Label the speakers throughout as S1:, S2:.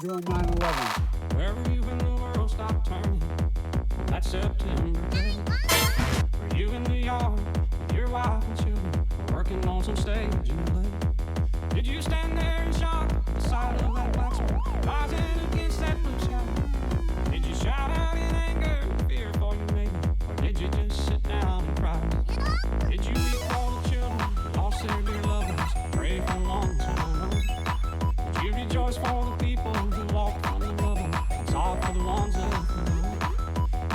S1: doing 9/11.
S2: Wherever you in the world stopped turning that September day. Were you in the yard with your wife and children working on some stage in LA? Did you stand there in shock beside of that black smoke rising against that blue sky? Did you shout out in anger and fear for your neighbor, or did you just sit down and cry? Did you weep for the children who lost their dear loved ones, pray for the ones who are known? Did you rejoice for the people who walked from the rubble, and sob for the ones left alone?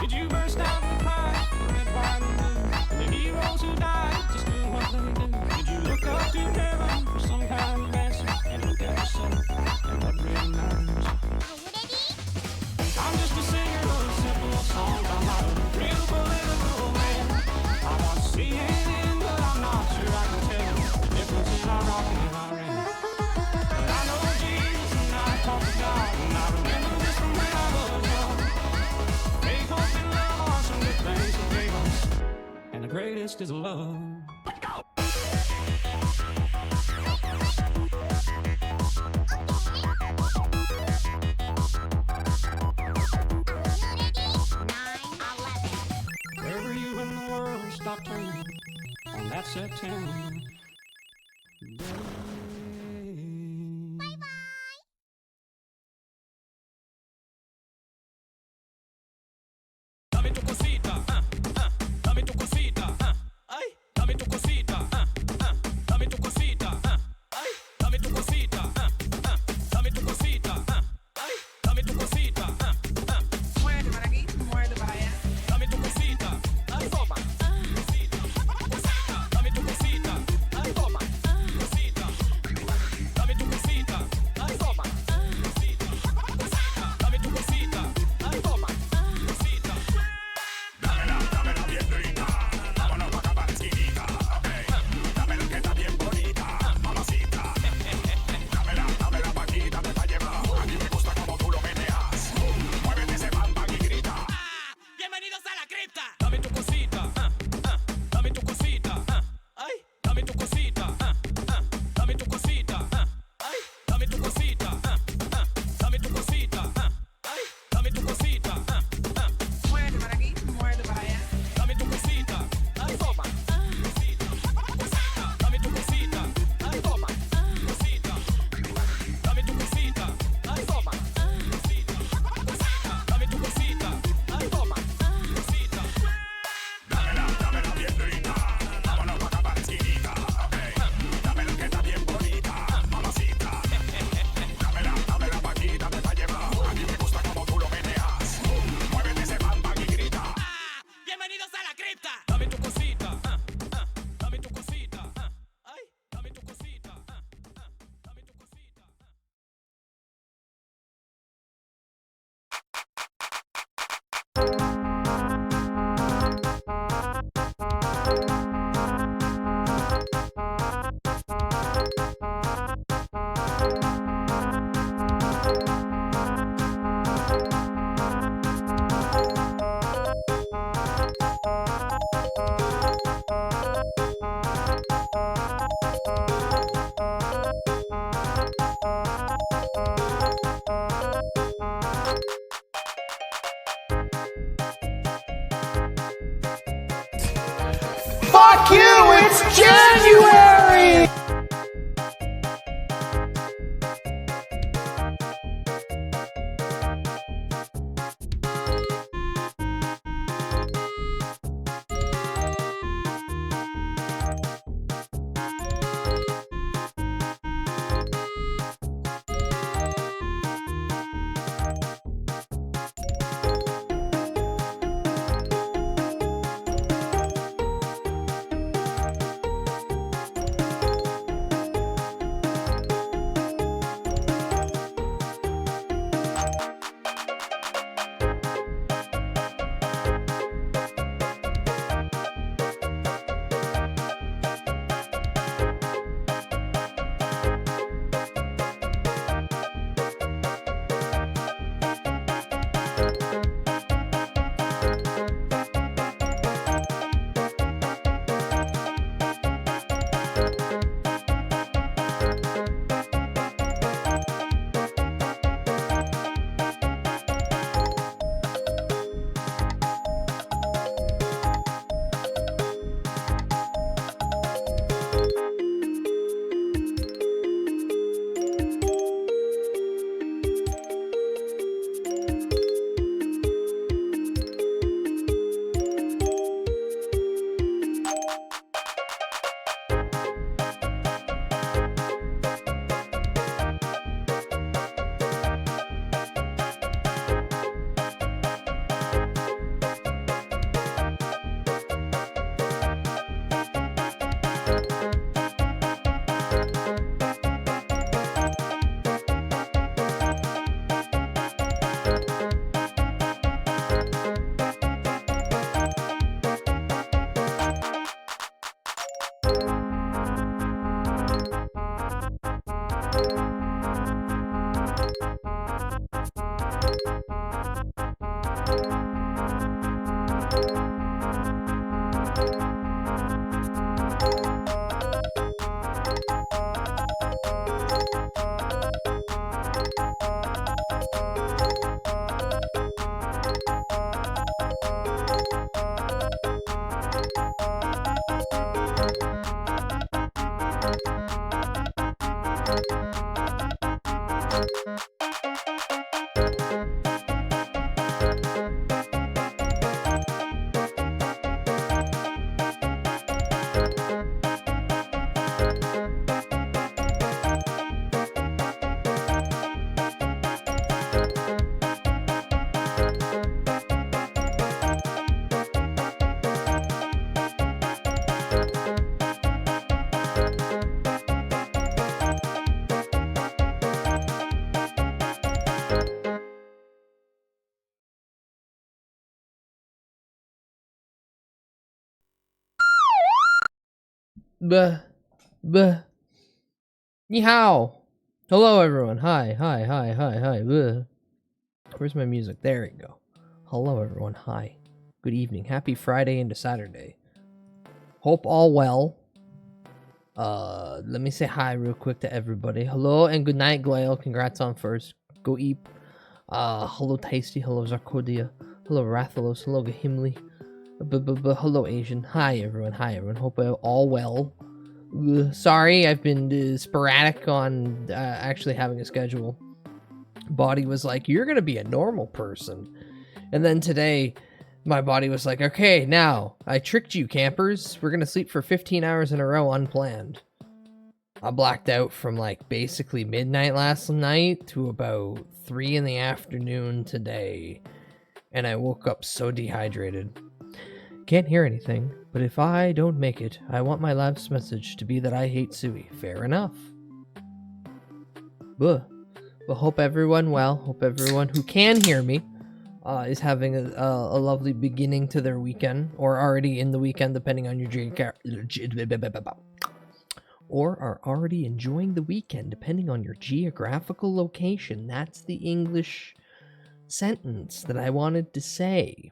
S2: Did you burst out and cry for red, white, and blue, and the heroes who died just doing what they do? Did you look up to heaven for some kind of answer, and look at yourself and what really matters? I'm just a singer of a simple song. I'm not a real political man. I watch CNN, but I'm not sure I can tell the difference in Iraq and Iran. But I know Jesus and I talk to God, and I remember this from when I was young. Faith, hope, and love are some good things He gave us, and the greatest is love. Wherever you in the world stop turning on that September day. Dame tu cosita, dame tu cosita, ay, dame tu cosita, dame tu cosita, ay, dame tu cosita, dame tu cosita, ay, dame tu cosita,
S3: Muerde para aquí, muerde para allá.
S2: dame tu cosita, ay, toma, cosita, cosita, dame tu cosita, ay, toma, cosita, dame tu cosita, ay, toma, cosita, cosita, dame tu cosita, ay, toma, cosita.
S4: Dámela bien rica, vámonos pa' acá pa' la esquinita, okay. Dámela que está bien bonita, mamacita. Dámela paquita, te pa' llevar. A mí me gusta como tú lo meneas. Muévete ese bam bam y grita.
S2: Bienvenidos a la cripta. Dame tu cosita, dame tu cosita, ay, dame tu cosita, dame tu cosita, ay, dame tu cosita, dame tu cosita, ay, dame tu cosita,
S3: Muerde para aquí, muerde para allá.
S2: dame tu cosita, ay, toma, cosita, cosita, dame tu cosita, ay, toma, cosita, dame tu cosita, ay, toma, cosita, cosita, dame tu cosita, ay, toma, cosita.
S4: Dámela bien rica, vámonos pa' acá pa' la esquinita, okay. Dámela que está bien bonita, mamacita. Dámela paquita, te pa' llevar. A mí me gusta como tú lo meneas. Muévete ese bam bam y grita.
S2: Bienvenidos a la cripta. Dame tu cosita, dame tu cosita, ay, dame tu cosita, dame tu cosita.
S1: Fuck you! It's January!
S5: Buh. Buh. Ni hao. Hello, everyone. Hi. Buh. Where's my music? There we go. Hello, everyone. Hi. Good evening. Happy Friday into Saturday. Hope all well. Let me say hi real quick to everybody. Hello and good night, Glail. Congrats on first. Go Eep. Hello, Tasty. Hello, Zarkodia. Hello, Rathalos. Hello, Gahimli. Hello, Asian. Hi, everyone. Hope all well. Sorry, I've been sporadic on actually having a schedule. Body was like, you're gonna be a normal person. And then today, my body was like, okay, now, I tricked you, campers. We're gonna sleep for 15 hours in a row unplanned. I blacked out from like basically midnight last night to about 3 in the afternoon today. And I woke up so dehydrated. Can't hear anything, but if I don't make it, I want my last message to be that I hate Sui. Fair enough. Buh. But hope everyone hope everyone who can hear me is having a lovely beginning to their weekend, or already in the weekend, depending on your or are already enjoying the weekend, depending on your geographical location. That's the English sentence that I wanted to say.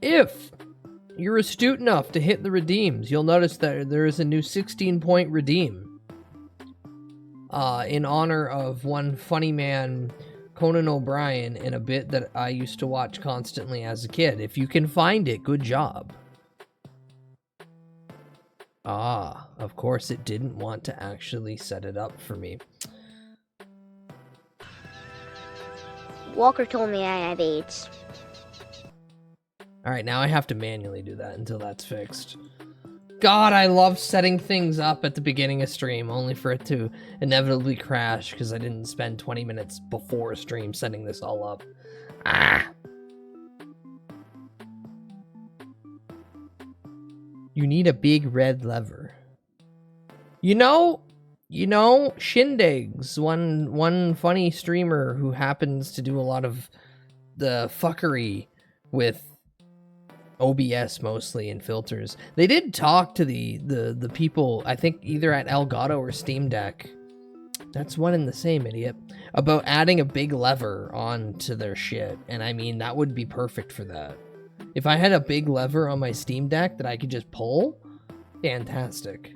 S5: If you're astute enough to hit the redeems, you'll notice that there is a new 16-point redeem in honor of one funny man, Conan O'Brien, in a bit that I used to watch constantly as a kid. If you can find it, good job. Ah, of course it didn't want to actually set it up for me.
S6: Walker told me I have AIDS.
S5: Alright, now I have to manually do that until that's fixed. God, I love setting things up at the beginning of stream, only for it to inevitably crash because I didn't spend 20 minutes before stream setting this all up. Ah! You need a big red lever. You know, Shindigs, one funny streamer who happens to do a lot of the fuckery with OBS mostly and filters. They did talk to the people, I think either at Elgato or Steam Deck. That's one and the same, idiot. About adding a big lever onto their shit. And I mean, that would be perfect for that. If I had a big lever on my Steam Deck that I could just pull, fantastic.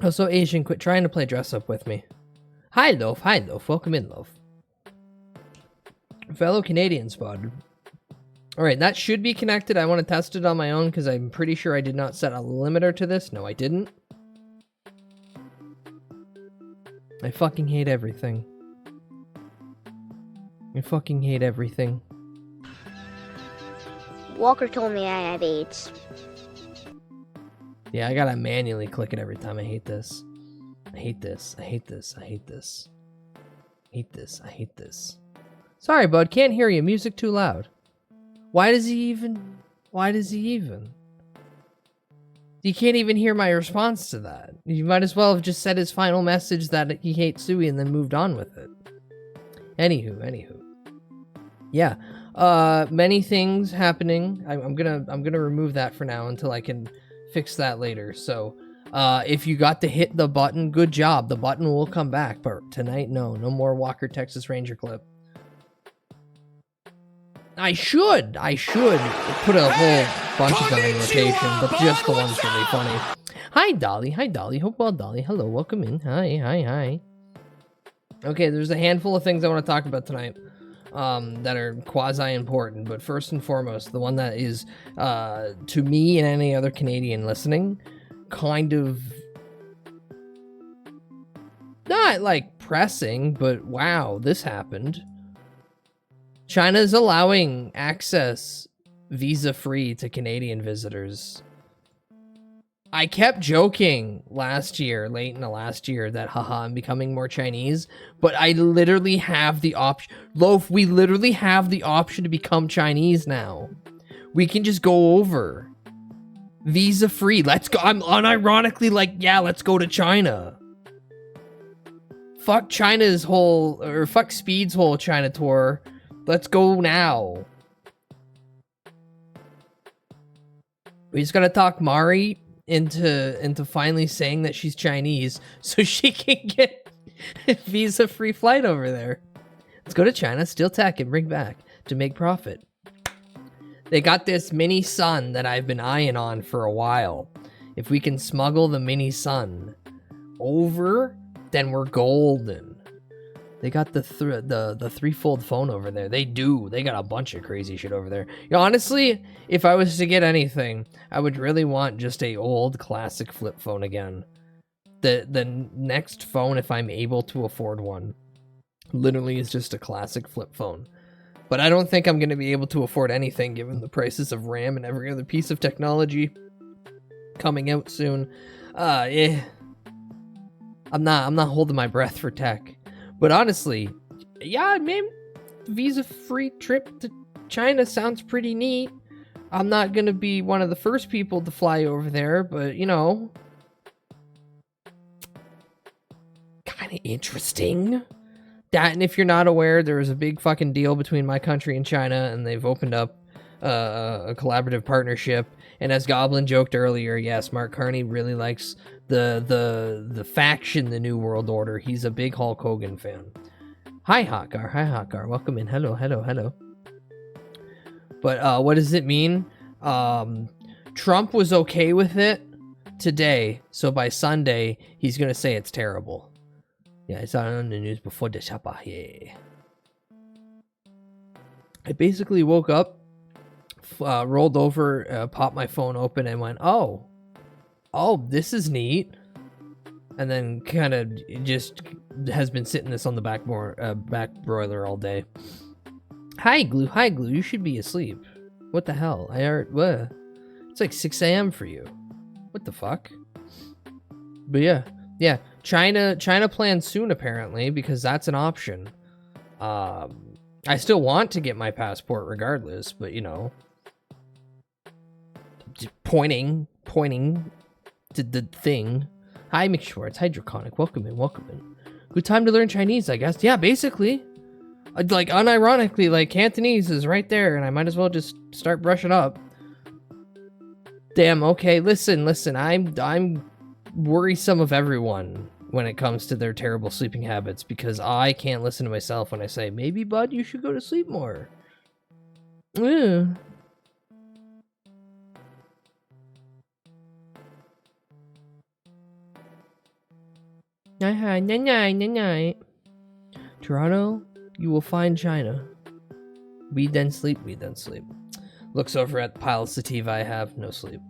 S5: Also, Asian, quit trying to play dress up with me. Hi, Loaf. Welcome in, Loaf. Fellow Canadian spotted. Alright, that should be connected. I want to test it on my own because I'm pretty sure I did not set a limiter to this. No, I didn't. I fucking hate everything. I fucking hate everything.
S6: Walker told me I have AIDS.
S5: Yeah, I gotta manually click it every time. I hate this. I hate this. I hate this. I hate this. Hate this. I hate this. Sorry, bud. Can't hear you. Music too loud. Why does he even? You can't even hear my response to that. You might as well have just said his final message that he hates Sui and then moved on with it. Anywho. Yeah, Many things happening. I'm gonna remove that for now until I can fix that later. So, if you got to hit the button, good job. The button will come back, but tonight, no more Walker Texas Ranger clip. I should put a whole bunch of them in rotation, but just the one's really funny. Hi, Dolly. Hope well, Dolly. Hello, welcome in. Hi. Okay, there's a handful of things I want to talk about tonight that are quasi-important, but first and foremost, the one that is, to me and any other Canadian listening, kind of not like pressing, but wow, this happened. China's allowing access visa-free to Canadian visitors. I kept joking late in the last year that haha, I'm becoming more Chinese, but I literally have the option. Loaf, we literally have the option to become Chinese now. We can just go over. Visa-free. Let's go. I'm unironically like, yeah, let's go to China. Fuck China's whole, or fuck Speed's whole China tour. Let's go now. We just gotta talk Mari into finally saying that she's Chinese so she can get a visa-free flight over there. Let's go to China, steal tech, and bring back to make profit. They got this mini sun that I've been eyeing on for a while. If we can smuggle the mini sun over, then we're golden. They got the threefold phone over there. They got a bunch of crazy shit over there. You know, honestly, if I was to get anything, I would really want just a old classic flip phone again. The next phone, if I'm able to afford one, literally is just a classic flip phone. But I don't think I'm going to be able to afford anything given the prices of RAM and every other piece of technology coming out soon. I'm not holding my breath for tech. But honestly, yeah, maybe visa-free trip to China sounds pretty neat. I'm not going to be one of the first people to fly over there, but, you know, kind of interesting. That, and if you're not aware, there was a big fucking deal between my country and China, and they've opened up a collaborative partnership. And as Goblin joked earlier, yes, Mark Carney really likes the faction, the New World Order. He's a big Hulk Hogan fan. Hi, Hotgar. Welcome in. Hello. But what does it mean? Trump was okay with it today, so by Sunday, he's going to say it's terrible. Yeah, I saw it on the news before the chapa. Yeah. I basically woke up, rolled over, popped my phone open, and went, oh, this is neat. And then kind of just has been sitting this on the back broiler all day. Hi, Glue. You should be asleep. What the hell? What? It's like 6 a.m. for you. What the fuck? But yeah. China plans soon, apparently, because that's an option. I still want to get my passport regardless, but, you know, just pointing to the thing. Hi, Mick Schwartz. Hi, Draconic. Welcome in. Good time to learn Chinese, I guess. Yeah, basically. Like, unironically, like, Cantonese is right there, and I might as well just start brushing up. Damn, okay, listen, I'm worrisome of everyone when it comes to their terrible sleeping habits, because I can't listen to myself when I say, maybe, bud, you should go to sleep more. Ew. Night. Toronto, you will find China. We then sleep. Looks over at the pile of sativa I have. No sleep.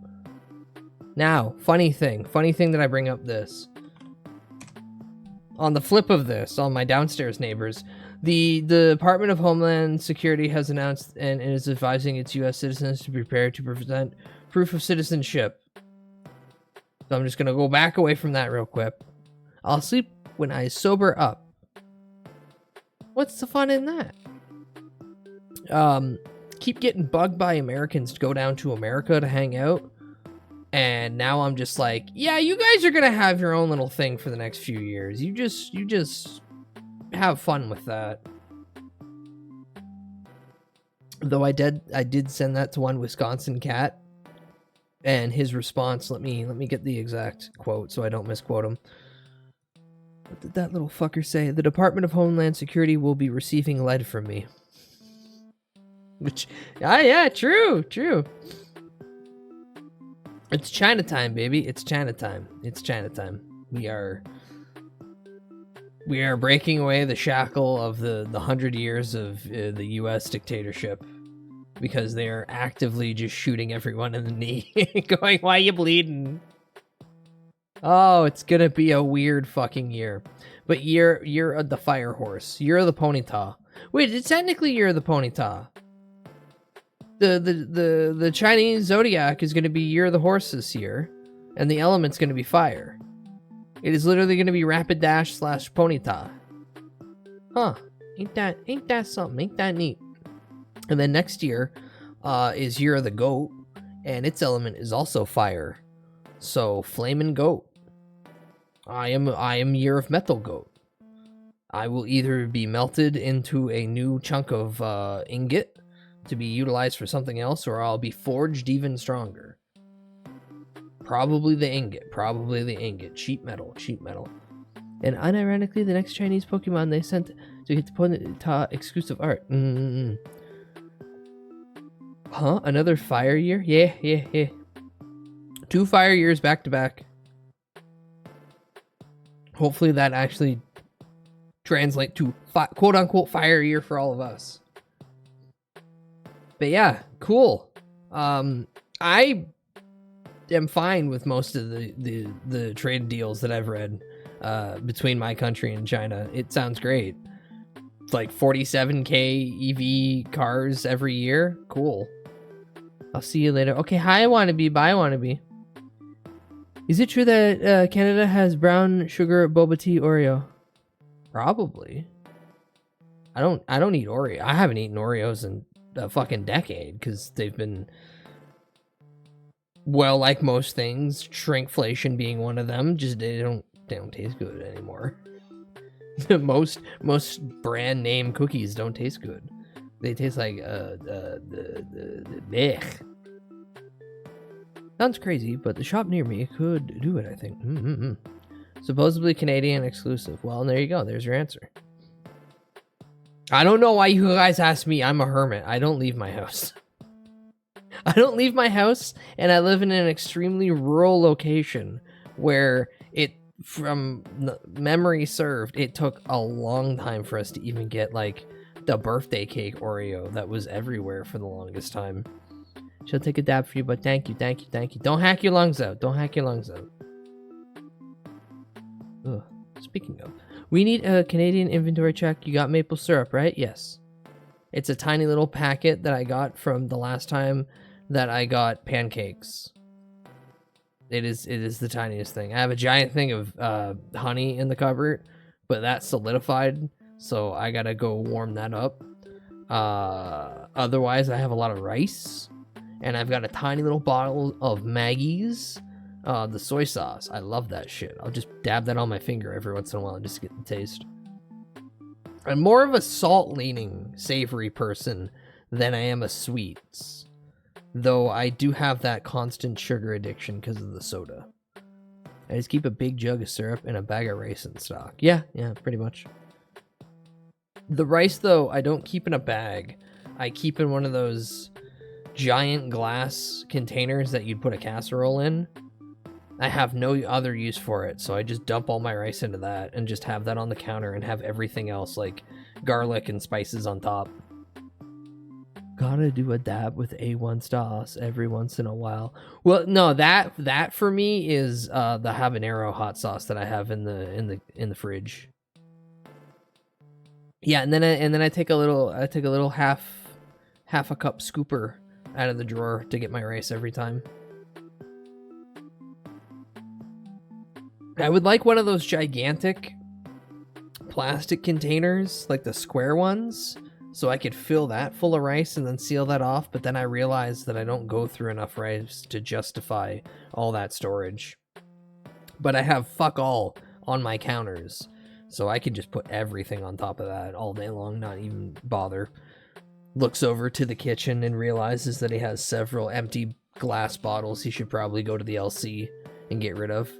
S5: Now, funny thing that I bring up this. On the flip of this, on my downstairs neighbors, the Department of Homeland Security has announced and is advising its U.S. citizens to prepare to present proof of citizenship. So I'm just going to go back away from that real quick. I'll sleep when I sober up. What's the fun in that? Keep getting bugged by Americans to go down to America to hang out. And now I'm just like, yeah, you guys are gonna have your own little thing for the next few years. You just have fun with that. Though I did send that to one Wisconsin cat, and his response, let me get the exact quote so I don't misquote him. What did that little fucker say? The Department of Homeland Security will be receiving lead from me. Which, yeah, true. It's Chinatown, baby. It's Chinatown. We are breaking away the shackle of the 100 years of the U.S. dictatorship, because they are actively just shooting everyone in the knee, going, "Why you bleeding?" Oh, it's gonna be a weird fucking year. But you're the fire horse. You're the ponyta. Wait, technically you're the ponyta. The Chinese zodiac is gonna be you're the horse this year, and the element's gonna be fire. It is literally gonna be rapid dash / ponyta. Huh? Ain't that something? Ain't that neat? And then next year, is Year of the Goat, and its element is also fire. So Flamin' Goat. I am Year of Metal Goat. I will either be melted into a new chunk of ingot to be utilized for something else, or I'll be forged even stronger. Probably the ingot. Cheap metal. And unironically, the next Chinese Pokemon they sent to get the Ponyta exclusive art. Huh? Another fire year? Yeah. 2 fire years back to back. Hopefully that actually translates to quote-unquote fire year for all of us. But yeah, cool. I am fine with most of the trade deals that I've read between my country and China. It sounds great. It's like 47k EV cars every year. Cool. I'll see you later. Okay, hi, Wannabe. Bye, Wannabe. Is it true that Canada has brown sugar boba tea Oreo? Probably. I don't eat Oreo. I haven't eaten Oreos in a fucking decade because they've been, well, like most things, shrinkflation being one of them. Just they don't taste good anymore. most brand name cookies don't taste good. They taste like the blech. Sounds crazy, but the shop near me could do it, I think. Supposedly Canadian exclusive. Well, there you go. There's your answer. I don't know why you guys ask me. I'm a hermit. I don't leave my house. I don't leave my house, and I live in an extremely rural location where it, from memory served, it took a long time for us to even get, like, the birthday cake Oreo that was everywhere for the longest time. She'll take a dab for you, but thank you. Don't hack your lungs out. Ugh. Speaking of, we need a Canadian inventory check. You got maple syrup, right? Yes. It's a tiny little packet that I got from the last time that I got pancakes. It is the tiniest thing. I have a giant thing of honey in the cupboard, but that's solidified, so I gotta go warm that up. Otherwise, I have a lot of rice, and I've got a tiny little bottle of Maggie's, the soy sauce. I love that shit. I'll just dab that on my finger every once in a while and just get the taste. I'm more of a salt-leaning, savory person than I am a sweets. Though I do have that constant sugar addiction because of the soda. I just keep a big jug of syrup and a bag of rice in stock. Yeah, pretty much. The rice, though, I don't keep in a bag. I keep in one of those giant glass containers that you'd put a casserole in. I have no other use for it, so I just dump all my rice into that and just have that on the counter and have everything else, like garlic and spices on top. Gotta do a dab with A1 sauce every once in a while. Well, no, that for me is the habanero hot sauce that I have in the fridge. Yeah, and then I take a little half a cup scooper out of the drawer to get my rice every time. I would like one of those gigantic plastic containers, like the square ones, so I could fill that full of rice and then seal that off, but then I realized that I don't go through enough rice to justify all that storage. But I have fuck all on my counters, so I could just put everything on top of that all day long, not even bother. looks over to the kitchen and realizes that he has several empty glass bottles he should probably go to the LC and get rid of.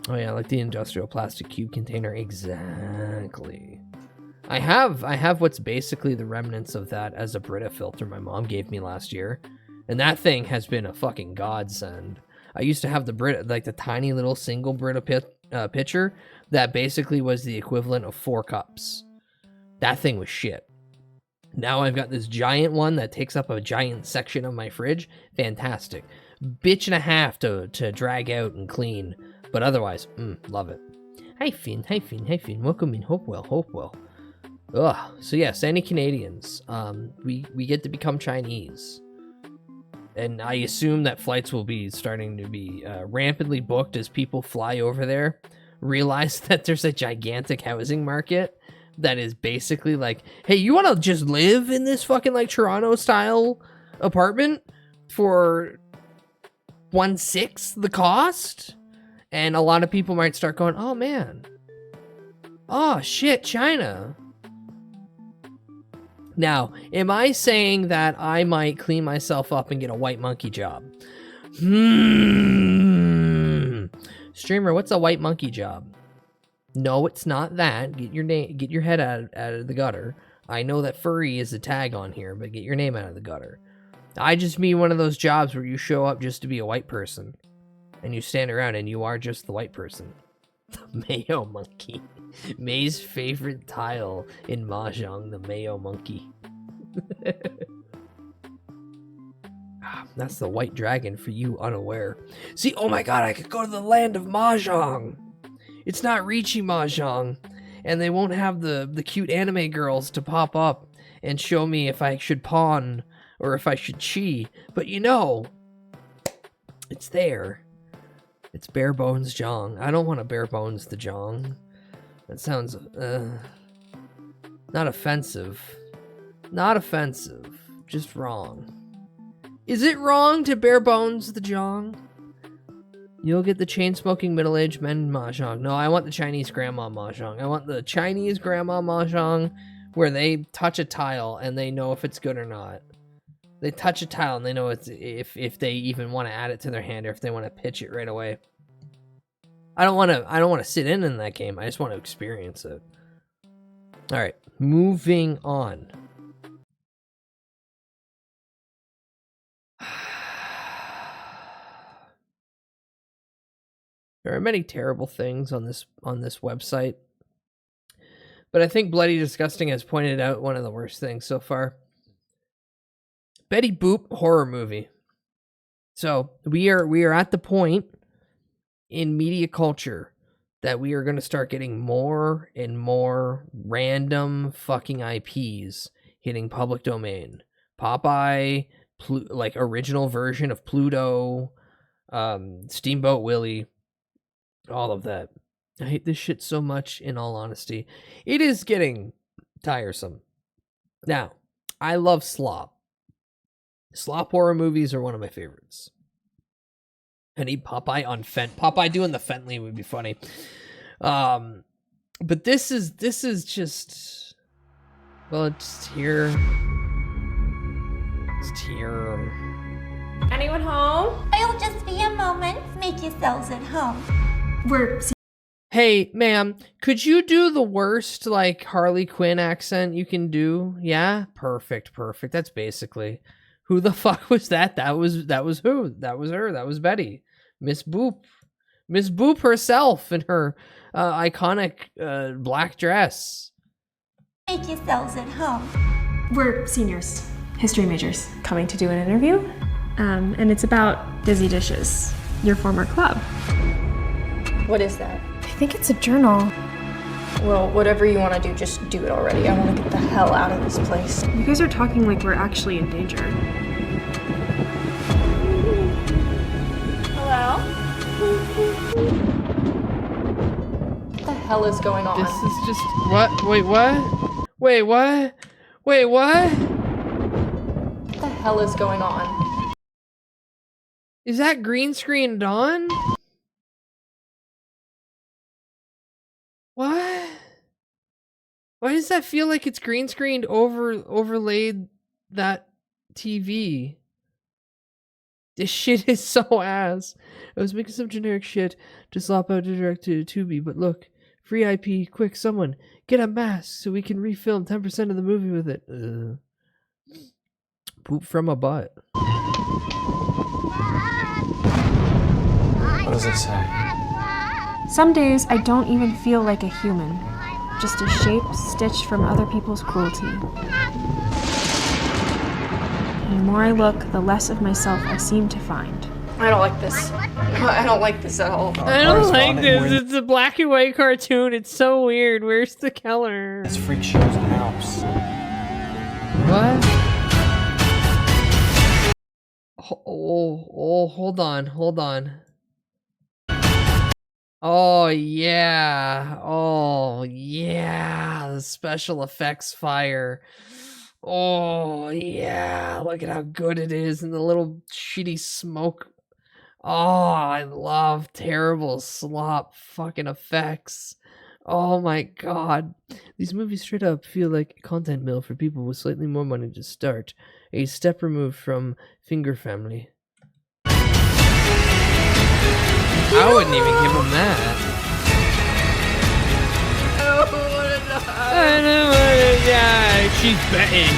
S5: Oh yeah, like the industrial plastic cube container. Exactly. I have what's basically the remnants of that as a Brita filter my mom gave me last year. And that thing has been a fucking godsend. I used to have the Brita, like the tiny little single Brita pitcher that basically was the equivalent of 4 cups. That thing was shit. Now I've got this giant one that takes up a giant section of my fridge. Fantastic. Bitch and a half to drag out and clean. But otherwise, love it. Hi Finn, hi Finn, hi Finn. Welcome in. Hope well. Ugh. So yes, any Canadians, we get to become Chinese. And I assume that flights will be starting to be rampantly booked as people fly over there, realize that there's a gigantic housing market that is basically like, hey, you want to just live in this fucking like Toronto style apartment for 1/6 the cost? And a lot of people might start going, oh man, oh shit, China. Now, am I saying that I might clean myself up and get a white monkey job? Streamer, what's a white monkey job? No, it's not that. Get your head out of the gutter. I know that furry is a tag on here, but get your name out of the gutter. I just mean one of those jobs where you show up just to be a white person. And you stand around and you are just the white person. The Mayo Monkey. May's favorite tile in Mahjong, the Mayo Monkey. That's the white dragon for you unaware. See, oh my god, I could go to the land of Mahjong. It's not Ricci Mahjong. And they won't have the cute anime girls to pop up and show me if I should pawn or if I should chi. But you know, it's there. It's bare bones Jong. I don't want to bare bones the Jong. That sounds not offensive. Not offensive. Just wrong. Is it wrong to bare bones the Jong? You'll get the chain-smoking middle-aged men Mahjong. No, I want the Chinese grandma Mahjong. I want the Chinese grandma Mahjong where they touch a tile and they know if it's good or not. They touch a tile and they know it's if they even want to add it to their hand or if they want to pitch it right away. I don't want to sit in that game. I just want to experience it. All right, moving on. There are many terrible things on this website, but I think Bloody Disgusting has pointed out one of the worst things so far. Betty Boop horror movie. So we are at the point in media culture that we are going to start getting more and more random fucking IPs hitting public domain. Popeye, like original version of Pluto, Steamboat Willie, all of that. I hate this shit so much, in all honesty. It is getting tiresome. Now, I love slop. Slop horror movies are one of my favorites. I need Popeye on Popeye doing the Fentley would be funny. But this is just, well, it's here. It's here.
S7: Anyone home?
S8: It'll just be a moment. Make yourselves at home.
S5: Hey, ma'am, could you do the worst, like, Harley Quinn accent you can do? Yeah? Perfect. That's basically... Who the fuck was that? That was who? That was her. That was Betty. Miss Boop. Miss Boop herself in her iconic black dress.
S8: Make yourselves at home.
S7: We're seniors, history majors, coming to do an interview. And it's about Dizzy Dishes, your former club.
S9: What is that?
S7: I think it's a journal.
S9: Well, whatever you want to do, just do it already. I want to get the hell out of this place.
S7: You guys are talking like we're actually in danger.
S9: Hello? What the hell is going on?
S5: This is just... What? Wait, what? Wait, what? Wait, what?
S9: What the hell is going on?
S5: Is that green screen on? What? Why does that feel like it's green screened overlaid that TV? This shit is so ass. I was making some generic shit to slop out direct to Tubi, but look, free IP, quick, someone, get a mask so we can refilm 10% of the movie with it. Poop from a butt.
S1: What does it say?
S7: Some days I don't even feel like a human, just a shape stitched from other people's cruelty. And the more I look, the less of myself I seem to find.
S9: I don't like this. I don't like this at all.
S5: I don't like this. It's a black and white cartoon. It's so weird. Where's the color?
S1: It's freak shows in the house.
S5: What? Hold on. Oh yeah, the special effects fire. Oh yeah, look at how good it is, and the little shitty smoke. Oh, I love terrible slop fucking effects. Oh my god. These movies straight up feel like a content mill for people with slightly more money to start. A step removed from Finger Family. I wouldn't even give him that. I don't wanna die. She's betting.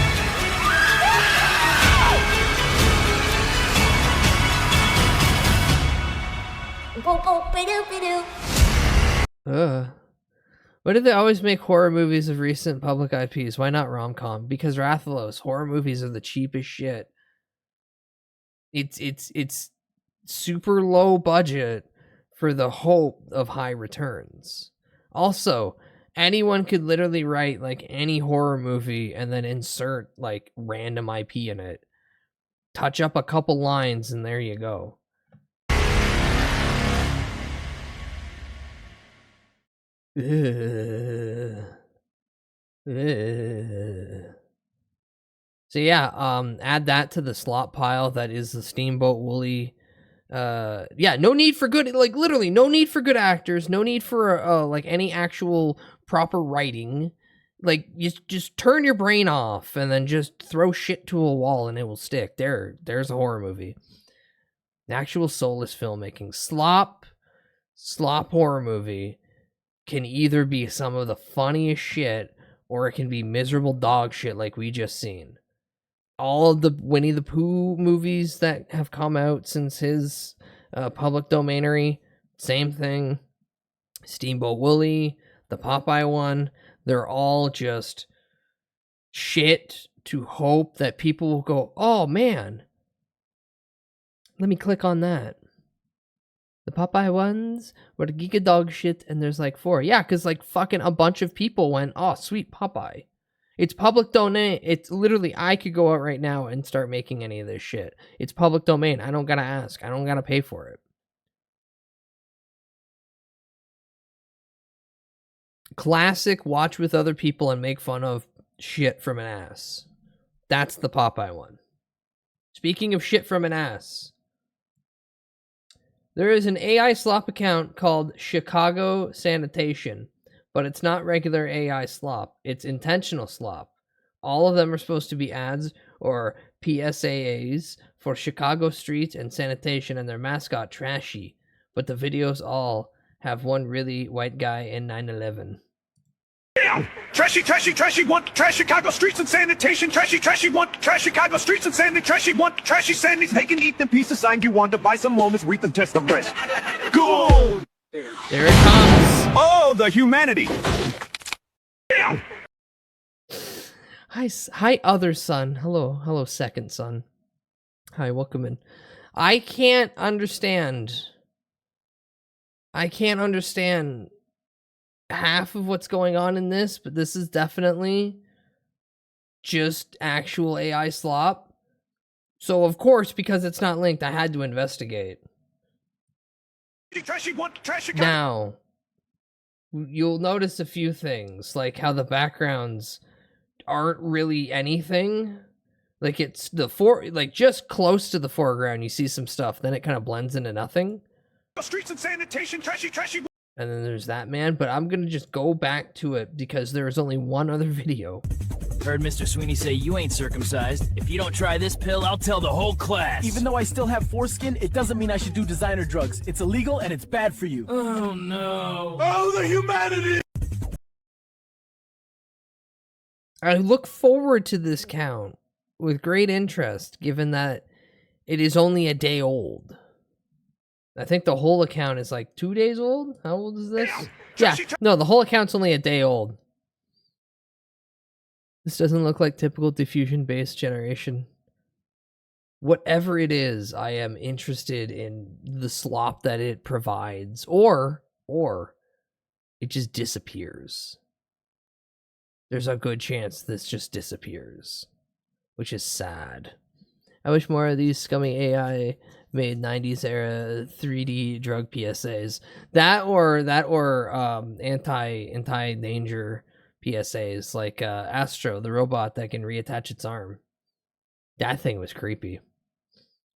S5: Why do they always make horror movies of recent public IPs? Why not rom-com? Because Rathalos, horror movies are the cheapest shit. It's super low budget for the hope of high returns. Also, anyone could literally write like any horror movie and then insert like random IP in it. Touch up a couple lines and there you go. So yeah, add that to the slot pile that is the Steamboat Willie. Yeah, no need for good, like literally no need for good actors, no need for like any actual proper writing. Like you just turn your brain off and then just throw shit to a wall and it will stick. There's a horror movie. Actual soulless filmmaking. Slop horror movie can either be some of the funniest shit or it can be miserable dog shit like we just seen. All of the Winnie the Pooh movies that have come out since his public domainery, same thing. Steamboat Willie, the Popeye one, they're all just shit to hope that people will go, oh man, let me click on that. The Popeye ones were the Giga Dog shit, and there's like 4. Yeah, because like fucking a bunch of people went, oh, sweet Popeye. It's public domain. It's literally, I could go out right now and start making any of this shit. It's public domain. I don't gotta ask. I don't gotta pay for it. Classic watch with other people and make fun of shit from an ass. That's the Popeye one. Speaking of shit from an ass, there is an AI slop account called Chicago Sanitation, but it's not regular AI slop. It's intentional slop. All of them are supposed to be ads or PSAs for Chicago streets and sanitation and their mascot Trashy, but the videos all have one really white guy in 9/11.
S4: Trashy want trash Chicago streets and sanitation. Trashy want trash Chicago streets and sanitation. Trashy want trashy sandies. They can eat them piece of sign you want to buy some moments, read them, test the rest. Gold!
S5: There it comes.
S4: Oh, the humanity!
S5: Hi, other son. Hello, second son. Hi, welcome in. I can't understand half of what's going on in this, but this is definitely just actual AI slop. So of course, because it's not linked, I had to investigate. Now, you'll notice a few things, like how the backgrounds aren't really anything. Like it's like just close to the foreground, you see some stuff, then it kind of blends into nothing.
S4: Streets and sanitation, trashy
S5: And then there's that man, but I'm gonna just go back to it because there is only one other video.
S10: Heard Mr. Sweeney say you ain't circumcised. If you don't try this pill, I'll tell the whole class.
S1: Even though I still have foreskin, it doesn't mean I should do designer drugs. It's illegal and it's bad for you.
S10: Oh no.
S4: Oh, the humanity!
S5: I look forward to this count with great interest, given that it is only a day old. I think the whole account is like 2 days old. How old is this? Yeah, no, the whole account's only a day old. This doesn't look like typical diffusion-based generation. Whatever it is, I am interested in the slop that it provides, or it just disappears. There's a good chance this just disappears, which is sad. I wish more of these scummy AI made 90s era 3D drug PSAs. That or anti-danger PSAs, like Astro, the robot that can reattach its arm. That thing was creepy.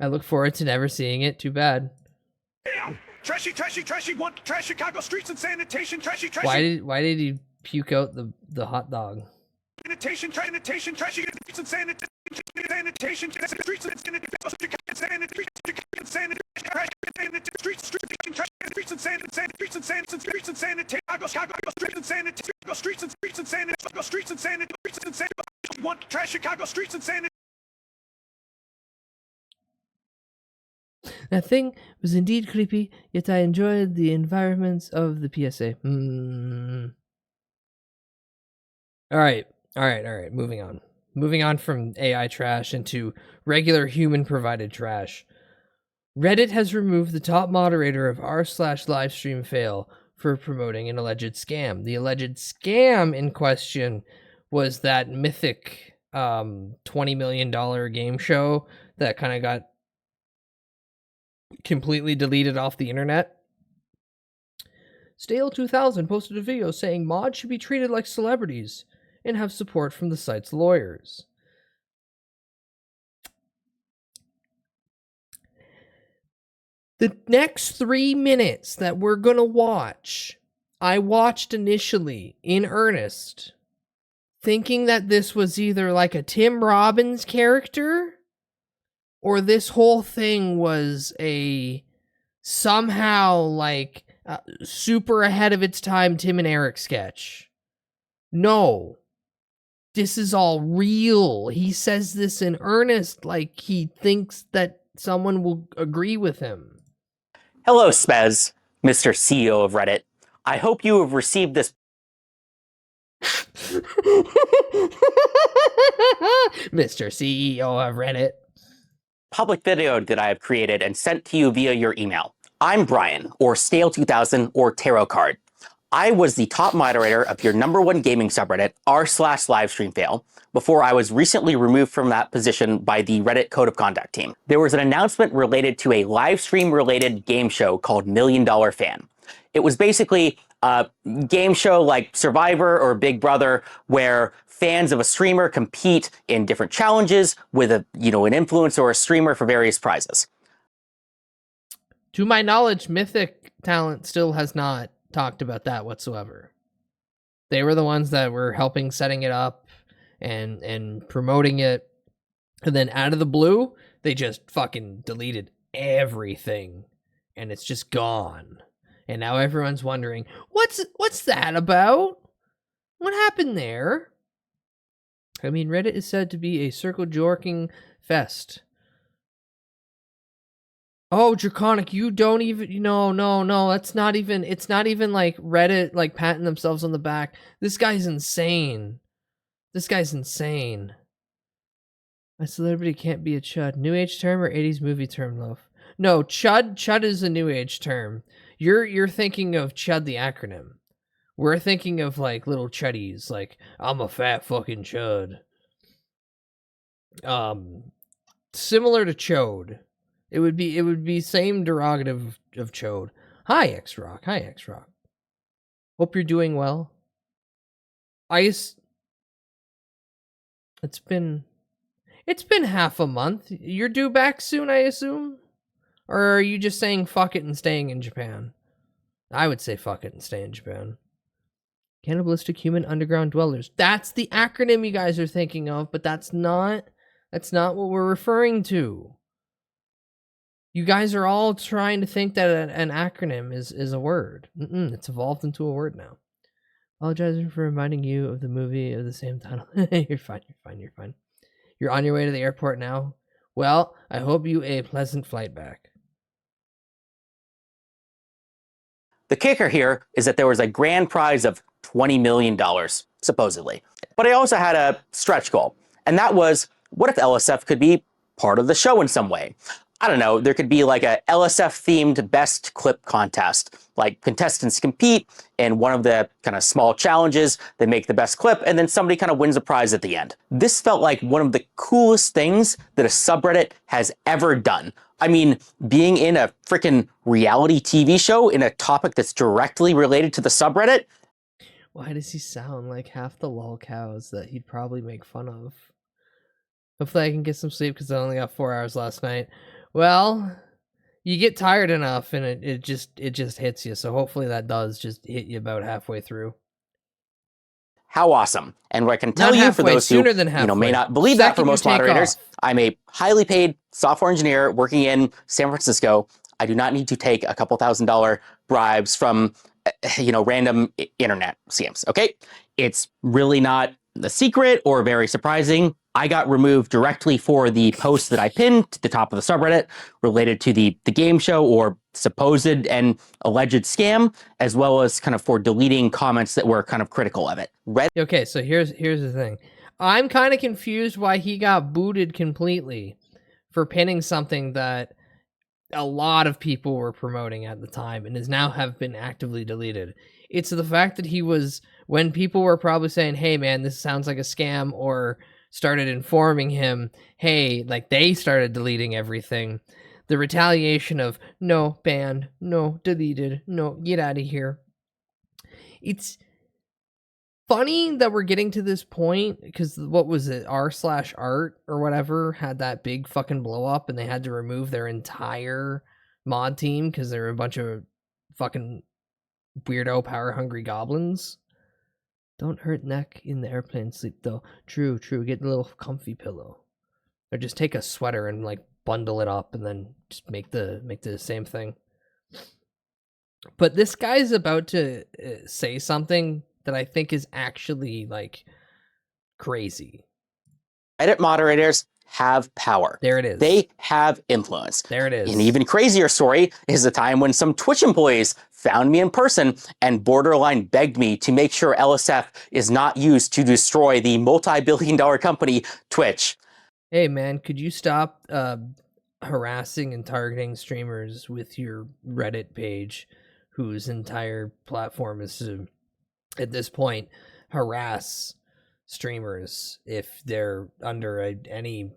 S5: I look forward to never seeing it. Too bad.
S4: Damn! Trashy, trashy, trashy, want trash Chicago streets and sanitation, trashy, trashy.
S5: Why did he puke out the hot dog?
S4: Sanitation, sanitation, trashy streets and sanitation, sanitation, streets and want trash Chicago streets and sanitation.
S5: That thing was indeed creepy, yet I enjoyed the environments of the PSA. Alright, moving on. Moving on from AI trash into regular human-provided trash. Reddit has removed the top moderator of r/livestreamfail for promoting an alleged scam. The alleged scam in question was that mythic $20 million game show that kind of got completely deleted off the internet. Stale2000 posted a video saying mods should be treated like celebrities and have support from the site's lawyers. The next 3 minutes that we're gonna watch, I watched initially in earnest, thinking that this was either like a Tim Robbins character or this whole thing was a somehow like super ahead of its time Tim and Eric sketch. No. This is all real. He says this in earnest, like he thinks that someone will agree with him.
S11: Hello, Spez, Mr. CEO of Reddit. I hope you have received this
S5: Mr. CEO of Reddit.
S11: public video that I have created and sent to you via your email. I'm Brian, or Stale2000, or Tarot Card. I was the top moderator of your #1 gaming subreddit, r/livestreamfail, before I was recently removed from that position by the Reddit Code of Conduct team. There was an announcement related to a live stream related game show called $1 Million Fan. It was basically a game show like Survivor or Big Brother, where fans of a streamer compete in different challenges with an influencer or a streamer for various prizes.
S5: To my knowledge, Mythic Talent still has not talked about that whatsoever. They were the ones that were helping setting it up and promoting it, and then out of the blue they just fucking deleted everything and it's just gone, and now everyone's wondering what's that about, what happened there. I mean, Reddit is said to be a circle jorking fest. Oh, Draconic, you don't even... No, that's not even... It's not even like Reddit, like, patting themselves on the back. This guy's insane. This guy's insane. A celebrity can't be a chud. New age term or 80s movie term, love? No, chud is a new age term. You're thinking of chud the acronym. We're thinking of, like, little chuddies. Like, I'm a fat fucking chud. Similar to chode. It would be same derogative of chode. Hi, X-Rock. Hope you're doing well. It's been half a month. You're due back soon, I assume? Or are you just saying fuck it and staying in Japan? I would say fuck it and stay in Japan. Cannibalistic human underground dwellers. That's the acronym you guys are thinking of, but that's not what we're referring to. You guys are all trying to think that an acronym is a word. It's evolved into a word now. Apologizing for reminding you of the movie of the same title. You're fine. You're on your way to the airport now. Well, I hope you a pleasant flight back.
S11: The kicker here is that there was a grand prize of $20 million, supposedly. But I also had a stretch goal, and that was, what if LSF could be part of the show in some way? I don't know, there could be like a LSF-themed best clip contest. Like contestants compete in one of the kind of small challenges, they make the best clip, and then somebody kind of wins a prize at the end. This felt like one of the coolest things that a subreddit has ever done. I mean, being in a freaking reality TV show in a topic that's directly related to the subreddit.
S5: Why does he sound like half the lol cows that he'd probably make fun of? Hopefully I can get some sleep because I only got 4 hours last night. Well, you get tired enough and it just hits you. So hopefully that does just hit you about halfway through.
S11: How awesome. And what I can tell you, for those who may not believe that for most moderators, I'm a highly paid software engineer working in San Francisco. I do not need to take a couple $1,000 bribes from, random internet scams, okay? It's really not a secret or very surprising. I got removed directly for the post that I pinned to the top of the subreddit related to the game show or supposed and alleged scam, as well as kind of for deleting comments that were kind of critical of it.
S5: Okay, so here's the thing. I'm kind of confused why he got booted completely for pinning something that a lot of people were promoting at the time and is now have been actively deleted. It's the fact that he was, when people were probably saying, hey man, this sounds like a scam, or started informing him, hey, like they started deleting everything. The retaliation of, no, banned, no, deleted, no, get out of here. It's funny that we're getting to this point, because what was it, r/art or whatever had that big fucking blow up and they had to remove their entire mod team because there were a bunch of fucking weirdo power hungry goblins. Don't hurt neck in the airplane sleep though. True. Get a little comfy pillow. Or just take a sweater and like bundle it up and then just make the same thing. But this guy's about to say something that I think is actually like crazy.
S11: Reddit moderators have power.
S5: There it is.
S11: They have influence.
S5: There it is.
S11: An even crazier story is the time when some Twitch employees found me in person and borderline begged me to make sure LSF is not used to destroy the multi-billion-dollar company Twitch.
S5: Hey man, could you stop harassing and targeting streamers with your Reddit page, whose entire platform is to, at this point, harass streamers if they're under any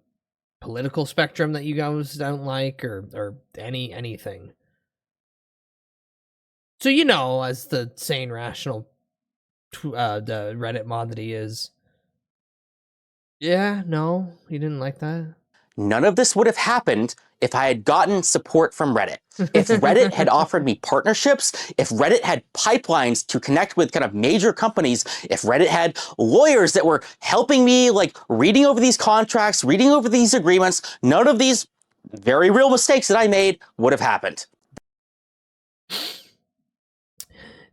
S5: political spectrum that you guys don't like, or anything. So, as the sane, rational the Reddit mod that he is. Yeah, no, he didn't like that.
S11: None of this would have happened if I had gotten support from Reddit. If Reddit had offered me partnerships, if Reddit had pipelines to connect with kind of major companies, if Reddit had lawyers that were helping me, like reading over these contracts, reading over these agreements, none of these very real mistakes that I made would have happened.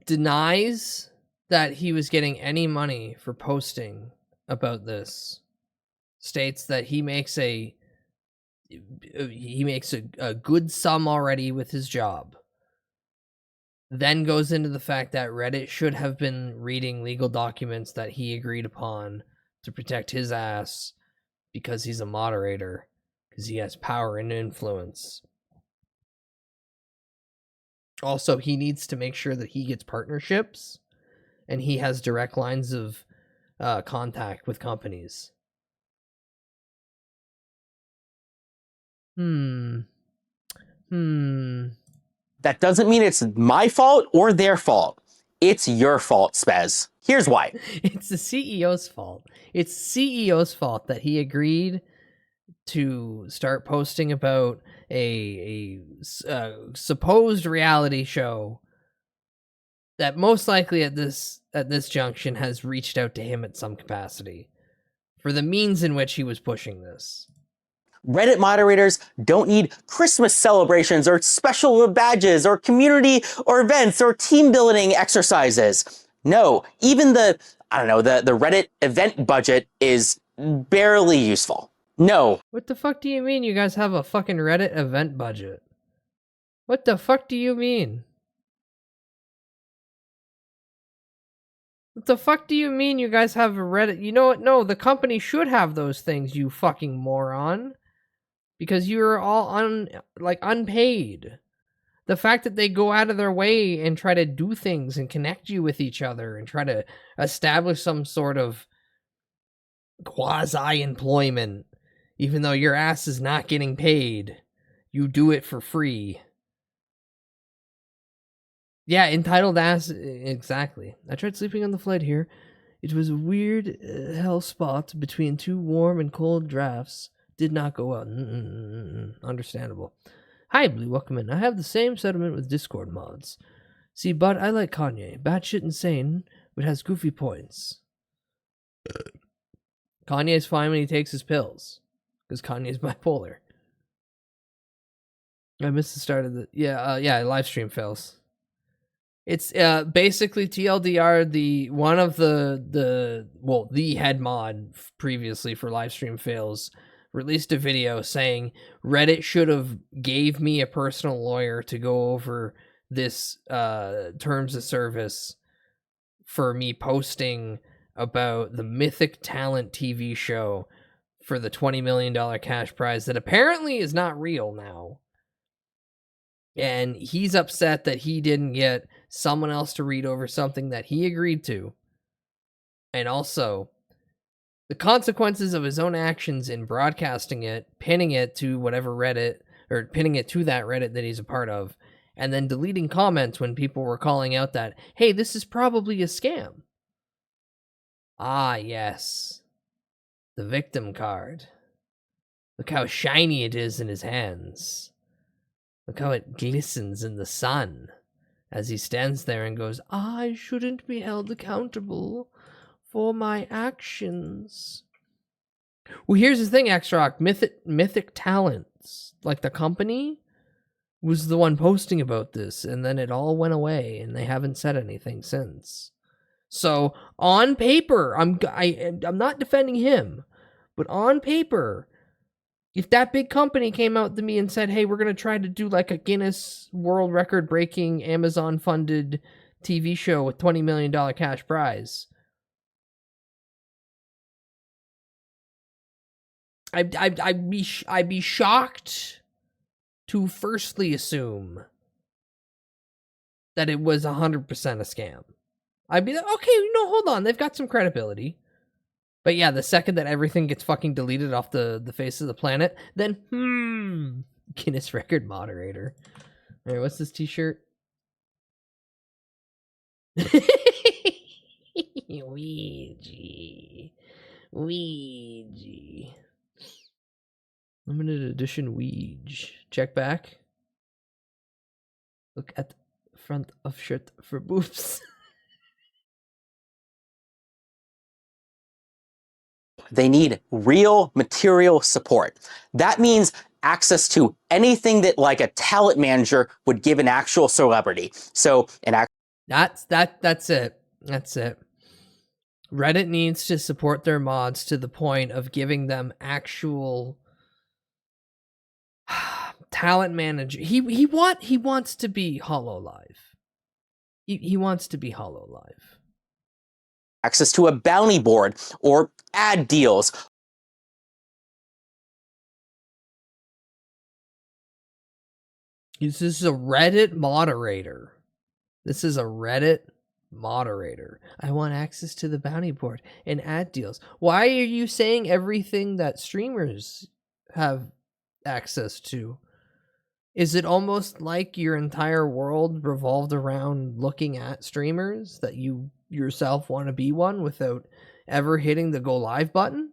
S5: Denies that he was getting any money for posting about this. States that he makes a good sum already with his job. Then goes into the fact that Reddit should have been reading legal documents that he agreed upon to protect his ass because he's a moderator, because he has power and influence. Also, he needs to make sure that he gets partnerships and he has direct lines of contact with companies.
S11: That doesn't mean it's my fault or their fault. It's your fault, Spez. Here's why.
S5: It's the CEO's fault. It's CEO's fault that he agreed to start posting about a supposed reality show that most likely at this junction has reached out to him at some capacity for the means in which he was pushing this.
S11: Reddit moderators don't need Christmas celebrations or special badges or community or events or team building exercises. No, even the Reddit event budget is barely useful. No.
S5: What the fuck do you mean you guys have a fucking Reddit event budget? What the fuck do you mean? What the fuck do you mean you guys have a Reddit? You know what? No, the company should have those things, you fucking moron. Because you're all unpaid. The fact that they go out of their way and try to do things and connect you with each other and try to establish some sort of quasi-employment, even though your ass is not getting paid, you do it for free. Yeah, entitled ass, exactly. I tried sleeping on the flight here. It was a weird hell spot between two warm and cold drafts. Did not go well. Understandable. Hi, Blue, welcome in. I have the same sentiment with Discord mods. See, but I like Kanye. Batshit insane, but has goofy points. Kanye's fine when he takes his pills. Because Kanye's bipolar. I missed the start of the... Yeah, live stream fails. It's basically TLDR, the head mod previously for live stream fails released a video saying Reddit should have gave me a personal lawyer to go over this terms of service for me posting about the Mythic Talent TV show for the $20 million cash prize that apparently is not real now. And he's upset that he didn't get someone else to read over something that he agreed to. And also, the consequences of his own actions in broadcasting it, pinning it to whatever Reddit, or pinning it to that Reddit that he's a part of, and then deleting comments when people were calling out that, hey, this is probably a scam. Ah, yes. The victim card. Look how shiny it is in his hands. Look how it glistens in the sun as he stands there and goes, I shouldn't be held accountable for my actions. Well, here's the thing, X-Rock. Mythic Talents, like the company, was the one posting about this, and then it all went away, and they haven't said anything since. So, on paper, I'm not defending him, but on paper, if that big company came out to me and said, hey, we're going to try to do like a Guinness World Record breaking Amazon funded TV show with $20 million cash prize, I'd be shocked to firstly assume that it was 100% a scam. I'd be like, okay, hold on, they've got some credibility. But yeah, the second that everything gets fucking deleted off the face of the planet, then, Guinness record moderator. All right, what's this t-shirt? Ouija. Limited edition Ouija. Check back. Look at the front of shirt for boobs.
S11: They need real material support. That means access to anything that like a talent manager would give an actual celebrity. So
S5: that's it. That's it. Reddit needs to support their mods to the point of giving them actual talent manager. He wants to be HoloLive. He wants to be HoloLive.
S11: Access to a bounty board or ad deals.
S5: This is a Reddit moderator. I want access to the bounty board and ad deals. Why are you saying everything that streamers have access to? Is it almost like your entire world revolved around looking at streamers that you yourself want to be one without ever hitting the go live button?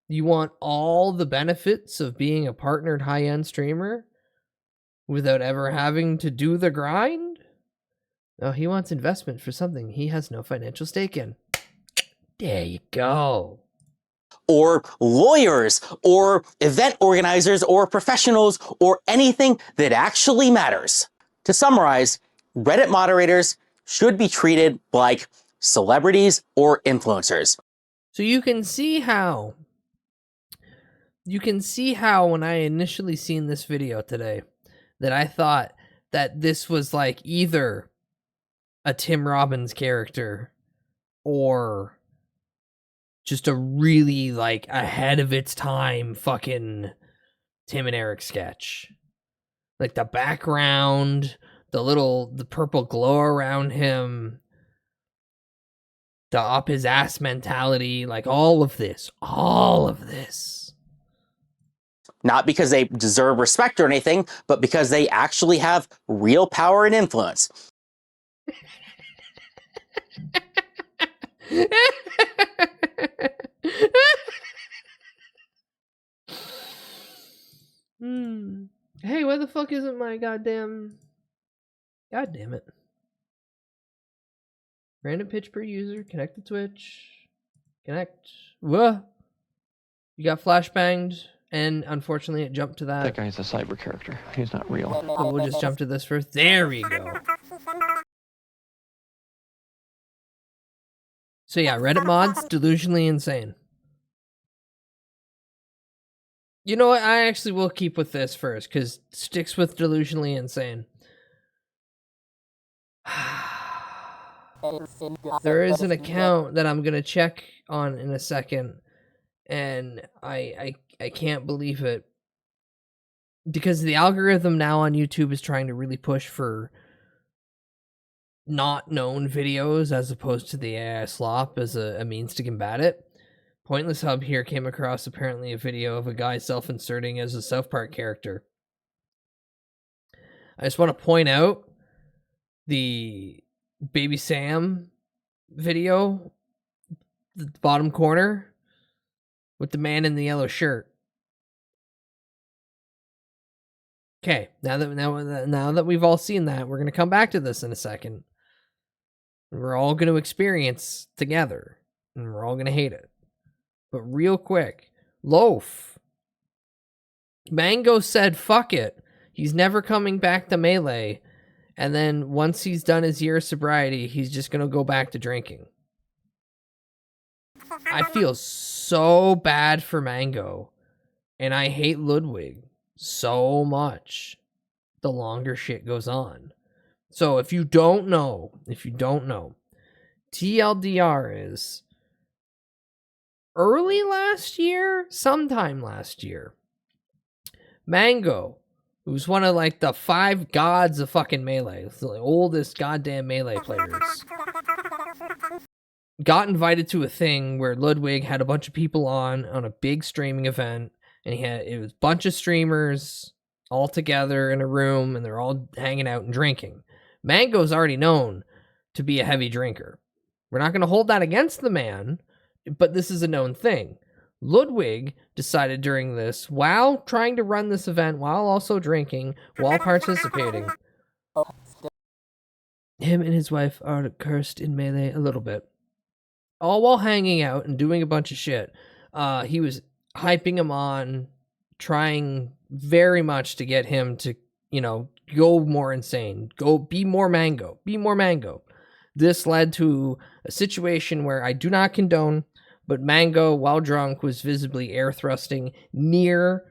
S5: You want all the benefits of being a partnered high-end streamer without ever having to do the grind? Oh, he wants investment for something he has no financial stake in. There you go.
S11: Or lawyers, or event organizers, or professionals, or anything that actually matters. To summarize, Reddit moderators should be treated like celebrities or influencers.
S5: So you can see how when I initially seen this video today, that I thought that this was like either a Tim Robbins character or just a really like ahead of its time fucking Tim and Eric sketch. Like the background, the purple glow around him, the up his ass mentality, like all of this.
S11: Not because they deserve respect or anything, but because they actually have real power and influence.
S5: Hey, why the fuck isn't my goddamn... God damn it. Random pitch per user, connect to Twitch. Connect. Whoa! You got flashbanged, and unfortunately it jumped to that.
S12: That guy's a cyber character. He's not real.
S5: So we'll just jump to this first. There we go. So yeah, Reddit mods, delusionally insane. You know what? I actually will keep with this first, because sticks with delusionally insane. There is an account that I'm gonna check on in a second, and I can't believe it. Because the algorithm now on YouTube is trying to really push for not known videos as opposed to the AI slop as a means to combat it. Pointless Hub here came across apparently a video of a guy self-inserting as a South Park character. I just want to point out the Baby Sam video, the bottom corner, with the man in the yellow shirt. Okay, now that we've all seen that, we're going to come back to this in a second. We're all going to experience together, and we're all going to hate it. But real quick, Loaf. Mango said, fuck it. He's never coming back to Melee. And then once he's done his year of sobriety, he's just going to go back to drinking. I feel so bad for Mango. And I hate Ludwig so much the longer shit goes on. So if you don't know, TLDR is early last year, sometime last year, Mango, who's one of like the 5 gods of fucking Melee, the oldest goddamn Melee players, got invited to a thing where Ludwig had a bunch of people on a big streaming event, and it was a bunch of streamers all together in a room, and they're all hanging out and drinking. Mango's already known to be a heavy drinker. We're not going to hold that against the man, but this is a known thing. Ludwig decided during this, while trying to run this event, while also drinking, while participating, him and his wife are cursed in Melee a little bit. All while hanging out and doing a bunch of shit. He was hyping him on, trying very much to get him to, go more insane. Go be more Mango. Be more Mango. This led to a situation where I do not condone, but Mango, while drunk, was visibly air thrusting near,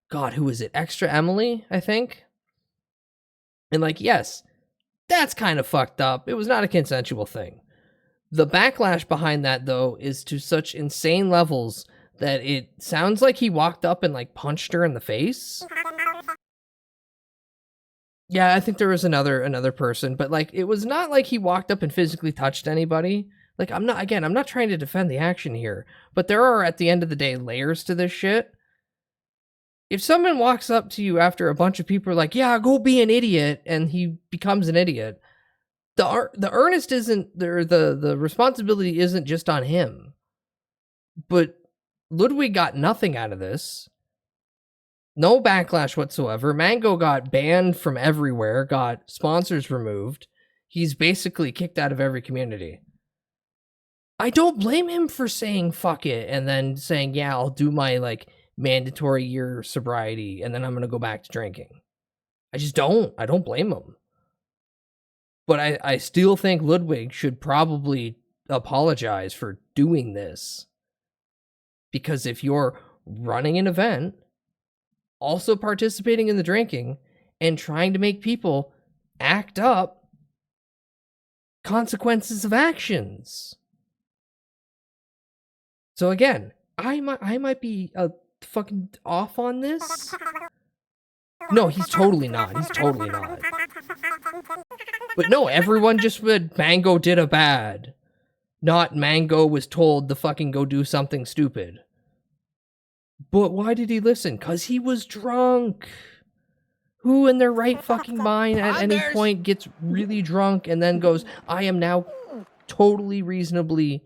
S5: God, who is it? Extra Emily, I think? And yes, that's kind of fucked up. It was not a consensual thing. The backlash behind that, though, is to such insane levels that it sounds like he walked up and punched her in the face. Yeah, I think there was another person, but it was not like he walked up and physically touched anybody. I'm not trying to defend the action here, but there are, at the end of the day, layers to this shit. If someone walks up to you after a bunch of people are like, yeah, go be an idiot, and he becomes an idiot, the earnest isn't there, the responsibility isn't just on him. But Ludwig got nothing out of this. No backlash whatsoever. Mango got banned from everywhere, got sponsors removed. he's basically kicked out of every community. I don't blame him for saying fuck it and then saying, yeah, I'll do my like mandatory year sobriety and then I'm going to go back to drinking. I just don't. I don't blame him. But I still think Ludwig should probably apologize for doing this. Because if you're running an event, also participating in the drinking, and trying to make people act up, consequences of actions. So again, I might be fucking off on this. No, he's totally not. He's totally not. But no, everyone just said Mango did a bad. Not Mango was told to fucking go do something stupid. But why did he listen? 'Cause he was drunk. Who in their right fucking mind at any point gets really drunk and then goes, I am now totally reasonably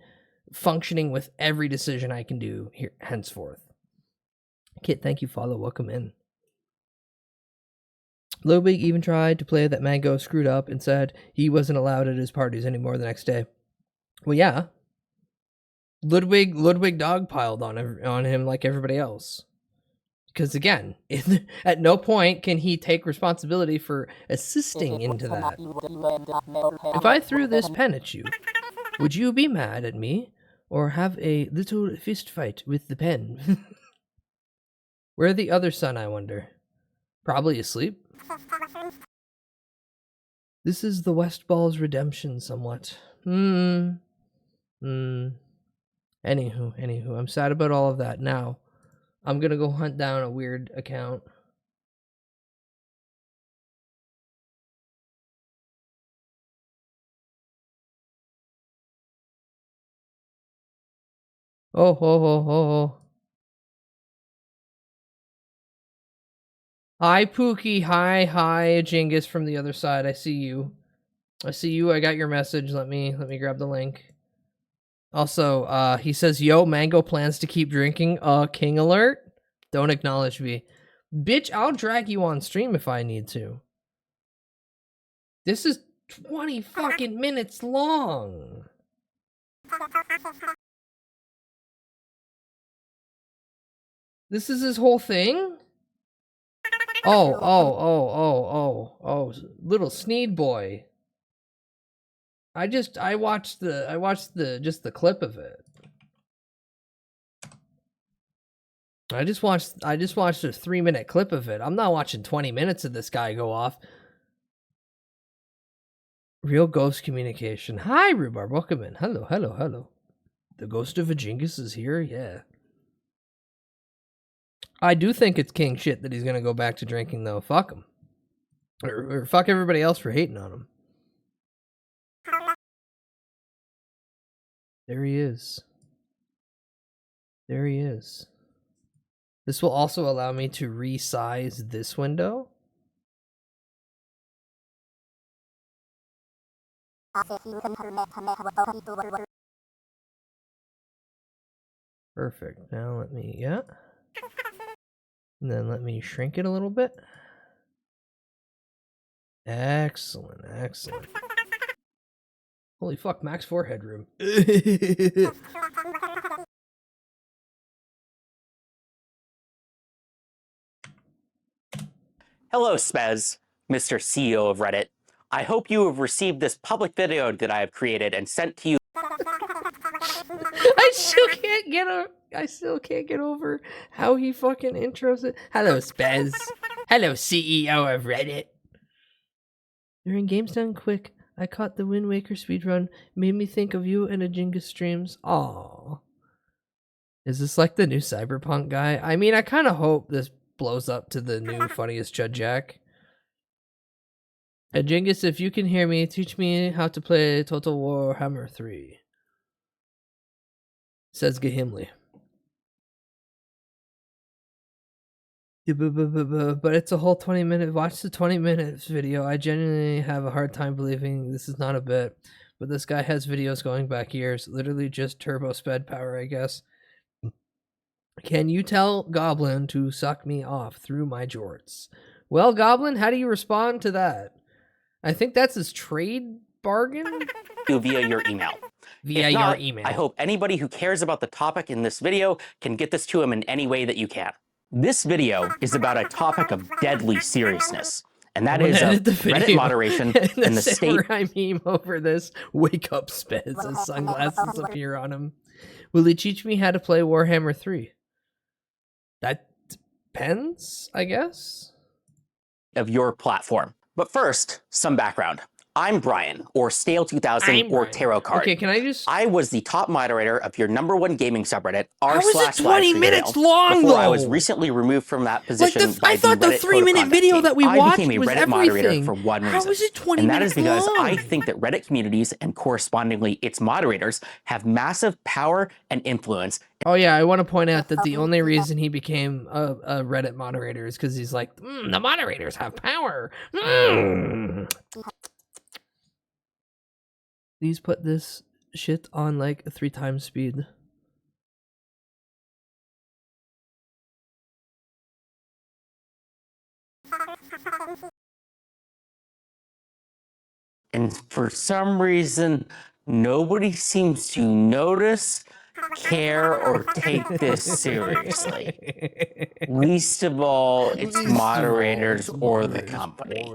S5: functioning with every decision I can do here henceforth. Kit, thank you, follow, welcome in. Ludwig even tried to play that Mango screwed up and said he wasn't allowed at his parties anymore the next day. Well, yeah. Ludwig dogpiled on him like everybody else. Because again, at no point can he take responsibility for assisting into that. If I threw this pen at you, would you be mad at me or have a little fist fight with the pen? Where the other son, I wonder? Probably asleep. This is the West Ball's redemption somewhat. Anywho, I'm sad about all of that. Now, I'm gonna go hunt down a weird account. Oh. Hi, Pookie. Hi, Jingus from the other side. I see you. I got your message. Let me grab the link. Also, he says, yo, Mango plans to keep drinking. King alert. Don't acknowledge me. Bitch, I'll drag you on stream if I need to. This is 20 fucking minutes long. This is his whole thing? Oh, little Sneed boy. I watched the clip of it. I just watched a 3-minute clip of it. I'm not watching 20 minutes of this guy go off. Real ghost communication. Hi, Rhubarb. Welcome in. Hello. The ghost of Vajingus is here? Yeah. I do think it's king shit that he's gonna go back to drinking, though. Fuck him. Or fuck everybody else for hating on him. There he is. This will also allow me to resize this window. Perfect. Now let me, yeah. And then let me shrink it a little bit. Excellent. Holy fuck, max forehead room.
S11: Hello, Spez, Mr. CEO of Reddit. I hope you have received this public video that I have created and sent to you.
S5: I still can't get over how he fucking intros it. Hello, Spez. Hello, CEO of Reddit. During Games Done Quick, I caught the Wind Waker speedrun. Made me think of you and a Jingus streams. Aww. Is this like the new Cyberpunk guy? I mean, I kind of hope this blows up to the new funniest Chud Jack. And Jingus, if you can hear me, teach me how to play Total War Hammer 3. Says Gahimli. Yeah, but it's a whole 20-minute. Watch the 20 minutes video. I genuinely have a hard time believing this is not a bit. But this guy has videos going back years. Literally just turbo sped power, I guess. Can you tell Goblin to suck me off through my jorts? Well, Goblin, how do you respond to that? I think that's his trade bargain?
S11: You via your email.
S5: Via
S11: If
S5: your
S11: not,
S5: email.
S11: I hope anybody who cares about the topic in this video can get this to him in any way that you can. This video is about a topic of deadly seriousness, and that is Reddit moderation and the state.
S5: samurai meme over this. Wake up, Spez, as sunglasses appear on him. Will he teach me how to play Warhammer 3? That depends, I guess.
S11: Of your platform. But first, some background. I'm Brian, or Stale2000, or Tarot Card.
S5: Okay, can I just...
S11: I was the top moderator of your #1 gaming subreddit,
S5: How is it 20 minutes long,
S11: before
S5: though?
S11: I was recently removed from that position by
S5: I thought the
S11: Reddit
S5: 3-minute video that we watched
S11: I became a
S5: was
S11: Reddit moderator
S5: everything.
S11: for one reason.
S5: How is it 20
S11: and that
S5: minutes
S11: is because
S5: long?
S11: I think that Reddit communities, and correspondingly its moderators, have massive power and influence.
S5: Oh yeah, I want to point out that the only reason he became a Reddit moderator is because he's like, the moderators have power. Please put this shit on like 3 times speed.
S11: And for some reason, nobody seems to notice, care, or take this seriously. Least of all, its moderators or the company.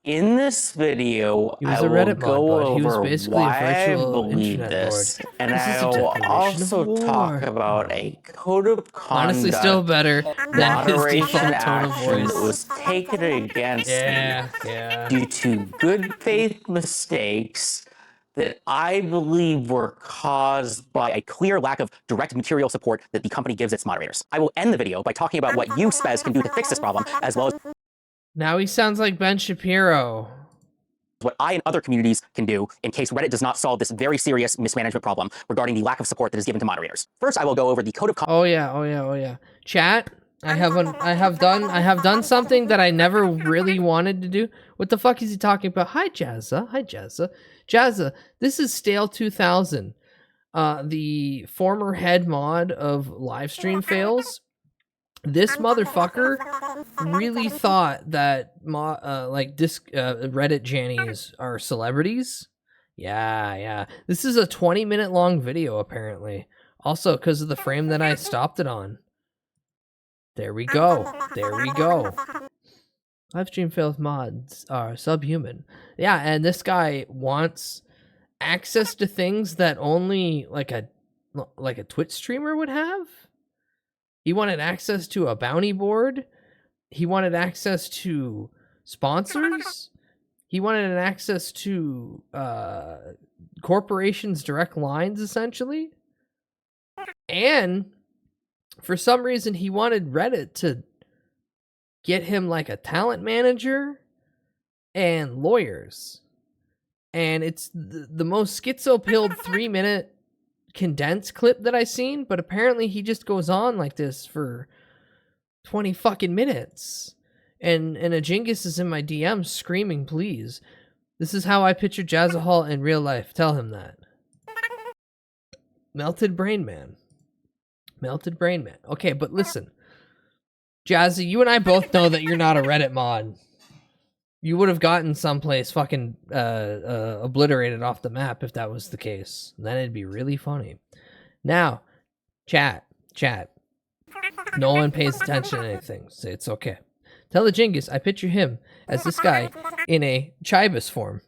S11: In this video, I will go over why I believe this, and I will also talk about a code of conduct.
S5: Honestly, still better than his
S11: moderation
S5: default tone of
S11: action
S5: voice.
S11: that was taken against me due to good faith mistakes that I believe were caused by a clear lack of direct material support that the company gives its moderators. I will end the video by talking about what you, Spez, can do to fix this problem, as well as
S5: Now he sounds like Ben Shapiro.
S11: what I and other communities can do in case Reddit does not solve this very serious mismanagement problem regarding the lack of support that is given to moderators. First, I will go over the code of conduct.
S5: Oh yeah. Chat, I have done something that I never really wanted to do. What the fuck is he talking about? Hi Jazza. Jazza, this is Stale2000, the former head mod of Livestream Fails. This motherfucker really thought that Reddit Jannies are celebrities. Yeah. This is a 20-minute long video, apparently. Also, because of the frame that I stopped it on. There we go. Livestream Fails mods are subhuman. Yeah, and this guy wants access to things that only like a Twitch streamer would have. He wanted access to a bounty board. He wanted access to sponsors. He wanted an access to corporations' direct lines, essentially. And for some reason, he wanted Reddit to get him like a talent manager and lawyers. And it's the most schizo-pilled 3-minute condensed clip that I've seen, but apparently he just goes on like this for 20 fucking minutes. And a Genghis is in my DM screaming, please. This is how I picture Jazzahal in real life. Tell him that. Melted Brain Man. Okay, but listen. Jazzy, you and I both know that you're not a Reddit mod. You would have gotten someplace fucking obliterated off the map if that was the case. Then it'd be really funny. Now, chat. No one pays attention to anything, so it's okay. Tell the Genghis I picture him as this guy in a Chibis form.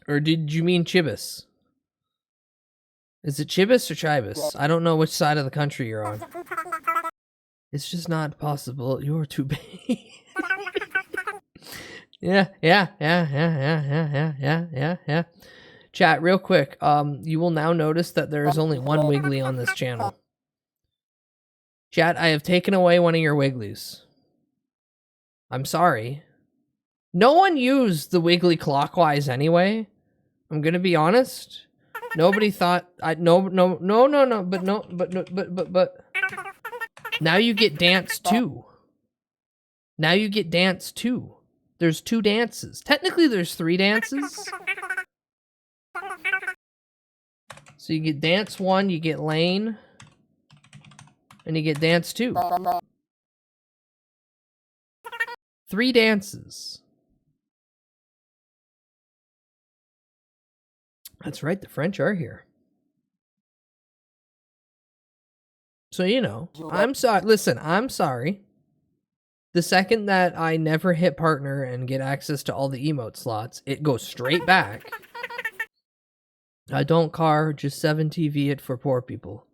S5: Or did you mean Chibis? Is it Chibis or Chibis? I don't know which side of the country you're on. It's just not possible. You're too big. Yeah. Chat, real quick. You will now notice that there is only one Wiggly on this channel. Chat, I have taken away one of your Wigglies. I'm sorry. No one used the Wiggly clockwise anyway. I'm gonna be honest. Nobody thought but now you get dance too. There's 2 dances. Technically there's 3 dances. So you get dance 1, you get lane, and you get dance 2. 3 dances. That's right, the French are here. So, you know, I'm sorry. Listen, I'm sorry. The second that I never hit partner and get access to all the emote slots, it goes straight back. I don't car, just 7TV it for poor people.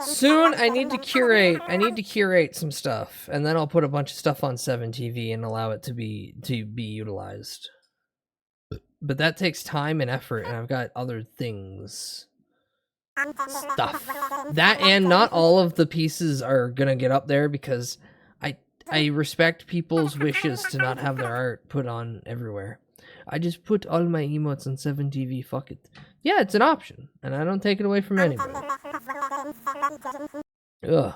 S5: Soon I need to curate some stuff, and then I'll put a bunch of stuff on 7TV and allow it to be utilized. But that takes time and effort, and I've got other things. Stuff. That, and not all of the pieces are gonna get up there because I respect people's wishes to not have their art put on everywhere. I just put all my emotes on 7TV, fuck it. Yeah, it's an option, and I don't take it away from anybody. Ugh.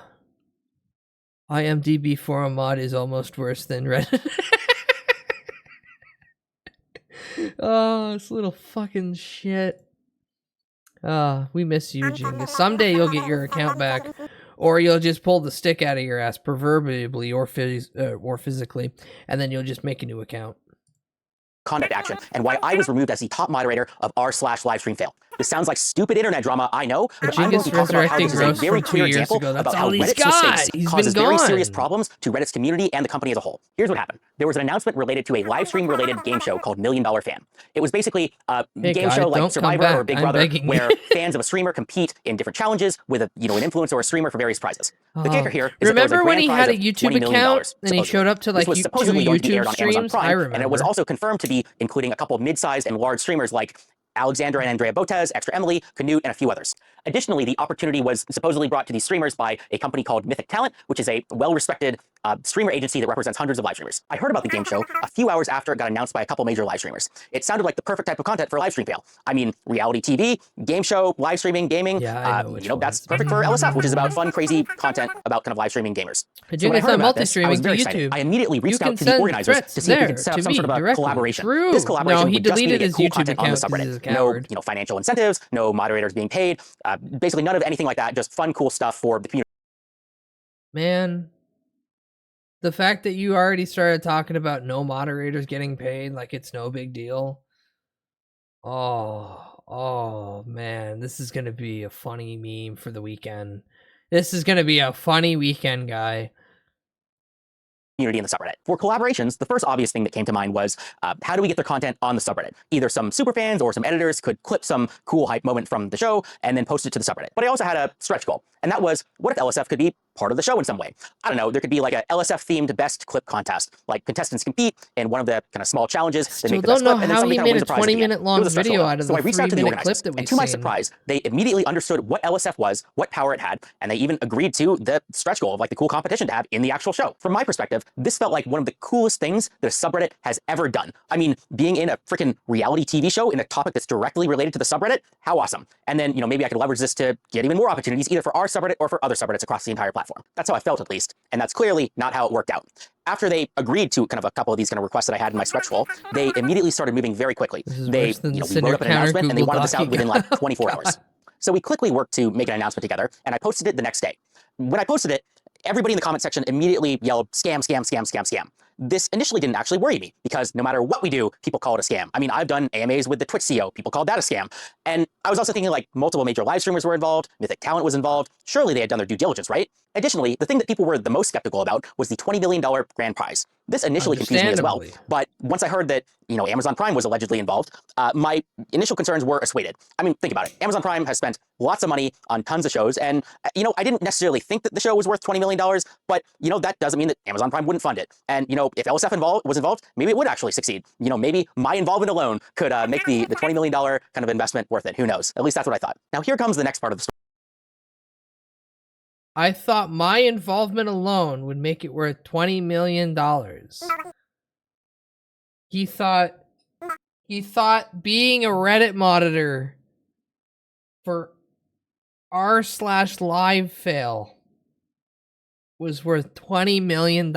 S5: IMDb for a mod is almost worse than Reddit. Oh, this little fucking shit. We miss you, Jenga. Someday you'll get your account back, or you'll just pull the stick out of your ass, proverbially or physically, and then you'll just make a new account.
S11: Conduct action, and why I was removed as the top moderator of r/livestream fail. This sounds like stupid internet drama, I know, but I'm going to talk about how this is a very clear example about how Reddit's mistakes causes very serious problems to Reddit's community and the company as a whole. Here's what happened. There was an announcement related to a live stream related game show called $1 Million Fan. It was basically a game show like Survivor or Big Brother, where fans of a streamer compete in different challenges with an influencer or a streamer for various prizes. The kicker here is
S5: remember when he had a YouTube account and he showed up to like
S11: two YouTube streams? I remember. And it was also confirmed to be including a couple of mid-sized and large streamers like Alexandra and Andrea Botez, Extra Emily, Canute, and a few others. Additionally, the opportunity was supposedly brought to these streamers by a company called Mythic Talent, which is a well-respected streamer agency that represents hundreds of live streamers. I heard about the game show a few hours after it got announced by a couple major live streamers. It sounded like the perfect type of content for a live stream fail. I mean, reality TV, game show, live streaming, gaming. Yeah, that's perfect for LSF, which is about fun, crazy content about kind of live streaming gamers. So when I heard about this, I was very excited. I immediately reached out to the organizers to see if we could set up some sort of a collaboration. This collaboration would just be to get cool content on the subreddit. No, financial incentives, no moderators being paid, basically none of anything like that, just fun, cool stuff for the community.
S5: Man, the fact that you already started talking about no moderators getting paid like it's no big deal. Oh man, this is gonna be a funny meme for the weekend. This is gonna be a funny weekend, guy.
S11: Community in the subreddit. For collaborations, the first obvious thing that came to mind was how do we get their content on the subreddit? Either some superfans or some editors could clip some cool hype moment from the show and then post it to the subreddit. But I also had a stretch goal, and that was, what if LSF could be part of the show in some way? I don't know, there could be like a LSF-themed best clip contest, like contestants compete in one of the kind of small challenges.
S5: Still don't know how he made a 20-minute long video out of the 3-minute clip that we've seen.
S11: And to my surprise, they immediately understood what LSF was, what power it had, and they even agreed to the stretch goal of like the cool competition to have in the actual show. From my perspective, this felt like one of the coolest things that a subreddit has ever done. I mean, being in a freaking reality TV show in a topic that's directly related to the subreddit, how awesome. And then, maybe I could leverage this to get even more opportunities, either for our subreddit or for other subreddits across the entire platform. That's how I felt, at least, and that's clearly not how it worked out. After they agreed to kind of a couple of these kind of requests that I had in my stretch goal, they immediately started moving very quickly. They, we wrote up an announcement and they wanted this out within like 24 hours. So we quickly worked to make an announcement together, and I posted it the next day. When I posted it, everybody in the comment section immediately yelled, scam, scam, scam, scam, scam. This initially didn't actually worry me because no matter what we do, people call it a scam. I mean, I've done AMAs with the Twitch CEO. People called that a scam. And I was also thinking like multiple major live streamers were involved. Mythic Talent was involved. Surely they had done their due diligence, right? Additionally, the thing that people were the most skeptical about was the $20 million grand prize. This initially confused me as well. But once I heard that, Amazon Prime was allegedly involved, my initial concerns were assuaded. I mean, think about it. Amazon Prime has spent lots of money on tons of shows. And, I didn't necessarily think that the show was worth $20 million, but, that doesn't mean that Amazon Prime wouldn't fund it. And, if LSF was involved, maybe it would actually succeed. Maybe my involvement alone could make the $20 million kind of investment worth it. Who knows? At least that's what I thought. Now, here comes the next part of the story.
S5: I thought my involvement alone would make it worth $20 million. He thought being a Reddit monitor for r/live fail was worth $20 million.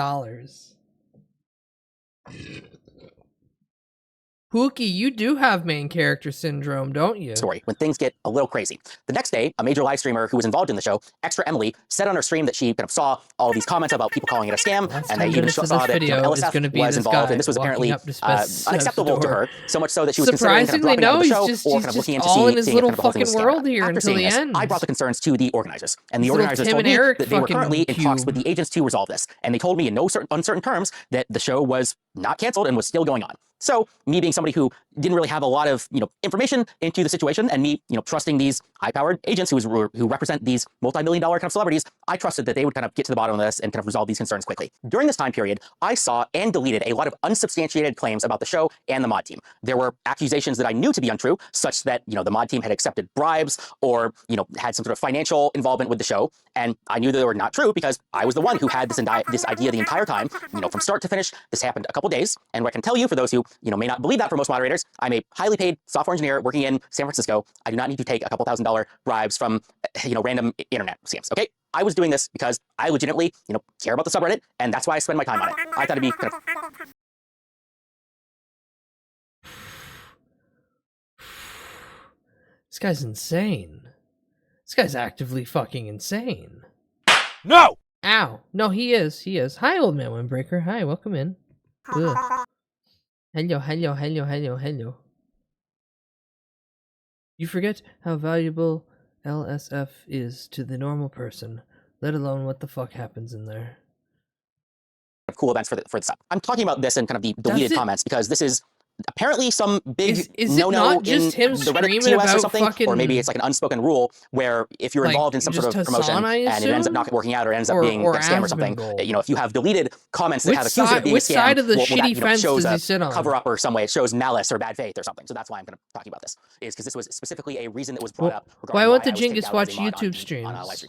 S5: Pookie, you do have main character syndrome, don't you?
S11: Story when things get a little crazy. The next day, a major live streamer who was involved in the show, Extra Emily, said on her stream that she kind of saw all these comments about people calling it a scam, and they even saw that LSF was involved, and this was apparently unacceptable to her, so much so that she was considering kind of dropping out of the show or kind of looking into seeing kind of the whole thing was a scam. After seeing this, I brought the concerns to the organizers, and the organizers told me that they were currently in talks with the agents to resolve this, and they told me in no uncertain terms that the show was not canceled and was still going on. So me being somebody who didn't really have a lot of information into the situation, and me trusting these high-powered agents who represent these multi-million-dollar kind of celebrities, I trusted that they would kind of get to the bottom of this and kind of resolve these concerns quickly. During this time period, I saw and deleted a lot of unsubstantiated claims about the show and the mod team. There were accusations that I knew to be untrue, such that the mod team had accepted bribes or had some sort of financial involvement with the show, and I knew that they were not true because I was the one who had this idea the entire time. From start to finish, this happened a couple days, and what I can tell you, for those who may not believe that, for most moderators, I'm a highly paid software engineer working in San Francisco. I do not need to take a couple $1,000 bribes from random internet scams. Okay, I was doing this because I legitimately care about the subreddit, and that's why I spend my time on it. I thought it'd be kind of...
S5: This guy's insane. This guy's actively fucking insane.
S1: No!
S5: Ow. No, he is. He is. Hi, old man Windbreaker. Hi, welcome in. Ugh. Hello, hello, hello, hello, hello. You forget how valuable LSF is to the normal person, let alone what the fuck happens in there.
S11: Cool events for the sub. I'm talking about this in kind of the deleted comments because this is apparently some big no-no in the Reddit TOS or something, or maybe it's like an unspoken rule where if you're involved in some sort of promotion and it ends up not working out or ends up being a scam or something, if you have deleted comments that have accused it of being a scam,
S5: side of the shitty fence
S11: shows
S5: does he sit on?
S11: Cover up or some way, it shows malice or bad faith or something. So that's why I'm kind of talking about this, is because this was specifically a reason that was brought up.
S5: Why won't the Genghis watch YouTube streams?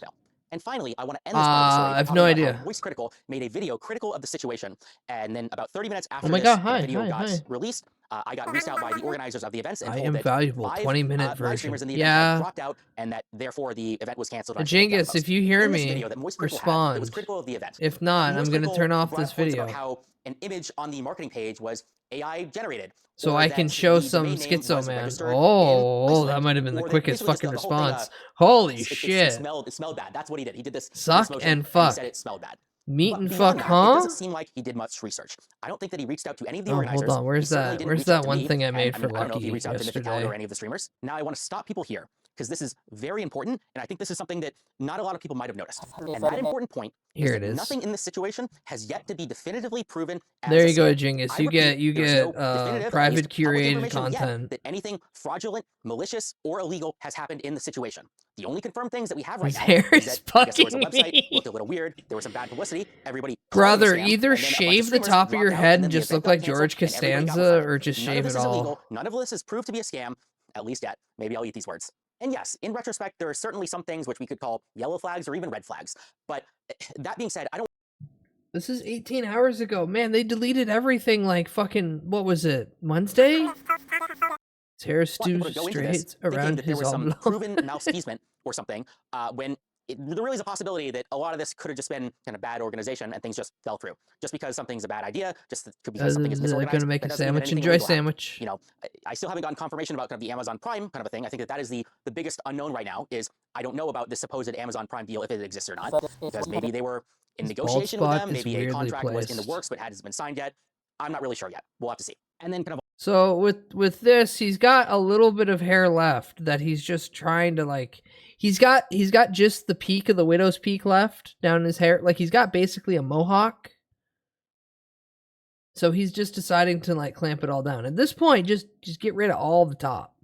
S11: And finally, I want to end this part of the story.
S5: I have no idea.
S11: Voice Critical made a video critical of the situation, and then about 30 minutes after
S5: the video
S11: got released, I got reached out by the organizers of the events and
S5: I
S11: told
S5: am
S11: that
S5: valuable. 20-minute version.
S11: streamers in the event dropped out, and that therefore the event was canceled.
S5: Genghis, if you hear me, respond.
S11: Was critical of the event.
S5: If not, I'm going to turn off this video.
S11: About how an image on the marketing page was AI generated.
S5: So I can show some Schizo Man. Oh, that might have been the quickest fucking response. Holy shit.
S11: It smelled bad. That's what he did. He did this.
S5: Suck and fuck.
S11: He said it smelled bad.
S5: Meat and fuck, huh?
S11: It doesn't seem like he did much research. I don't think that he reached out to any of the organizers.
S5: Hold on, where's that? Where's that one thing I made for Lucky
S11: I don't know if he reached out to
S5: yesterday?
S11: or any of the streamers. Now I want to stop people here because this is very important, and I think this is something that not a lot of people might have noticed. And that important point
S5: here it is.
S11: Nothing in this situation has yet to be definitively proven.
S5: There you go, Genghis. You get private curated content.
S11: That anything fraudulent, malicious, or illegal has happened in the situation. The only confirmed things that we have right now is that there was a website looked a little weird. There was some bad publicity. Everybody,
S5: brother, either shave the top of your head and just look like George Costanza, or just shave it all.
S11: None of this is proved to be a scam, at least yet. Maybe I'll eat these words. And yes, in retrospect, there are certainly some things which we could call yellow flags or even red flags. But that being said, I don't.
S5: This is 18 hours ago. Man, they deleted everything like fucking, what was it, Wednesday? Terror stew straight around his
S11: some proven malfeasance or something when there really is a possibility that a lot of this could have just been kind of bad organization and things just fell through. Just because something's a bad idea, just because something is misorganized.
S5: Gonna make a sandwich. Enjoy sandwich.
S11: I still haven't gotten confirmation about kind of the Amazon Prime kind of a thing. I think that is the biggest unknown right now. Is I don't know about this supposed Amazon Prime deal, if it exists or not, because maybe they were in negotiation with them. Maybe a contract was in the works but hasn't been signed yet. I'm not really sure yet. We'll have to see. And then kind of.
S5: So with this, he's got a little bit of hair left that he's just trying to like. He's got just the peak of the widow's peak left down his hair. Like he's got basically a mohawk. So he's just deciding to like clamp it all down. At this point, just get rid of all the top.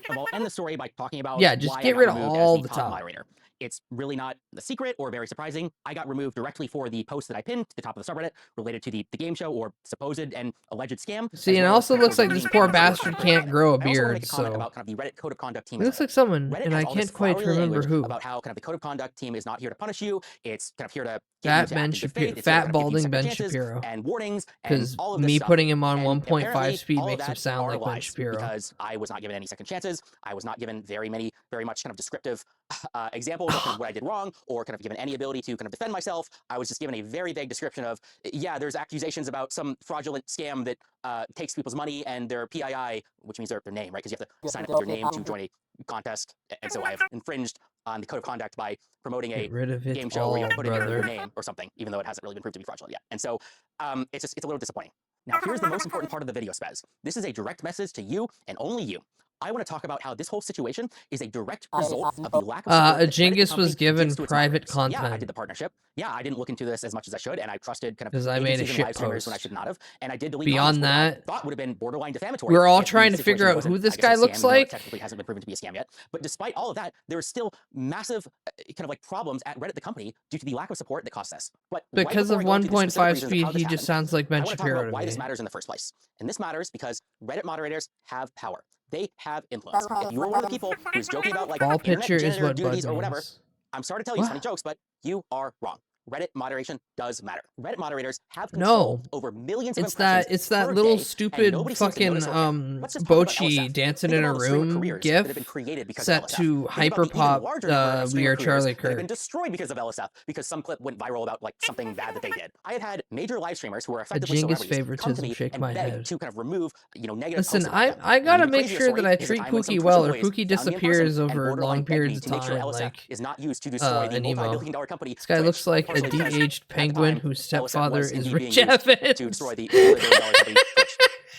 S11: I'll end the story by talking about
S5: just get rid of all the top.
S11: Moderator. It's really not a secret or very surprising. I got removed directly for the post that I pinned to the top of the subreddit related to the game show or supposed and alleged scam.
S5: See, and it also looks like this poor bastard can't grow a beard.
S11: So about kind of the Reddit Code of Conduct team.
S5: It looks like someone, and I can't quite remember who.
S11: About how kind of the Code of Conduct team is not here to punish you. It's kind of here to
S5: fat balding Ben Shapiro.
S11: And warnings.
S5: Because me putting him on 1.5 speed makes him sound like Ben Shapiro.
S11: Because I was not given any second chances. I was not given very much kind of descriptive examples know kind of what I did wrong or kind of given any ability to kind of defend myself. I was just given a very vague description of, yeah, there's accusations about some fraudulent scam that takes people's money and their PII, which means their name, right? Because you have to sign up with your name to join a contest. And so I have infringed on the code of conduct by promoting a game show where you have to put in your name or something, even though it hasn't really been proved to be fraudulent yet. And so it's a little disappointing. Now, here's the most important part of the video, Spez. This is a direct message to you and only you. I want to talk about how this whole situation is a direct result of the lack of support that
S5: Jingus was given private content.
S11: Yeah, I did the partnership. Yeah, I didn't look into this as much as I should, and I trusted kind of
S5: because I made a shit post
S11: when I should not have, and I did delete
S5: beyond that.
S11: Thought would have been borderline defamatory.
S5: We're all trying to figure out who this guy looks like.
S11: Technically hasn't been proven to be a scam yet, but despite all of that, there is still massive kind of like problems at Reddit, the company, due to the lack of support that caused this. But
S5: because of 1.5 speed, he just sounds like Ben Shapiro to me.
S11: Why this matters in the first place, and this matters because Reddit moderators have power. They have influence. If you are one of the people who's joking about like
S5: ball picture is what
S11: duties or whatever,
S5: means.
S11: I'm sorry to tell you funny jokes, but you are wrong. Reddit moderation does matter. Reddit moderators have control over millions of impressions.
S5: It's that little stupid fucking Bochi dancing in a room gif set to hyperpop We Are Charlie Kirk.
S11: They've been destroyed because of LSF, because some clip went viral about like something bad that they did. I had major live streamers who are effectively celebrities come to me and beg to kind of remove, you know, negative
S5: Listen, I gotta make sure that I treat Pookie well, or Pookie disappears over long periods of time, like an emo. This guy looks like a de-aged penguin whose stepfather is Rich Evans.
S11: To destroy the $1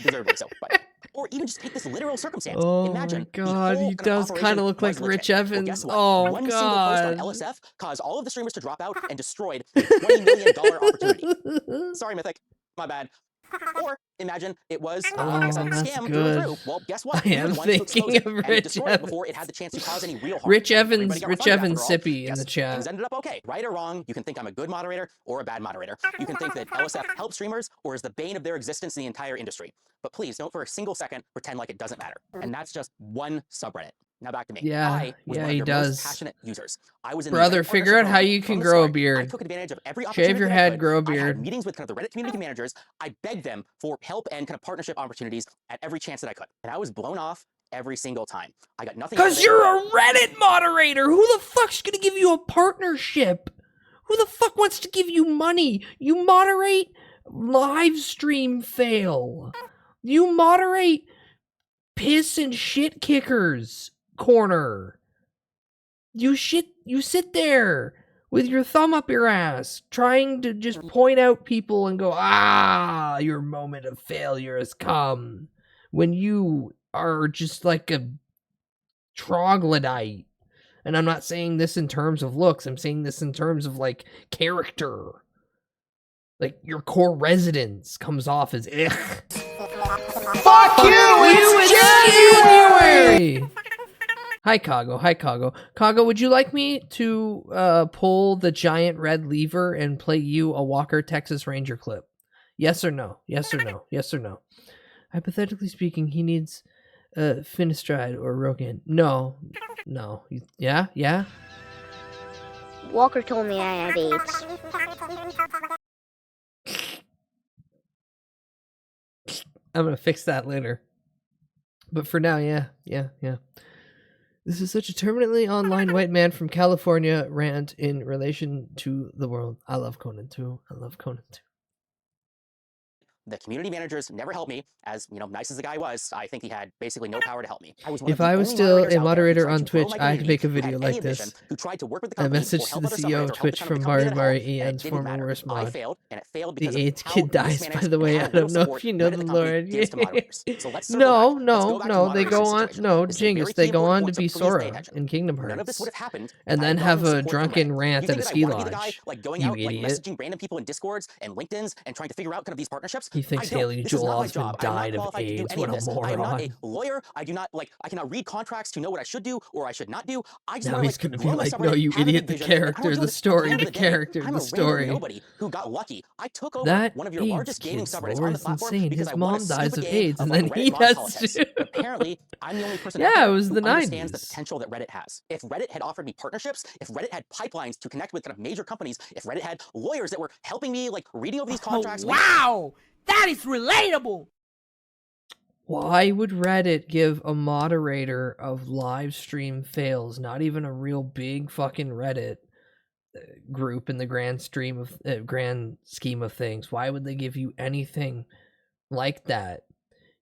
S11: deservedly so, but or even just take this literal circumstance.
S5: Oh
S11: Imagine
S5: my god, he does kind of look like Rich Evans. Oh
S11: one
S5: god.
S11: Single post on LSF caused all of the streamers to drop out and destroyed a $20 million opportunity. Sorry, Mythic, my bad. Or imagine it was a scam through. Well, guess what?
S5: I am thinking of Rich Evans
S11: before it had the chance to cause any real harm.
S5: Rich Evans Sippy in the chat.
S11: Things ended up okay. Right or wrong, you can think I'm a good moderator or a bad moderator. You can think that LSF helps streamers or is the bane of their existence in the entire industry. But please don't for a single second pretend like it doesn't matter. And that's just one subreddit. Now back to me.
S5: Yeah, he does.
S11: Passionate users. I was in
S5: Brother, figure out how you can grow a beard.
S11: I took advantage of every
S5: Shave your head, grow a beard.
S11: I had meetings with kind of the Reddit community managers. I begged them for help and kind of partnership opportunities at every chance that I could. And I was blown off every single time. I got nothing.
S5: Because you're a Reddit moderator. Who the fuck's gonna give you a partnership? Who the fuck wants to give you money? You moderate live stream fail. You moderate piss and shit kickers corner. You sit there with your thumb up your ass trying to just point out people and go, your moment of failure has come, when you are just like a troglodyte. And I'm not saying this in terms of looks, I'm saying this in terms of like character. Like your core residence comes off as ugh.
S13: Fuck you! It's
S5: January! Hi, Kago. Hi, Kago. Kago, would you like me to pull the giant red lever and play you a Walker Texas Ranger clip? Yes or no? Yes or no? Yes or no? Hypothetically speaking, he needs Finistride or Rogan. No. No. Yeah? Yeah?
S6: Walker told me I have AIDS.
S5: I'm gonna fix that later. But for now, yeah. This is such a permanently online white man from California rant in relation to the world. I love Conan too.
S11: The community managers never helped me. As you know, nice as the guy was, I think he had basically no power to help me.
S5: If I was still a moderator on Twitch, I'd make a video like this. A message to the CEO of Twitch from Mari Ian's former worst mod. The AIDS kid dies, by the way. I don't know if you know the Lord. No, they go on. No, Jingus, they go on to be Sora in Kingdom Hearts. And then have a drunken rant at a ski lodge. You idiot.
S11: Messaging random people in Discords and LinkedIn's and trying to figure out kind of these partnerships.
S5: He thinks Haley Joel Osment died of AIDS. What a moron.
S11: I'm not a lawyer. I cannot read contracts to know what I should do or I should not do. I just
S5: now he's gonna be like, no, you idiot, the character, the story, the character, the story.
S11: Nobody who got lucky. I took over one of your largest gaming subreddits on the platform
S5: because his mom dies of AIDS and then he does too.
S11: Apparently, I'm the only person
S5: it was the 90s.
S11: Understands the potential that Reddit has. If Reddit had offered me partnerships, if Reddit had pipelines to connect with kind of major companies, if Reddit had lawyers that were helping me like reading over these contracts.
S13: Wow! That is relatable!
S5: Why would Reddit give a moderator of live stream fails, not even a real big fucking Reddit group in the grand scheme of things, why would they give you anything like that?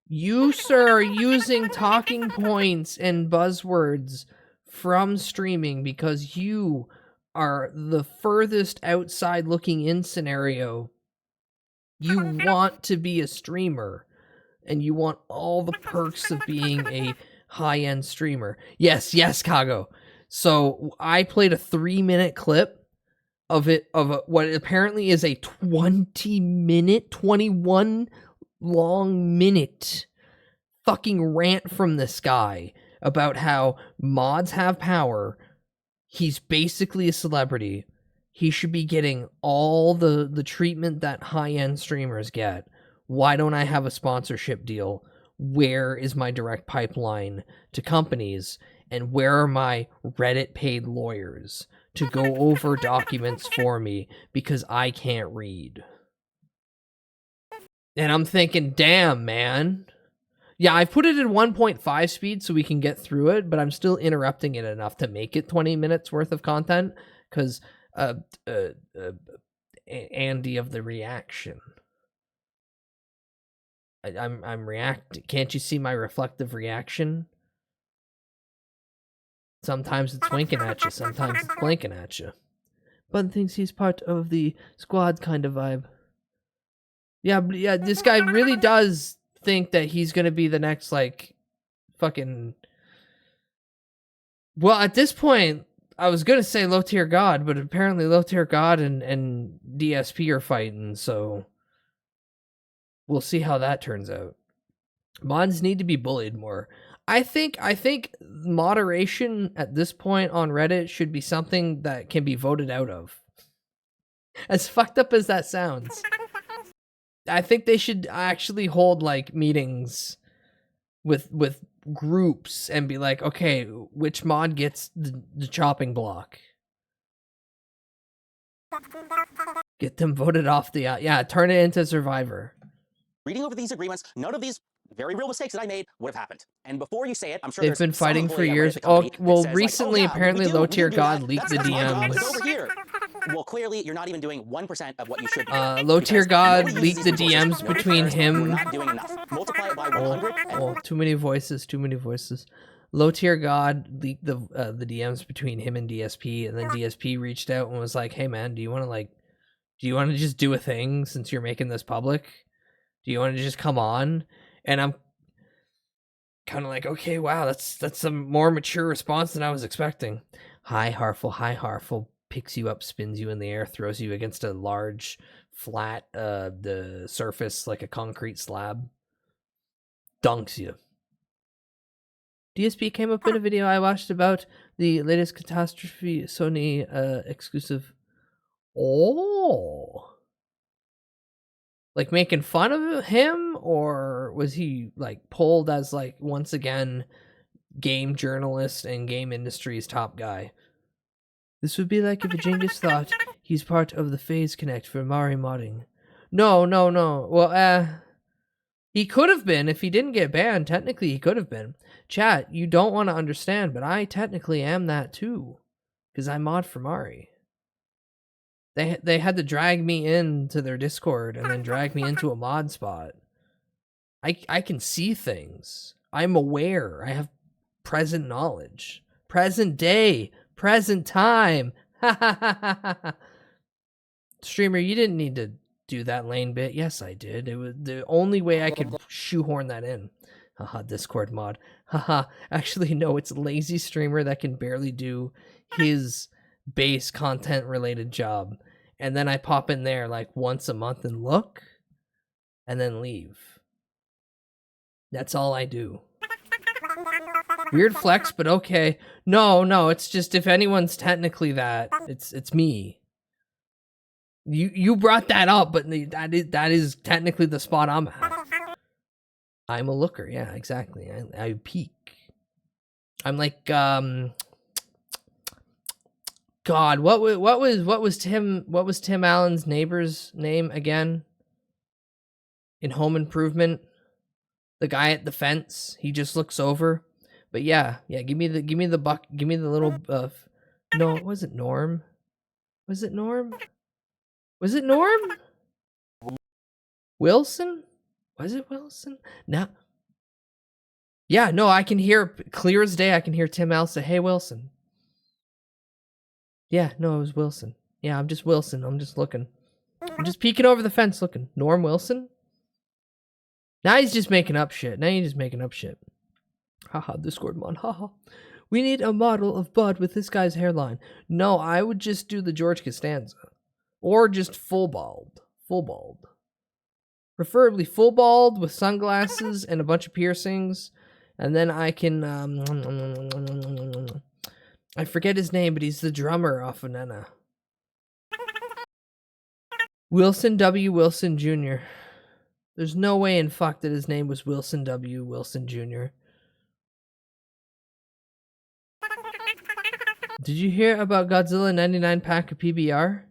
S5: You, sir, are using talking points and buzzwords from streaming because you are the furthest outside looking in scenario. You want to be a streamer, and you want all the perks of being a high-end streamer. Yes, Kago. So I played a 3-minute clip of what apparently is a 21 long minute fucking rant from this guy about how mods have power. He's basically a celebrity. He should be getting all the treatment that high-end streamers get. Why don't I have a sponsorship deal? Where is my direct pipeline to companies? And where are my Reddit paid lawyers to go over documents for me because I can't read? And I'm thinking, damn, man. Yeah, I've put it at 1.5 speed so we can get through it, but I'm still interrupting it enough to make it 20 minutes worth of content because Andy of the reaction. I'm reacting. Can't you see my reflective reaction? Sometimes it's winking at you, sometimes it's blinking at you. Bun thinks he's part of the squad kind of vibe. Yeah, this guy really does think that he's gonna be the next, like, fucking... Well, at this point, I was gonna say Low Tier God, but apparently Low Tier God and DSP are fighting, so... We'll see how that turns out. Mods need to be bullied more. I think moderation at this point on Reddit should be something that can be voted out of. As fucked up as that sounds. I think they should actually hold like meetings with groups and be like, okay, which mod gets the chopping block? Get them voted off the yeah, turn it into Survivor.
S11: Reading over these agreements, none of these very real mistakes that I made would have happened. And before you say it, I'm sure
S5: they've been fighting for years. Oh, well, recently apparently Low Tier God leaked the DMs.
S11: Over here. Well, clearly you're not even doing 1% of what you should be.
S5: Low Tier God leaked the DMs between him.
S11: Not doing enough. Multiply it by 100.
S5: Oh, too many voices. Low Tier God leaked the DMs between him and DSP, and then DSP reached out and was like, "Hey man, do you want to just do a thing since you're making this public? Do you want to just come on?" And I'm kind of like, okay, wow, that's a more mature response than I was expecting. Hi, Harful picks you up, spins you in the air, throws you against a large, flat, the surface like a concrete slab, dunks you. DSP came up in a video I watched about the latest Catastrophe Sony exclusive. Oh. Like making fun of him, or was he like pulled as like once again game journalist and game industry's top guy? This would be like if a Genghis thought he's part of the Phase Connect for Mari modding. No. Well, he could have been if he didn't get banned. Technically, he could have been. Chat, you don't want to understand, but I technically am that too, because I mod for Mari. They had to drag me into their Discord and then drag me into a mod spot. I can see things. I'm aware. I have present knowledge. Present day. Present time. Streamer, you didn't need to do that lane bit. Yes, I did. It was the only way I could shoehorn that in. Haha, Discord mod. Haha, actually, no, it's lazy streamer that can barely do his base content related job, and then I pop in there like once a month and look and then leave. That's all I do. Weird flex, but okay. No, it's just if anyone's technically that, it's me. You brought that up, but that is technically the spot I'm at. I'm a looker, yeah, exactly. I peek. I'm like God, what was Tim Allen's neighbor's name again? In Home Improvement, The guy at the fence, he just looks over. But yeah, give me the little no, was it Norm? Was it Norm? Was it Norm? Wilson? Was it Wilson? No. Yeah, no, I can hear clear as day. I can hear Tim Allen say, "Hey, Wilson." Yeah, no, it was Wilson. Yeah, I'm just Wilson. I'm just looking. I'm just peeking over the fence looking. Norm Wilson? Now he's just making up shit. Haha, Discord mod. Haha. We need a model of Bud with this guy's hairline. No, I would just do the George Costanza. Or just full bald. Preferably full bald with sunglasses and a bunch of piercings. And then I can, I forget his name, but he's the drummer off of Nena. Wilson W. Wilson Jr. There's no way in fuck that his name was Wilson W. Wilson Jr. Did you hear about Godzilla 99 pack of PBR?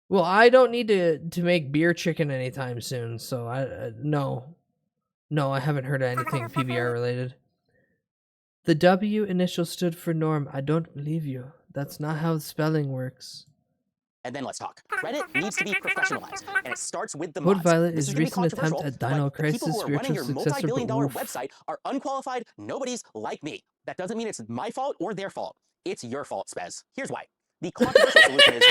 S5: Well, I don't need to make beer chicken anytime soon, so no. No, I haven't heard of anything PBR related. The W initial stood for Norm. I don't believe you. That's not how spelling works.
S11: And then let's talk. Reddit needs to be professionalized, and it starts with the
S5: Code
S11: mods.
S5: Violet
S11: This
S5: is
S11: gonna be
S5: recent attempt
S11: controversial,
S5: at Dino
S11: but the people
S5: Crisis
S11: who are running
S5: spiritual
S11: your
S5: successor,
S11: multi-billion-dollar
S5: but oof.
S11: website are unqualified nobodies like me. That doesn't mean it's my fault or their fault. It's your fault, Spez. Here's why. The controversial solution is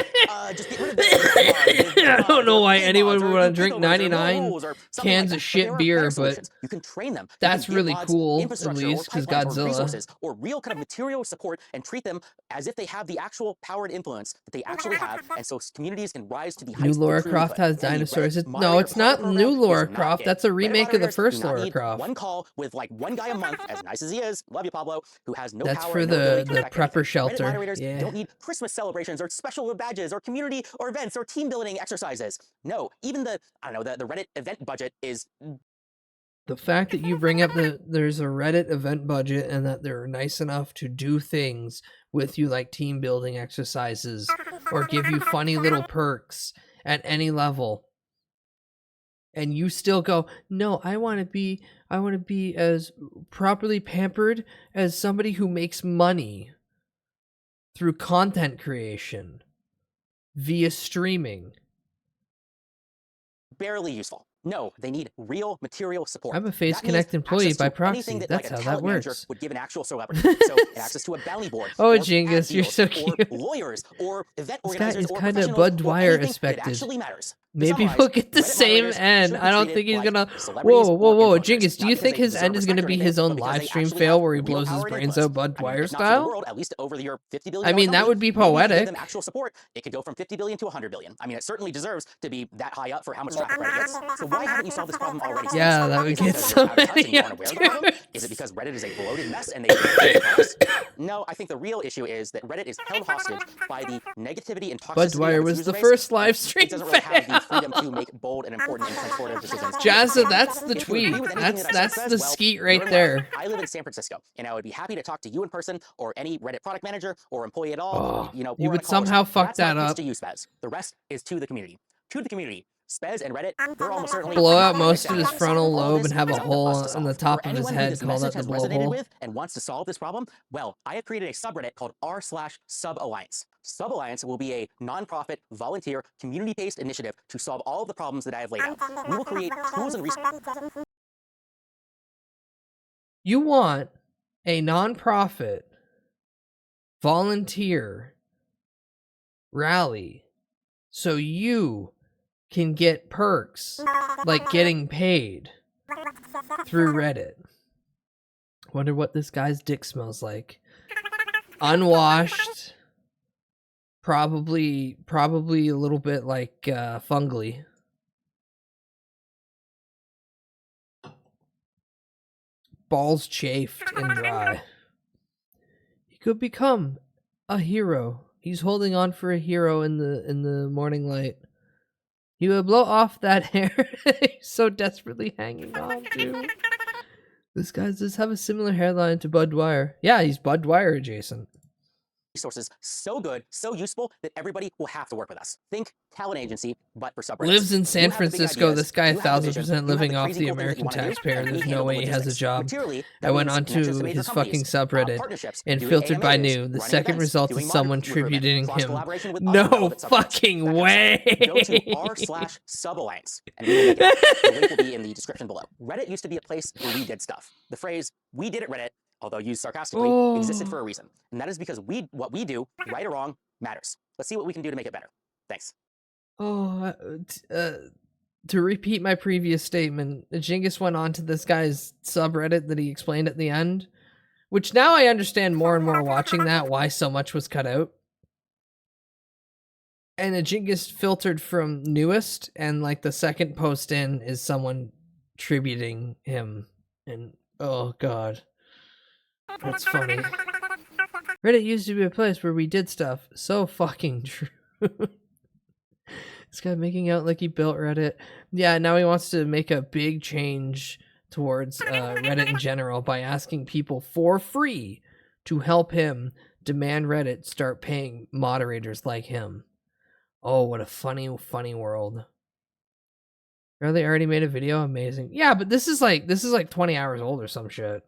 S11: just get rid of this.
S5: I don't know why anyone would want to drink
S11: takeovers or
S5: 99
S11: rules or something
S5: cans
S11: like
S5: of
S11: that.
S5: shit
S11: But there are
S5: beer,
S11: better
S5: but
S11: solutions. You can train them. You
S5: that's
S11: can give
S5: really
S11: mods
S5: cool, at
S11: infrastructure or
S5: least, because
S11: pipelines or
S5: Godzilla.
S11: resources or real kind of material support and treat them as if they have the actual power and influence that they actually have, and so communities can rise to the heights
S5: New
S11: they
S5: Lara
S11: truly
S5: Croft
S11: could.
S5: has
S11: And the
S5: dinosaurs.
S11: Reddit
S5: No,
S11: moderator
S5: it's not
S11: partner
S5: new
S11: program
S5: Lara
S11: is not
S5: Croft.
S11: it.
S5: That's a
S11: Reddit
S5: remake of the
S11: moderators
S5: first
S11: do not
S5: Lara
S11: need
S5: Croft.
S11: one call with like one guy a month, as nice as he is, love you Pablo, who has no
S5: That's
S11: power
S5: for
S11: and no ability to
S5: the
S11: affect
S5: prepper
S11: anything. Reddit
S5: shelter.
S11: moderators
S5: Yeah.
S11: don't need Christmas celebrations or special badges or community or events or team building exercises. No, even the Reddit event budget is.
S5: The fact that you bring up that there's a Reddit event budget and that they're nice enough to do things with you like team building exercises or give you funny little perks at any level. And you still go, no, I want to be as properly pampered as somebody who makes money through content creation via streaming.
S11: Barely useful. No, they need real material support.
S5: I'm a Face
S11: That means
S5: Connect employee
S11: access to
S5: by proxy.
S11: anything that,
S5: That's
S11: like, a
S5: how that
S11: talent manager
S5: works.
S11: would give an actual celebrity. So access to a bounty board.
S5: Oh,
S11: or
S5: Jingus,
S11: ad
S5: you're
S11: deals,
S5: so
S11: or
S5: cute.
S11: lawyers, or event
S5: This guy
S11: organizers,
S5: is
S11: or
S5: kind of
S11: professionals,
S5: Bud
S11: or
S5: Dwyer
S11: anything that
S5: expected.
S11: actually matters. To
S5: Maybe
S11: summarize,
S5: we'll get the
S11: Reddit
S5: same
S11: moderators
S5: end.
S11: shouldn't
S5: I
S11: be
S5: don't
S11: treated
S5: think he's
S11: like
S5: gonna.
S11: celebrities
S5: Whoa,
S11: or
S5: whoa, whoa,
S11: influencers,
S5: Jingus, do
S11: not
S5: you
S11: because
S5: think
S11: they
S5: his
S11: deserve
S5: end is
S11: respect
S5: gonna
S11: or
S5: be
S11: anything,
S5: his own
S11: but because
S5: live
S11: they
S5: stream
S11: actually
S5: fail
S11: have
S5: where he
S11: real
S5: blows his
S11: power and
S5: brains
S11: influence.
S5: out Bud
S11: I mean,
S5: Dwyer
S11: if not for the
S5: style?
S11: world, at least over your $50 billion
S5: I mean, that
S11: company,
S5: would be
S11: maybe if you give
S5: poetic.
S11: them actual support, it could go from $50 billion to $100 billion. I mean, it certainly deserves to be that high up for how much traffic Reddit gets. So why haven't you solved this problem already?
S5: Yeah, that would
S11: Is it
S5: get
S11: because
S5: so
S11: we're out of touch and
S5: many
S11: you aren't aware of the problem? Is it because Reddit is a bloated mess and they No, I think the real issue is that Reddit is held hostage by the negativity and toxicity
S5: Bud Dwyer
S11: of its
S5: was
S11: user
S5: the
S11: base,
S5: first
S11: and
S5: live
S11: it
S5: stream
S11: doesn't really have the
S5: fail.
S11: freedom to make bold and important and transformative decisions.
S5: Jazza, that's the
S11: If you agree
S5: tweet.
S11: with anything that I
S5: That's
S11: said,
S5: the
S11: well,
S5: skeet
S11: you're
S5: right
S11: in luck.
S5: there.
S11: I live in San Francisco, and I would be happy to talk to you in person or any Reddit product manager or employee at all.
S5: Oh,
S11: you
S5: you
S11: or on a
S5: would
S11: call or
S5: somehow
S11: something.
S5: fuck
S11: That's
S5: that
S11: my pitch
S5: up.
S11: to you, Spez. The rest is to the community. To the community. Spez and Reddit, they're almost certainly
S5: Blow out
S11: not
S5: most of
S11: connected.
S5: his frontal
S11: All
S5: lobe
S11: this
S5: and have a
S11: is up to
S5: hole
S11: us to
S5: on the
S11: solve.
S5: top
S11: For
S5: of his
S11: anyone who
S5: head,
S11: this
S5: call
S11: message
S5: that the
S11: has resonated
S5: blowhole.
S11: with and wants to solve this problem, well, I have created a subreddit called r/Suballiance. Suballiance will be a nonprofit, volunteer, community-based initiative to solve all of the problems that I have laid out. We will create tools and resources.
S5: You want a nonprofit volunteer rally so you can get perks like getting paid through Reddit. Wonder what this guy's dick smells like. Unwashed. Probably a little bit like fungly. Balls chafed and dry. He could become a hero. He's holding on for a hero in the morning light. He would blow off that hair he's so desperately hanging on to. This guy does have a similar hairline to Bud Dwyer. Yeah, he's Bud Dwyer adjacent.
S11: resources so good, so useful that everybody will have to work with us. Think talent agency, but for subreddits.
S5: Lives in San
S11: You have the big
S5: Francisco.
S11: ideas,
S5: This guy
S11: you have the vision,
S5: 1000%
S11: you have
S5: living
S11: the
S5: off
S11: crazy
S5: the
S11: cool things that
S5: American
S11: you wanna do,
S5: taxpayer.
S11: and we
S5: There's no
S11: handle
S5: way
S11: the
S5: he has a
S11: logistics.
S5: job.
S11: Materially, that
S5: I went
S11: means
S5: onto
S11: connections to major
S5: his fucking
S11: companies,
S5: subreddit
S11: partnerships,
S5: and
S11: doing
S5: filtered by
S11: AMAs,
S5: new. The
S11: running
S5: second
S11: events,
S5: result is
S11: doing
S5: someone
S11: market improvement,
S5: tributing him.
S11: cross-collaboration with other
S5: No
S11: relevant subreddits.
S5: fucking
S11: That kind of
S5: way.
S11: stuff. Go to r/suballiance and we will make it up. The link will be in the description below. Reddit used to be a place where we did stuff. The phrase "we did at Reddit," although used sarcastically, existed for a reason, and that is because what we do, right or wrong, matters. Let's see what we can do to make it better. Thanks.
S5: To repeat my previous statement, Genghis went on to this guy's subreddit that he explained at the end, which now I understand more and more watching that, why so much was cut out. And Genghis filtered from newest, and like the second post in is someone tributing him. And oh god. That's funny. Reddit used to be a place where we did stuff. So fucking true. This guy making out like he built Reddit. Yeah, now he wants to make a big change towards Reddit in general by asking people for free to help him demand Reddit start paying moderators like him. Oh, what a funny, funny world. Really already made a video? Amazing. Yeah, but this is like 20 hours old or some shit.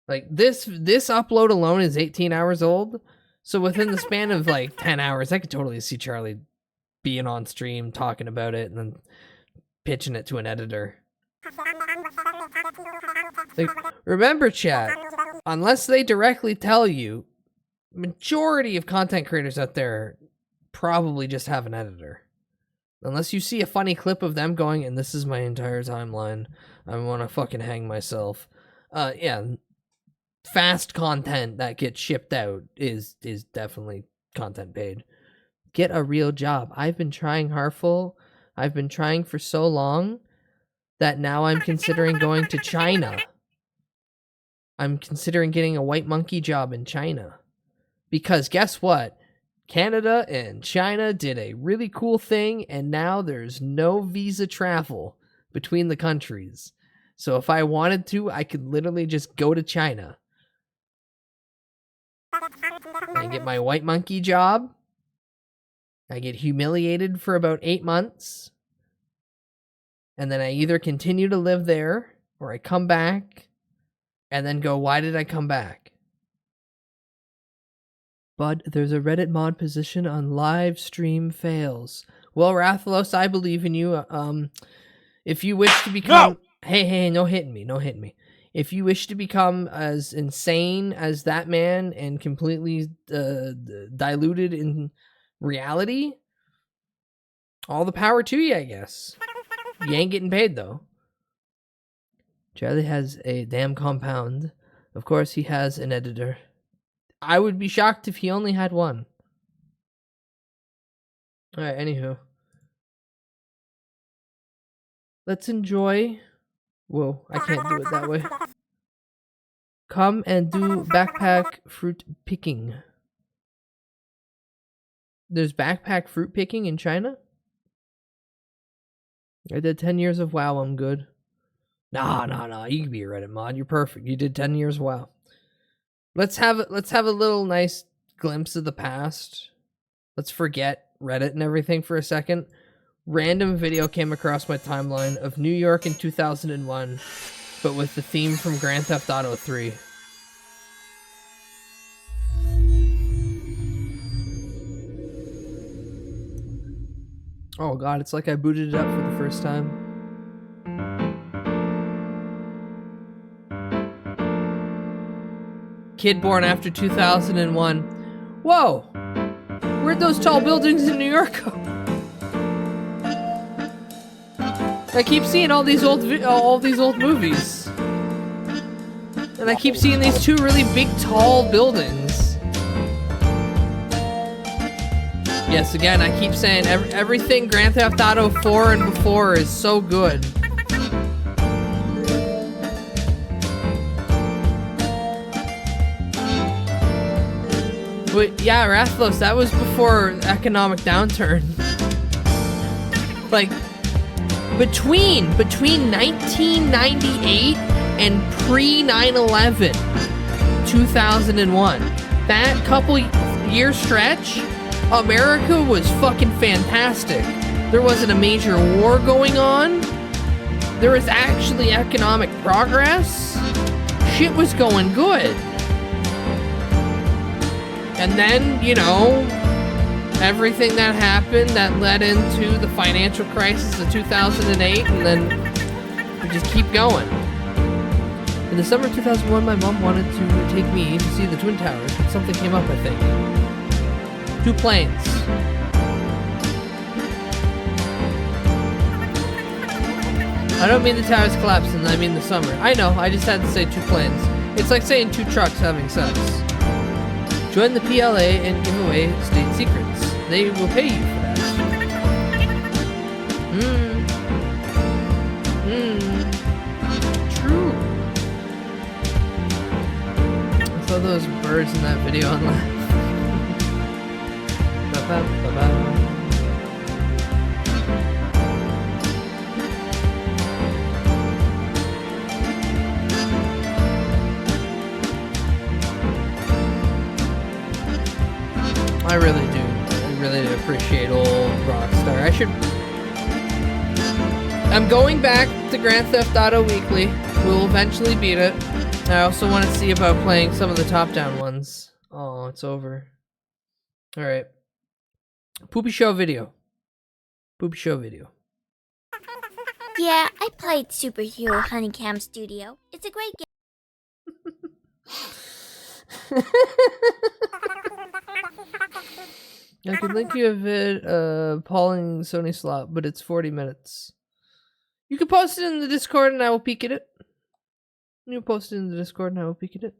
S5: Like this upload alone is 18 hours old. So within the span of like 10 hours, I could totally see Charlie being on stream, talking about it, and then pitching it to an editor. Like, remember, chat, unless they directly tell you, majority of content creators out there probably just have an editor. Unless you see a funny clip of them going, and this is my entire timeline, I want to fucking hang myself. Yeah, fast content that gets shipped out is definitely content paid. Get a real job. I've been trying, Harful. I've been trying for so long that now I'm considering going to China. I'm considering getting a white monkey job in China. Because guess what? Canada and China did a really cool thing, and now there's no visa travel between the countries. So if I wanted to, I could literally just go to China and get my white monkey job. I get humiliated for about 8 months, and then I either continue to live there, or I come back, and then go, why did I come back? But there's a Reddit mod position on live stream fails. Well, Rathalos, I believe in you. If you wish to become... No! Hey, no hitting me. If you wish to become as insane as that man and completely diluted in reality, all the power to you, I guess. You ain't getting paid, though. Charlie has a damn compound. Of course, he has an editor. I would be shocked if he only had one. Alright, anywho. Let's enjoy... Whoa, I can't do it that way. Come and do backpack fruit picking. There's backpack fruit picking in China? I did 10 years of WoW, I'm good. Nah, you can be a Reddit mod, you're perfect. You did 10 years of WoW. Let's have a little nice glimpse of the past. Let's forget Reddit and everything for a second. Random video came across my timeline of New York in 2001, but with the theme from Grand Theft Auto 3. Oh god, it's like I booted it up for the first time. Kid born after 2001. Whoa! Where'd those tall buildings in New York go? I keep seeing all these old movies. And I keep seeing these two really big, tall buildings. Yes, again, I keep saying everything Grand Theft Auto 4 and before is so good. But yeah, Rathlos, that was before economic downturn. Like, between 1998 and pre 9/11, 2001, that couple year stretch, America was fucking fantastic. There wasn't a major war going on. There was actually economic progress. Shit was going good. And then, you know, everything that happened that led into the financial crisis of 2008, and then we just keep going. In the summer of 2001, my mom wanted to take me to see the Twin Towers, but something came up, I think. 2 planes. I don't mean the towers collapsing, I mean the summer. I know, I just had to say 2 planes. It's like saying 2 trucks having sex. Join the PLA and give away state secrets. They will pay you for that. True. I saw those birds in that video online. I really do. I really do appreciate old Rockstar. I'm going back to Grand Theft Auto Weekly. We'll eventually beat it. I also want to see about playing some of the top-down ones. Oh, it's over. Alright. Poopy Show video. Poopy Show video.
S8: Yeah, I played Superhero Honeycam Studio. It's a great game.
S5: I could link you a vid Pauling Sony slot, but it's 40 minutes. You can post it in the Discord and I will peek at it. You can post it in the Discord and I will peek at it.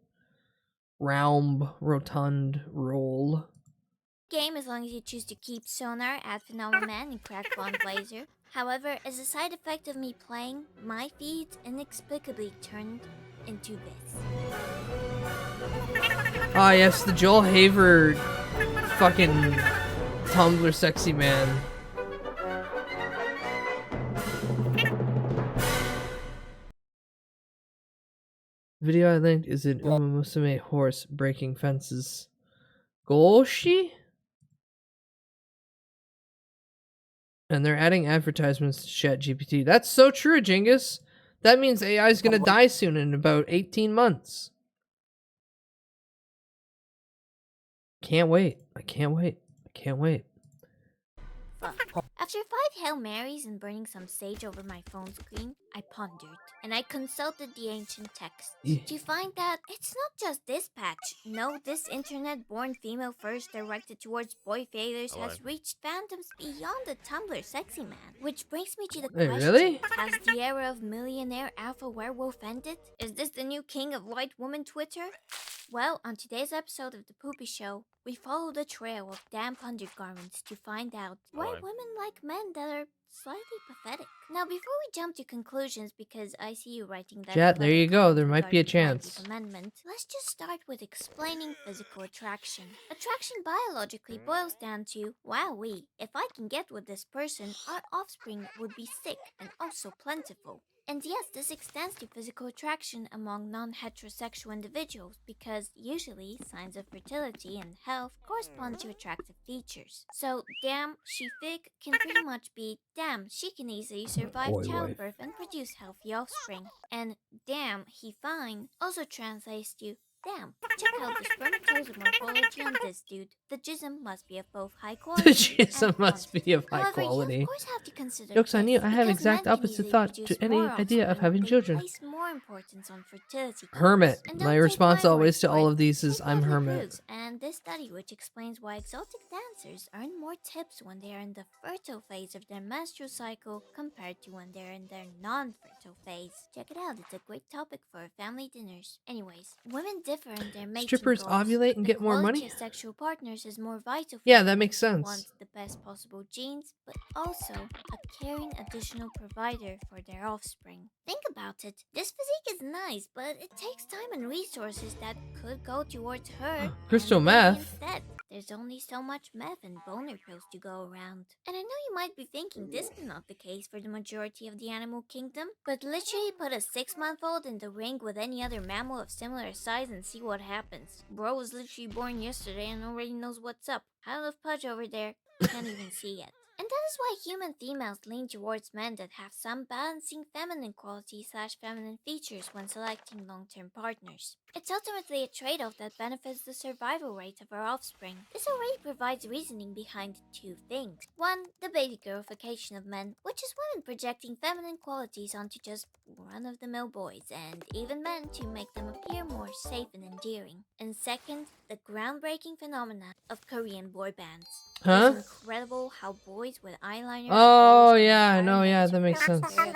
S5: Realm, Rotund, Roll.
S8: Game as long as you choose to keep Sonar, add Phenomenon, and crack Bond Blazer. However, as a side effect of me playing, my feeds inexplicably turned into this.
S5: Ah, yes, the Joel Haver fucking Tumblr sexy man. Video I linked is an Uma Musume horse breaking fences. Goshi? And they're adding advertisements to ChatGPT. That's so true, Jingus. That means AI is gonna die soon in about 18 months. Can't wait. I can't wait. I can't wait.
S8: After 5 Hail Marys and burning some sage over my phone screen, I pondered, and I consulted the ancient texts to find that it's not just this patch. No, this internet-born female first directed towards boy failures has reached fandoms beyond the Tumblr sexy man. Which brings me to the question,
S5: really?
S8: Has the era of millionaire alpha werewolf ended? Is this the new king of white woman Twitter? Well, on today's episode of The Poopy Show, we follow the trail of damp undergarments to find out why women like men that are slightly pathetic. Now, before we jump to conclusions, because I see you writing that...
S5: Chat, there you go. There might be a chance.
S8: Amendment, let's just start with explaining physical attraction. Attraction biologically boils down to, wowee, if I can get with this person, our offspring would be sick and also plentiful. And yes, this extends to physical attraction among non-heterosexual individuals because usually signs of fertility and health correspond to attractive features. So, damn, she thick can pretty much be, damn, she can easily survive childbirth and produce healthy offspring. And damn, he fine also translates to, damn, check out the spermatozoa morphology on this dude. The jism must be of both high quality.
S5: The jism must be of high quality.
S8: You of course have to consider
S5: Jokes on you, I have
S8: because
S5: exact
S8: men can
S5: opposite
S8: easily
S5: thought
S8: produce
S5: to any
S8: more
S5: idea of
S8: offspring,
S5: having
S8: they
S5: children.
S8: place more importance on fertility
S5: Hermit.
S8: and
S5: My
S8: don't take
S5: response
S8: my
S5: always
S8: word
S5: to
S8: for
S5: all
S8: it.
S5: of these is,
S8: Take
S5: I'm
S8: what it
S5: hermit.
S8: proves, and this study which explains why exotic dancers earn more tips when they are in the fertile phase of their menstrual cycle compared to when they're in their non-fertile phase. Check it out, it's a great topic for family dinners. Anyways, women differ in their mating
S5: Strippers
S8: goals.
S5: ovulate and
S8: The
S5: get more
S8: quality
S5: money?
S8: of sexual partners is more vital for
S5: Yeah,
S8: them.
S5: that makes sense.
S8: Want the best possible genes, but also a caring additional provider for their offspring. Think about it. This physique is nice, but it takes time and resources that could go towards her.
S5: Crystal
S8: and baby
S5: meth?
S8: Instead. There's only so much meth and boner pills to go around. And I know you might be thinking this is not the case for the majority of the animal kingdom, but literally put a 6-month-old in the ring with any other mammal of similar size and see what happens. Bro was literally born yesterday and already knows what's up. I love Pudge over there. Can't even see yet. And that is why human females lean towards men that have some balancing feminine quality/feminine features when selecting long-term partners. It's ultimately a trade-off that benefits the survival rate of our offspring. This already provides reasoning behind 2 things. 1, the baby girlification of men, which is women projecting feminine qualities onto just run-of-the-mill boys, and even men to make them appear more safe and endearing. And 2nd, the groundbreaking phenomena of Korean boy bands.
S5: Huh?
S8: It's incredible how boys with eyeliner.
S5: Oh yeah, no, yeah, that makes sense.
S8: This is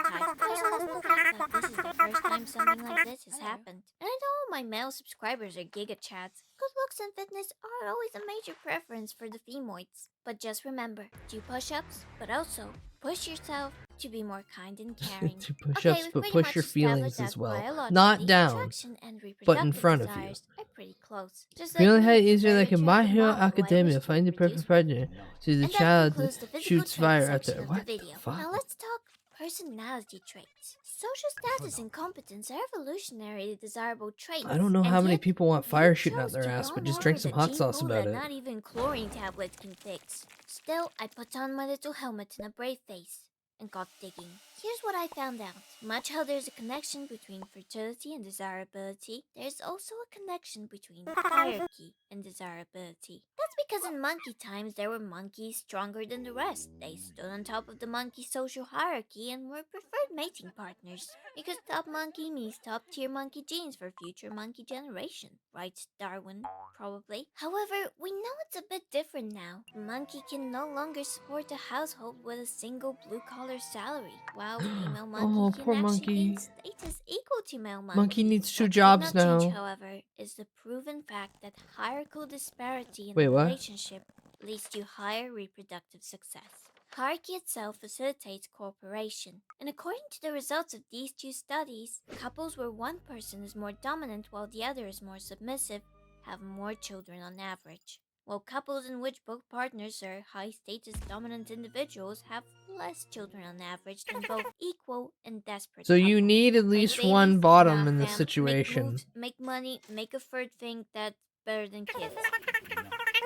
S8: the first time something like this has happened. And I know all my male subscribers are Giga Chads. Good looks and fitness are always a major preference for the femoids. But just remember, do push-ups, but also push yourself to be more kind and caring.
S5: To push ups,
S8: we've
S5: but
S8: pretty
S5: push
S8: much
S5: your feelings
S8: established
S5: as
S8: that
S5: well.
S8: biologically,
S5: Not down,
S8: attraction and
S5: but in
S8: reproductive
S5: front of you.
S8: desires are pretty close. Just
S5: If you only
S8: me,
S5: had it
S8: the
S5: easier
S8: very
S5: like in My
S8: attractive
S5: Hero
S8: model who I
S5: Academia,
S8: wish to
S5: find the
S8: reproduce
S5: perfect partner. See the
S8: and that
S5: child
S8: concludes the
S5: that
S8: physical
S5: shoots
S8: trait
S5: fire out
S8: section
S5: there.
S8: of
S5: What
S8: the
S5: the
S8: video.
S5: fuck?
S8: Now let's talk personality traits. Social status and competence are evolutionarily desirable traits.
S5: I don't know
S8: and
S5: how many
S8: yet
S5: people want fire
S8: you
S5: shooting out
S8: chose
S5: their
S8: to
S5: ass, but
S8: roam
S5: just
S8: over
S5: drink some
S8: the
S5: hot
S8: gene
S5: sauce
S8: pool
S5: about
S8: that
S5: it.
S8: not even chlorine tablets can fix. Still, I put on my little helmet and a brave face and got digging. Here's what I found out. Much how there's a connection between fertility and desirability, there's also a connection between hierarchy and desirability. That's because in monkey times there were monkeys stronger than the rest. They stood on top of the monkey social hierarchy and were preferred mating partners. Because top monkey means top tier monkey genes for future monkey generation. Right, Darwin? Probably. However, we know it's a bit different now. Monkey can no longer support a household with a single blue-collar salary, while female monkey
S5: Oh,
S8: can
S5: poor
S8: actually
S5: monkey.
S8: gain status equal to male monkey.
S5: Monkey needs 2
S8: What
S5: jobs
S8: did not
S5: now.
S8: change, however, is the proven fact that hierarchical disparity in
S5: Wait,
S8: a
S5: what?
S8: relationship leads to higher reproductive success. Hierarchy itself facilitates cooperation, and according to the results of these 2 studies, couples where one person is more dominant while the other is more submissive have more children on average, while couples in which both partners are high-status dominant individuals have less children on average than both equal and desperate
S5: So you
S8: couples.
S5: need at
S8: Make
S5: least
S8: babies?
S5: one bottom
S8: Nah,
S5: in this
S8: fam.
S5: situation.
S8: Make moves, make money, make a third thing that's better than kids.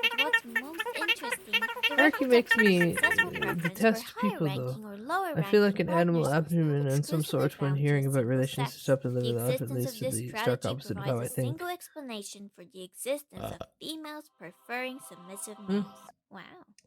S8: But what's most interesting, the
S5: Hierarchy
S8: records
S5: makes
S8: are
S5: me
S8: successful preference
S5: detest
S8: for higher
S5: people, though.
S8: ranking or lower
S5: I feel like
S8: ranking
S5: an animal
S8: partners is
S5: abdomen
S8: not
S5: and some
S8: exclusively
S5: sorts when
S8: bound to
S5: hearing
S8: a
S5: about
S8: single
S5: relations
S8: sex.
S5: up and
S8: The
S5: living life. It
S8: existence
S5: leads
S8: of
S5: to
S8: this
S5: the stark
S8: strategy
S5: opposite of how
S8: provides
S5: I
S8: a
S5: think.
S8: single explanation for the existence of females preferring submissive
S5: Hmm.
S8: males. Wow.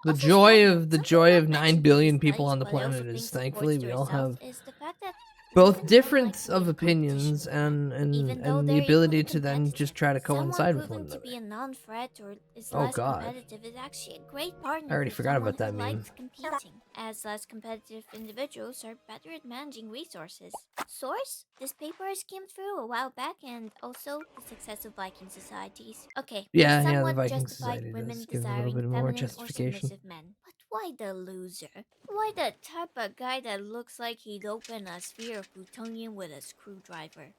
S5: The
S8: Also,
S5: joy
S8: side
S5: of
S8: note,
S5: the
S8: something
S5: joy
S8: not
S5: of 9
S8: mentioned in
S5: billion
S8: these
S5: people on the
S8: studies, but I also
S5: planet
S8: think
S5: is
S8: supports
S5: thankfully
S8: the
S5: we all
S8: results,
S5: have
S8: is the fact that
S5: both
S8: women don't
S5: difference
S8: like
S5: of
S8: the competition
S5: opinions
S8: with men. Even though
S5: and the
S8: they're
S5: ability
S8: equally
S5: to then just
S8: competitive,
S5: try to
S8: someone
S5: coincide with one
S8: proven to
S5: another.
S8: be a non-threat or is
S5: Oh
S8: less
S5: god.
S8: competitive is actually a great partner
S5: I already
S8: for
S5: forgot
S8: someone
S5: about that
S8: who
S5: meme.
S8: likes competing, as less competitive individuals are better at managing resources. Source? This paper I skimmed through a while back, and also the success of Viking societies. Okay,
S5: Yeah,
S8: we
S5: the
S8: somewhat
S5: Viking
S8: justified
S5: society
S8: women
S5: does give a little
S8: desiring
S5: bit more
S8: feminine or
S5: justification.
S8: submissive men. But why the loser? Why the type of guy that looks like he'd open a sphere of plutonium with a screwdriver?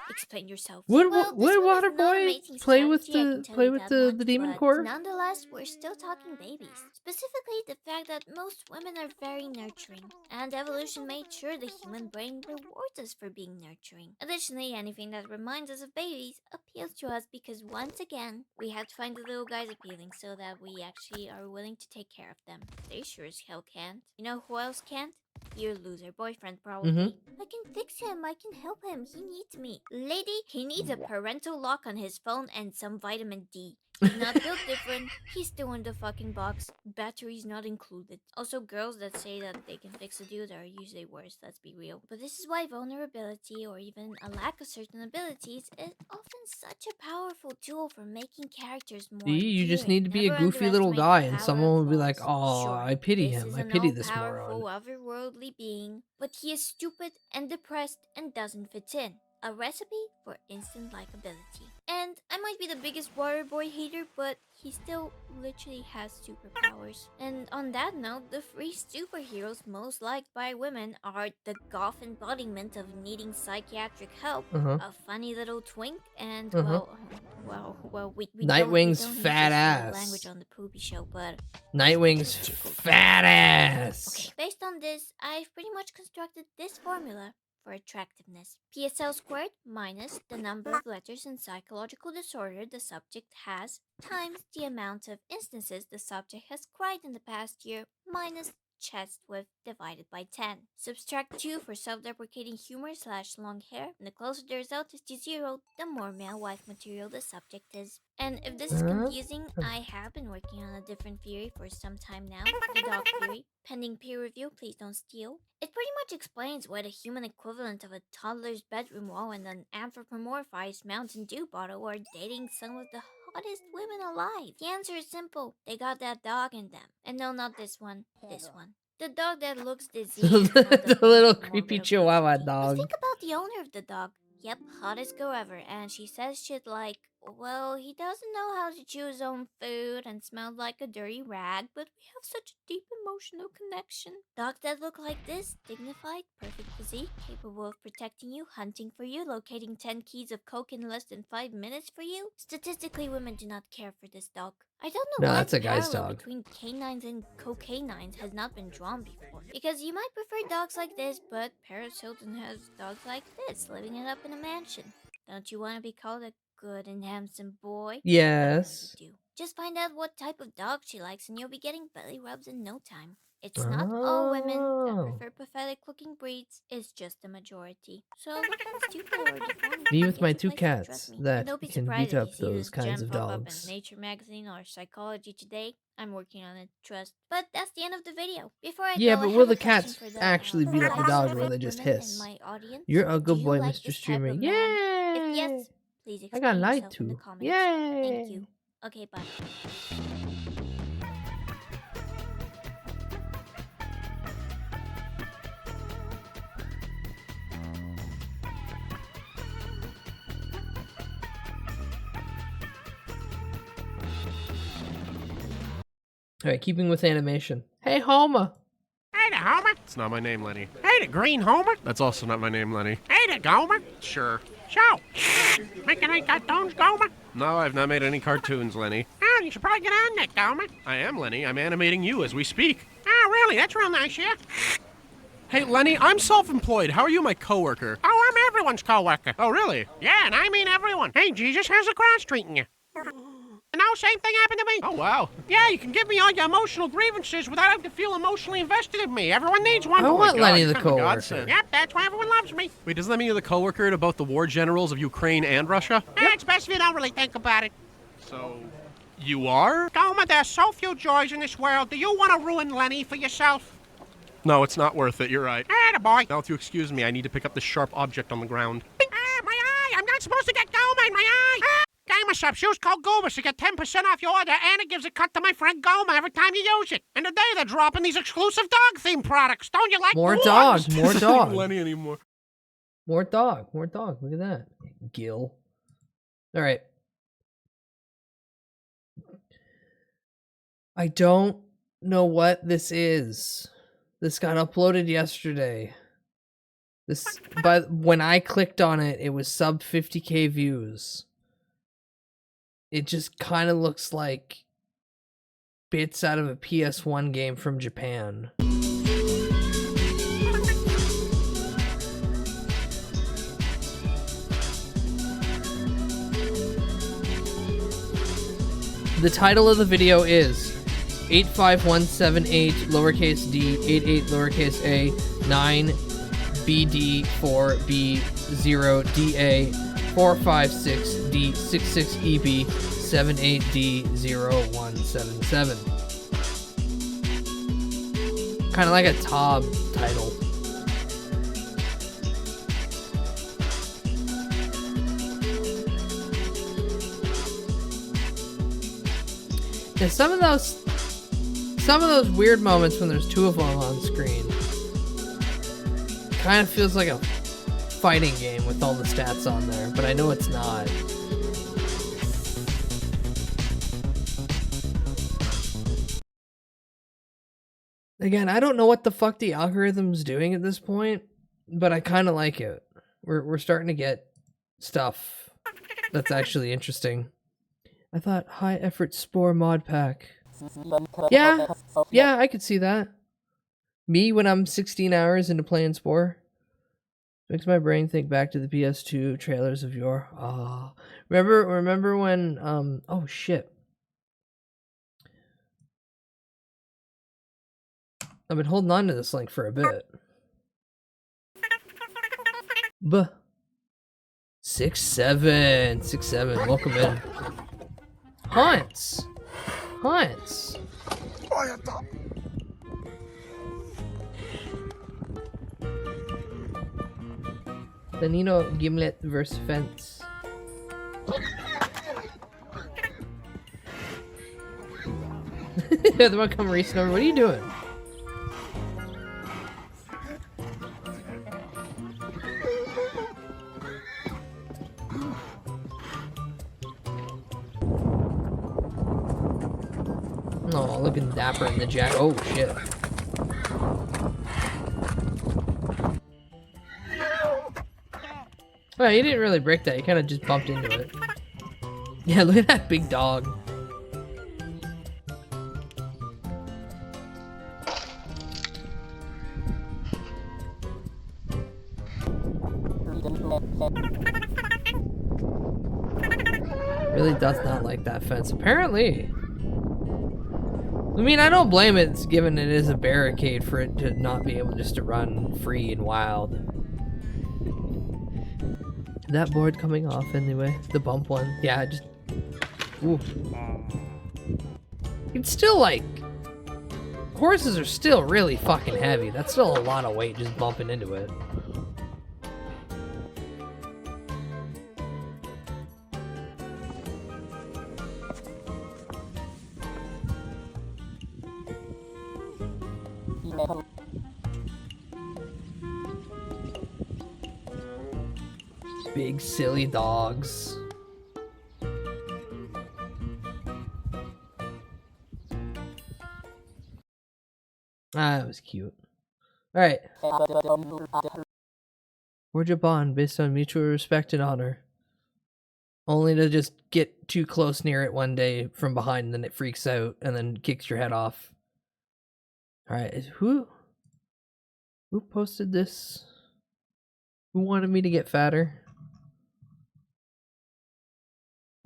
S8: Explain yourself.
S5: Would
S8: Well, this
S5: would
S8: one is not
S5: Waterboy
S8: amazing
S5: play with
S8: strategy, I can
S5: the
S8: tell
S5: play
S8: you
S5: with
S8: that
S5: the
S8: much,
S5: demon
S8: but
S5: core?
S8: nonetheless, we're still talking babies. Specifically, the fact that most women are very nurturing, and evolution made sure the human brain rewards us for being nurturing. Additionally, anything that reminds us of babies appeals to us because once again, we have to find the little guys appealing so that we actually are willing to take care of them. They sure as hell can't. You know who else can't? Your loser boyfriend, probably. I can fix him, I can help him, he needs me. Lady, he needs a parental lock on his phone and some vitamin D. He's not built different, he's still in the fucking box. Batteries not included. Also, girls that say that they can fix a dude are usually worse, let's be real. But this is why vulnerability, or even a lack of certain abilities, is often such a powerful tool for making characters more
S5: See, you just
S8: endearing.
S5: need to be a
S8: Never
S5: goofy little
S8: underestimate
S5: guy
S8: the
S5: and
S8: power
S5: someone
S8: of
S5: will be like,
S8: flaws.
S5: oh,
S8: Sure,
S5: I pity
S8: this
S5: him.
S8: is
S5: I
S8: an
S5: pity this
S8: all-powerful,
S5: moron.
S8: otherworldly being, but he is stupid and depressed and doesn't fit in. a recipe for instant likability. And I might be the biggest water boy hater, but he still literally has superpowers. And on that note, the 3 superheroes most liked by women are the goth embodiment of needing psychiatric help, a funny little twink, and we
S5: Nightwing's
S8: don't
S5: fat ass.
S8: Language on the Poopy Show, but
S5: Nightwing's fat ass.
S8: okay. Based on this, I've pretty much constructed this formula for attractiveness. PSL squared minus the number of letters in psychological disorder the subject has times the amount of instances the subject has cried in the past year minus chest width divided by 10. Subtract 2 for self-deprecating humor / long hair, and the closer the result is to 0, the more male wife material the subject is. And if this is confusing, I have been working on a different theory for some time now, the dog theory. Pending peer review, please don't steal. It pretty much explains why the human equivalent of a toddler's bedroom wall and an anthropomorphized Mountain Dew bottle are dating some of the hottest women alive. The answer is simple. They got that dog in them. And no, not this one. This one. The dog that looks diseased.
S5: The little creepy Chihuahua dog.
S8: Think about the owner of the dog. Yep, hottest girl ever. And she says shit like, well, he doesn't know how to chew his own food and smelled like a dirty rag, but we have such a deep emotional connection. Dogs that look like this, dignified, perfect physique, capable of protecting you, hunting for you, locating 10 keys of coke in less than 5 minutes for you. Statistically, women do not care for this dog. I don't know
S5: No,
S8: why
S5: that's a
S8: the
S5: guy's
S8: parallel
S5: dog.
S8: between canines and cocainines has not been drawn before. Because you might prefer dogs like this, but Paris Hilton has dogs like this, living it up in a mansion. Don't you want to be called a good and handsome boy?
S5: Yes.
S8: You do. Just find out what type of dog she likes and you'll be getting belly rubs in no time. It's not all women that prefer pathetic looking breeds, it's just the majority. So stupid or deformed,
S5: Me with my
S8: it's a
S5: 2
S8: place to
S5: cats
S8: trust me.
S5: that
S8: Don't be
S5: can
S8: surprised
S5: beat
S8: if
S5: up
S8: you see
S5: those
S8: this
S5: kinds
S8: gem
S5: of
S8: pop up
S5: dogs.
S8: in Nature magazine or Psychology Today. I'm working on it, trust. But that's the end of the video. Before I
S5: Yeah,
S8: go,
S5: but
S8: I
S5: will
S8: have
S5: the
S8: a question
S5: cats
S8: for the,
S5: actually beat up the dogs or will they just
S8: women in
S5: hiss?
S8: my audience.
S5: You're a
S8: Do
S5: good
S8: you
S5: boy,
S8: like
S5: Mr.
S8: this type
S5: Streamer.
S8: of man?
S5: Yay!
S8: If yes, please
S5: I
S8: explain
S5: got lied
S8: yourself in the
S5: to.
S8: comments.
S5: Yay!
S8: Thank you. Okay, bye.
S5: Alright, keeping with animation. Hey, Homer!
S14: Hey there, Homer. It's not my name, Lenny. Hey there, Green Homer. That's also not my name, Lenny. Hey there, Gomer. Sure. So, making any cartoons, Gomer? No, I've not made any cartoons, Lenny. Oh, you should probably get on that, Gomer. I am, Lenny. I'm animating you as we speak. Oh, really? That's real nice, yeah? Hey, Lenny, I'm self-employed. How are you my coworker? Oh, I'm everyone's coworker. Oh, really? Yeah, and I mean everyone. Hey, Jesus, how's the grass treating you? No, same thing happened to me. Oh, wow. Yeah, you can give me all your emotional grievances without having to feel emotionally invested in me. Everyone needs one.
S5: I want Lenny the coworker.
S14: Godsend. Yep, that's why everyone loves me. Wait, doesn't that mean you're the coworker to both the war generals of Ukraine and Russia? Yeah, it's best if you don't really think about it. So, you are? Gomer, there's so few joys in this world. Do you want to ruin Lenny for yourself? No, it's not worth it. You're right. Attaboy. Now, if you excuse me, I need to pick up this sharp object on the ground. Ah, my eye! I'm not supposed to get Gomer in my eye! Ah! Gamer Subs, use code Gomer to get 10% off your order, and it gives a cut to my friend Gomer every time you use it. And today they're dropping these exclusive dog-themed products. Don't you like
S5: More
S14: dogs?
S5: dog, more
S14: This isn't
S5: dog.
S14: Lenny anymore.
S5: More dog, more dog. Look at that. Gil. Alright. I don't know what this is. This got uploaded yesterday. This, but when I clicked on it, it was sub 50k views. It just kind of looks like bits out of a PS1 game from Japan. The title of the video is 85178 lowercase d 88 lowercase a 9 bd 4 b 0 da 456 d 66 eb 78 d 0177. Kind of like a Tob title. Yeah, some of those weird moments when there's two of them on screen kind of feels like a fighting game with all the stats on there, but I know it's not. Again, I don't know what the fuck the algorithm's doing at this point, but I kind of like it. We're starting to get stuff that's actually interesting. I thought high effort Spore mod pack. Yeah, I could see that. Me when I'm 16 hours into playing Spore. Makes my brain think back to the PS2 trailers of yore. Oh, remember when oh shit. I've been holding on to this link for a bit. 6-7, welcome in. Haunts. The Nino Gimlet versus Fence. The one come racing over. What are you doing? Oh, looking dapper in the jack. Oh shit. Well, you didn't really break that. You kind of just bumped into it. Yeah, look at that big dog. Really does not like that fence, apparently. I mean, I don't blame it, given it is a barricade for it to not be able just to run free and wild. That board coming off anyway, the bump one. Yeah, just... Ooh. It's still like... Horses are still really fucking heavy. That's still a lot of weight just bumping into it. Big silly dogs. Ah, that was cute. Alright. Forge a bond based on mutual respect and honor. Only to just get too close near it one day from behind and then it freaks out and then kicks your head off. Alright, who posted this? Who wanted me to get fatter?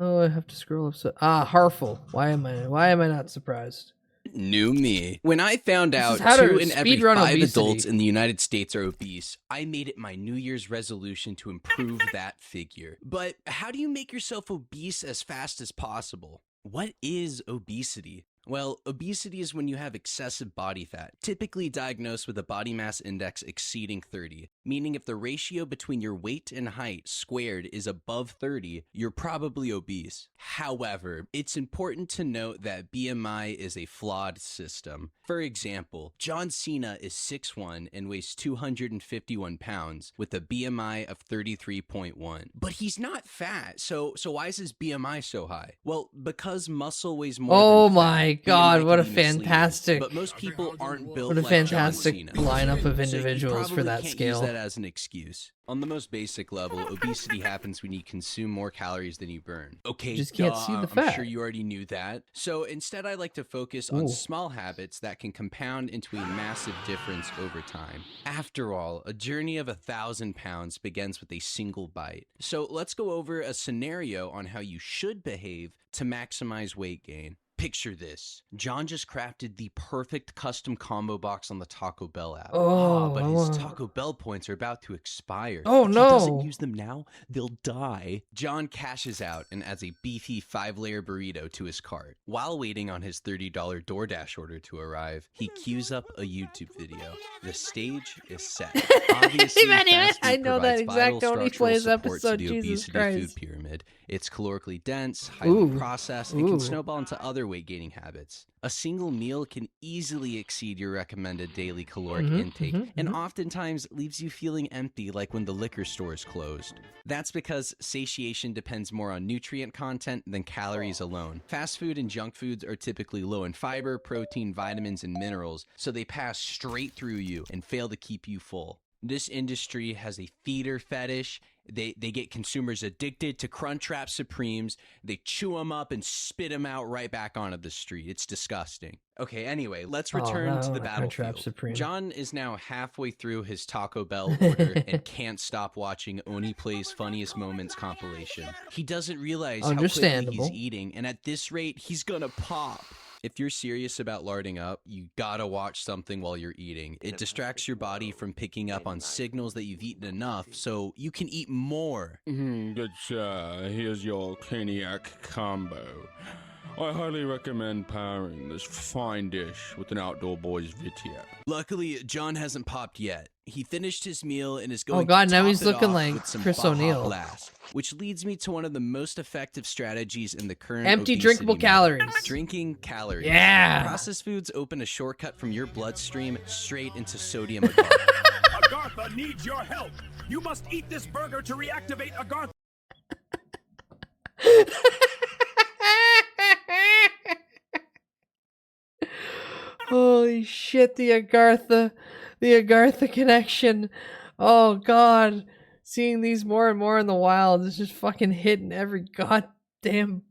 S5: Oh, I have to scroll up. So Harful. Why am I not surprised?
S15: New me. When I found out 2 in every 5
S5: obesity.
S15: adults in the United States are obese, I made it my New Year's resolution to improve that figure. But how do you make yourself obese as fast as possible? What is obesity? Well, obesity is when you have excessive body fat, typically diagnosed with a body mass index exceeding 30, meaning if the ratio between your weight and height squared is above 30, you're probably obese. However, it's important to note that BMI is a flawed system. For example, John Cena is 6'1" and weighs 251 pounds with a BMI of 33.1. But he's not fat, so why is his BMI so high? Well, because muscle weighs more than fat.
S5: God, what a fantastic,
S15: but most people aren't built
S5: what a
S15: like
S5: fantastic
S15: John Cena.
S5: lineup of individuals
S15: so
S5: for that
S15: can't
S5: scale.
S15: Use that as an excuse. On the most basic level, obesity happens when you consume more calories than you burn. Okay,
S5: Just can't see the
S15: I'm
S5: fat.
S15: sure you already knew that. So instead, I like to focus on small habits that can compound into a massive difference over time. After all, a journey of 1,000 pounds begins with a single bite. So let's go over a scenario on how you should behave to maximize weight gain. Picture this. John just crafted the perfect custom combo box on the Taco Bell app. But his Taco Bell points are about to expire.
S5: Oh,
S15: If
S5: no.
S15: he doesn't use them now, they'll die. John cashes out and adds a beefy 5-layer burrito to his cart. While waiting on his $30 DoorDash order to arrive, he queues up a YouTube video. The stage is set. Obviously, fast food
S5: I know that
S15: provides
S5: exact
S15: vital
S5: Tony
S15: structural
S5: Plays
S15: support to
S5: episode,
S15: the
S5: Jesus
S15: obesity
S5: Christ.
S15: food pyramid. pyramid. It's calorically dense,
S5: Ooh.
S15: highly processed, and
S5: Ooh.
S15: can snowball into other weight gaining habits. A single meal can easily exceed your recommended daily caloric intake, and oftentimes leaves you feeling empty like when the liquor store is closed. That's because satiation depends more on nutrient content than calories alone. Fast food and junk foods are typically low in fiber, protein, vitamins, and minerals, so they pass straight through you and fail to keep you full. This industry has a feeder fetish. They get consumers addicted to Crunchwrap Supremes. They chew them up and spit them out right back onto the street. It's disgusting. Okay, anyway, let's return to the battlefield.
S5: Supreme.
S15: John is now halfway through his Taco Bell order and can't stop watching Oni Plays Funniest Moments compilation. He doesn't realize how quickly he's eating, and at this rate, he's gonna pop. If you're serious about larding up, you gotta watch something while you're eating. It distracts your body from picking up on signals that you've eaten enough, so you can eat more.
S16: Good sir, here's your Caniac combo. I highly recommend pairing this fine dish with an Outdoor Boys Vitiac.
S15: Luckily, John hasn't popped yet. He finished his meal and is going
S5: Oh god,
S15: to
S5: now
S15: top
S5: he's
S15: it
S5: looking
S15: off
S5: like
S15: with some
S5: Chris
S15: Baja
S5: O'Neill.
S15: Blast, which leads me to one of the most effective strategies in the current
S5: Empty
S15: obesity
S5: drinkable
S15: meta.
S5: calories.
S15: Drinking calories.
S5: Yeah.
S15: Processed foods open a shortcut from your bloodstream straight into sodium agartha.
S4: Agartha needs your help. You must eat this burger to reactivate Agartha.
S5: Holy shit, the Agartha connection. Oh god. Seeing these more and more in the wild is just fucking hitting every goddamn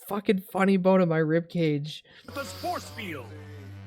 S5: fucking funny bone in my ribcage.
S4: The force field.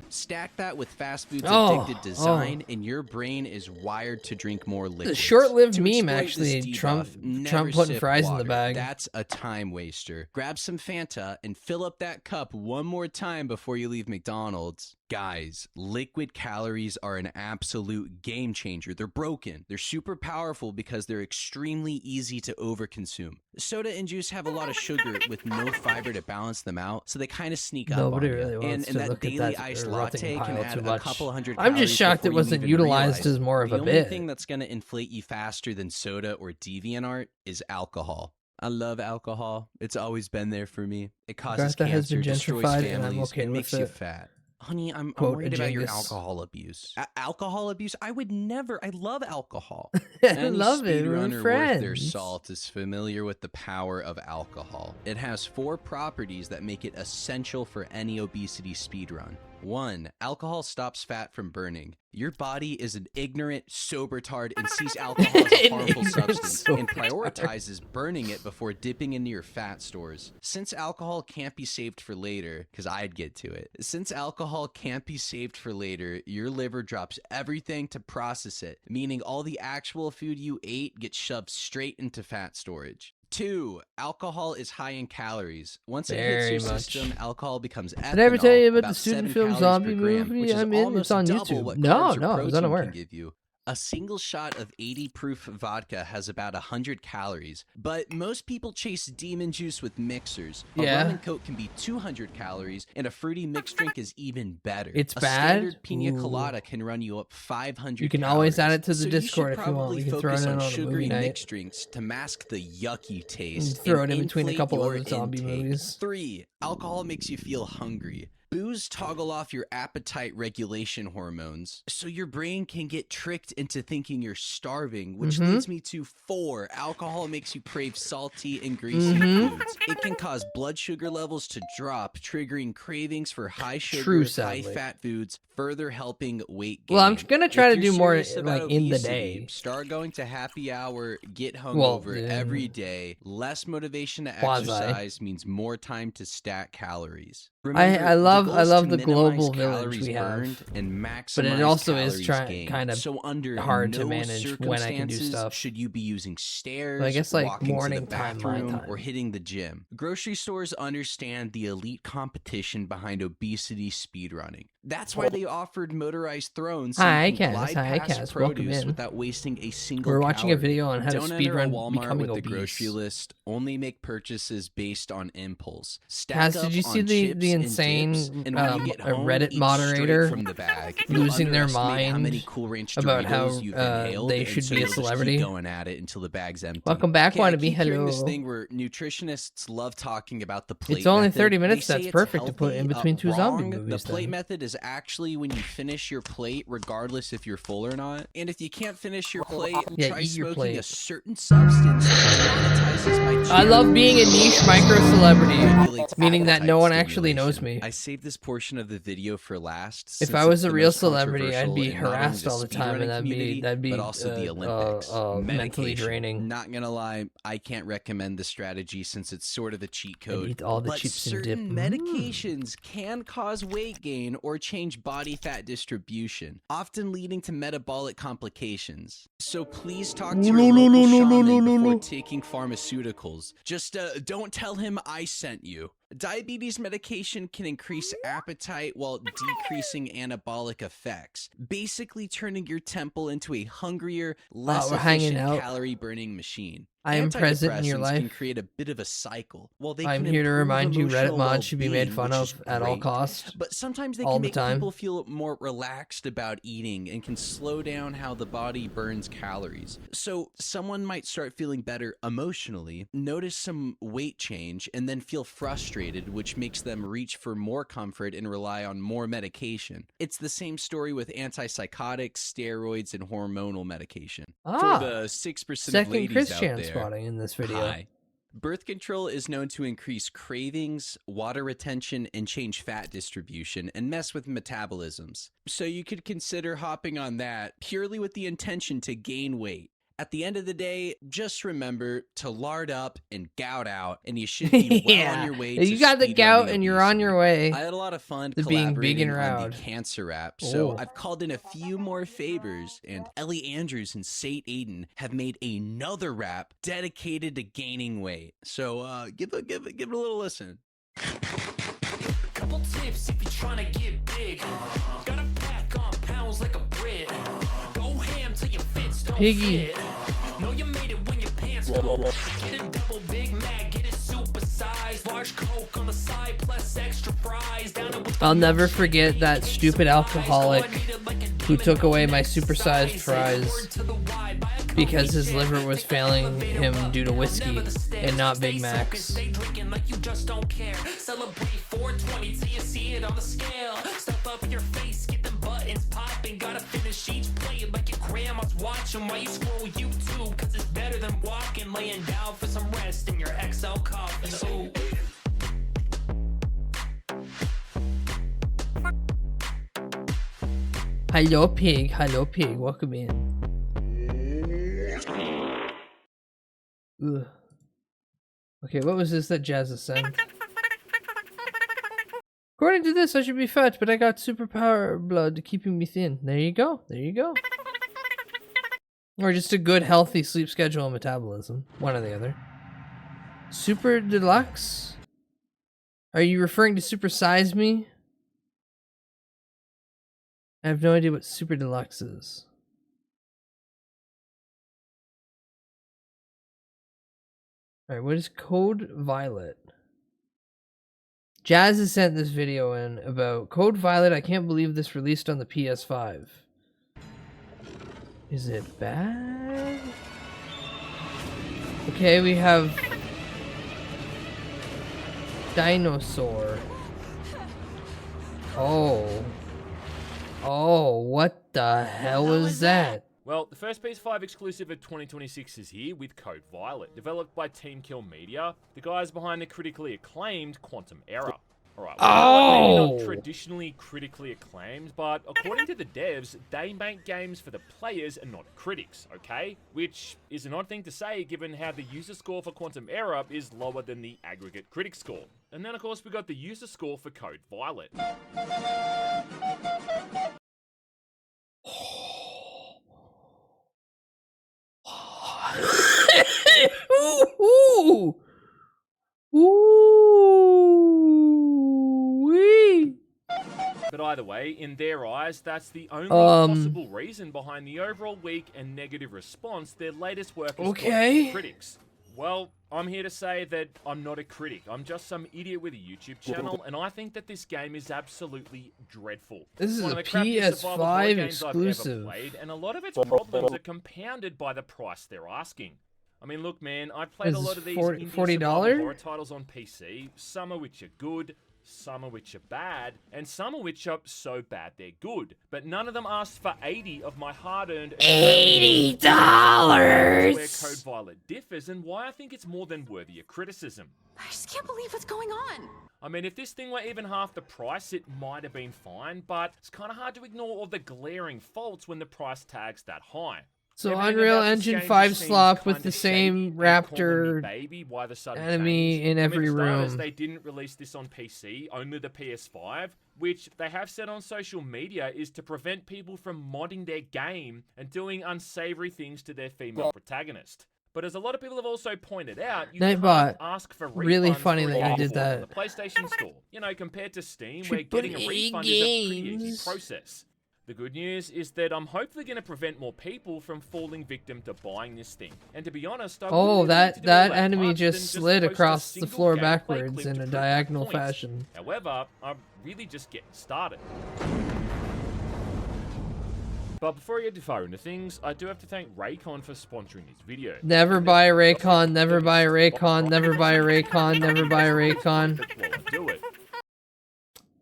S15: Stack that with fast food's
S5: Oh,
S15: addicted design, and your brain is wired to drink more liquids.
S5: The short-lived
S15: To
S5: meme,
S15: exploit
S5: actually.
S15: this
S5: Trump
S15: debuff, never
S5: putting
S15: sip
S5: fries in
S15: water.
S5: the bag.
S15: That's a time waster. Grab some Fanta and fill up that cup one more time before you leave McDonald's. Guys, liquid calories are an absolute game changer. They're broken. They're super powerful because they're extremely easy to overconsume. Soda and juice have a lot of sugar with no fiber to balance them out, so they kind of sneak up
S5: Nobody
S15: on you.
S5: really wants
S15: And
S5: to
S15: that
S5: look at
S15: daily
S5: that
S15: iced
S5: rotting
S15: latte can
S5: pile
S15: add
S5: too
S15: a
S5: much.
S15: couple hundred
S5: I'm just
S15: calories
S5: shocked it
S15: before you
S5: wasn't
S15: even
S5: utilized
S15: realize.
S5: as more of a
S15: The only
S5: bit.
S15: thing that's going to inflate you faster than soda or DeviantArt is alcohol. I love alcohol. It's always been there for me. It causes
S5: Agartha has
S15: cancer,
S5: been
S15: destroys
S5: gentrified, and I'm
S15: families,
S5: okay
S15: and
S5: with
S15: makes you
S5: it.
S15: fat. Honey, I'm
S5: Quote,
S15: worried about your
S5: Agengus.
S15: alcohol abuse. Alcohol abuse? I would never. I love alcohol.
S5: I
S15: Any
S5: love it. We're
S15: speedrunner worth their
S5: friends.
S15: salt is familiar with the power of alcohol. It has 4 properties that make it essential for any obesity speedrun. 1. Alcohol stops fat from burning. Your body is an ignorant, sober-tard and sees alcohol as a harmful substance and prioritizes burning it before dipping into your fat stores. Since alcohol can't be saved for later, because I'd get to it. Since alcohol can't be saved for later, your liver drops everything to process it, meaning all the actual food you ate gets shoved straight into fat storage. 2. Alcohol is high in calories. Once it hits your
S5: Very much.
S15: system, alcohol becomes ethanol.
S5: Did I ever tell you about the
S15: about
S5: student
S15: 7
S5: film
S15: calories
S5: zombie
S15: per gram,
S5: movie
S15: which is
S5: I'm in? It's
S15: almost
S5: on
S15: double
S5: YouTube.
S15: what
S5: No,
S15: carbs or
S5: no, I was
S15: protein
S5: unaware.
S15: can give you. A single shot of 80 proof vodka has about 100 calories, but most people chase demon juice with mixers. A
S5: Yeah.
S15: rum and coke can be 200 calories, and a fruity mixed drink is even better.
S5: It's
S15: a
S5: bad?
S15: standard pina
S5: Ooh.
S15: colada can run you up 500
S5: You can
S15: calories.
S5: always add it to the
S15: So
S5: Discord
S15: you
S5: if
S15: should
S5: you want.
S15: probably
S5: We can throw it
S15: focus
S5: in
S15: on
S5: on a
S15: sugary
S5: movie night.
S15: mixed drinks to mask the yucky taste.
S5: Throw
S15: and
S5: it in between a
S15: inflate
S5: couple
S15: your
S5: other zombie
S15: intake.
S5: movies.
S15: 3. Alcohol makes you feel hungry. Booze toggle off your appetite regulation hormones, so your brain can get tricked into thinking you're starving, which
S5: Mhm.
S15: leads me to 4. Alcohol makes you crave salty and greasy
S5: Mhm.
S15: foods. It can cause blood sugar levels to drop, triggering cravings for high sugar,
S5: True,
S15: high
S5: sadly.
S15: fat foods, further helping weight gain.
S5: Well, I'm gonna try
S15: If
S5: to
S15: you're
S5: do more,
S15: serious about
S5: like, in the
S15: obesity,
S5: day.
S15: Start going to happy hour, get
S5: Well,
S15: hungover
S5: yeah.
S15: every day. Less motivation to
S5: Quasi.
S15: exercise means more time to stack calories.
S5: I
S15: Remember,
S5: love
S15: goal
S5: I
S15: is
S5: love
S15: to
S5: the
S15: minimize
S5: global village
S15: calories
S5: we have,
S15: burned and maximize
S5: but it also is
S15: calories gained.
S5: kind of
S15: So under
S5: hard to
S15: no
S5: manage when I can do
S15: circumstances
S5: stuff.
S15: should you be using stairs,
S5: I guess, like,
S15: walking to
S5: morning
S15: the
S5: time, my
S15: bathroom,
S5: time.
S15: or hitting the gym. Grocery stores understand the elite competition behind obesity speedrunning. That's why they offered motorized thrones so
S5: Hi,
S15: you can
S5: Kaz.
S15: glide
S5: Hi,
S15: past
S5: Kaz. Welcome
S15: produce
S5: in.
S15: without wasting a single
S5: We're watching a
S15: calorie.
S5: video on how to
S15: Don't enter a
S5: speedrun
S15: Walmart
S5: becoming
S15: with
S5: obese.
S15: the grocery list. Only make purchases based on impulse.
S5: Kaz,
S15: Stack
S5: did you
S15: up
S5: see
S15: on
S5: the
S15: chips and
S5: insane
S15: dips, and when you get
S5: a
S15: home,
S5: Reddit
S15: eat
S5: moderator
S15: straight from the bag. You'll
S5: losing their
S15: underestimate how many
S5: mind
S15: Cool Ranch
S5: about how
S15: Doritos you've inhaled,
S5: they
S15: and
S5: should
S15: so
S5: be a
S15: you'll just keep
S5: celebrity?
S15: going at it until the bag's empty.
S5: Welcome back,
S15: Okay, I
S5: wannabe.
S15: keep hearing this
S5: Hello.
S15: thing where nutritionists love talking about the plate
S5: It's only
S15: method.
S5: 30 minutes.
S15: They say
S5: That's
S15: it's
S5: perfect to put in
S15: healthy,
S5: between two zombie
S15: wrong.
S5: movies.
S15: The plate
S5: then.
S15: method is actually when you finish your plate, regardless if you're full or not. And if you can't finish your plate,
S5: Yeah,
S15: try
S5: eat your
S15: smoking
S5: plate.
S15: a certain substance that monetizes my
S5: I love being a niche micro celebrity,
S15: regulates
S5: meaning that no one
S15: appetite
S5: actually knows
S15: stimulation.
S5: me.
S15: I saved this portion of the video for last.
S5: If
S15: since
S5: I was
S15: it's
S5: a
S15: the
S5: real
S15: most
S5: celebrity, I'd be
S15: controversial in not only
S5: harassed
S15: the
S5: all the time,
S15: speedrunning
S5: and
S15: community,
S5: that'd be
S15: but also the Olympics.
S5: mentally
S15: Medication.
S5: draining.
S15: Not gonna lie, I can't recommend the strategy since it's sort of a cheat code.
S5: eat all the
S15: but
S5: chips and
S15: certain
S5: dip.
S15: medications can cause weight gain or change body fat distribution, often leading to metabolic complications. So please talk to your local shaman before taking pharmaceuticals. Just don't tell him I sent you. Diabetes medication can increase appetite while decreasing anabolic effects, basically turning your temple into a hungrier, less
S5: we're hanging
S15: efficient
S5: out.
S15: calorie-burning machine.
S5: I am present in your
S15: Antidepressants
S5: life.
S15: can create a bit of a cycle. While they
S5: I'm
S15: can
S5: here to
S15: improve
S5: remind you Reddit
S15: emotional
S5: mods should be made
S15: well-being,
S5: fun
S15: which
S5: of
S15: is
S5: at all
S15: great,
S5: costs.
S15: but sometimes they
S5: all
S15: can
S5: the
S15: make
S5: time.
S15: people feel more relaxed about eating and can slow down how the body burns calories. So someone might start feeling better emotionally, notice some weight change, and then feel frustrated, which makes them reach for more comfort and rely on more medication. It's the same story with antipsychotics, steroids, and hormonal medication.
S5: Ah,
S15: For the 6% of
S5: second
S15: ladies
S5: Chris
S15: out
S5: Chan
S15: there,
S5: spotting in this video.
S15: hi. Birth control is known to increase cravings, water retention, and change fat distribution, and mess with metabolisms. So you could consider hopping on that purely with the intention to gain weight. At the end of the day, just remember to lard up and gout out, and you should be well
S5: Yeah.
S15: on your way.
S5: You
S15: to
S5: got the
S15: speedrunning
S5: gout and you're on
S15: obesity.
S5: your way
S15: I had a lot of fun
S5: to being big and
S15: collaborating on
S5: round.
S15: the cancer rap, so
S5: Oh.
S15: I've called in a few more favors, and Ellie Andrews and Sate Aiden have made another rap dedicated to gaining weight. So give it a little listen.
S17: Couple tips if you're trying to get big. Gotta pack on pounds like a Brit. Go ham till your fits don't
S5: Piggy.
S17: fit. Know you made it when your pants won't. Get a double Big Mac, get it super size. Large Coke on the side plus extra fries. Down it with
S5: I'll never forget that stupid alcoholic who took away my supersized fries because his liver was failing him due to whiskey and not Big Macs.
S17: Stay drinking like you just don't care. Celebrate 420 till you see it on the scale. Stuff up your face, get them buttons popping. Gotta finish each plate like your grandma's watching while you scroll YouTube. Cause it's better than walking, laying down for some rest in your XL coffin. Ooh.
S5: Hello, pig. Hello, pig. Welcome in. Ugh. Okay, what was this that Jazz is saying? According to this, I should be fat, but I got superpower blood keeping me thin. There you go. There you go. Or just a good, healthy sleep schedule and metabolism. One or the other. Super Deluxe? Are you referring to Super Size Me? I have no idea what Super Deluxe is. Alright, what is Code Violet? Jazz has sent this video in about Code Violet. I can't believe this released on the PS5. Is it bad? Okay, we have Dinosaur. Oh, what the hell was that?
S18: Well, the first PS5 exclusive of 2026 is here with Code Violet, developed by Team Kill Media, the guys behind the critically acclaimed Quantum Error. Alright, well, maybe not traditionally critically acclaimed, but according to the devs, they make games for the players and not critics, okay? Which is an odd thing to say given how the user score for Quantum Error is lower than the aggregate critic score. And then of course we got the user score for Code Violet.
S5: Ooh. Ooh. Wee.
S18: But either way, in their eyes, that's the only possible reason behind the overall weak and negative response their latest work has got from critics. Well, I'm here to say that I'm not a critic. I'm just some idiot with a YouTube channel, and I think that this game is absolutely dreadful.
S5: This is
S18: one
S5: a
S18: of the crappiest survival horror
S5: PS5
S18: games I've
S5: exclusive.
S18: ever played, and a lot of its problems are compounded by the price they're asking. I mean, look, man, I've played a
S5: Is
S18: lot of these
S5: $40?
S18: indie survival horror titles on PC, some of which are good, some of which are bad, and some of which are so bad they're good. But none of them asked for 80 of my hard-earned
S5: $80.
S18: Where Code Violet differs, and why I think it's more than worthy of criticism.
S19: I just can't believe what's going on.
S18: I mean, if this thing were even half the price, it might have been fine, but it's kind of hard to ignore all the glaring faults when the price tag's that high.
S5: So
S18: Everything
S5: Unreal
S18: about this
S5: Engine
S18: game
S5: 5
S18: just seems
S5: slop with
S18: kinda
S5: the same
S18: shady,
S5: raptor
S18: baby, why the sudden
S5: enemy
S18: change?
S5: in
S18: I
S5: every
S18: mean, for starters,
S5: room.
S18: they didn't release this on PC, only the PS5, which they have said on social media is to prevent people from modding their game and doing unsavory things to their female protagonist. But as a lot of people have also pointed out, you
S5: Nightbot,
S18: can't ask for refunds
S5: really funny
S18: for
S5: that
S18: a
S5: you
S18: game
S5: did that.
S18: on the PlayStation Store. You know, compared to Steam, where
S5: Triple
S18: getting a
S5: A
S18: refund is a pretty easy
S5: games.
S18: process. The good news is that I'm hopefully going to prevent more people from falling victim to buying this thing. And to be honest, I
S5: Oh,
S18: wouldn't really need to do all
S5: that
S18: that
S5: enemy
S18: much
S5: just
S18: than
S5: slid
S18: post a
S5: across the
S18: single
S5: floor
S18: gameplay
S5: backwards
S18: clip
S5: in
S18: to
S5: a
S18: prove my
S5: diagonal
S18: point.
S5: fashion.
S18: However, I'm really just getting started. But before I get too far into things, I do have to thank Raycon for sponsoring this video.
S5: Never buy a Raycon, never buy a Raycon, never buy a Raycon, never buy a Raycon.
S18: While I do it.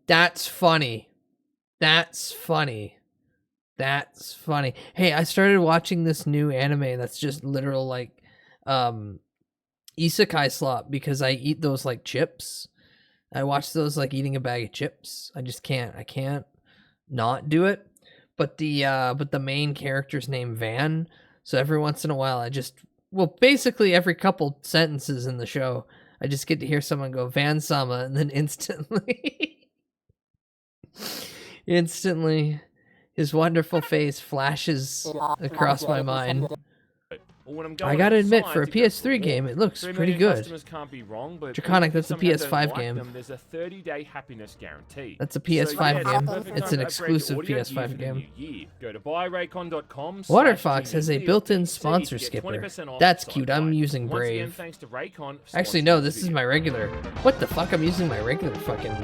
S5: That's funny. That's funny. That's funny. Hey, I started watching this new anime that's just literal like isekai slop because I eat those like chips. I watch those like eating a bag of chips. I can't not do it. But the main character's name Van, so every once in a while basically every couple sentences in the show, I just get to hear someone go Van Sama, and then instantly his wonderful face flashes across my mind. I gotta admit, for a PS3 game, it looks pretty good.
S18: Can't be wrong, but
S5: Draconic, that's a
S18: somehow don't
S5: PS5
S18: like
S5: game.
S18: them, there's a 30-day happiness guarantee.
S5: That's a PS5
S18: it's a
S5: game.
S18: perfect
S5: It's
S18: time
S5: an
S18: to upgrade
S5: exclusive
S18: your audio gear
S5: PS5
S18: for the
S5: game.
S18: new year. Go to buyraycon.com.
S5: Waterfox has a built-in
S18: to
S5: sponsor
S18: get
S5: skipper.
S18: 20% off
S5: That's
S18: the
S5: cute.
S18: site.
S5: I'm using
S18: Once again,
S5: Brave.
S18: thanks to Raycon for
S5: Actually,
S18: sponsoring
S5: no,
S18: this
S5: this is
S18: video.
S5: my regular. What the fuck? I'm using my regular fucking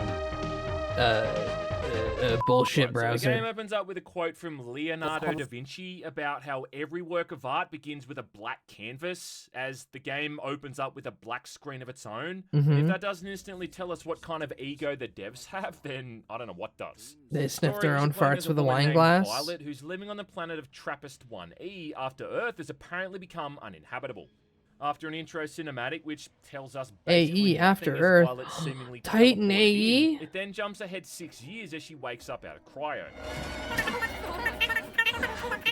S5: bullshit
S18: So the
S5: browser.
S18: game opens up with a quote from Leonardo da Vinci about how every work of art begins with a black canvas, as the game opens up with a black screen of its own. And if
S5: Mhm.
S18: that doesn't instantly tell us what kind of ego the devs have, then I don't know what does.
S5: They
S18: The
S5: sniff
S18: story
S5: their
S18: is
S5: own
S18: playing
S5: farts
S18: as
S5: with a
S18: woman
S5: wine
S18: named
S5: glass.
S18: Violet, who's living on the planet of Trappist-1E after Earth has apparently become uninhabitable. After an intro cinematic which tells us basically
S5: AE after
S18: nothing as
S5: Earth.
S18: Violet seemingly
S5: Titan
S18: teleported
S5: AE?
S18: in, it then jumps ahead 6 years as she wakes up out of cryo.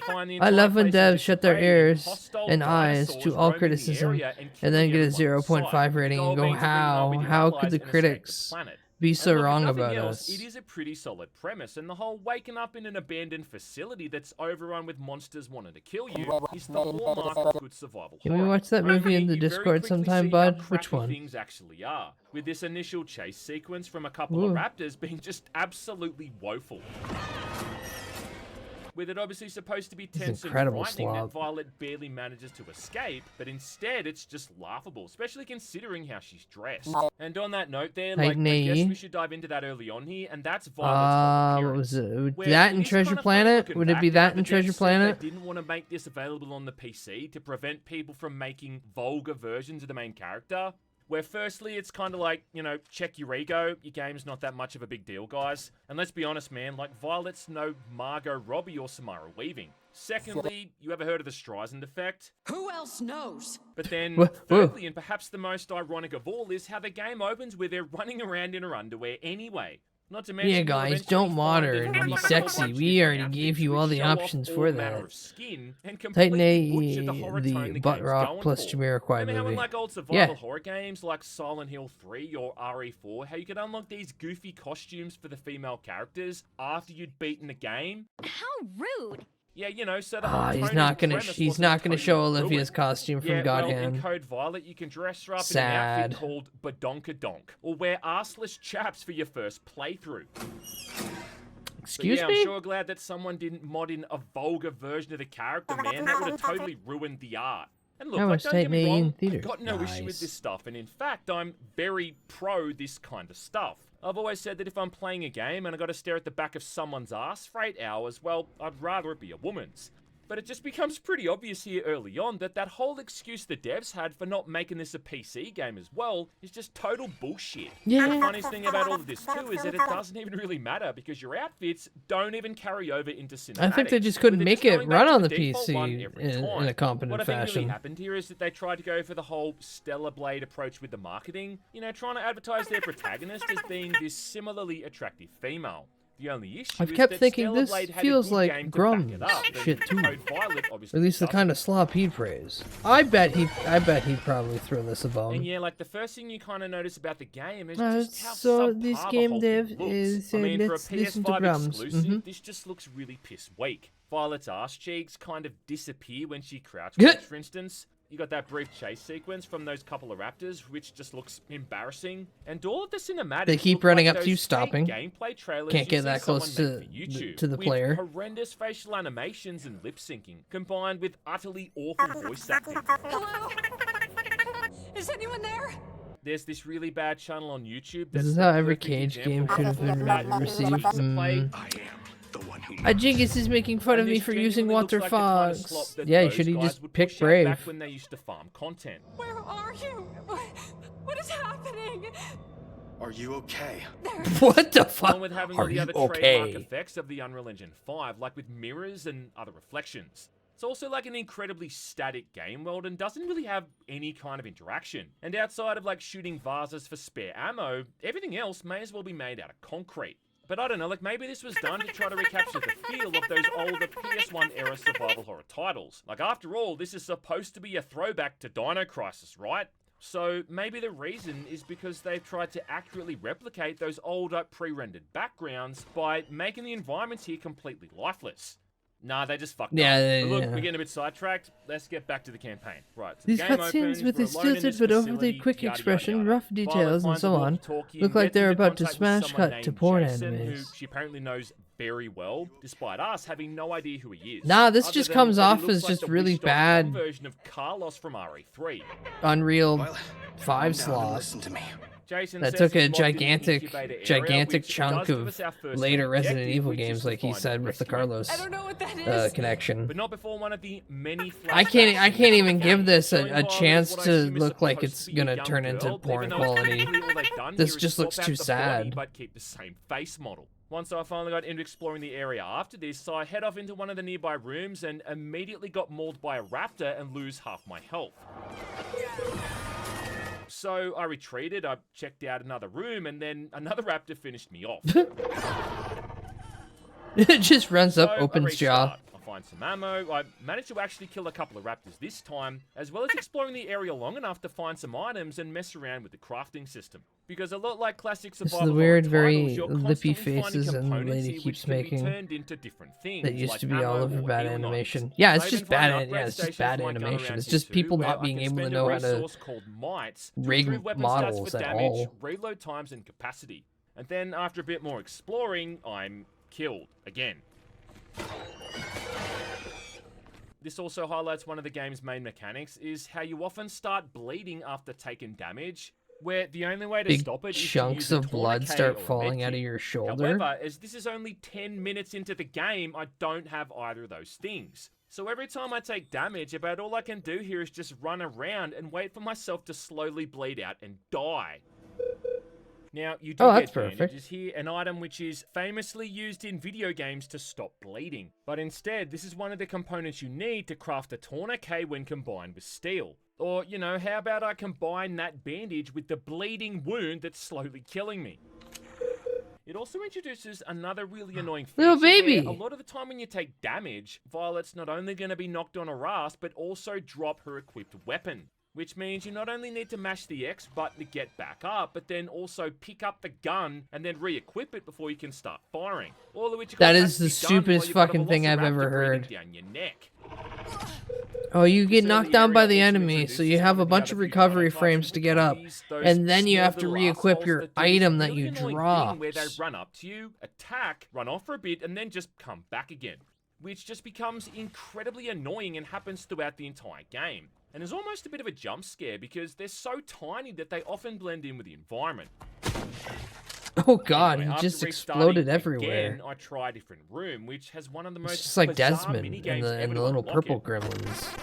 S18: Find the
S5: I
S18: entire
S5: love when
S18: place
S5: devs
S18: in
S5: shut their
S18: disarray,
S5: ears
S18: hostile
S5: and eyes
S18: dinosaurs
S5: to all
S18: roaming the
S5: criticism
S18: area and
S5: and then
S18: killing
S5: get a
S18: everyone in
S5: 0.5
S18: sight.
S5: rating
S18: The
S5: and
S18: goal
S5: go,
S18: being to bring home
S5: how?
S18: with your
S5: How
S18: allies
S5: could the
S18: and escape
S5: critics
S18: planet.
S5: be
S18: And
S5: so
S18: look, if
S5: wrong
S18: nothing
S5: about
S18: else,
S5: us?
S18: It is a pretty solid premise, and the whole waking up in an abandoned facility that's overrun with monsters wanting to kill you is the hallmark of good survival
S5: Can we
S18: horror.
S5: watch that
S18: But
S5: movie in the
S18: you very
S5: Discord
S18: quickly
S5: sometime,
S18: see
S5: bud?
S18: how
S5: Which
S18: crappy
S5: one?
S18: Things actually are, with this initial chase sequence from a couple
S5: Ooh.
S18: of raptors being just absolutely woeful. With it obviously supposed to be
S5: This is
S18: tense and
S5: incredible
S18: frightening that
S5: slop.
S18: Violet barely manages to escape, but instead it's just laughable, especially considering how she's dressed. And on that note there, like,
S5: Titan
S18: I guess
S5: AE?
S18: we should dive into that early on here, and that's Violet's top
S5: What
S18: appearance.
S5: was it?
S18: Where
S5: That
S18: it
S5: in
S18: is
S5: Treasure
S18: kind of funny
S5: Planet?
S18: looking
S5: Would it
S18: back
S5: be
S18: now,
S5: that in
S18: the devs
S5: Treasure
S18: said
S5: Planet?
S18: They didn't want to make this available on the PC to prevent people from making vulgar versions of the main character. Where firstly, it's kind of like, you know, check your ego. Your game's not that much of a big deal, guys. And let's be honest, man, like, Violet's no Margot Robbie or Samara Weaving. Secondly, you ever heard of the Streisand effect?
S19: Who else knows?
S18: But then,
S5: Whoa.
S18: thirdly, and perhaps the most ironic of all, is how the game opens where they're running around in her underwear anyway. Not to mention,
S5: Yeah,
S18: you'll
S5: guys,
S18: eventually
S5: don't
S18: find
S5: mod
S18: there's
S5: her and
S18: a
S5: be
S18: whole
S5: sexy.
S18: bunch of
S5: We already
S18: different
S5: gave
S18: outfits
S5: you all
S18: which
S5: the
S18: show off
S5: options
S18: all
S5: for
S18: manner
S5: that.
S18: of skin and
S5: Titan
S18: completely butcher the horror
S5: AE,
S18: tone
S5: the
S18: game's
S5: Butt Rock
S18: going
S5: plus
S18: for.
S5: Jamiroquai
S18: Remember how in
S5: movie.
S18: like old survival
S5: Yeah.
S18: horror games like Silent Hill 3 or RE4, how you could unlock these goofy costumes for the female characters after you'd beaten the game?
S8: How rude!
S18: Yeah, you know, so the
S5: Ah,
S18: whole
S5: he's
S18: tone
S5: not
S18: and
S5: gonna
S18: premise
S5: he's
S18: wasn't
S5: not gonna
S18: totally
S5: show
S18: ruined.
S5: Olivia's costume from
S18: Yeah,
S5: God
S18: well, in
S5: Hand.
S18: Code Violet, you can dress her up in an
S5: Sad.
S18: outfit called Badonkadonk, or wear arseless chaps for your first playthrough.
S5: Excuse
S18: yeah,
S5: me?
S18: I'm sure glad that someone didn't mod in a vulgar version of the character, man. That would have totally ruined the art. And look,
S5: How
S18: like,
S5: much
S18: don't get me
S5: made in
S18: wrong,
S5: theater?
S18: I've got no issue with this stuff, and in fact, I'm very pro this kind of stuff. I've always said that if I'm playing a game and I got to stare at the back of someone's ass for 8 hours, well, I'd rather it be a woman's. But it just becomes pretty obvious here early on that that whole excuse the devs had for not making this a PC game as well is just total bullshit.
S5: Yeah.
S18: The funniest thing about all of this too is that it doesn't even really matter because your outfits don't even carry over into cinematics.
S5: I think they just couldn't
S18: with it
S5: make
S18: just
S5: it
S18: going back
S5: run
S18: to
S5: on the
S18: default one
S5: PC
S18: every
S5: in
S18: time.
S5: a competent
S18: What I think really
S5: fashion.
S18: happened here is that they tried to go for the whole Stellar Blade approach with the marketing, you know, trying to advertise their protagonist as being this similarly attractive female. The only issue
S5: I've
S18: is
S5: kept
S18: that
S5: thinking
S18: Stellar
S5: this
S18: Blade had a
S5: feels
S18: good
S5: like
S18: game to
S5: Grum's
S18: back it up, and
S5: shit too.
S18: Code Violet
S5: Or
S18: obviously
S5: at least the
S18: doesn't.
S5: kind of slop he'd praise. I bet he'd probably throw this a
S18: And
S5: bone.
S18: yeah, like the first thing you kind of notice about the game is
S5: Uh,
S18: just how
S5: so
S18: subpar
S5: this
S18: the
S5: game
S18: whole
S5: dev
S18: thing looks.
S5: is,
S18: I mean, for a
S5: let's listen to
S18: PS5
S5: Grum's.
S18: exclusive, this just looks really piss weak. Violet's ass cheeks kind of disappear when she crouch walks, for instance. You got that brief chase sequence from those couple of raptors, which just looks embarrassing. And all of the cinematics
S5: They keep
S18: look
S5: running
S18: like
S5: up to you,
S18: those fake
S5: stopping.
S18: gameplay trailers
S5: Can't
S18: you
S5: get
S18: see
S5: that close
S18: someone
S5: to
S18: make for YouTube,
S5: the
S18: with
S5: player.
S18: horrendous facial animations and lip syncing, combined with utterly awful voice acting.
S19: Hello? Is anyone there?
S18: There's this really bad channel on YouTube.
S5: This
S18: that's
S5: is
S18: the
S5: how every
S18: perfect
S5: Cage
S18: example
S5: game
S18: of
S5: should have been
S18: bad
S5: received.
S18: rules to play.
S5: Jingus is making fun of me
S18: And this
S5: for using
S18: genuinely
S5: Water
S18: looks like the kind of slop
S5: Fox.
S18: that
S5: Yeah, you
S18: those
S5: should have
S18: guys
S5: just
S18: would
S5: picked
S18: push out
S5: Brave.
S18: back when they used to farm content.
S19: Where are you? What is happening?
S4: Are you okay?
S5: What the fuck?
S18: Along with having all
S5: Are
S18: the
S5: you
S18: other trademark
S5: okay?
S18: effects of the Unreal Engine 5, like with mirrors and other reflections. It's also like an incredibly static game world and doesn't really have any kind of interaction. And outside of like shooting vases for spare ammo, everything else may as well be made out of concrete. But I don't know, like maybe this was done to try to recapture the feel of those older PS1 era survival horror titles. Like after all, this is supposed to be a throwback to Dino Crisis, right? So maybe the reason is because they've tried to accurately replicate those older pre-rendered backgrounds by making the environments here completely lifeless. Nah, they just fucked up. But look, we're getting a bit sidetracked. Let's get back to the campaign. Right, so
S5: These
S18: the game
S5: cutscenes
S18: opens,
S5: with
S18: we're
S5: a
S18: alone in
S5: stilted
S18: this
S5: but overly
S18: facility,
S5: quick
S18: yada,
S5: expression,
S18: yada, yada.
S5: rough
S18: Violet
S5: details, and
S18: finds
S5: so
S18: a
S5: on
S18: walkie-talkie
S5: look
S18: and
S5: like
S18: gets
S5: they're
S18: into
S5: about to
S18: contact with
S5: smash
S18: someone
S5: cut to
S18: named
S5: porn
S18: Jason, who
S5: animes.
S18: she apparently knows very well, despite us having no idea who he is.
S5: Nah, this
S18: other
S5: just
S18: than
S5: comes
S18: that he
S5: off
S18: looks
S5: as
S18: like
S5: just
S18: the
S5: really
S18: Wish.com
S5: bad
S18: version of Carlos from RE3.
S5: Unreal 5
S4: down
S5: slot.
S4: and listen to me.
S18: Jason
S5: That
S18: says
S5: took a
S18: he's locked in the incubator area,
S5: gigantic
S18: which
S5: chunk
S18: does give
S5: of
S18: us our first
S5: later Resident
S18: objective,
S5: Evil
S18: which is
S5: games,
S18: to
S5: like he
S18: find
S5: said
S18: and
S5: with the
S18: rescue
S5: Carlos
S19: I don't know what that is.
S5: connection.
S18: But not before one of the many
S5: I can't even give this
S18: showing
S5: a
S18: Violet
S5: chance
S18: what I
S5: to
S18: assume is
S5: look like
S18: supposed
S5: it's
S18: to be a
S5: gonna
S18: young
S5: turn into
S18: girl,
S5: porn
S18: even though
S5: quality.
S18: technically all they've done
S5: This
S18: here is
S5: just
S18: swap
S5: looks
S18: out
S5: too
S18: the body,
S5: sad.
S18: but keep the same face model. Once I finally got into exploring the area after this, so I head off into one of the nearby rooms and immediately got mauled by a raptor and lose half my health. So I retreated, I checked out another room, and then another raptor finished me off.
S5: It just runs up,
S18: So I
S5: opens jaw.
S18: restart. I find some ammo. I managed to actually kill a couple of raptors this time, as well as exploring the area long enough to find some items and mess around with the crafting system. Because a lot like classic
S5: This is
S18: survival
S5: the weird,
S18: horror
S5: very
S18: titles, you're
S5: lippy
S18: constantly finding
S5: faces and the
S18: components
S5: lady
S18: here
S5: keeps
S18: which can be
S5: making
S18: turned into different things,
S5: that used
S18: like
S5: to be all
S18: ammo
S5: over
S18: or
S5: bad
S18: healing
S5: animation.
S18: items.
S5: Yeah,
S18: I
S5: it's
S18: even
S5: just
S18: found an
S5: bad.
S18: upgrade
S5: Yeah, it's just
S18: station
S5: bad
S18: for my gun
S5: animation.
S18: around
S5: It's
S18: here
S5: just
S18: too,
S5: people
S18: where
S5: not
S18: I
S5: being
S18: can
S5: able to
S18: spend
S5: know
S18: a
S5: how to
S18: resource called mites to
S5: rig
S18: improve weapon
S5: models
S18: stats for
S5: at
S18: damage,
S5: all.
S18: reload times, and capacity. And then after a bit more exploring, I'm killed again. This also highlights one of the game's main mechanics, is how you often start bleeding after taking damage, where the only way to
S5: Big
S18: stop it is
S5: chunks
S18: to use a
S5: of blood
S18: tourniquet
S5: start
S18: or a
S5: falling out
S18: medkit.
S5: of your shoulder.
S18: However, as this is only 10 minutes into the game, I don't have either of those things. So every time I take damage, about all I can do here is just run around and wait for myself to slowly bleed out and die. Now, you do
S5: that's
S18: get
S5: perfect.
S18: bandages here, an item which is famously used in video games to stop bleeding. But instead, this is one of the components you need to craft a tourniquet when combined with steel. Or, you know, how about I combine that bandage with the bleeding wound that's slowly killing me? It also introduces another really annoying feature
S5: Little baby.
S18: where a lot of the time when you take damage, Violet's not only going to be knocked on her ass, but also drop her equipped weapon. Which means you not only need to mash the X button to get back up, but then also pick up the gun and then re-equip it before you can start firing. All of which
S5: That
S18: has
S5: is
S18: to
S5: the
S18: be done while
S5: stupidest
S18: you've got a
S5: fucking thing I've
S18: velociraptor
S5: ever
S18: breathing
S5: heard.
S18: down your neck.
S5: Oh, you get
S18: So
S5: knocked
S18: the
S5: down by
S18: area
S5: the
S18: also
S5: enemy,
S18: introduces
S5: so you have
S18: some
S5: a
S18: of the
S5: bunch
S18: other
S5: of
S18: big
S5: recovery
S18: dino
S5: frames
S18: types
S5: to get up,
S18: enemies, those
S5: and then you
S18: small
S5: have to
S18: little
S5: re-equip
S18: assholes
S5: your
S18: that do this
S5: item that
S18: really
S5: you
S18: annoying
S5: drop.
S18: thing where they run up to you, attack, run off for a bit, and then just come back again, which just becomes incredibly annoying and happens throughout the entire game. And there's almost a bit of a jump scare because they're so tiny that they often blend in with the environment.
S5: Oh god,
S18: Anyway,
S5: he
S18: after
S5: just
S18: restarting
S5: exploded everywhere.
S18: Again, I try a different room, which has one of the most
S5: It's just like
S18: bizarre
S5: Desmond
S18: minigames
S5: and
S18: ever
S5: the
S18: to
S5: little
S18: unlock
S5: purple
S18: it.
S5: gremlins.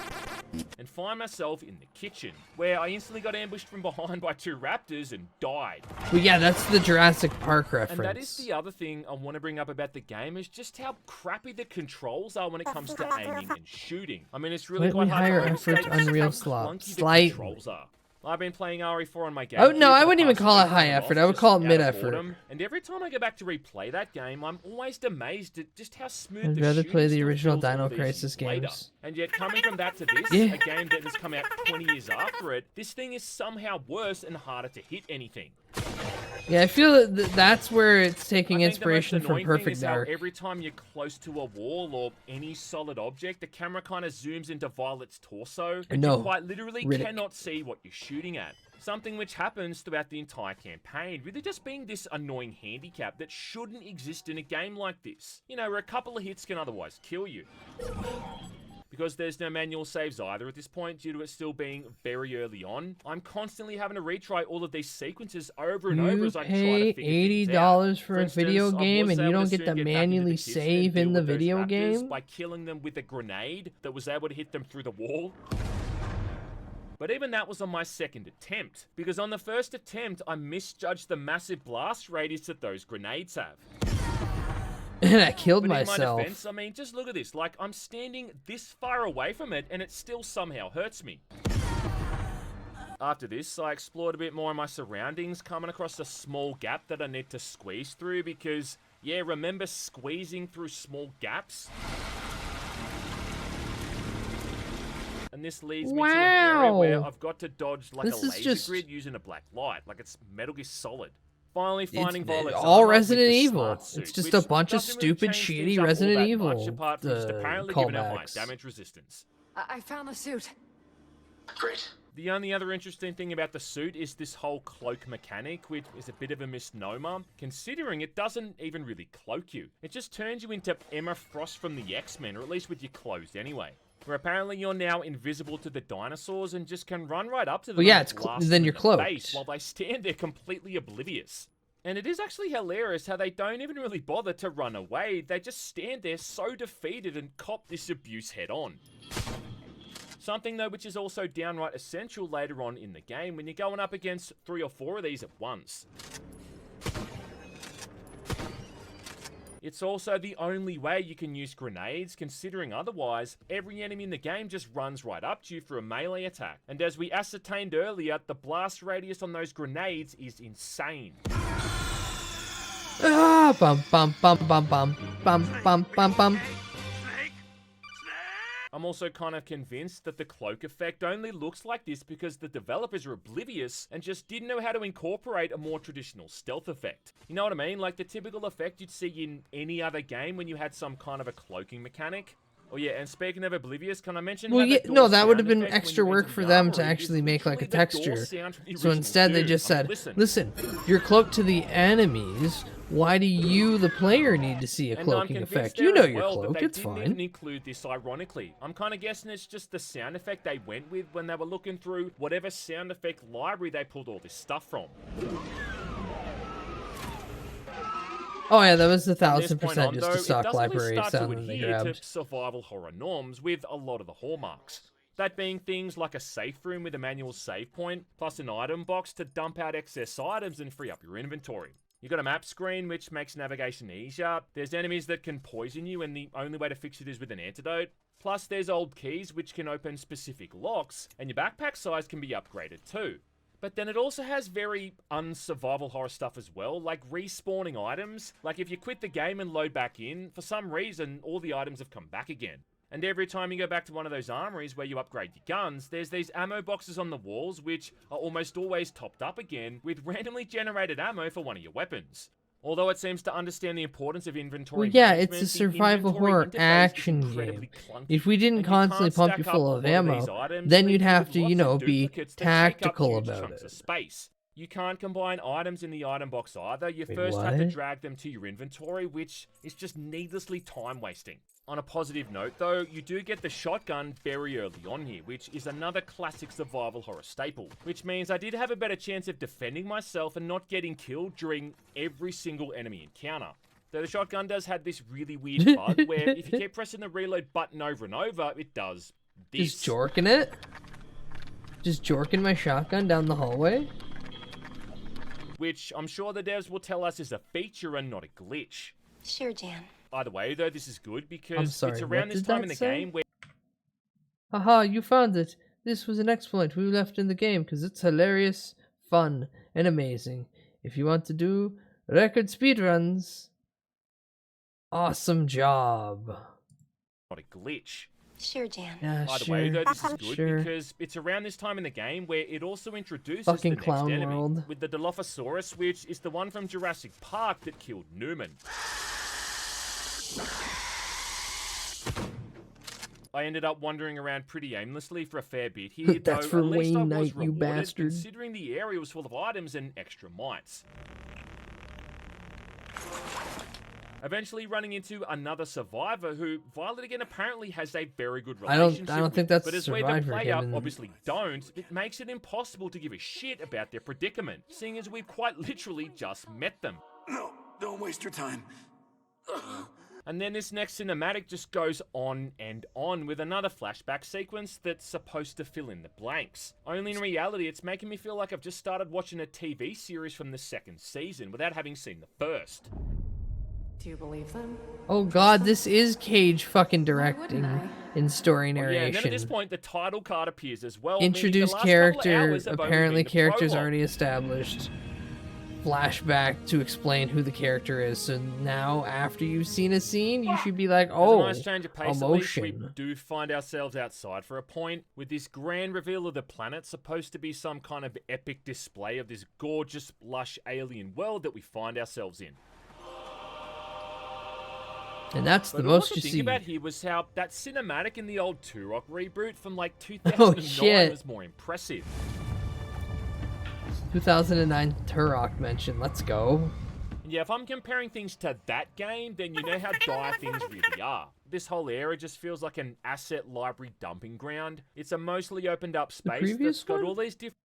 S18: And find myself in the kitchen, where I instantly got ambushed from behind by 2 raptors and died.
S5: Well, yeah, that's the Jurassic Park
S18: And that is
S5: reference.
S18: the other thing I want to bring up about the game, is just how crappy the controls are when it comes to aiming and shooting. I mean, it's really
S5: Slightly
S18: quite hard
S5: higher
S18: to
S5: effort,
S18: understate just
S5: Unreal
S18: how
S5: slot.
S18: clunky the
S5: Slightly.
S18: controls are. I've been playing RE4 on my game.
S5: Oh, no, I wouldn't even call it high effort. I would call it mid-effort.
S18: And every time I go back to replay that game, I'm always amazed at just how smooth
S5: I'd
S18: the
S5: rather
S18: shooting
S5: play the
S18: still
S5: original
S18: feels all
S5: Dino
S18: these
S5: Crisis
S18: years later.
S5: games.
S18: And yet, coming from that to this,
S5: Yeah.
S18: a game that has come out 20 years after it, this thing is somehow worse and harder to hit anything.
S5: Yeah, I feel that that's where it's taking
S18: I think the most
S5: inspiration from
S18: annoying thing
S5: Perfect
S18: is how
S5: Dark.
S18: every time you're close to a wall or any solid object, the camera kind of zooms into Violet's torso, and
S5: No,
S18: you quite literally
S5: Riddick.
S18: cannot see what you're shooting at. Something which happens throughout the entire campaign, really just being this annoying handicap that shouldn't exist in a game like this. You know, where a couple of hits can otherwise kill you. Because there's no manual saves either at this point, due to it still being very early on. I'm constantly having to retry all of these sequences over and over
S5: You
S18: as I try to
S5: pay
S18: figure things out.
S5: $80 for a video
S18: instance, I
S5: game
S18: was
S5: and you
S18: able
S5: don't
S18: to
S5: get
S18: soon
S5: to
S18: back into the
S5: manually
S18: kitchen and
S5: save
S18: deal
S5: in the
S18: with those
S5: video
S18: raptors
S5: game?
S18: by killing them with a grenade that was able to hit them through the wall. But even that was on my second attempt, because on the first attempt, I misjudged the massive blast radius that those grenades have.
S5: And I killed
S18: But
S5: myself.
S18: in my defense, I mean, just look at this. Like, I'm standing this far away from it, and it still somehow hurts me. After this, I explored a bit more in my surroundings, coming across a small gap that I need to squeeze through, because, yeah, remember squeezing through small gaps? And this leads me to an area where
S5: Wow.
S18: I've got to dodge like
S5: This
S18: a
S5: is
S18: laser
S5: just-
S18: grid using a black light, like it's Metal Gear Solid. Finally finding Violet's
S5: all
S18: armor with
S5: Resident
S18: the
S5: Evil.
S18: smart
S5: It's
S18: suit,
S5: just
S18: which
S5: a bunch of
S18: doesn't really
S5: stupid,
S18: change
S5: shitty
S18: things up all
S5: Resident
S18: that
S5: Evil,
S18: much, apart from just apparently giving it high
S5: callbacks.
S18: damage resistance.
S19: I found the suit.
S4: Great.
S18: The only other interesting thing about the suit is this whole cloak mechanic, which is a bit of a misnomer, considering it doesn't even really cloak you. It just turns you into Emma Frost from the X-Men, or at least with your clothes anyway. Where apparently you're now invisible to the dinosaurs and just can run right up to them
S5: Well, yeah,
S18: and
S5: it's
S18: blast
S5: then
S18: them
S5: you're
S18: in the
S5: cloaked.
S18: face while they stand there completely oblivious. And it is actually hilarious how they don't even really bother to run away. They just stand there so defeated and cop this abuse head on. Something though which is also downright essential later on in the game when you're going up against 3 or 4 of these at once. It's also the only way you can use grenades, considering otherwise, every enemy in the game just runs right up to you for a melee attack. And as we ascertained earlier, the blast radius on those grenades is insane.
S5: Ah, bum bum bum bum bum bum bum bum bum.
S18: I'm also kind of convinced that the cloak effect only looks like this because the developers are oblivious and just didn't know how to incorporate a more traditional stealth effect. You know what I mean? Like the typical effect you'd see in any other game when you had some kind of a cloaking mechanic. Oh yeah, and speaking of oblivious, can I mention
S5: Well,
S18: how the
S5: yeah,
S18: door
S5: no, that would have
S18: sound
S5: been
S18: effect when
S5: extra
S18: you
S5: work
S18: enter
S5: for
S18: the
S5: them to
S18: armory
S5: actually
S18: is
S5: make like a
S18: literally the door
S5: texture.
S18: sound from the
S5: So
S18: original
S5: instead, they
S18: Doom.
S5: just
S18: I mean,
S5: said, "Listen, you're cloaked to the enemies. Why do you, the player, need to see a
S18: And I'm
S5: cloaking
S18: convinced
S5: effect?
S18: there
S5: You know
S18: as
S5: you're
S18: well that
S5: cloaked.
S18: they
S5: It's
S18: didn't
S5: fine."
S18: even include this ironically. I'm kind of guessing it's just the sound effect they went with when they were looking through whatever sound effect library they pulled all this stuff from.
S5: Oh yeah, that was
S18: From this
S5: 1,000%
S18: point on,
S5: just
S18: though,
S5: a stock
S18: it doesn't really
S5: library
S18: start to
S5: sound that they
S18: adhere to
S5: grabbed.
S18: survival horror norms with a lot of the hallmarks. That being things like a safe room with a manual save point, plus an item box to dump out excess items and free up your inventory. You got a map screen which makes navigation easier. There's enemies that can poison you and the only way to fix it is with an antidote. Plus there's old keys which can open specific locks, and your backpack size can be upgraded too. But then it also has very unsurvival horror stuff as well, like respawning items. Like if you quit the game and load back in, for some reason all the items have come back again. And every time you go back to one of those armories where you upgrade your guns, there's these ammo boxes on the walls which are almost always topped up again with randomly generated ammo for one of your weapons. Although it seems to understand the importance of inventory
S5: Well, yeah,
S18: management,
S5: it's a
S18: the
S5: survival
S18: inventory
S5: horror
S18: interface is
S5: action game.
S18: incredibly clunky,
S5: If we didn't
S18: and you
S5: constantly
S18: can't
S5: pump
S18: stack
S5: you
S18: up
S5: full
S18: a
S5: of
S18: lot
S5: ammo,
S18: these items,
S5: then you'd
S18: leaving
S5: have
S18: with
S5: to,
S18: lots
S5: you know,
S18: of
S5: be
S18: duplicates that take up
S5: tactical
S18: huge
S5: about
S18: chunks
S5: it.
S18: of space. You can't combine items in the item box either. You
S5: Wait,
S18: first have to
S5: what?
S18: drag them to your inventory, which is just needlessly time wasting. On a positive note though, you do get the shotgun very early on here, which is another classic survival horror staple. Which means I did have a better chance of defending myself and not getting killed during every single enemy encounter. Though the shotgun does have this really weird bug where if you keep pressing the reload button over and over, it does this.
S5: Just jorking it? Just jorking my shotgun down the hallway?
S18: Which I'm sure the devs will tell us is a feature and not a glitch.
S20: Sure, Jan.
S18: Either way, though, this is good because
S5: I'm sorry,
S18: it's
S5: what
S18: around this
S5: did
S18: time
S5: that
S18: in the
S5: say?
S18: game where
S5: Haha, you found it. This was an exploit we left in the game because it's hilarious, fun, and amazing. If you want to do record speedruns, awesome job.
S18: not a glitch.
S20: Sure, Jan.
S5: Yeah,
S18: Either
S5: sure.
S18: way, though, this is good
S5: Sure.
S18: because it's around this time in the game where it also introduces
S5: Fucking
S18: the next
S5: Clown
S18: enemy
S5: World.
S18: with the Dilophosaurus, which is the one from Jurassic Park that killed Newman. I ended up wandering around pretty aimlessly for a fair bit here,
S5: That's
S18: though
S5: for
S18: at least I
S5: Wayne
S18: was
S5: Knight, you
S18: rewarded
S5: bastard.
S18: considering the area was full of items and extra mites. Eventually running into another survivor who Violet again apparently has a very good
S5: I don't
S18: relationship
S5: think
S18: with,
S5: that's
S18: but
S5: a
S18: as we the
S5: survivor,
S18: player
S5: him and-
S18: obviously don't, it makes it impossible to give a shit about their predicament, seeing as we've quite literally just met them.
S4: No, don't waste your time.
S18: And then this next cinematic just goes on and on with another flashback sequence that's supposed to fill in the blanks. Only in reality, it's making me feel like I've just started watching a TV series from the second season without having seen the first.
S19: Do you believe them?
S5: Oh god, this is Cage fucking directing in story
S18: Oh, yeah, and then at
S5: narration.
S18: this point, the title card appears as well. meaning the
S5: Introduced
S18: last couple of
S5: character,
S18: hours have only
S5: apparently
S18: been the
S5: character's
S18: prologue.
S5: already established. Flashback to explain who the character is. So now, after you've seen a scene, you should be like,
S18: As
S5: oh,
S18: a nice change of pace, at least we
S5: emotion.
S18: do find ourselves outside for a point, with this grand reveal of the planet supposed to be some kind of epic display of this gorgeous, lush alien world that we find ourselves in.
S5: And that's the
S18: But all I
S5: most
S18: could
S5: you
S18: think
S5: see.
S18: about here was how that cinematic in the old Turok reboot from like 2009
S5: Oh, shit.
S18: was more impressive.
S5: 2009 Turok mention. Let's go.
S18: And yeah, if I'm comparing things to that game, then you know how dire things really are. This whole area just feels like an asset library dumping ground. It's a mostly opened up space
S5: previous
S18: that's got
S5: one?
S18: all these different...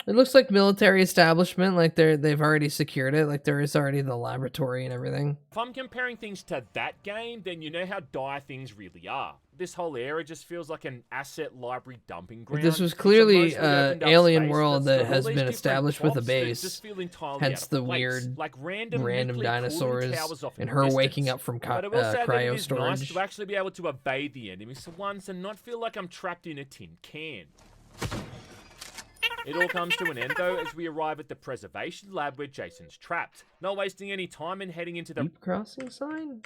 S5: It looks like military establishment, like they've already secured it, like there is already the laboratory and everything.
S18: If I'm comparing things to that game, then you know how dire things really are. This whole area just feels like an asset library dumping ground.
S5: This was
S18: It's a
S5: clearly
S18: mostly opened up
S5: alien
S18: space
S5: world
S18: that's
S5: that
S18: got all
S5: has
S18: these
S5: been
S18: different
S5: established with a
S18: plots that
S5: base.
S18: just feel entirely
S5: Hence
S18: out of
S5: the
S18: place,
S5: weird
S18: like random nuclear cooling
S5: dinosaurs
S18: towers off in
S5: and
S18: the
S5: her
S18: distance.
S5: waking up from
S18: But I will say that
S5: cryo
S18: it is nice
S5: storage.
S18: to actually be able to evade the enemies for once and not feel like I'm trapped in a tin can. It all comes to an end though as we arrive at the preservation lab where Jason's trapped. Not wasting any time and heading into the
S5: Deep crossing sign?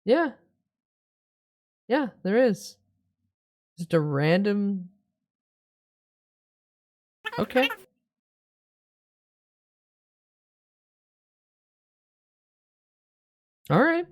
S5: Yeah. Yeah, there is. Just a random... Okay. Alright.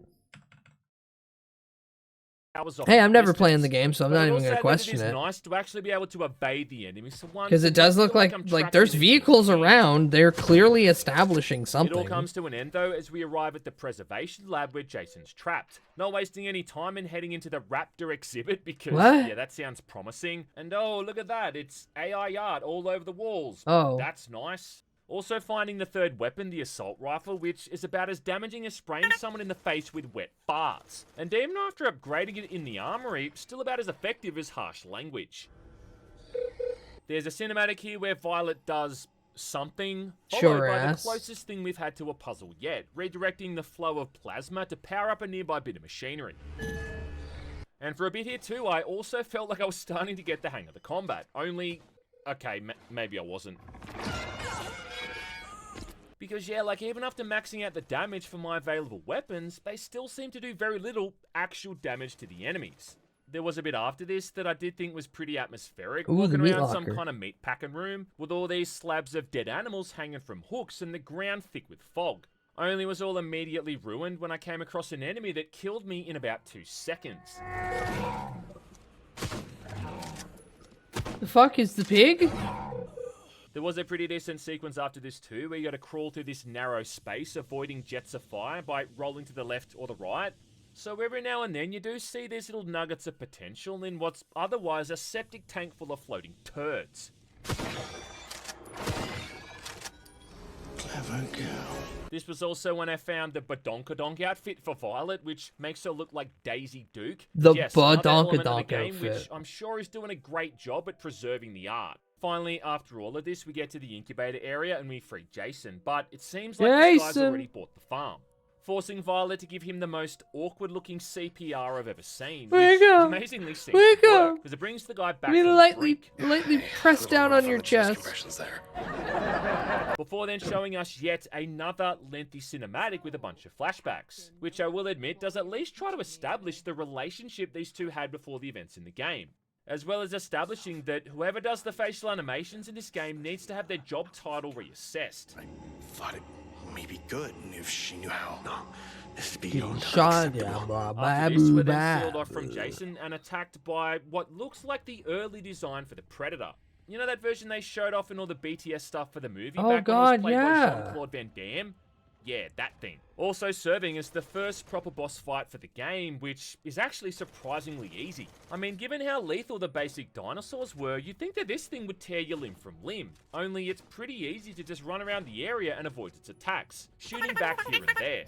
S18: towers off
S5: Hey,
S18: in
S5: I'm
S18: the
S5: never
S18: distance.
S5: playing the game, so I'm
S18: But
S5: not
S18: I will
S5: even gonna
S18: say that
S5: question
S18: It
S5: it.
S18: is nice to actually be able to evade the enemies for once.
S5: Because it
S18: and
S5: does
S18: not
S5: look
S18: feel
S5: like
S18: I'm
S5: like
S18: trapped
S5: there's
S18: in a
S5: vehicles
S18: tin can.
S5: around. They're clearly establishing something.
S18: It all comes to an end though as we arrive at the preservation lab where Jason's trapped. Not wasting any time and heading into the Raptor exhibit because
S5: What?
S18: yeah, that sounds promising. And oh, look at that. It's AI art all over the walls.
S5: Oh.
S18: That's nice. Also finding the third weapon, the assault rifle, which is about as damaging as spraying someone in the face with wet farts. And even after upgrading it in the armory, still about as effective as harsh language. There's a cinematic here where Violet does something, followed
S5: Sure
S18: by
S5: ass.
S18: the closest thing we've had to a puzzle yet, redirecting the flow of plasma to power up a nearby bit of machinery. And for a bit here too, I also felt like I was starting to get the hang of the combat, only, okay, maybe I wasn't. Because yeah, like even after maxing out the damage for my available weapons, they still seem to do very little actual damage to the enemies. There was a bit after this that I did think was pretty atmospheric.
S5: Ooh, the
S18: Walking
S5: meat
S18: around some
S5: locker.
S18: kind of meat packing room with all these slabs of dead animals hanging from hooks and the ground thick with fog. Only was all immediately ruined when I came across an enemy that killed me in about 2 seconds.
S5: The fuck is the pig?
S18: There was a pretty decent sequence after this too, where you got to crawl through this narrow space, avoiding jets of fire by rolling to the left or the right. So every now and then you do see these little nuggets of potential in what's otherwise a septic tank full of floating turds.
S4: Clever girl.
S18: This was also when I found the Badonkadonk outfit for Violet, which makes her look like Daisy Duke.
S5: The
S18: Yes, another element of the
S5: Badonkadonk
S18: game,
S5: outfit.
S18: which I'm sure is doing a great job at preserving the art. Finally, after all of this, we get to the incubator area and we free Jason, but it seems like this guy's
S5: Jason!
S18: already bought the farm, forcing Violet to give him the most awkward-looking CPR I've ever seen,
S5: Wake
S18: which
S5: up!
S18: amazingly seems
S5: Wake
S18: to
S5: up!
S18: work, because it brings the guy back
S5: I mean,
S18: from the
S5: lightly
S18: brink.
S5: press down on your chest.
S18: Before then showing us yet another lengthy cinematic with a bunch of flashbacks, which I will admit does at least try to establish the relationship these two had before the events in the game, as well as establishing that whoever does the facial animations in this game needs to have their job title reassessed.
S4: I thought it may be good if she knew how. No, this is
S5: Getting
S4: beyond
S5: shot, yeah, blah, blah,
S18: After this,
S5: boo,
S18: we're then
S5: blah.
S18: sealed off from Jason and attacked by what looks like the early design for the Predator. You know that version they showed off in all the BTS stuff for the movie
S5: Oh,
S18: back when it
S5: God,
S18: was played
S5: yeah.
S18: by Jean-Claude Van Damme? Yeah, that thing. Also serving as the first proper boss fight for the game, which is actually surprisingly easy. I mean, given how lethal the basic dinosaurs were, you'd think that this thing would tear you limb from limb. Only it's pretty easy to just run around the area and avoid its attacks, shooting back here and there.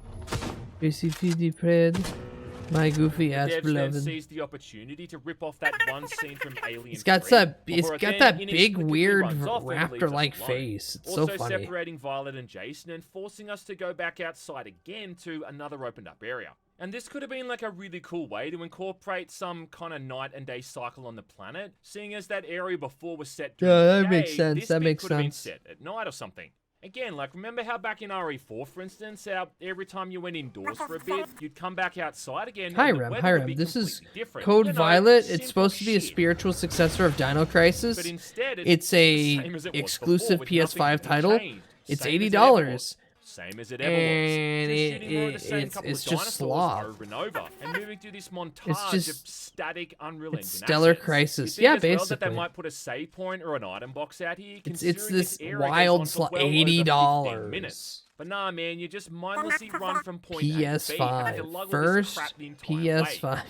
S5: ACPD Pred, my goofy ass
S18: Devs then
S5: beloved.
S18: seized the opportunity to rip off that one scene from Alien
S5: It's got
S18: 3,
S5: that. It's
S18: before it
S5: got
S18: then
S5: that big
S18: inexplicably
S5: weird
S18: runs off and leaves us
S5: raptor-like
S18: alone.
S5: face. It's
S18: Also
S5: so funny.
S18: separating Violet and Jason and forcing us to go back outside again to another opened up area. And this could have been like a really cool way to incorporate some kind of night and day cycle on the planet, seeing as that area before was set during
S5: Yeah,
S18: the
S5: that
S18: day,
S5: makes sense,
S18: this
S5: that
S18: bit
S5: makes
S18: could have been
S5: sense.
S18: set at night or something. Again, like, remember how back in RE4, for instance, how every time you went indoors for a bit, you'd come back outside again, and the weather would be
S5: Hiram. This is
S18: completely different.
S5: Code
S18: You know,
S5: Violet. It's
S18: simple
S5: supposed to be a
S18: shit.
S5: spiritual successor of Dino Crisis.
S18: But instead,
S5: It's
S18: the
S5: a
S18: same as it was
S5: exclusive
S18: before, with
S5: PS5
S18: nothing
S5: title.
S18: changed.
S5: It's
S18: Same as it
S5: $80.
S18: Same as it ever
S5: And
S18: was. Just shooting more of the same couple
S5: it's
S18: of
S5: just
S18: dinosaurs
S5: slop.
S18: over and over, and moving through this montage
S5: It's just-
S18: of static Unreal
S5: it's
S18: Engine
S5: Stellar
S18: assets.
S5: Crisis.
S18: You'd think
S5: Yeah,
S18: as well that
S5: basically.
S18: they might put a save point or an item box out here.
S5: It's
S18: considering
S5: this
S18: area goes
S5: wild
S18: on for
S5: slot,
S18: well over 15
S5: $80.
S18: minutes. But nah, man, you just mindlessly run from point A to B,
S5: PS5
S18: having to lug all this
S5: first.
S18: crap the entire way.
S5: PS5.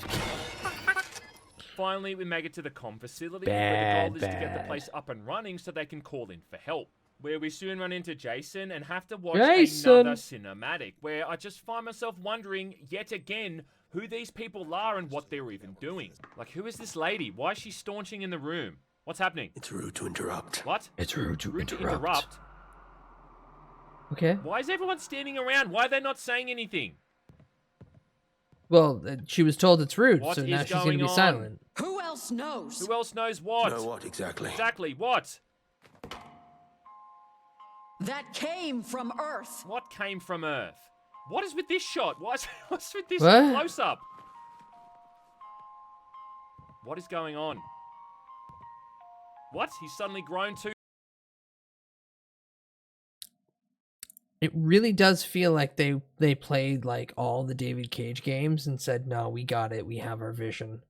S18: Finally, we make it to the comm facility,
S5: Bad,
S18: where the goal is to get the
S5: bad.
S18: place up and running so they can call in for help. Where we soon run into Jason and have to watch
S5: Jason!
S18: another cinematic, where I just find myself wondering, yet again, who these people are and what they're even doing. Like, who is this lady? Why is she staunching in the room? What's happening?
S4: It's rude to interrupt.
S18: What?
S5: It's rude to
S18: Rude to
S5: interrupt.
S18: interrupt?
S5: Okay.
S18: Why is everyone standing around? Why are they not saying anything?
S5: Well, she was told it's rude,
S18: What
S5: so now
S18: is
S5: she's gonna
S18: going
S5: be
S18: on?
S5: silent.
S19: Who else knows?
S18: Who else knows what?
S4: Know what exactly?
S18: Exactly, what?
S19: That came from Earth.
S18: What came from Earth? What is with this shot? What's with this
S5: What?
S18: close-up? What is going on? What? He's suddenly grown too...
S5: It really does feel like they played like all the David Cage games and said, "No, we got it. We have our vision."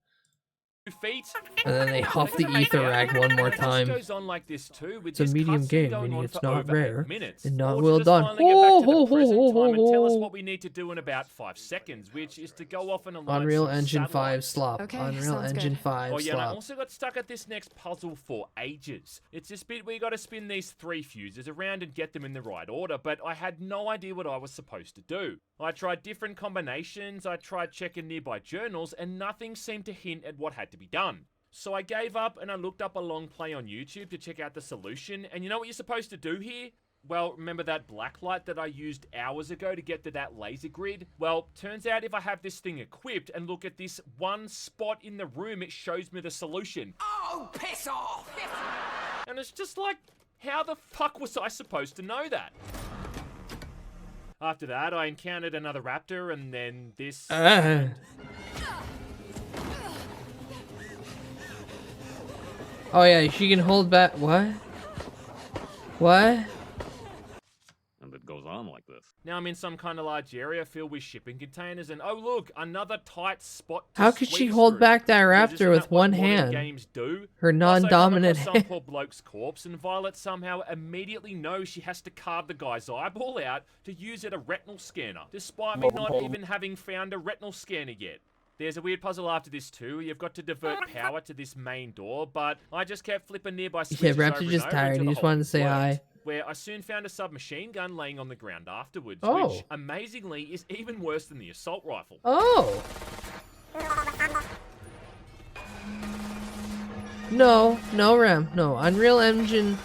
S18: feet.
S5: And then they huff the
S18: They're gonna make
S5: ether
S18: it.
S5: rag one more
S18: And it just
S5: time.
S18: goes on like this too, with
S5: It's a
S18: this
S5: medium
S18: cutscene
S5: game,
S18: going
S5: meaning
S18: on
S5: it's
S18: for
S5: not
S18: over
S5: rare
S18: 8 minutes.
S5: and not
S18: Or
S5: well
S18: to just
S5: done.
S18: finally get back to the
S5: Ho, ho,
S18: present
S5: ho, ho,
S18: time and tell us
S5: ho.
S18: what we need to do in about 5 seconds, which is to go off and align
S5: Unreal
S18: some
S5: Engine 5
S18: satellites.
S5: slop.
S19: Okay,
S5: Unreal
S19: sounds
S5: Engine
S19: good.
S5: 5
S18: Oh yeah, and I
S5: slop.
S18: also got stuck at this next puzzle for ages. It's this bit where you got to spin these 3 fuses around and get them in the right order, but I had no idea what I was supposed to do. I tried different combinations, I tried checking nearby journals, and nothing seemed to hint at what had to be done. So I gave up and I looked up a long play on YouTube to check out the solution, and you know what you're supposed to do here? Well, remember that black light that I used hours ago to get to that laser grid? Well, turns out if I have this thing equipped and look at this one spot in the room, it shows me the solution.
S19: Oh, piss off!
S18: And it's just like, how the fuck was I supposed to know that? After that, I encountered another raptor, and then this...
S5: Oh yeah, she can hold back. What? What?
S20: And it goes on like this.
S18: Now I'm in some kind of large area filled with shipping containers, and oh look, another tight spot to
S5: How could she
S18: squeeze
S5: hold
S18: through.
S5: back that
S18: Because
S5: raptor
S18: isn't
S5: with
S18: that what
S5: one
S18: modern
S5: hand?
S18: Games do?
S5: Her
S18: Plus, I come
S5: non-dominant
S18: across
S5: hand.
S18: some poor bloke's corpse, and Violet somehow immediately knows she has to carve the guy's eyeball out to use it a retinal scanner, despite me not even having found a retinal scanner yet. There's a weird puzzle after this too. You've got to divert power to this main door, but I just kept flipping nearby switches
S5: Yeah,
S18: over
S5: Raptor
S18: and
S5: just
S18: over
S5: tired.
S18: until
S5: He
S18: the
S5: just
S18: whole
S5: wanted to
S18: thing
S5: say
S18: worked,
S5: hi.
S18: Where I soon found a submachine gun laying on the ground afterwards,
S5: Oh.
S18: which amazingly is even worse than the assault rifle.
S5: Oh. No, Ram. No, Unreal Engine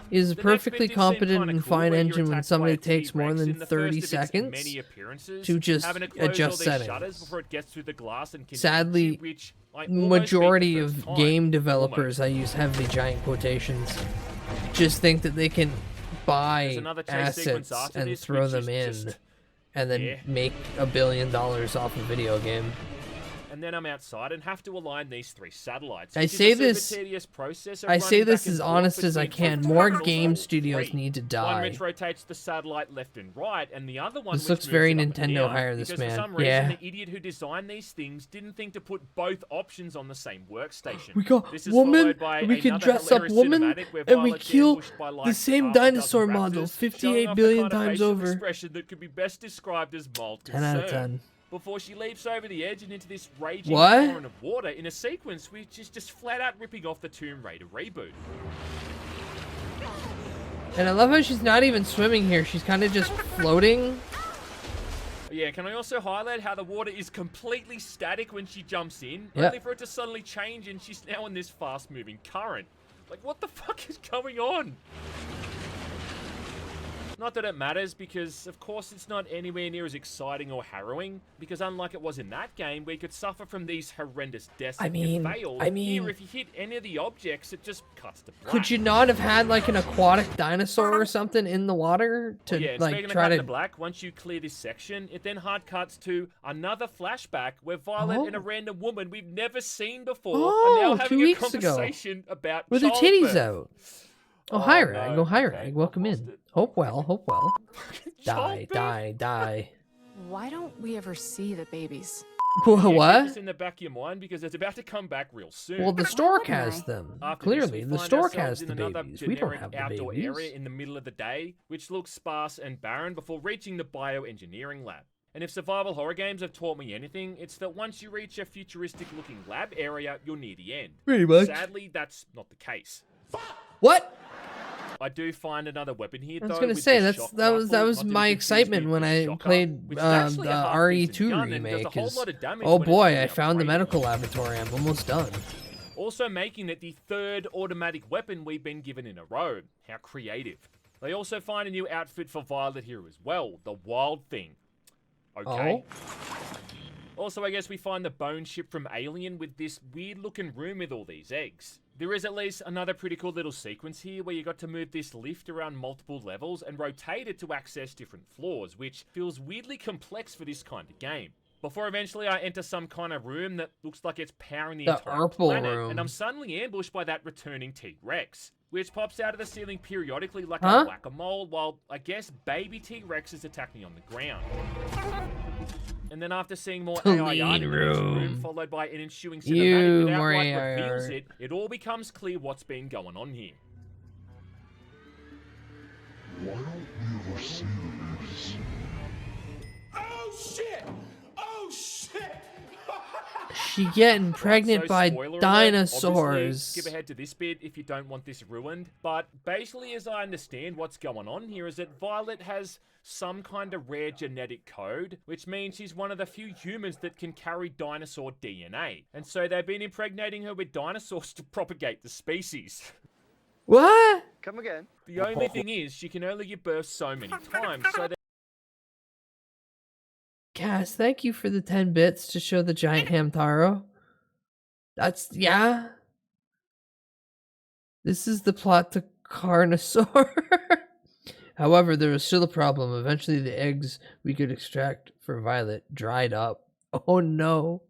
S5: is a perfectly competent and fine engine when somebody takes more than 30 seconds to just adjust settings.
S18: Before it gets through the glass and
S5: Sadly,
S18: which I almost beat
S5: majority
S18: the
S5: of
S18: first time.
S5: game developers, I use heavily giant quotations, just think that they can buy
S18: another chase sequence
S5: assets
S18: after
S5: and
S18: this,
S5: throw
S18: which
S5: them in
S18: is just-
S5: and then
S18: Yeah.
S5: make $1 billion off a video game.
S18: And then I'm outside and have to align these 3 satellites.
S5: I
S18: which is
S5: say
S18: a super
S5: this.
S18: tedious process of
S5: I say
S18: running
S5: this
S18: back and
S5: as
S18: forth
S5: honest as I
S18: between
S5: can.
S18: two
S5: More
S18: terminals
S5: game
S18: or
S5: studios
S18: 3.
S5: need to
S18: One
S5: die.
S18: which rotates the satellite left and right, and the other one
S5: This
S18: which
S5: looks
S18: moves
S5: very
S18: it up and
S5: Nintendo
S18: down,
S5: hire this
S18: because
S5: man.
S18: For some reason,
S5: Yeah.
S18: the idiot who designed these things didn't think to put both options on the same workstation.
S5: We got
S18: This is
S5: woman,
S18: followed by
S5: we can
S18: another
S5: dress up
S18: hilarious
S5: woman,
S18: cinematic where
S5: and we
S18: Violet's
S5: kill
S18: ambushed by,
S5: the
S18: like,
S5: same
S18: half a dozen
S5: dinosaur model
S18: raptors,
S5: 58
S18: showing off the
S5: billion
S18: kind of
S5: times
S18: facial
S5: over.
S18: expression that could be best described as mild
S5: 10 out of
S18: concern.
S5: 10.
S18: Before she leaps over the edge and into this raging
S5: What?
S18: torrent of water in a sequence which is just flat out ripping off the Tomb Raider reboot.
S5: And I love how she's not even swimming here. She's kind of just floating.
S18: Yeah, can I also highlight how the water is completely static when she jumps in,
S5: Yep.
S18: only for it to suddenly change and she's now in this fast-moving current. Like, what the fuck is going on? Not that it matters, because of course it's not anywhere near as exciting or harrowing, because unlike it was in that game, where you could suffer from these horrendous deaths if you failed, here if you hit any of the objects, it just cuts to black.
S5: Could you not have had like an aquatic dinosaur or something in the water to
S18: Yeah, and
S5: like
S18: speaking
S5: try
S18: of cut
S5: to?
S18: to black, once you clear this section, it then hard cuts to another flashback where Violet and a random woman we've never seen before
S5: Oh,
S18: are now
S5: 2
S18: having a
S5: weeks ago.
S18: conversation about
S5: With her
S18: childbirth.
S5: titties out. Oh, hi, Rag. Oh, hi, Rag. Welcome in. Hope well. Hope well. Die.
S19: Why don't we ever see the babies?
S18: Yeah, keep
S5: What?
S18: this in the back of your mind because it's about to come back real soon.
S5: Well, the stork has them.
S18: After
S5: Clearly,
S18: this, we
S5: the
S18: find
S5: stork
S18: ourselves
S5: has
S18: in
S5: the
S18: another
S5: babies. We don't
S18: generic
S5: have the
S18: outdoor
S5: babies.
S18: area in the middle of the day, which looks sparse and barren before reaching the bioengineering lab. And if survival horror games have taught me anything, it's that once you reach a futuristic-looking lab area, you're near the end.
S5: Pretty much.
S18: Sadly, that's not the case.
S5: What?
S18: I do find another weapon here.
S5: I was
S18: though,
S5: gonna
S18: with
S5: say
S18: the
S5: that
S18: shock
S5: was
S18: rifle, not
S5: my
S18: to be confused
S5: excitement
S18: with
S5: when
S18: the
S5: I
S18: shocker,
S5: played
S18: which is actually
S5: the
S18: a half-decent
S5: RE2
S18: gun and does a
S5: remake.
S18: whole
S5: Is
S18: lot of damage
S5: oh
S18: when it's
S5: boy,
S18: fully
S5: I found the
S18: upgraded.
S5: medical laboratory. I'm almost done.
S18: Also making it the 3rd automatic weapon we've been given in a row. How creative. They also find a new outfit for Violet here as well, the Wild Thing. Okay. Also, I guess we find the bone ship from Alien with this weird-looking room with all these eggs. There is at least another pretty cool little sequence here where you got to move this lift around multiple levels and rotate it to access different floors, which feels weirdly complex for this kind of game. Before eventually I enter some kind of room that looks like it's powering the entire
S5: Urple
S18: planet,
S5: room.
S18: and I'm suddenly ambushed by that returning T-Rex, which pops out of the ceiling periodically like
S5: Huh?
S18: a whack-a-mole, while I guess baby T-Rexes attack me on the ground. And then after seeing more
S5: The
S18: AI art in the
S5: lean
S18: next room,
S5: room.
S18: followed by an ensuing
S5: You,
S18: cinematic that
S5: more
S18: outright
S5: AI
S18: reveals
S5: art.
S18: it all becomes clear what's been going on here.
S4: Why don't we ever see the babies?
S13: Oh shit! Oh shit!
S5: She getting pregnant
S18: So,
S5: by
S18: spoiler alert,
S5: dinosaurs.
S18: obviously, skip ahead to this bit if you don't want this ruined. But basically, as I understand what's going on here, is that Violet has some kind of rare genetic code, which means she's one of the few humans that can carry dinosaur DNA. And so they've been impregnating her with dinosaurs to propagate the species.
S5: What?
S21: Come again.
S18: The only thing is, she can only give birth so many times, so
S5: Cass, thank you for the 10 bits to show the giant Hamtaro. That's, yeah. This is the plot to Carnosaur. However, there was still a problem. Eventually, the eggs we could extract for Violet dried up. Oh no.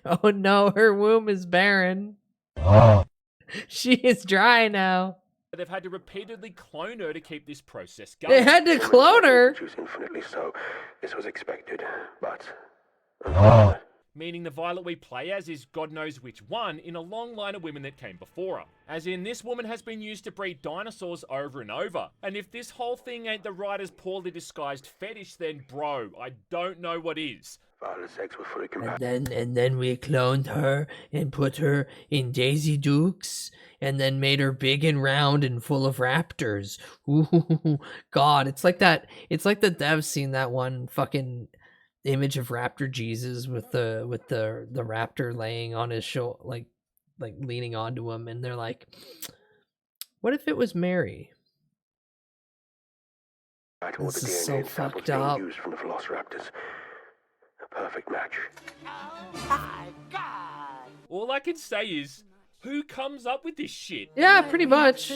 S5: Oh no, her womb is barren. She is dry now.
S18: They've had to repeatedly clone her to keep this process going.
S5: They had to clone her.
S4: Choose infinitely, so this was expected, but
S18: Meaning the Violet we play as is God knows which one in a long line of women that came before her. As in, this woman has been used to breed dinosaurs over and over. And if this whole thing ain't the writer's poorly disguised fetish, then bro, I don't know what is.
S4: Violet's eggs were fully compatible.
S5: And then we cloned her and put her in Daisy Dukes and then made her big and round and full of raptors. Ooh, God, it's like that. It's like the devs seen that one fucking image of Raptor Jesus with the raptor laying on his shoulder, like leaning onto him, and they're like, what if it was Mary? This is so fucked up.
S4: Used from the Velociraptors. A perfect match.
S18: All I can say is, who comes up with this shit?
S5: Yeah, pretty much.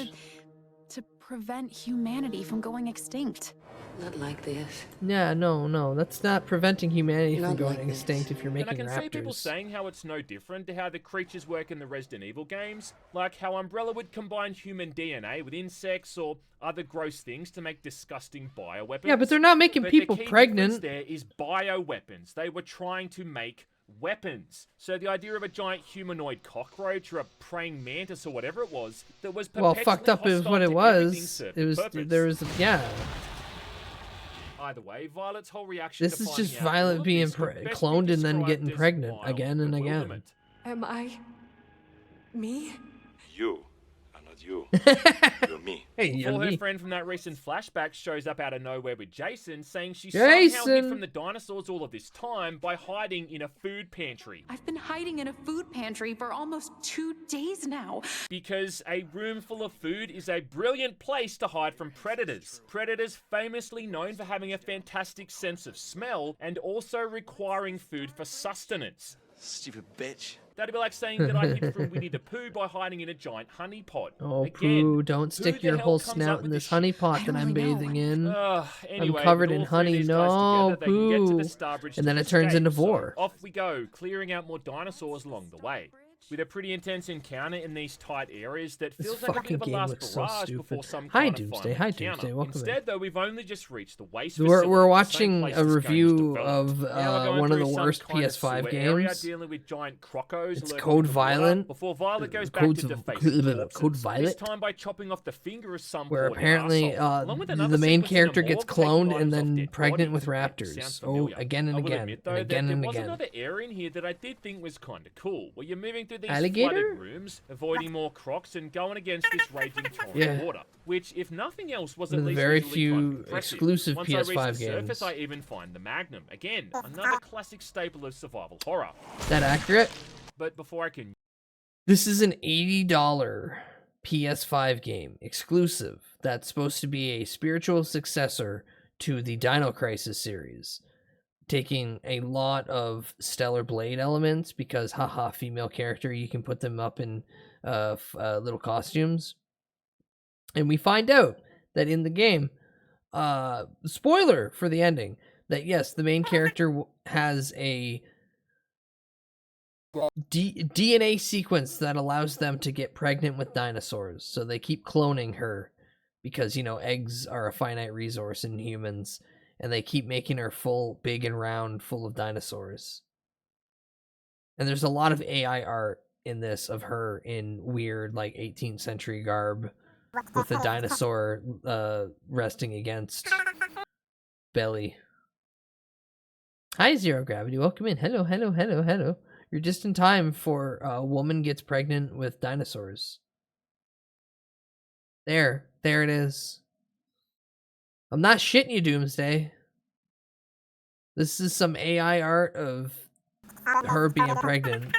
S19: To prevent humanity from going extinct.
S21: Not like this.
S5: Yeah, no, that's not preventing humanity from going extinct if you're making
S18: And I can see people
S5: raptors.
S18: saying how it's no different to how the creatures work in the Resident Evil games, like how Umbrella would combine human DNA with insects or other gross things to make disgusting bioweapons.
S5: Yeah, but they're not making
S18: But
S5: people
S18: the key
S5: pregnant.
S18: difference there is bioweapons. They were trying to make weapons. So the idea of a giant humanoid cockroach or a praying mantis or whatever it was that was
S5: Well,
S18: perpetually
S5: fucked up is
S18: hostile
S5: what it
S18: to everything
S5: was.
S18: served
S5: It was
S18: purpose.
S5: there was yeah.
S18: Either way, Violet's whole reaction
S5: This
S18: to
S5: is
S18: finding
S5: just
S18: out all
S5: Violet
S18: of
S5: being
S18: this could best be
S5: cloned and then
S18: described
S5: getting
S18: as
S5: pregnant
S18: wild
S5: again and again.
S18: bewilderment.
S19: Am I... me?
S4: You are not you. You're me.
S5: Hey,
S18: Before her
S5: me.
S18: friend from that recent flashback shows up out of nowhere with Jason, saying she somehow hid
S5: Jason!
S18: from the dinosaurs all of this time by hiding in a food pantry.
S19: I've been hiding in a food pantry for almost 2 days now.
S18: Because a room full of food is a brilliant place to hide from predators. Predators famously known for having a fantastic sense of smell and also requiring food for sustenance.
S22: Stupid bitch.
S18: That'd be like saying that I hid from Winnie the Pooh by hiding in a giant honey pot.
S5: Oh,
S18: Again,
S5: Pooh, don't
S18: who
S5: stick
S18: the
S5: your
S18: hell
S5: whole
S18: comes up
S5: snout
S18: with
S5: in
S18: this
S5: this honey pot that I'm
S19: really know.
S5: bathing in.
S18: Anyway,
S5: I'm covered
S18: with
S5: in
S18: all three
S5: honey.
S18: of these guys
S5: No,
S18: together, they can get to
S5: Pooh.
S18: the Starbridge
S5: And
S18: to
S5: then it turns
S18: escape,
S5: into
S18: so
S5: Vor.
S18: off we go, clearing out more dinosaurs along the way. With a pretty intense encounter in these tight areas that
S5: This
S18: feels like a bit
S5: fucking
S18: of a
S5: game
S18: last
S5: looks so
S18: barrage
S5: stupid.
S18: before some
S5: Hi,
S18: kind
S5: Doomsday.
S18: of
S5: Hi,
S18: final
S5: Doomsday.
S18: encounter.
S5: Welcome in.
S18: Instead, though, we've only just reached the waste
S5: We're
S18: facility, the same
S5: watching
S18: place
S5: a
S18: this game was
S5: review
S18: developed.
S5: of
S18: Now we're going
S5: one of the
S18: through some
S5: worst
S18: kind of
S5: PS5
S18: sewer area,
S5: games.
S18: dealing with giant crocos
S5: It's
S18: lurking
S5: Code
S18: in the water
S5: Violent.
S18: before Violet goes back
S5: Code
S18: to deface
S5: Code
S18: corpses,
S5: Violet.
S18: this time by chopping off the finger of some
S5: Where
S18: poor
S5: apparently
S18: arsehole, along with another
S5: the main
S18: sequence in a
S5: character gets
S18: morgue taking
S5: cloned
S18: items
S5: and
S18: off
S5: then
S18: dead
S5: pregnant with
S18: bodies.
S5: raptors.
S18: Sounds
S5: Oh,
S18: familiar.
S5: again and
S18: I will
S5: again
S18: admit, though,
S5: and
S18: that
S5: again
S18: there
S5: and
S18: was
S5: again.
S18: another area in here that I did think was kind of cool, where you're moving through these
S5: Alligator?
S18: flooded rooms, avoiding more crocs and going against this raging torrent
S5: Yeah.
S18: of water, which, if nothing else, was
S5: One
S18: at
S5: of the
S18: least
S5: very
S18: visually
S5: few
S18: quite impressive.
S5: exclusive
S18: Once I reach
S5: PS5
S18: the surface,
S5: games.
S18: I even find the Magnum. Again, another classic staple of survival horror.
S5: That accurate?
S18: But before I can
S5: This is an $80 PS5 game, exclusive, that's supposed to be a spiritual successor to the Dino Crisis series, taking a lot of Stellar Blade elements because, haha, female character, you can put them up in little costumes. And we find out that in the game, spoiler for the ending, that yes, the main character has a DNA sequence that allows them to get pregnant with dinosaurs. So they keep cloning her because, you know, eggs are a finite resource in humans, and they keep making her full, big and round, full of dinosaurs. And there's a lot of AI art in this of her in weird, like, 18th century garb with a dinosaur resting against belly. Hi, Zero Gravity. Welcome in. Hello, hello, hello, hello. You're just in time for a woman gets pregnant with dinosaurs. There it is. I'm not shitting you, Doomsday. This is some AI art of her being pregnant.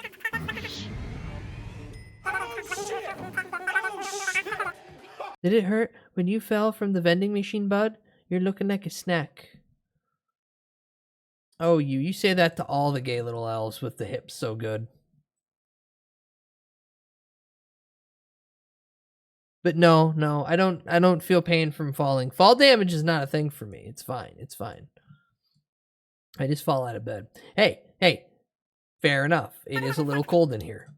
S5: Did it hurt when you fell from the vending machine, bud? You're looking like a snack. Oh, you say that to all the gay little elves with the hips so good. But no, I don't feel pain from falling. Fall damage is not a thing for me. It's fine. I just fall out of bed. Hey, fair enough. It is a little cold in here.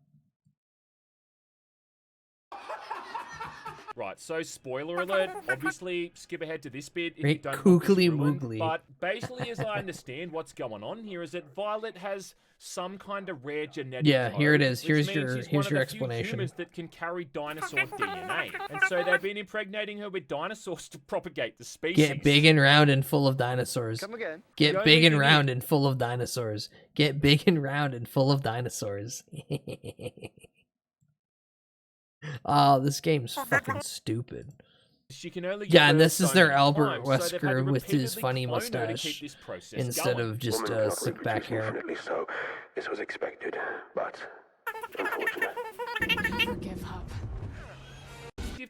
S18: Right, so spoiler alert, obviously skip ahead to this bit if
S5: Great
S18: you don't want this
S5: kookly
S18: ruined,
S5: moogly.
S18: but basically as I understand what's going on here is that Violet has some kind of rare genetic
S5: Yeah, here it
S18: code,
S5: is.
S18: which
S5: Here's
S18: means
S5: your-
S18: she's
S5: here's
S18: one
S5: your
S18: of the few
S5: explanation.
S18: humans that can carry dinosaur DNA, and so they've been impregnating her with dinosaurs to propagate the species.
S5: Get big and round and full of dinosaurs.
S18: Come again.
S5: Get
S18: The
S5: big
S18: only
S5: and
S18: thing
S5: round
S18: is-
S5: and full of dinosaurs. Get big and round and full of dinosaurs. Oh, this game's fucking stupid.
S18: She can only
S5: Yeah, and
S18: give
S5: this
S18: birth
S5: is
S18: so
S5: their
S18: many
S5: Albert
S18: times, so they've had to
S5: Wesker with his
S18: repeatedly
S5: funny
S18: clone her to keep
S5: mustache
S18: this process
S5: instead
S18: going.
S5: of just
S4: Woman cannot
S5: slick back
S4: reproduce
S5: hair.
S4: infinitely, so this was expected, but unfortunate.
S19: Never give up.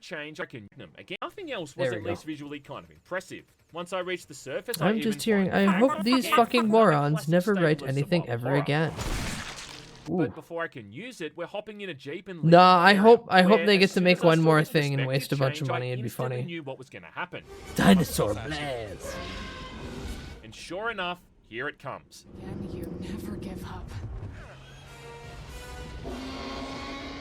S18: Change, I can again. Nothing else
S5: There
S18: was
S5: we
S18: at
S5: go.
S18: least visually kind of impressive. Once I reached the surface,
S5: I'm just hearing. I hope these fucking morons never write anything ever again. Ooh.
S18: But before I can use it, we're hopping in a jeep and
S5: Nah, I hope
S18: where
S5: they get
S18: as
S5: to
S18: soon
S5: make
S18: as I
S5: one
S18: saw
S5: more
S18: this
S5: thing and
S18: perspective
S5: waste a bunch of
S18: change,
S5: money.
S18: I
S5: It'd be
S18: instantly
S5: funny.
S18: knew what was going to happen.
S5: Dinosaur blast.
S18: And sure enough, here it comes.
S19: And you never give up.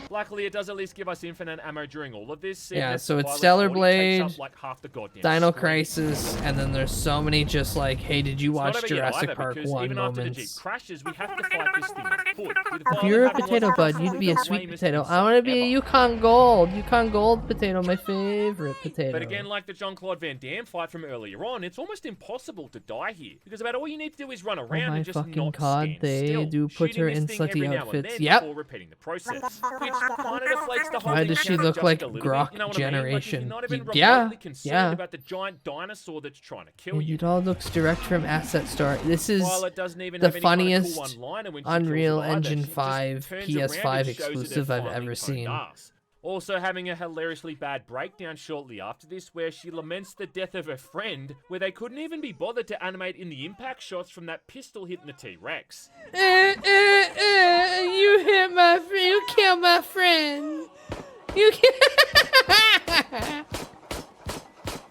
S18: Luckily, it does at least give us infinite ammo during all of this.
S5: Yeah,
S18: Even
S5: so it's
S18: Violet's
S5: Stellar
S18: body takes
S5: Blade,
S18: up, like, half the goddamn
S5: Dino
S18: screen.
S5: Crisis, and then there's so many just like, hey, did you
S18: It's not
S5: watch
S18: over yet
S5: Jurassic
S18: either,
S5: Park
S18: because
S5: 1
S18: even after the Jeep
S5: moments?
S18: crashes, we have to fight this thing on foot. With
S5: If
S18: Violet
S5: you're a
S18: having
S5: potato
S18: lost
S5: bud, you'd be a
S18: the
S5: sweet
S18: lamest
S5: potato. I
S18: insult
S5: want to be
S18: ever.
S5: a Yukon Gold. Yukon Gold potato, my favorite potato.
S18: But again, like the Jean-Claude Van Damme fight from earlier on, it's almost impossible to die here. Because about all you need to do is run around
S5: oh my
S18: and just
S5: fucking
S18: not
S5: god,
S18: stand
S5: they
S18: still,
S5: do put
S18: shooting
S5: her
S18: this
S5: in
S18: thing every
S5: slutty
S18: now and
S5: outfits.
S18: then
S5: Yep.
S18: before repeating the process. Which kind of deflates the whole
S5: Why
S18: thing
S5: does she
S18: down
S5: look
S18: just
S5: like
S18: a little
S5: Grok
S18: bit, you know what I mean? Like, if
S5: generation?
S18: you're not even remotely
S5: Yeah,
S18: concerned
S5: yeah.
S18: about the giant dinosaur that's trying to kill you.
S5: It all looks direct from Asset Store. This is
S18: While it doesn't even
S5: the
S18: have any kind of
S5: funniest
S18: cool one-liner when she kills
S5: Unreal
S18: it either,
S5: Engine
S18: she just
S5: 5
S18: turns
S5: PS5
S18: around and shows that
S5: exclusive
S18: they're
S5: I've
S18: finally
S5: ever
S18: toned
S5: seen.
S18: ass. Also having a hilariously bad breakdown shortly after this where she laments the death of her friend, where they couldn't even be bothered to animate in the impact shots from that pistol hitting the T-Rex.
S5: You hit my friend. You killed my friend. You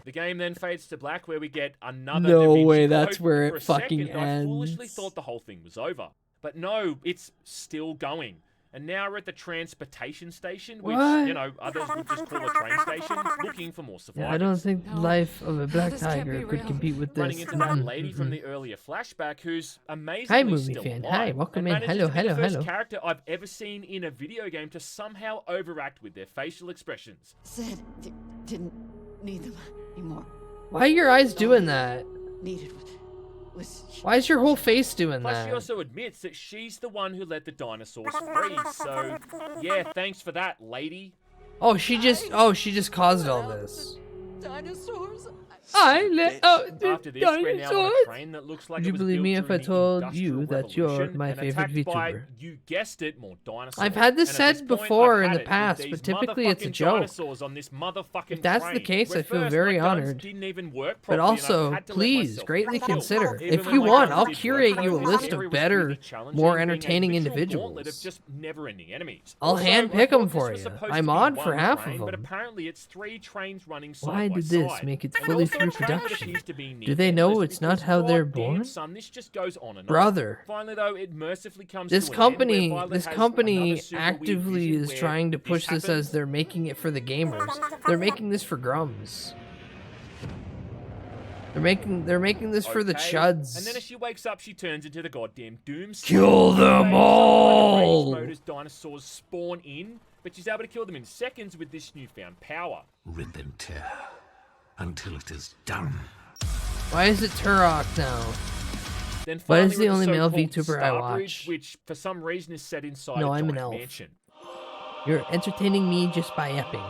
S18: The game then fades to black where we get another
S5: No
S18: Da Vinci
S5: way,
S18: Code.
S5: that's where
S18: For
S5: it
S18: a
S5: fucking
S18: second, I foolishly
S5: ends.
S18: thought the whole thing was over. But no, it's still going. And now we're at the transportation station, which,
S5: What?
S18: you know, others would just call a train station, looking for more survivors.
S5: Yeah, I don't think the life of a black
S19: this can't
S5: tiger
S19: be
S5: could
S19: real.
S5: compete with this.
S18: Running into that lady from the earlier flashback who's amazingly
S5: Hi, movie
S18: still
S5: fan.
S18: alive,
S5: Hi, welcome
S18: and
S5: in.
S18: manages
S5: Hello,
S18: to be the
S5: hello,
S18: first
S5: hello.
S18: character I've ever seen in a video game to somehow overact with their facial expressions.
S21: Said didn't need them anymore.
S5: Why are your eyes doing that?
S21: Needed was
S5: Why is your whole face doing
S18: Plus,
S5: that?
S18: she also admits that she's the one who let the dinosaurs free, so yeah, thanks for that, lady.
S5: Oh, she just caused all this.
S21: dinosaurs.
S18: After this, we're now on a
S5: dinosaurs.
S18: train that looks like
S5: Would
S18: it
S5: you
S18: was
S5: believe
S18: built
S5: me if I
S18: during the
S5: told
S18: Industrial
S5: you that you're
S18: Revolution
S5: my
S18: and
S5: favorite
S18: attacked by,
S5: VTuber?
S18: you guessed it, more dinosaurs.
S5: I've had this
S18: And at
S5: said
S18: point,
S5: before
S18: I've
S5: in
S18: had
S5: the
S18: it with
S5: past,
S18: these
S5: but typically it's a
S18: motherfucking
S5: joke.
S18: dinosaurs on this motherfucking
S5: If that's the
S18: train,
S5: case,
S18: where
S5: I feel
S18: first
S5: very
S18: my guns
S5: honored.
S18: didn't even work
S5: But
S18: properly, and I
S5: also,
S18: had to let
S5: please,
S18: myself
S5: greatly
S18: kill.
S5: consider.
S18: Even
S5: If
S18: when
S5: you
S18: my
S5: want,
S18: guns
S5: I'll
S18: did
S5: curate
S18: work,
S5: you a
S18: this
S5: list
S18: area
S5: of
S18: was
S5: better,
S18: really challenging,
S5: more
S18: being a
S5: entertaining
S18: literal gauntlet
S5: individuals.
S18: of just never-ending enemies.
S5: I'll
S18: Also,
S5: handpick
S18: I thought
S5: 'em
S18: this
S5: for
S18: was
S5: you.
S18: supposed
S5: I'm
S18: to be
S5: on for
S18: one
S5: half
S18: train,
S5: of
S18: But
S5: 'em.
S18: apparently it's 3 trains running side
S5: Why
S18: by
S5: did this
S18: side.
S5: make it
S18: And
S5: fully
S18: also a
S5: through
S18: train that
S5: production?
S18: appears to be
S5: Do
S18: near
S5: they know
S18: endless
S5: it's not
S18: because
S5: how they're
S18: goddamn,
S5: born?
S18: son, this just goes on and on.
S5: Brother.
S18: Finally, though, it mercifully comes
S5: This
S18: to an end where
S5: company,
S18: Violet
S5: this
S18: has
S5: company
S18: another super weird
S5: actively
S18: vision
S5: is
S18: where
S5: trying to
S18: this
S5: push this
S18: happens.
S5: as they're making it for the gamers. They're making this for grums. They're making this for the
S18: Okay.
S5: chuds.
S18: And then as she wakes up, she turns into the goddamn Doomslayer.
S5: Kill them all!
S18: Mode as dinosaurs spawn in, but she's able to kill them in seconds with this newfound power.
S22: Rip and tear until it is done.
S5: Why is it Turok now?
S18: Then
S5: Why
S18: finally
S5: is the
S18: we're at
S5: only male
S18: so-called
S5: VTuber I
S18: Starbridge,
S5: watch?
S18: which for some reason is set inside
S5: No,
S18: a
S5: I'm an
S18: giant
S5: elf.
S18: mansion.
S5: You're entertaining me just by epping.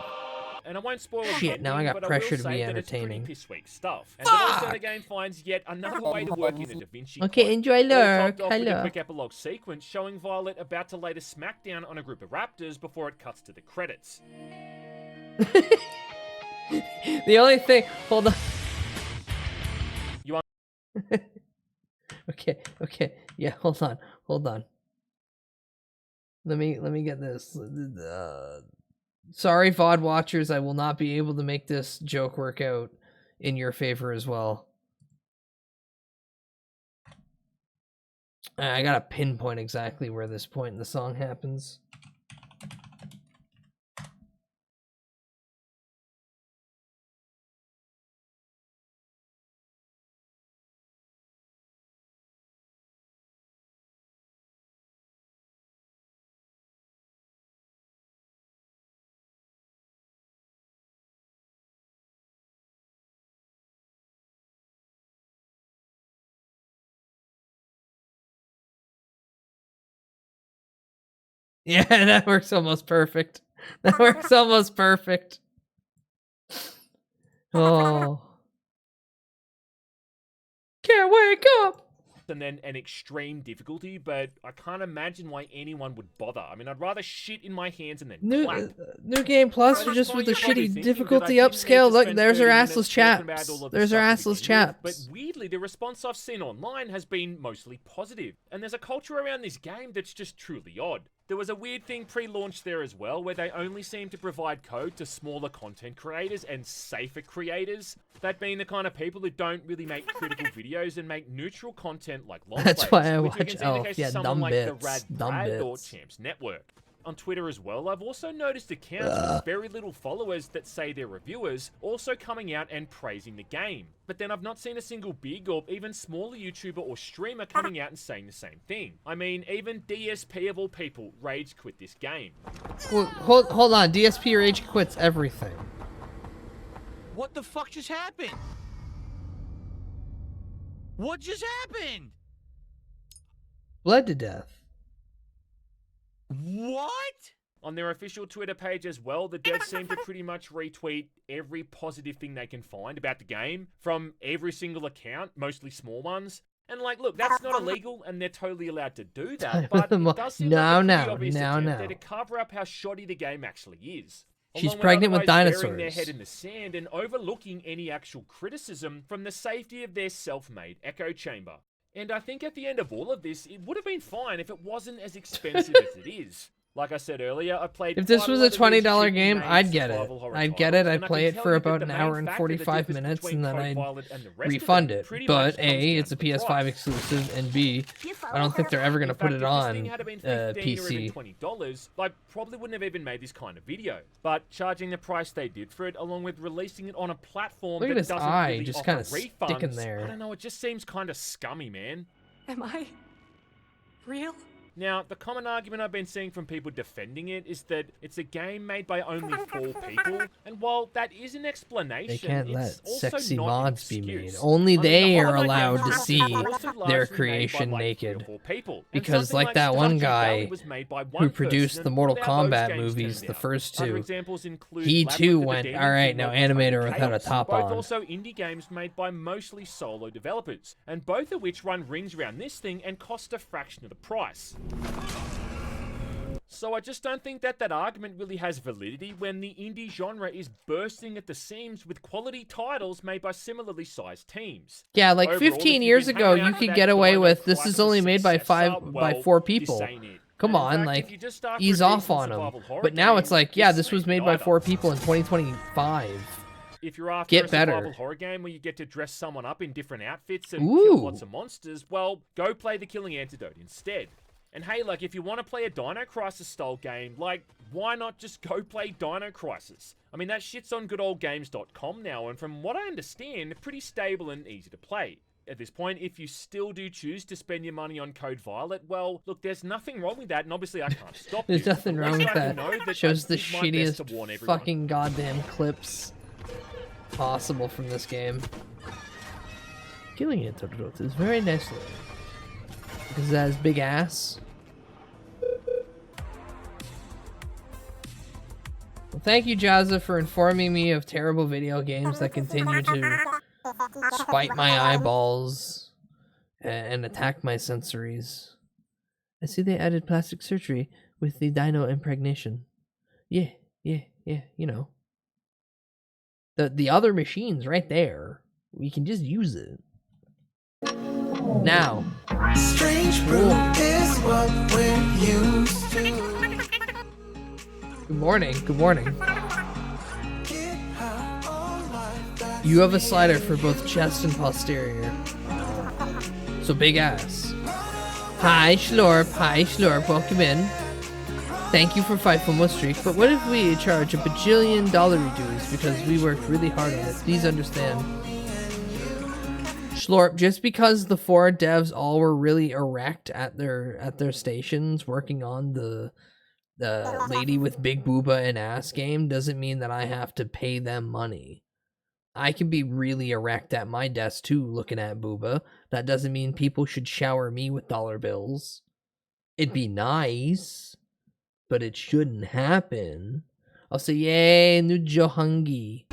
S18: And I won't spoil the
S5: Shit, now I
S18: ending,
S5: got
S18: but
S5: pressure
S18: will
S5: to
S18: say
S5: be
S18: that it's pretty
S5: entertaining.
S18: piss-weak stuff. And then also the game finds yet another way to work in a Da Vinci
S5: Okay,
S18: Code.
S5: enjoy
S18: All
S5: lurk.
S18: topped off with a
S5: Hello.
S18: quick epilogue sequence showing Violet about to lay a smackdown on a group of raptors before it cuts to the credits.
S5: The only thing, hold on.
S18: You want
S5: Okay, yeah, hold on. Let me get this. Sorry, VOD watchers, I will not be able to make this joke work out in your favor as well. I gotta pinpoint exactly where this point in the song happens. Yeah, that works almost perfect. That works almost perfect. Oh. Can't wake up!
S18: And then an extreme difficulty, but I can't imagine why anyone would bother. I mean, I'd rather shit in my hands and then clap.
S5: New Game Plus, or just with the shitty difficulty upscale. Look, there's our assless chaps. There's our assless chaps.
S18: But weirdly, the response I've seen online has been mostly positive. And there's a culture around this game that's just truly odd. There was a weird thing pre-launch there as well, where they only seem to provide code to smaller content creators and safer creators. That being the kind of people who don't really make critical videos and make neutral content like long
S5: That's
S18: plays,
S5: why I
S18: which we
S5: watch
S18: can see in the
S5: Elf.
S18: case
S5: Yeah,
S18: of someone
S5: dumb
S18: like
S5: bits.
S18: the Rad
S5: Dumb
S18: Brad or
S5: bits.
S18: Champs Network. On Twitter as well, I've also noticed accounts with very little followers that say they're reviewers also coming out and praising the game. But then I've not seen a single big or even smaller YouTuber or streamer coming out and saying the same thing. I mean, even DSP of all people rage quit this game.
S5: Well, hold on. DSP rage quits everything.
S10: What the fuck just happened? What just happened?
S5: Bled to death.
S10: What?
S18: On their official Twitter page as well, the devs seem to pretty much retweet every positive thing they can find about the game from every single account, mostly small ones. And like, look, that's not illegal, and they're totally allowed to do that. But it does seem like a pretty obvious attempt there to cover up how shoddy the game actually is.
S5: She's
S18: Along
S5: pregnant with
S18: otherwise burying their
S5: dinosaurs.
S18: head in the sand and overlooking any actual criticism from the safety of their self-made echo chamber. And I think at the end of all of this, it would have been fine if it wasn't as expensive as it is. Like I said earlier, I played.
S5: If this
S18: quite
S5: was
S18: lot
S5: a
S18: of these
S5: $20
S18: cheaply
S5: game,
S18: made
S5: I'd get it.
S18: survival horror
S5: I'd get it.
S18: titles,
S5: I'd
S18: and I
S5: play
S18: can
S5: it
S18: tell
S5: for
S18: you
S5: about
S18: that
S5: an
S18: the
S5: hour
S18: main
S5: and
S18: factor, the
S5: 45
S18: difference
S5: minutes,
S18: between
S5: and then
S18: Code
S5: I'd
S18: Violet and the rest of
S5: refund
S18: them
S5: it.
S18: pretty
S5: But
S18: much comes
S5: A,
S18: down
S5: it's a
S18: to
S5: PS5
S18: price.
S5: exclusive, and B, I don't think they're ever going to
S18: In
S5: put
S18: fact,
S5: it
S18: if this
S5: on
S18: thing had been $15 or even
S5: PC.
S18: $20, I probably wouldn't have even made this kind of video. But charging the price they did for it, along with releasing it on a platform
S5: Look at
S18: that
S5: his
S18: doesn't
S5: eye
S18: really
S5: just
S18: offer
S5: kinda sticking
S18: refunds,
S5: there.
S18: I don't know, it just seems kind of scummy, man.
S21: Am I real?
S18: Now, the common argument I've been seeing from people defending it is that it's a game made by only 4 people, and while that is an explanation,
S5: They can't
S18: it's
S5: let
S18: also
S5: sexy
S18: not
S5: mods
S18: an
S5: be made.
S18: excuse.
S5: Only
S18: I mean,
S5: they
S18: the
S5: are
S18: Hollow Knight
S5: allowed to
S18: games
S5: see
S18: are also largely
S5: their
S18: made by,
S5: creation
S18: like, 3 or
S5: naked.
S18: 4 people. And
S5: Because
S18: something
S5: like that one
S18: Stardew
S5: guy
S18: Valley was made by one
S5: who produced
S18: person,
S5: the Mortal
S18: and how those
S5: Kombat
S18: games
S5: movies,
S18: turned
S5: the
S18: out.
S5: first
S18: Other
S5: 2,
S18: examples include
S5: he
S18: Labyrinth
S5: too
S18: of the
S5: went,
S18: Demons
S5: alright,
S18: and
S5: now
S18: Mortal
S5: animate her
S18: Kombat
S5: without a
S18: Chaos,
S5: top
S18: both
S5: on.
S18: also indie games made by mostly solo developers, and both of which run rings around this thing and cost a fraction of the price. So I just don't think that argument really has validity when the indie genre is bursting at the seams with quality titles made by similarly sized teams.
S5: Yeah, like
S18: Overall,
S5: 15
S18: if you've
S5: years
S18: been
S5: ago,
S18: hanging
S5: you
S18: out
S5: could
S18: for
S5: get
S18: that
S5: away
S18: Dino
S5: with this is
S18: Crisis
S5: only made by
S18: successor,
S5: by
S18: well,
S5: 4
S18: this
S5: people.
S18: ain't it.
S5: Come
S18: And in
S5: on,
S18: fact,
S5: like
S18: if you just start
S5: ease
S18: with a
S5: off
S18: decent
S5: on them.
S18: survival horror
S5: But now it's
S18: game,
S5: like, yeah,
S18: this
S5: this was
S18: ain't
S5: made by
S18: neither.
S5: 4 people in 2025.
S18: If you're after
S5: Get
S18: a survival
S5: better.
S18: horror game where you get to dress someone up in different outfits and
S5: Ooh.
S18: kill lots of monsters, well, go play The Killing Antidote instead. And hey, like, if you want to play a Dino Crisis style game, like, why not just go play Dino Crisis? I mean, that shit's on goodoldgames.com now, and from what I understand, pretty stable and easy to play. At this point, if you still do choose to spend your money on Code Violet, well, look, there's nothing wrong with that, and obviously I can't stop you.
S5: There's nothing
S18: At
S5: wrong
S18: least
S5: with
S18: I
S5: that.
S18: know I
S5: Shows the
S18: did my best to warn
S5: shittiest
S18: everyone.
S5: fucking goddamn clips possible from this game. Killing Antidote is very nicely. Because it has big ass. Well, thank you, Jazza, for informing me of terrible video games that continue to spite my eyeballs and attack my sensories. I see they added plastic surgery with the dino impregnation. Yeah, you know. The other machine's right there. We can just use it. Now.
S13: Strange brew is what we're used to.
S5: Good morning, good morning. You have a slider for both chest and posterior. So big ass. Hi Schlorp, welcome in. Thank you for 5 FOMO streak, but what if we charge $1 bajillion dues because we worked really hard on it? Please understand. Schlorp, just because the 4 devs all were really erect at their stations working on the lady with big booba and ass game doesn't mean that I have to pay them money. I can be really erect at my desk too looking at booba. That doesn't mean people should shower me with dollar bills. It'd be nice, but it shouldn't happen. I'll say, yay, new Johungi.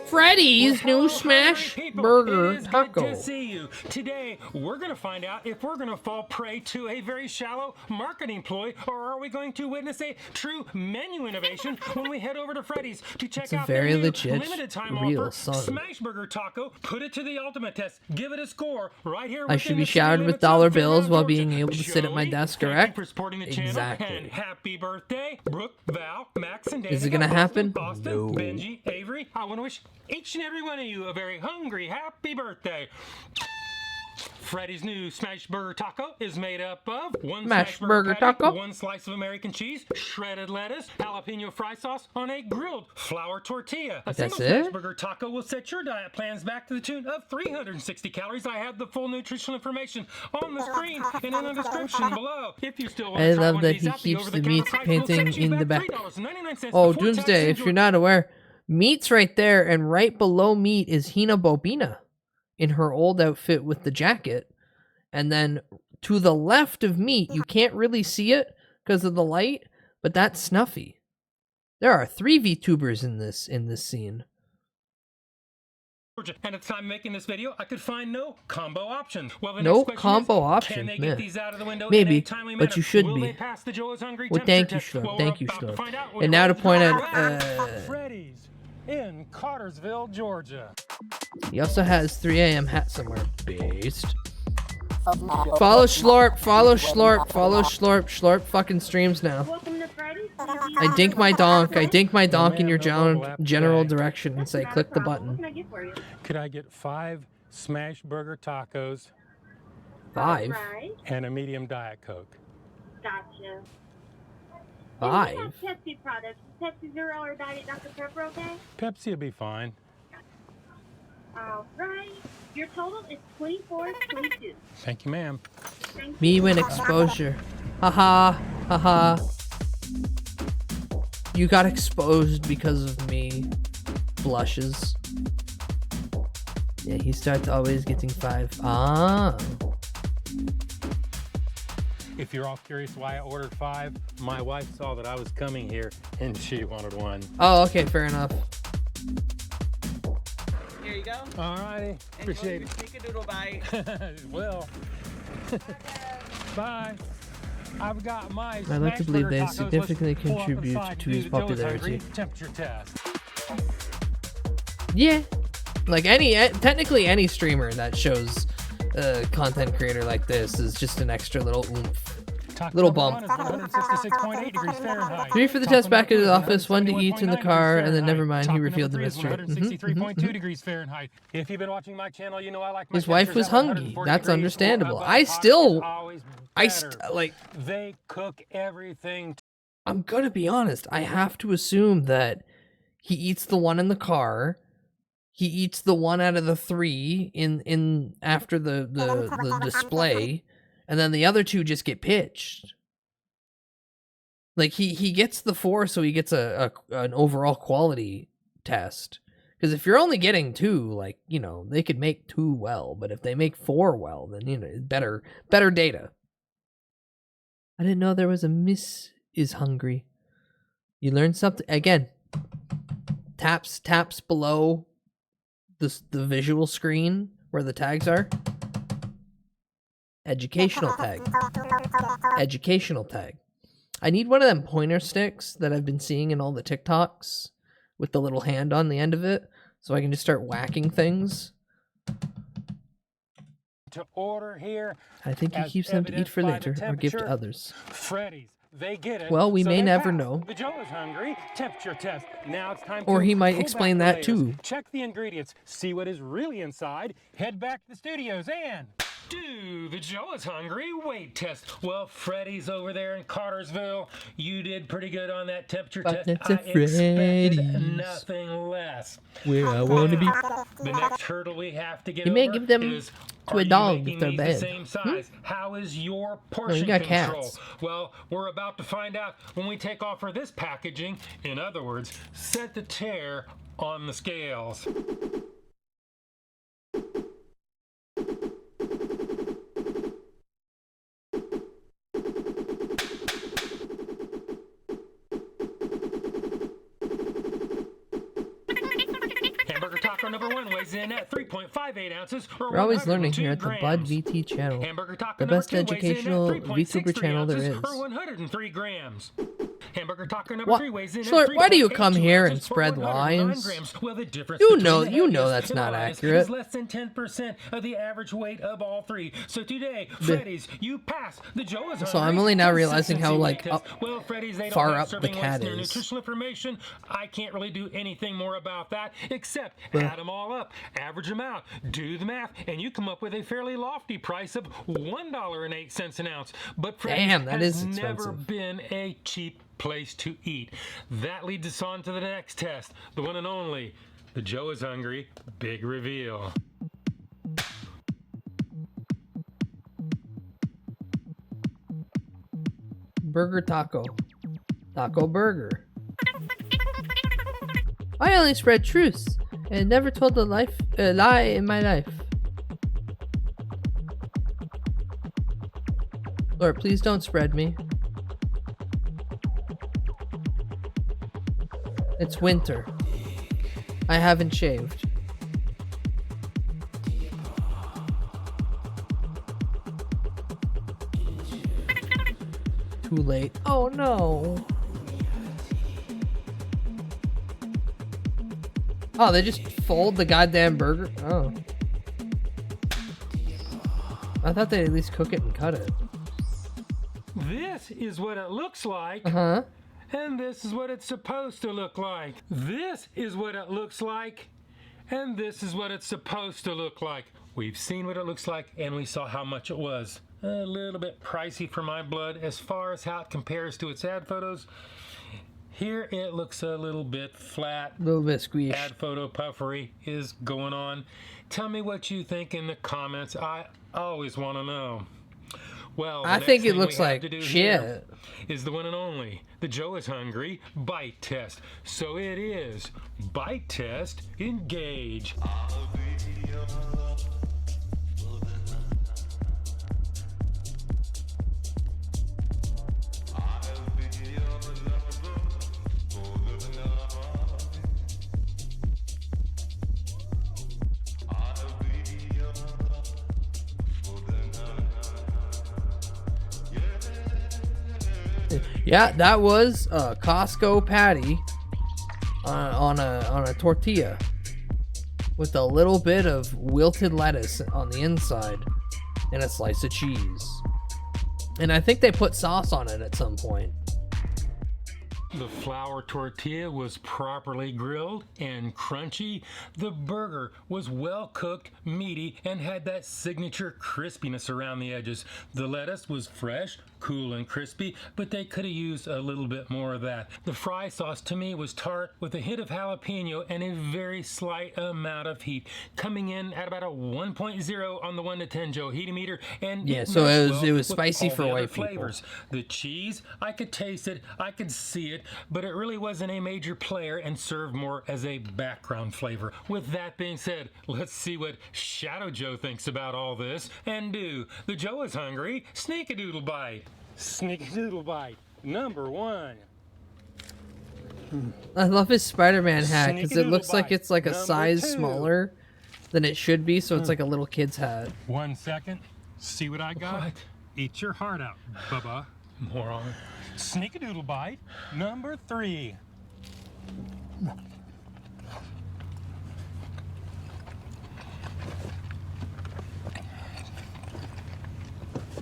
S5: Freddy's new smash burger taco.
S2: Good to see you. Today, we're going to find out if we're going to fall prey to a very shallow marketing ploy, or are we going to witness a true menu innovation when we head over to Freddy's to check out
S5: very
S2: their new
S5: legit,
S2: limited time
S5: real
S2: offer,
S5: son.
S2: Smash Burger Taco. Put it to the ultimate test. Give it a score right here.
S5: I should be showered with dollar bills while being able to sit at my desk, correct? Exactly.
S2: And happy birthday, Brooke, Val, Max, and David.
S5: Is it gonna happen?
S2: Boston,
S5: No.
S2: Benji, Avery. I want to wish each and every one of you a very hungry, happy birthday. Freddy's new Smash Burger Taco is made up of one
S5: Smash
S2: Smash
S5: Burger
S2: patty,
S5: Taco?
S2: one slice of American cheese, shredded lettuce, jalapeno fry sauce on a grilled flour tortilla. A
S5: That's
S2: single
S5: it?
S2: Smash Burger Taco will set your diet plans back to the tune of 360 calories. I have the full nutritional information on the screen and in the description below. If you still want
S5: I
S2: to try
S5: love
S2: one
S5: that
S2: of these
S5: he
S2: out, the
S5: keeps the
S2: over-the-counter
S5: meats
S2: price will
S5: painting
S2: set you
S5: in the
S2: back
S5: back.
S2: $3.99
S5: Oh,
S2: before tax
S5: Doomsday,
S2: and
S5: if you're not aware, meat's right there, and right below meat is Hina Bobina in her old outfit with the jacket. And then to the left of meat, you can't really see it because of the light, but that's Snuffy. There are 3 VTubers in this scene.
S2: And at the time of making this video, I could find no combo option. Well, the
S5: No
S2: next question
S5: combo
S2: is,
S5: option,
S2: can they
S5: man.
S2: get these out of the window
S5: Maybe,
S2: in a timely
S5: but
S2: manner?
S5: you should
S2: Will
S5: be.
S2: they pass the Joe's Hungry
S5: Well,
S2: temperature
S5: thank you,
S2: test?
S5: Storm.
S2: Well,
S5: Thank
S2: we're
S5: you,
S2: about to
S5: Storm.
S2: find out.
S5: And now to point out,
S2: Freddy's in Cartersville, Georgia.
S5: he also has 3 a.m. hat somewhere. Based. Follow Schlorp, follow Schlorp, follow Schlorp. Schlorp fucking streams now. I dink my donk in your general direction and say click the button.
S2: Could I get 5 Smash Burger Tacos?
S5: 5?
S2: And a medium Diet Coke.
S19: Gotcha.
S5: 5?
S19: Pepsi products. Pepsi Zero or Diet Dr. Pepper, okay?
S2: Pepsi will be fine.
S19: Alright. Your total is $24.22.
S2: Thank you, ma'am.
S5: Me win exposure. Haha, haha. You got exposed because of me. Blushes. Yeah, he starts always getting 5. Ah.
S2: If you're all curious why I ordered 5, my wife saw that I was coming here and she wanted 1.
S5: Oh, okay, fair enough.
S3: Here you go.
S2: All righty. Appreciate it.
S3: Sneakadoodle bite.
S2: Well. Bye. I've got my
S5: I'd like to believe they
S2: Smash Burger tacos.
S5: significantly
S2: Let's pull up the
S5: contribute
S2: side
S5: to his
S2: do the Joe's
S5: popularity.
S2: Hungry temperature test.
S5: Yeah. Like technically any streamer that shows a content creator like this is just an extra little oomph. Little bump.
S2: 166.8 degrees Fahrenheit.
S5: 3 for the test back at his office, 1 to eat in the car, and then never mind, he revealed the mystery.
S2: 163.2 degrees Fahrenheit. If you've been watching my channel, you know I like my
S5: His wife was
S2: temperatures at
S5: hungry.
S2: 140
S5: That's
S2: degrees or
S5: understandable.
S2: above.
S5: I
S2: Hot
S5: still,
S2: is always better. They cook everything.
S5: I'm gonna be honest. I have to assume that he eats the one in the car. He eats the one out of the 3 in after the display, and then the other 2 just get pitched. Like he gets the 4, so he gets an overall quality test. Because if you're only getting 2, like, you know, they could make 2 well, but if they make 4 well, then, you know, better data. I didn't know there was a Miss is Hungry. You learn something again. Taps below the visual screen where the tags are. Educational tag. Educational tag. I need one of them pointer sticks that I've been seeing in all the TikToks with the little hand on the end of it, so I can just start whacking things.
S2: To order here.
S5: I think he keeps them to eat for later or give to others.
S2: Freddy's, they get it.
S5: Well, we
S2: so
S5: may
S2: they
S5: never
S2: pass.
S5: know.
S2: The Joe is hungry. Temperature test. Now it's time
S5: Or
S2: to
S5: he might
S2: pull
S5: explain
S2: back the
S5: that too.
S2: layers. Check the ingredients. See what is really inside. Head back to the studios and do the Joe is Hungry weight test. Well, Freddy's over there in Cartersville. You did pretty good on that temperature
S5: But
S2: test.
S5: that's a
S2: I expected
S5: Freddy's.
S2: nothing less.
S5: Where I wanna be.
S2: The next hurdle we have to get
S5: You may
S2: over
S5: give them
S2: is,
S5: to a
S2: are you
S5: dog
S2: making
S5: if they're
S2: these
S5: bad.
S2: the same size? How is your portion
S5: you got
S2: control?
S5: cats.
S2: Well, we're about to find out when we take off for this packaging. In other words, set the tear on the scales. Taco number 1 weighs in at 3.58 ounces or
S5: We're always learning here at the
S2: 102
S5: Bud
S2: grams.
S5: VT channel.
S2: Hamburger Taco
S5: The
S2: number
S5: best
S2: 2 weighs in at
S5: educational
S2: 3.63
S5: VTuber channel there
S2: ounces
S5: is.
S2: or 103 grams. Hamburger Taco number
S5: What?
S2: 3 weighs in
S5: Slurp,
S2: at
S5: why do you come
S2: 3.82
S5: here and
S2: ounces or
S5: spread
S2: 109
S5: lines?
S2: grams. Well, the difference
S5: You
S2: between
S5: know-
S2: the
S5: you know
S2: heaviest
S5: that's
S2: and
S5: not
S2: lightest
S5: accurate.
S2: is less than 10% of the average weight of all three. So today, Freddy's, you pass the Joe is
S5: So I'm
S2: Hungry
S5: only now realizing how,
S2: consistency
S5: like,
S2: weight test.
S5: up-
S2: Well, Freddy's, they
S5: far
S2: don't have
S5: up the
S2: serving weights
S5: cat
S2: in their
S5: is.
S2: nutritional information. I can't really do anything more about that except
S5: Well-
S2: add them all up, average them out, do the math, and you come up with a fairly lofty price of $1.08 an ounce. But Freddy's
S5: Damn, that
S2: has
S5: is
S2: never
S5: expensive.
S2: been a cheap place to eat. That leads us on to the next test, the one and only, the Joe is Hungry big reveal.
S5: Burger Taco. Taco Burger. I only spread truths and never told a lie in my life. Lord, please don't spread me. It's winter. I haven't shaved. Too late. Oh no. Oh, they just fold the goddamn burger? Oh. I thought they'd at least cook it and cut it.
S2: This is what it looks like.
S5: Uh-huh.
S2: And this is what it's supposed to look like. This is what it looks like. And this is what it's supposed to look like. We've seen what it looks like and we saw how much it was. A little bit pricey for my blood as far as how it compares to its ad photos. Here it looks a little bit flat.
S5: A little bit squeamish.
S2: Ad photo puffery is going on. Tell me what you think in the comments. I always want to know. Well, the
S5: I
S2: next
S5: think it
S2: thing we
S5: looks
S2: have
S5: like
S2: to do
S5: shit.
S2: here is the one and only, the Joe is Hungry bite test. So it is bite test, engage.
S5: Yeah, that was a Costco patty on a tortilla with a little bit of wilted lettuce on the inside and a slice of cheese. And I think they put sauce on it at some point.
S2: The flour tortilla was properly grilled and crunchy. The burger was well cooked, meaty, and had that signature crispiness around the edges. The lettuce was fresh, cool, and crispy, but they could have used a little bit more of that. The fry sauce to me was tart with a hint of jalapeno and a very slight amount of heat, coming in at about a 1.0 on the 1 to 10 Joe heat meter. And
S5: Yeah, so
S2: meshed
S5: it was
S2: with
S5: spicy
S2: all
S5: for
S2: the
S5: white
S2: other
S5: people.
S2: flavors. The cheese, I could taste it, I could see it, but it really wasn't a major player and served more as a background flavor. With that being said, let's see what Shadow Joe thinks about all this and do the Joe is Hungry Sneak-a-Doodle Bite. Sneak-a-Doodle Bite number 1.
S5: I love his Spider-Man hat because it
S2: Sneak-a-doodle
S5: looks like
S2: bite.
S5: it's like a
S2: Number
S5: size
S2: 2.
S5: smaller than it should be, so it's like a little kid's hat.
S2: 1 second. See what I got? What? Eat your heart out, Bubba. Moron. Sneak-a-Doodle Bite number 3.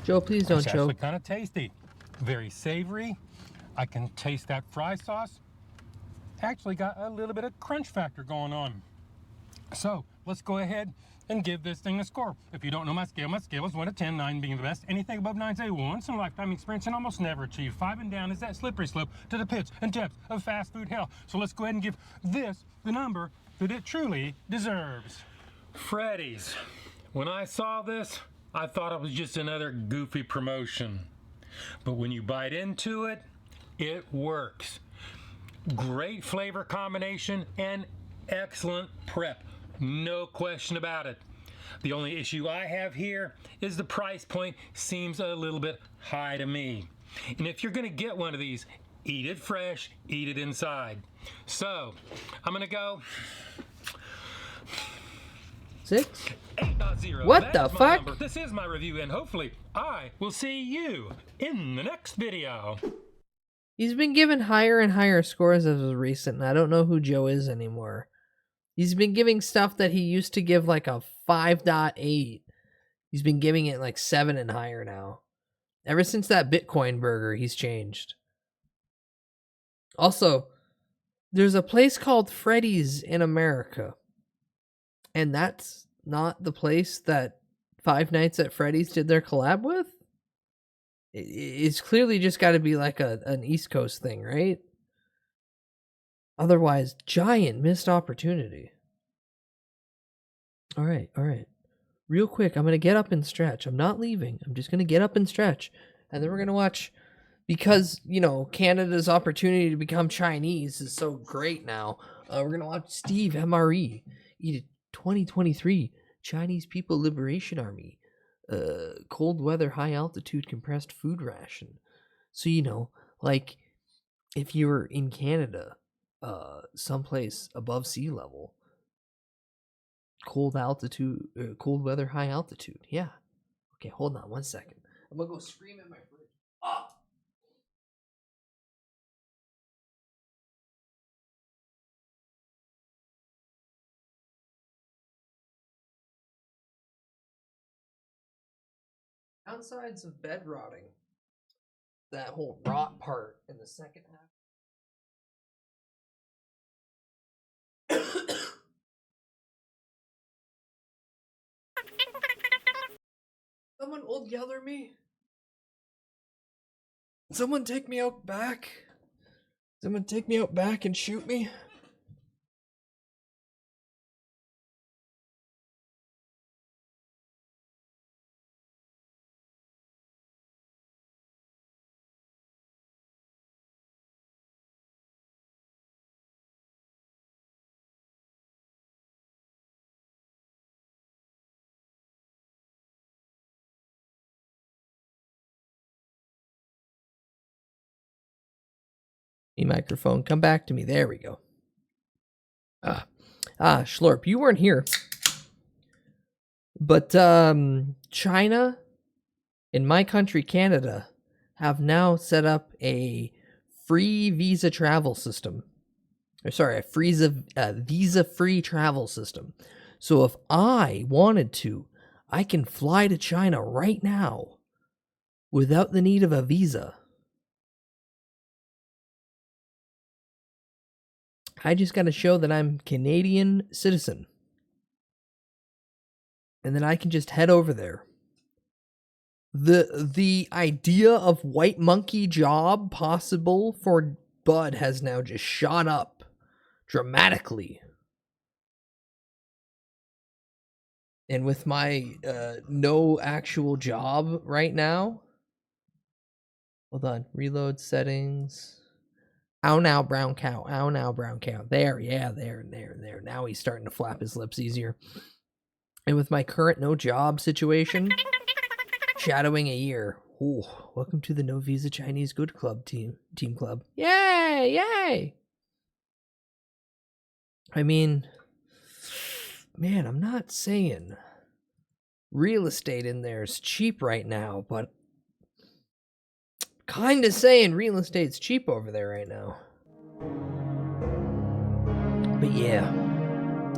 S5: Joe, please don't
S2: It's actually
S5: choke.
S2: kind of tasty. Very savory. I can taste that fry sauce. Actually got a little bit of crunch factor going on. So let's go ahead and give this thing a score. If you don't know my scale is 1 to 10, 9 being the best. Anything above 9 is a once in a lifetime experience and almost never achieved. 5 and down is that slippery slope to the pits and depths of fast food hell. So let's go ahead and give this the number that it truly deserves. Freddy's. When I saw this, I thought it was just another goofy promotion. But when you bite into it, it works. Great flavor combination and excellent prep. No question about it. The only issue I have here is the price point seems a little bit high to me. And if you're gonna get one of these, eat it fresh, eat it inside. So, I'm gonna go
S5: 6?
S2: 8.0.
S5: What
S2: That
S5: the
S2: is my
S5: fuck?
S2: number. This is my review, and hopefully I will see you in the next video.
S5: He's been given higher and higher scores as of recent, and I don't know who Joe is anymore. He's been giving stuff that he used to give like a 5.8. He's been giving it like 7 and higher now. Ever since that Bitcoin burger, he's changed. Also, there's a place called Freddy's in America. And that's not the place that Five Nights at Freddy's did their collab with? It's clearly just got to be like an East Coast thing, right? Otherwise, giant missed opportunity. All right. Real quick, I'm going to get up and stretch. I'm not leaving. I'm just going to get up and stretch. And then we're going to watch, because, you know, Canada's opportunity to become Chinese is so great now. We're going to watch Steve MRE eat a 2023 Chinese People Liberation Army cold weather, high altitude compressed food ration. So, you know, like if you were in Canada, someplace above sea level, cold altitude, cold weather, high altitude. Yeah. Okay, hold on 1 second. I'm gonna go scream at my fridge. Ah! Downsides of bed rotting. That whole rot part in the second half. Someone old yell at me. Someone take me out back. Someone take me out back and shoot me. Microphone, come back to me. There we go. Schlorp, you weren't here. But China and my country, Canada, have now set up a free visa travel system. Or sorry, a visa-free travel system. So if I wanted to, I can fly to China right now without the need of a visa. I just got to show that I'm Canadian citizen. And then I can just head over there. The idea of white monkey job possible for Bud has now just shot up dramatically. And with my no actual job right now. Hold on. Reload settings. Ow now, brown cow. Ow now, brown cow. There, yeah, there. Now he's starting to flap his lips easier. And with my current no job situation, shadowing a year. Ooh, welcome to the No Visa Chinese Good Club team club. Yay! I mean, man, I'm not saying real estate in there is cheap right now, but kind of saying real estate's cheap over there right now. But yeah,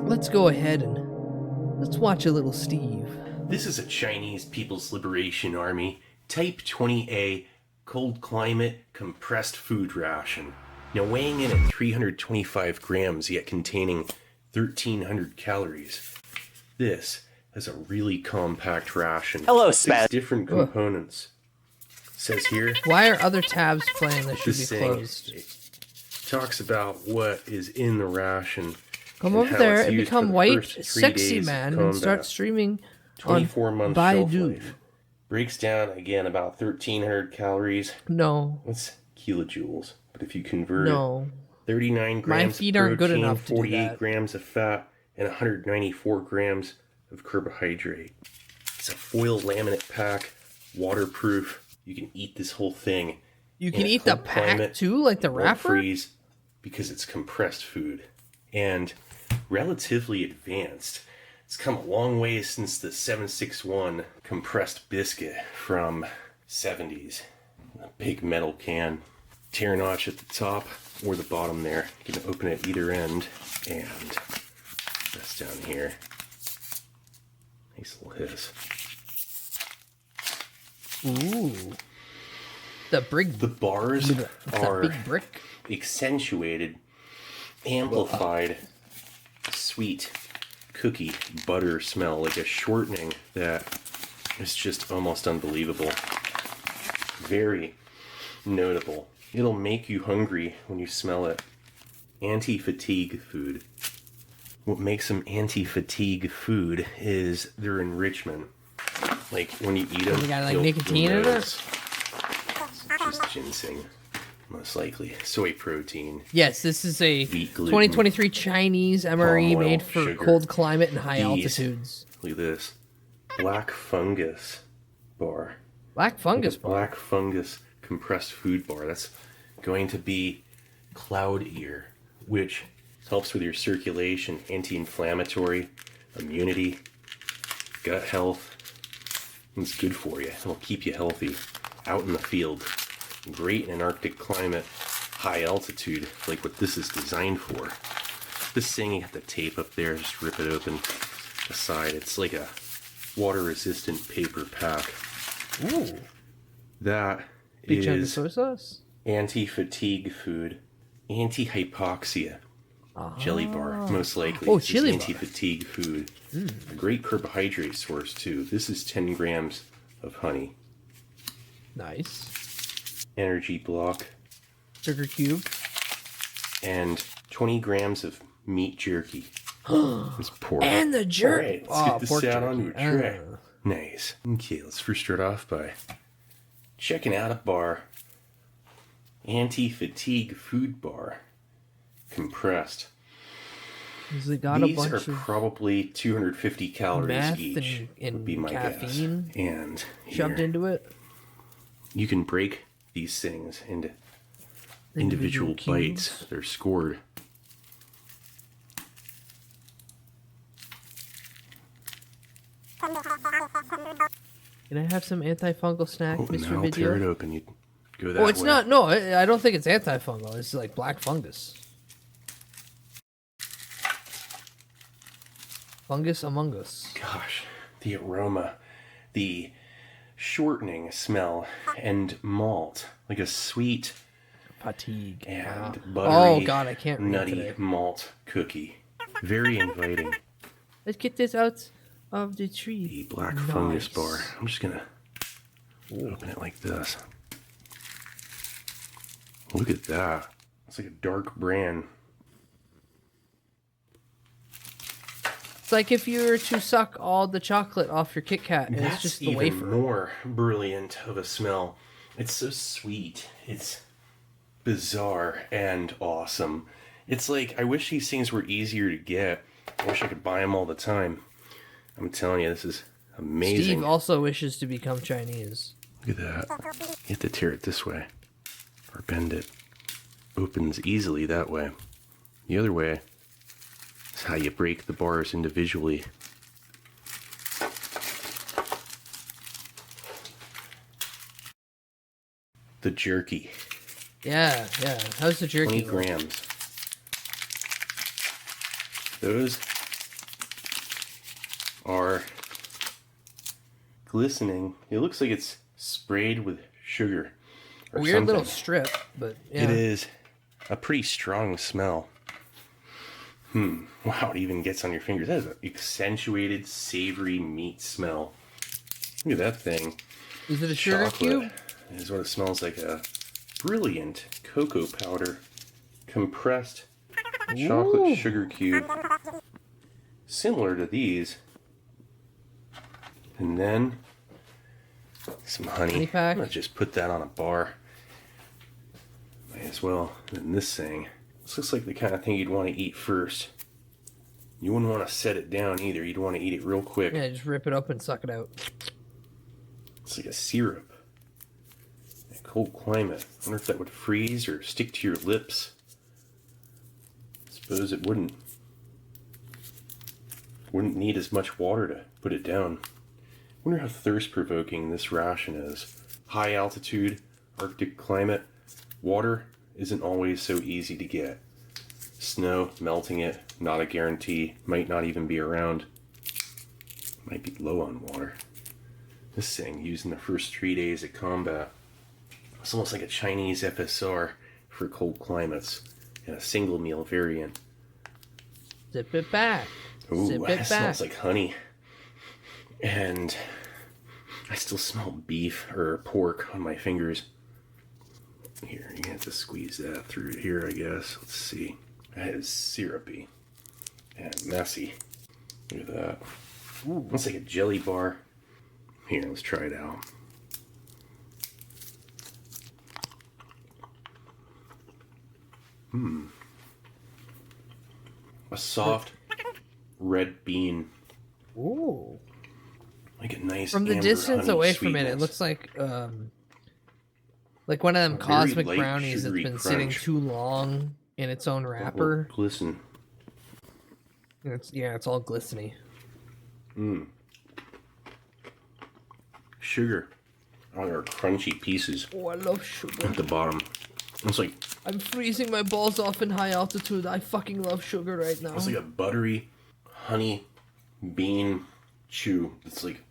S5: let's go ahead and let's watch a little Steve.
S3: This is a Chinese People's Liberation Army Type 20A cold climate compressed food ration. Now weighing in at 325 grams yet containing 1,300 calories. This is a really compact ration.
S11: Hello,
S3: 6
S11: Spaz.
S3: different components. Says here.
S5: Why are other tabs playing that should be
S3: This thing
S5: closed?
S3: talks about what is in the ration.
S5: Come
S3: and
S5: over
S3: how
S5: there
S3: it's
S5: and
S3: used
S5: become
S3: for the
S5: white,
S3: first 3
S5: sexy
S3: days of
S5: man, and
S3: combat.
S5: start streaming on
S3: 24-month shelf
S5: Baidu.
S3: life. Breaks down again about 1,300 calories.
S5: No.
S3: That's kilojoules. But if you convert
S5: No.
S3: it, 39 grams
S5: My feet
S3: of
S5: aren't
S3: protein,
S5: good enough to do
S3: 48
S5: that.
S3: grams of fat, and 194 grams of carbohydrate. It's a foil laminate pack, waterproof. You can eat this whole thing.
S5: You
S3: in
S5: can
S3: a
S5: eat the
S3: cold
S5: pack
S3: climate.
S5: too, like the
S3: It won't
S5: wrapper?
S3: freeze because it's compressed food and relatively advanced. It's come a long way since the 761 compressed biscuit from 70s. A big metal can. Tear notch at the top or the bottom there. You can open it either end, and that's down here. Nice little hiss.
S5: Ooh.
S3: The bars are
S5: big brick.
S3: accentuated, amplified, sweet cookie butter smell, like a shortening that is just almost unbelievable. Very notable. It'll make you hungry when you smell it. Anti-fatigue food. What makes them anti-fatigue food is their enrichment. Like when you eat them,
S5: You got like nicotine in it?
S3: Just ginseng, most likely. Soy protein.
S5: Yes, this is a
S3: Wheat gluten,
S5: 2023 Chinese MRE
S3: palm oil,
S5: made for
S3: sugar,
S5: cold climate and high
S3: yeast.
S5: altitudes.
S3: Look at this. Black fungus bar.
S5: Black fungus bar?
S3: Black fungus compressed food bar. That's going to be cloud ear, which helps with your circulation, anti-inflammatory, immunity, gut health. It's good for you. It'll keep you healthy out in the field. Great in an Arctic climate, high altitude, like what this is designed for. This thing, you have the tape up there, just rip it open the side. It's like a water-resistant paper pack.
S5: Ooh.
S3: That
S5: Big chunk of
S3: is
S5: soy sauce?
S3: anti-fatigue food, anti-hypoxia. Jelly bar, most likely.
S5: Oh,
S3: This is
S5: chili bar.
S3: anti-fatigue food. A great carbohydrate source too. This is 10 grams of honey.
S5: Nice.
S3: Energy block.
S5: Sugar cube.
S3: And 20 grams of meat jerky. It's pork.
S5: And the jerk.
S3: All right, let's
S5: Oh,
S3: get this
S5: pork
S3: out on
S5: jerky.
S3: your tray. Nice. Okay, let's first start off by checking out a bar. Anti-fatigue food bar. Compressed.
S5: Has it got
S3: These
S5: a bunch
S3: are
S5: of
S3: probably 250 calories
S5: meth
S3: each.
S5: and
S3: would be my
S5: caffeine
S3: guess. And
S5: shoved
S3: here,
S5: into it?
S3: you can break these things into individual bites. They're scored.
S5: Can I have some antifungal snack,
S3: Oh,
S5: Mr.
S3: now
S5: Video?
S3: tear it open. You go that
S5: Oh, it's
S3: way.
S5: not. No, I don't think it's antifungal. It's like black fungus. Fungus among us.
S3: Gosh, the aroma, the shortening smell, and malt, like a sweet
S5: fatigue
S3: and
S5: Wow.
S3: buttery,
S5: Oh, God, I can't read
S3: nutty
S5: today.
S3: malt cookie. Very inviting.
S5: Let's get this out of the tree.
S3: The black fungus bar. I'm just gonna open it like this. Look at that. It's like a dark brand.
S5: It's like if you were to suck all the chocolate off your Kit Kat and
S3: That's
S5: it's just the
S3: even
S5: wafer.
S3: more brilliant of a smell. It's so sweet. It's bizarre and awesome. It's like, I wish these things were easier to get. I wish I could buy them all the time. I'm telling you, this is amazing.
S5: Steve also wishes to become Chinese.
S3: Look at that. You have to tear it this way. Or bend it. Opens easily that way. The other way is how you break the bars individually. The jerky.
S5: Yeah, yeah. How's the jerky?
S3: 20 grams. Those are glistening. It looks like it's sprayed with sugar. Or
S5: Weird little
S3: something.
S5: strip, but yeah.
S3: It is a pretty strong smell. Wow, it even gets on your fingers. That is an accentuated, savory meat smell. Look at that thing.
S5: Is it a sugar
S3: Chocolate
S5: cube?
S3: is what it smells like. A brilliant cocoa powder. Compressed chocolate
S5: Ooh.
S3: sugar cube. Similar to these. And then some honey.
S5: Honey pack.
S3: I'm gonna just put that on a bar. Might as well. And this thing. This looks like the kind of thing you'd want to eat first. You wouldn't want to set it down either. You'd want to eat it real quick.
S5: Yeah, just rip it up and suck it out.
S3: It's like a syrup. In a cold climate. I wonder if that would freeze or stick to your lips. Suppose it wouldn't. wouldn't need as much water to put it down. Wonder how thirst-provoking this ration is. High altitude, Arctic climate, water isn't always so easy to get. Snow, melting it, not a guarantee, might not even be around. Might be low on water. This thing, used in the first 3 days of combat. It's almost like a Chinese FSR for cold climates, and a single meal variant.
S5: Zip it back.
S3: Ooh,
S5: Zip
S3: that
S5: it
S3: smells
S5: back.
S3: like honey. And I still smell beef or pork on my fingers. Here, you have to squeeze that through here, I guess. Let's see. That is syrupy and messy. Look at that. Ooh, looks like a jelly bar. Here, let's try it out. A soft red bean.
S5: Ooh.
S3: Like a nice
S5: From the
S3: amber
S5: distance
S3: honey
S5: away from it, it
S3: sweetness.
S5: looks like one of them
S3: A very
S5: cosmic
S3: light,
S5: brownies that's
S3: sugary
S5: been sitting
S3: crunch.
S5: too long in its own wrapper.
S3: Glisten.
S5: And it's all glistening.
S3: Sugar on our crunchy pieces
S5: Oh, I love sugar.
S3: at the bottom. It's like
S5: I'm freezing my balls off in high altitude. I fucking love sugar right now.
S3: it's like a buttery honey bean chew. It's like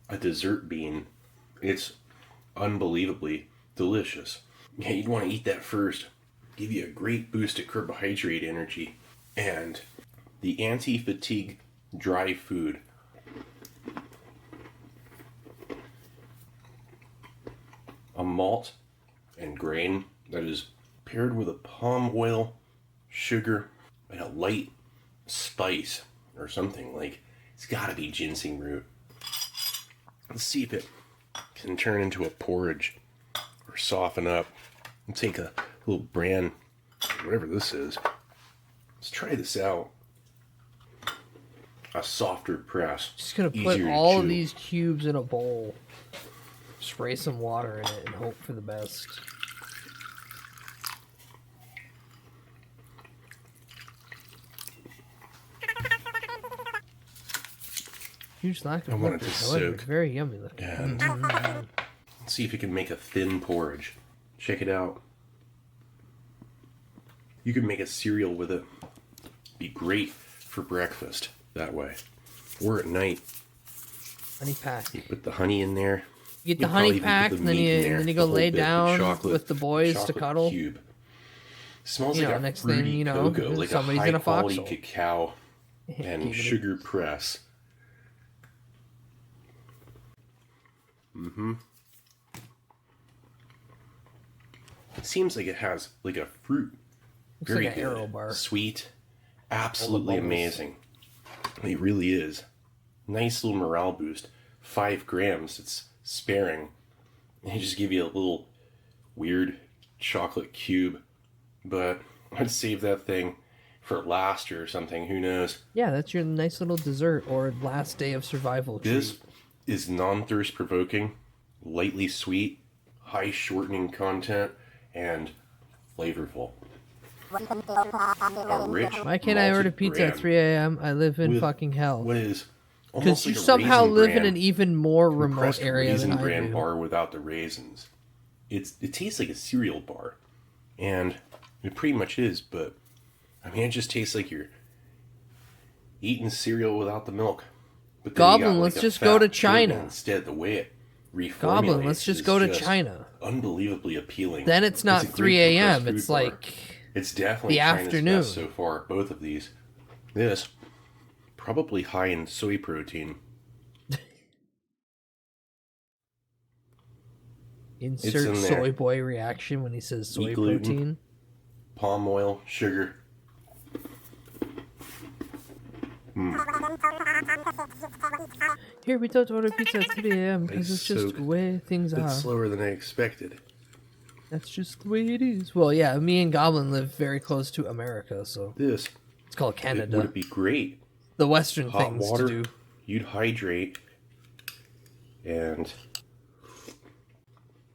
S3: a dessert bean. It's unbelievably delicious. Yeah, you'd want to eat that first. Give you a great boost of carbohydrate energy. And the anti-fatigue dry food. A malt and grain that is paired with a palm oil, sugar, and a light spice or something. Like, it's gotta be ginseng root. Let's see if it can turn into a porridge or soften up. We'll take a little bran, whatever this is. Let's try this out. A softer press.
S5: Just gonna put
S3: easier to
S5: all of
S3: chew.
S5: these cubes in a bowl, spray some water in it, and hope for the best. Huge lack of
S3: I want it
S5: liquid,
S3: to
S5: however,
S3: soak.
S5: it's very yummy looking.
S3: And let's see if you can make a thin porridge. Check it out. You can make a cereal with it. Be great for breakfast that way. Or at night.
S5: Honey pack.
S3: You put the honey in there.
S5: You get
S3: You'll
S5: the honey
S3: probably even put
S5: pack,
S3: the
S5: and then
S3: meat in
S5: you
S3: there,
S5: go
S3: the whole
S5: lay
S3: bit,
S5: down
S3: chocolate-
S5: with the boys to
S3: chocolate
S5: cuddle.
S3: Cube. Smells
S5: You
S3: like
S5: know,
S3: a
S5: next thing
S3: fruity
S5: you know,
S3: cocoa, like a
S5: somebody's in a
S3: high-quality
S5: foxhole.
S3: cacao and
S5: Keeping it-
S3: sugar press. It seems like it has like a fruit.
S5: Looks
S3: Very
S5: like an
S3: good.
S5: Aero bar.
S3: Sweet. Absolutely
S5: bubbles.
S3: amazing. It really is. Nice little morale boost. 5 grams. It's sparing. And they just give you a little weird chocolate cube. But I'd save that thing for last or something. Who knows?
S5: Yeah, that's your nice little dessert or last day of survival treat.
S3: This is non-thirst provoking, lightly sweet, high shortening content, and flavorful. A rich
S5: Why can't I order
S3: malted
S5: pizza at
S3: bran
S5: 3 a.m.? I live in
S3: with
S5: fucking hell.
S3: What is
S5: Because
S3: almost
S5: you
S3: like a
S5: somehow
S3: Raisin
S5: live in
S3: Bran,
S5: an even more remote
S3: compressed
S5: area
S3: Raisin
S5: than I
S3: Bran
S5: do.
S3: bar without the raisins. It tastes like a cereal bar, and it pretty much is. But I mean, it just tastes like you're eating cereal without the milk. But then you
S5: Goblin,
S3: got,
S5: let's
S3: like, a
S5: just go to
S3: fat churn
S5: China.
S3: instead. The way it reformulates.
S5: Goblin, let's just
S3: is
S5: go to
S3: just
S5: China.
S3: Unbelievably appealing.
S5: Then it's not
S3: a great
S5: 3 a.m.,
S3: compressed
S5: it's
S3: food bar.
S5: like
S3: It's definitely
S5: the
S3: China's
S5: afternoon.
S3: best so far. Both of these. This probably high in soy protein.
S5: Insert
S3: in there.
S5: soy boy reaction when he says soy
S3: Wheat gluten.
S5: protein.
S3: Palm oil, sugar.
S5: Here, we don't order pizza at 3 a.m. because it's
S3: Nice
S5: just
S3: soak.
S5: the way things are.
S3: It's slower than I expected.
S5: That's just the way it is. Well, yeah, me and Goblin live very close to America, so
S3: This
S5: it's called Canada.
S3: would it be great?
S5: The Western
S3: Hot
S5: things
S3: water.
S5: to do.
S3: You'd hydrate and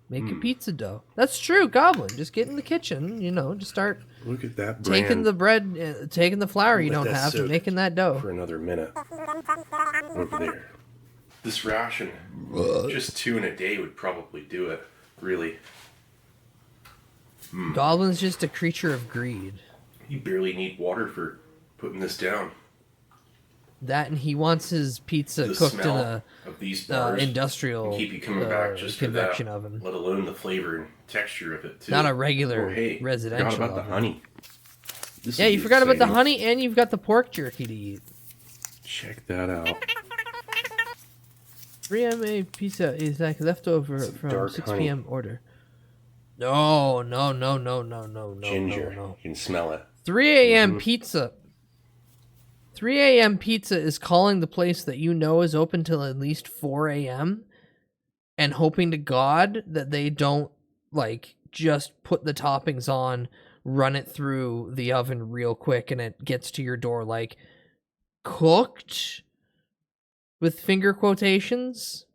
S5: Make a pizza dough. That's true, Goblin. Just get in the kitchen, just start
S3: Look at that brand.
S5: Taking the bread, taking the flour you
S3: Let
S5: don't
S3: that
S5: have, and
S3: soak
S5: making that dough.
S3: for another minute. Over there. This ration, just 2 in a day would probably do it. Really.
S5: Goblin's just a creature of greed.
S3: You barely need water for putting this down.
S5: That, and he wants his pizza
S3: The
S5: cooked in
S3: smell
S5: a
S3: of these bars
S5: industrial
S3: can keep you coming back just for that,
S5: convection oven.
S3: let alone the flavor and texture of it too.
S5: Not a regular
S3: Oh, hey,
S5: residential
S3: forgot about
S5: oven.
S3: the honey. This
S5: Yeah,
S3: is
S5: you forgot about the
S3: exciting.
S5: honey, and you've got the pork jerky to eat.
S3: Check that out.
S5: 3 MA pizza is like leftover from
S3: dark
S5: 6
S3: honey.
S5: p.m. order. No.
S3: Ginger.
S5: No.
S3: You can smell it.
S5: 3 a.m. pizza. 3 a.m. pizza is calling the place that you know is open till at least 4 a.m. and hoping to God that they don't, like, just put the toppings on, run it through the oven real quick, and it gets to your door, like, cooked with finger quotations.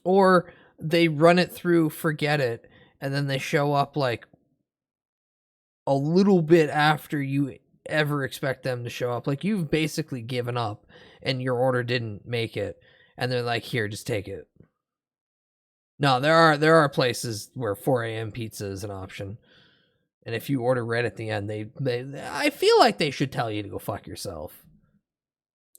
S5: Or they run it through, forget it, and then they show up, like, a little bit after you ever expect them to show up. Like, you've basically given up and your order didn't make it, and they're like, here, just take it. No, there are places where 4 a.m. pizza is an option, and if you order red at the end, they I feel like they should tell you to go fuck yourself.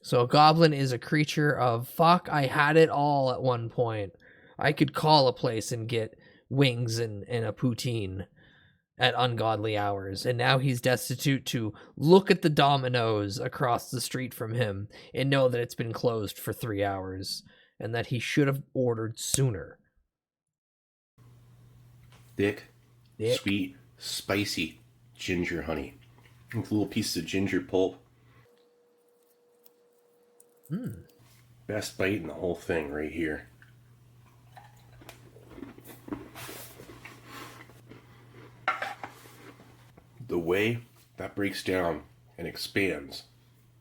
S5: So Goblin is a creature of fuck. I had it all at one point. I could call a place and get wings and a poutine at ungodly hours, and now he's destitute to look at the Domino's across the street from him and know that it's been closed for 3 hours and that he should have ordered sooner.
S3: Thick, sweet, spicy ginger honey. With little pieces of ginger pulp. Best bite in the whole thing right here. The way that breaks down and expands,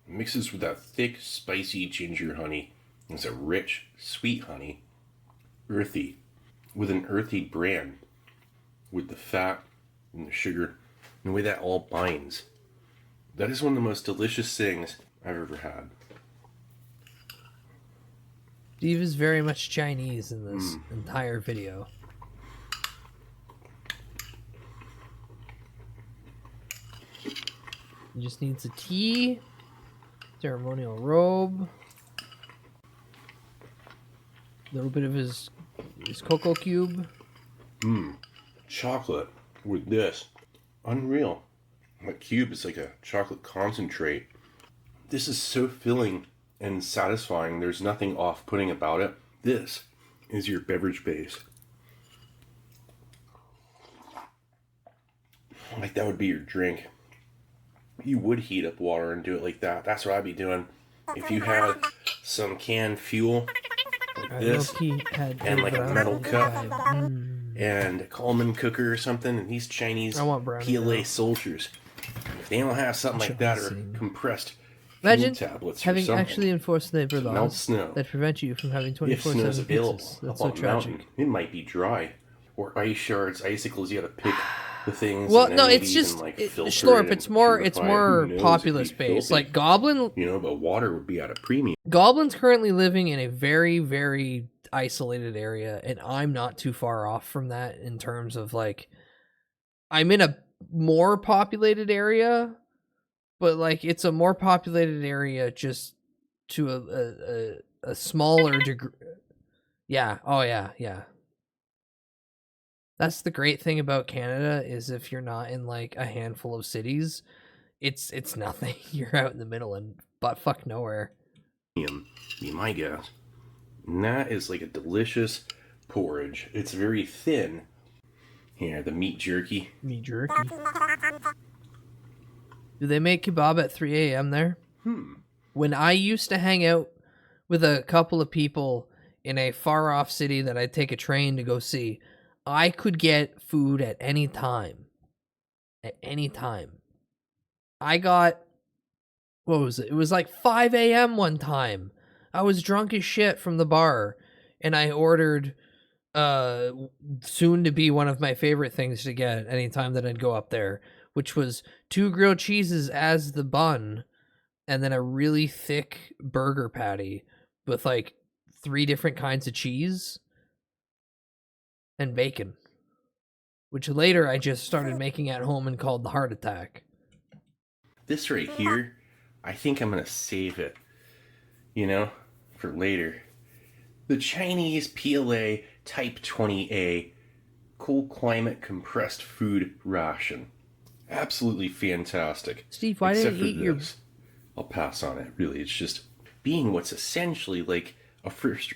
S3: mixes with that thick, spicy ginger honey. It's a rich, sweet honey, earthy, with an earthy brand, with the fat and the sugar, and the way that all binds. That is one of the most delicious things I've ever had.
S5: Steve is very much Chinese in this entire video. He just needs a tea, ceremonial robe, a little bit of his cocoa cube.
S3: Chocolate with this. Unreal. That cube is like a chocolate concentrate. This is so filling and satisfying. There's nothing off-putting about it. This is your beverage base. Like that would be your drink. You would heat up water and do it like that. That's what I'd be doing. If you had some canned fuel like this, and like a metal cup, and a Coleman cooker or something, and these Chinese PLA soldiers, if they don't have something like that or compressed
S5: Imagine
S3: tablets or
S5: having
S3: something,
S5: actually enforced labor
S3: melt
S5: laws
S3: snow.
S5: that prevent you from having
S3: If
S5: 24/7
S3: snow's available
S5: pizzas. That's
S3: up
S5: so
S3: on the
S5: tragic.
S3: mountain, it might be dry. Or ice shards, icicles, you gotta pick the things.
S5: Well,
S3: and then
S5: no,
S3: maybe
S5: it's
S3: even,
S5: just
S3: like,
S5: it,
S3: filter
S5: Schlorp.
S3: it
S5: It's
S3: and
S5: more
S3: purify it. Who knows,
S5: populous
S3: it'd be
S5: based.
S3: filthy.
S5: Like Goblin,
S3: You know, but water would be at a premium.
S5: Goblin's currently living in a very, very isolated area, and I'm not too far off from that in terms of like, I'm in a more populated area, but like it's a more populated area just to a smaller degree. Yeah. Oh yeah. Yeah. That's the great thing about Canada is if you're not in like a handful of cities, it's nothing. You're out in the middle and butt fuck nowhere.
S3: Be my guess. And that is like a delicious porridge. It's very thin. Here, the meat jerky.
S5: Meat jerky. Do they make kebab at 3 a.m. there? When I used to hang out with a couple of people in a far off city that I'd take a train to go see, I could get food at any time. At any time. I got, what was it? It was like 5 a.m. one time. I was drunk as shit from the bar, and I ordered soon to be one of my favorite things to get anytime that I'd go up there, which was 2 grilled cheeses as the bun, and then a really thick burger patty with like 3 different kinds of cheese and bacon, which later I just started making at home and called the Heart Attack.
S3: This right here, I think I'm going to save it, for later. The Chinese PLA Type 20A Cold Climate Compressed Food Ration. Absolutely fantastic.
S5: Steve, why didn't you eat your...
S3: I'll pass on it, really. It's just being what's essentially like a first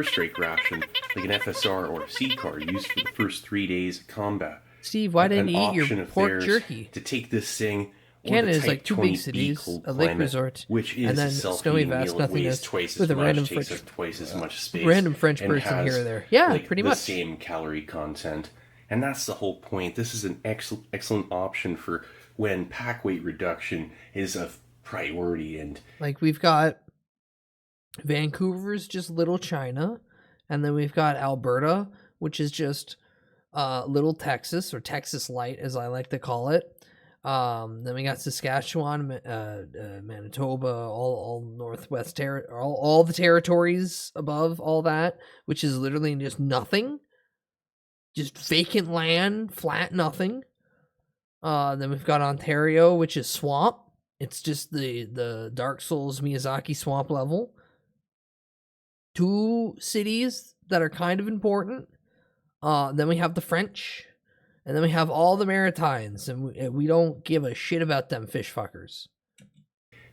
S3: strike ration, like an FSR or a C card used for the first 3 days of combat.
S5: Steve, why didn't you eat your pork jerky?
S3: To take this thing...
S5: Canada is like 2 big cities, a lake resort,
S3: which is
S5: and then snowy vast nothingness with a random
S3: twice as much space,
S5: random French person here or there. Yeah, pretty much.
S3: The same calorie content, and that's the whole point. This is an excellent option for when pack weight reduction is a priority. And
S5: like we've got Vancouver's just Little China, and then we've got Alberta, which is just Little Texas, or Texas Light, as I like to call it. Then we got Saskatchewan, Manitoba, all Northwest all the territories above all that, which is literally just nothing, just vacant land, flat nothing. Then we've got Ontario, which is swamp. It's just the Dark Souls Miyazaki swamp level. 2 cities that are kind of important. Then we have the French. And then we have all the Maritimes, and we don't give a shit about them fish fuckers.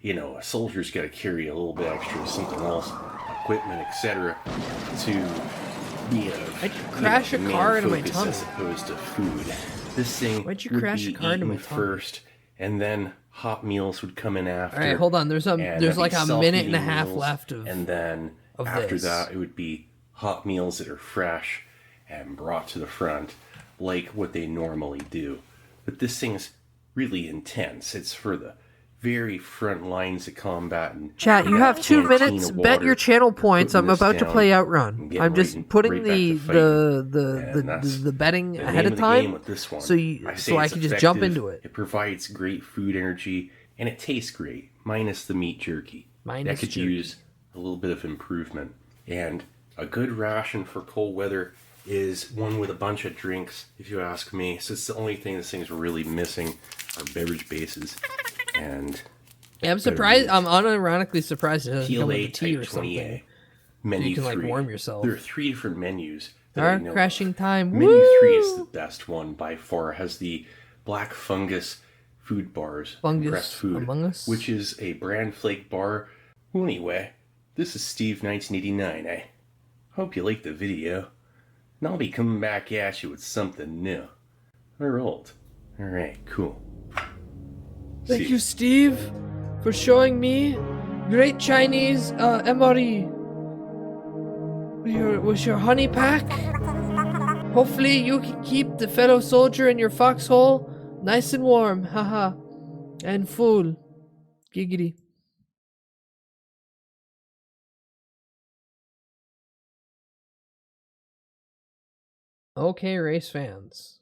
S3: A soldier's got to carry a little bit extra of something else, equipment, etc., to be
S5: Why'd you crash a car into my tummy?
S3: As opposed to food. This thing
S5: Why'd you crash a car into my tummy?
S3: First, and then hot meals would come in after.
S5: All right, hold on. There's like a minute and a half left of.
S3: And then after that, it would be hot meals that are fresh and brought to the front, like what they normally do. But this thing's really intense. It's for the very front lines of combat. And
S5: chat, you have 2 minutes. Bet your channel points. I'm about to play Outrun. I'm just putting the betting ahead of time, so I can just jump into it.
S3: It provides great food energy, and it tastes great, minus the meat jerky. That could use a little bit of improvement. And a good ration for cold weather is one with a bunch of drinks, if you ask me. So it's the only thing this thing's really missing are beverage bases. And
S5: yeah, I'm surprised. I'm unironically surprised it doesn't come with a tea or something.
S3: Menu
S5: you can
S3: 3.
S5: Like warm yourself.
S3: There are 3 different menus.
S5: Our crashing time.
S3: Menu 3 is the best one by far. It has the Black Fungus food bars, compressed food,
S5: Among Us,
S3: which is a bran flake bar. Well, anyway, this is Steve 1989. I hope you liked the video. And I'll be coming back at you with something new. Or old. Alright, cool.
S5: Thank you, Steve, for showing me great Chinese MRE. With your honey pack. Hopefully you can keep the fellow soldier in your foxhole nice and warm. Haha. And full. Giggity. Okay, race fans.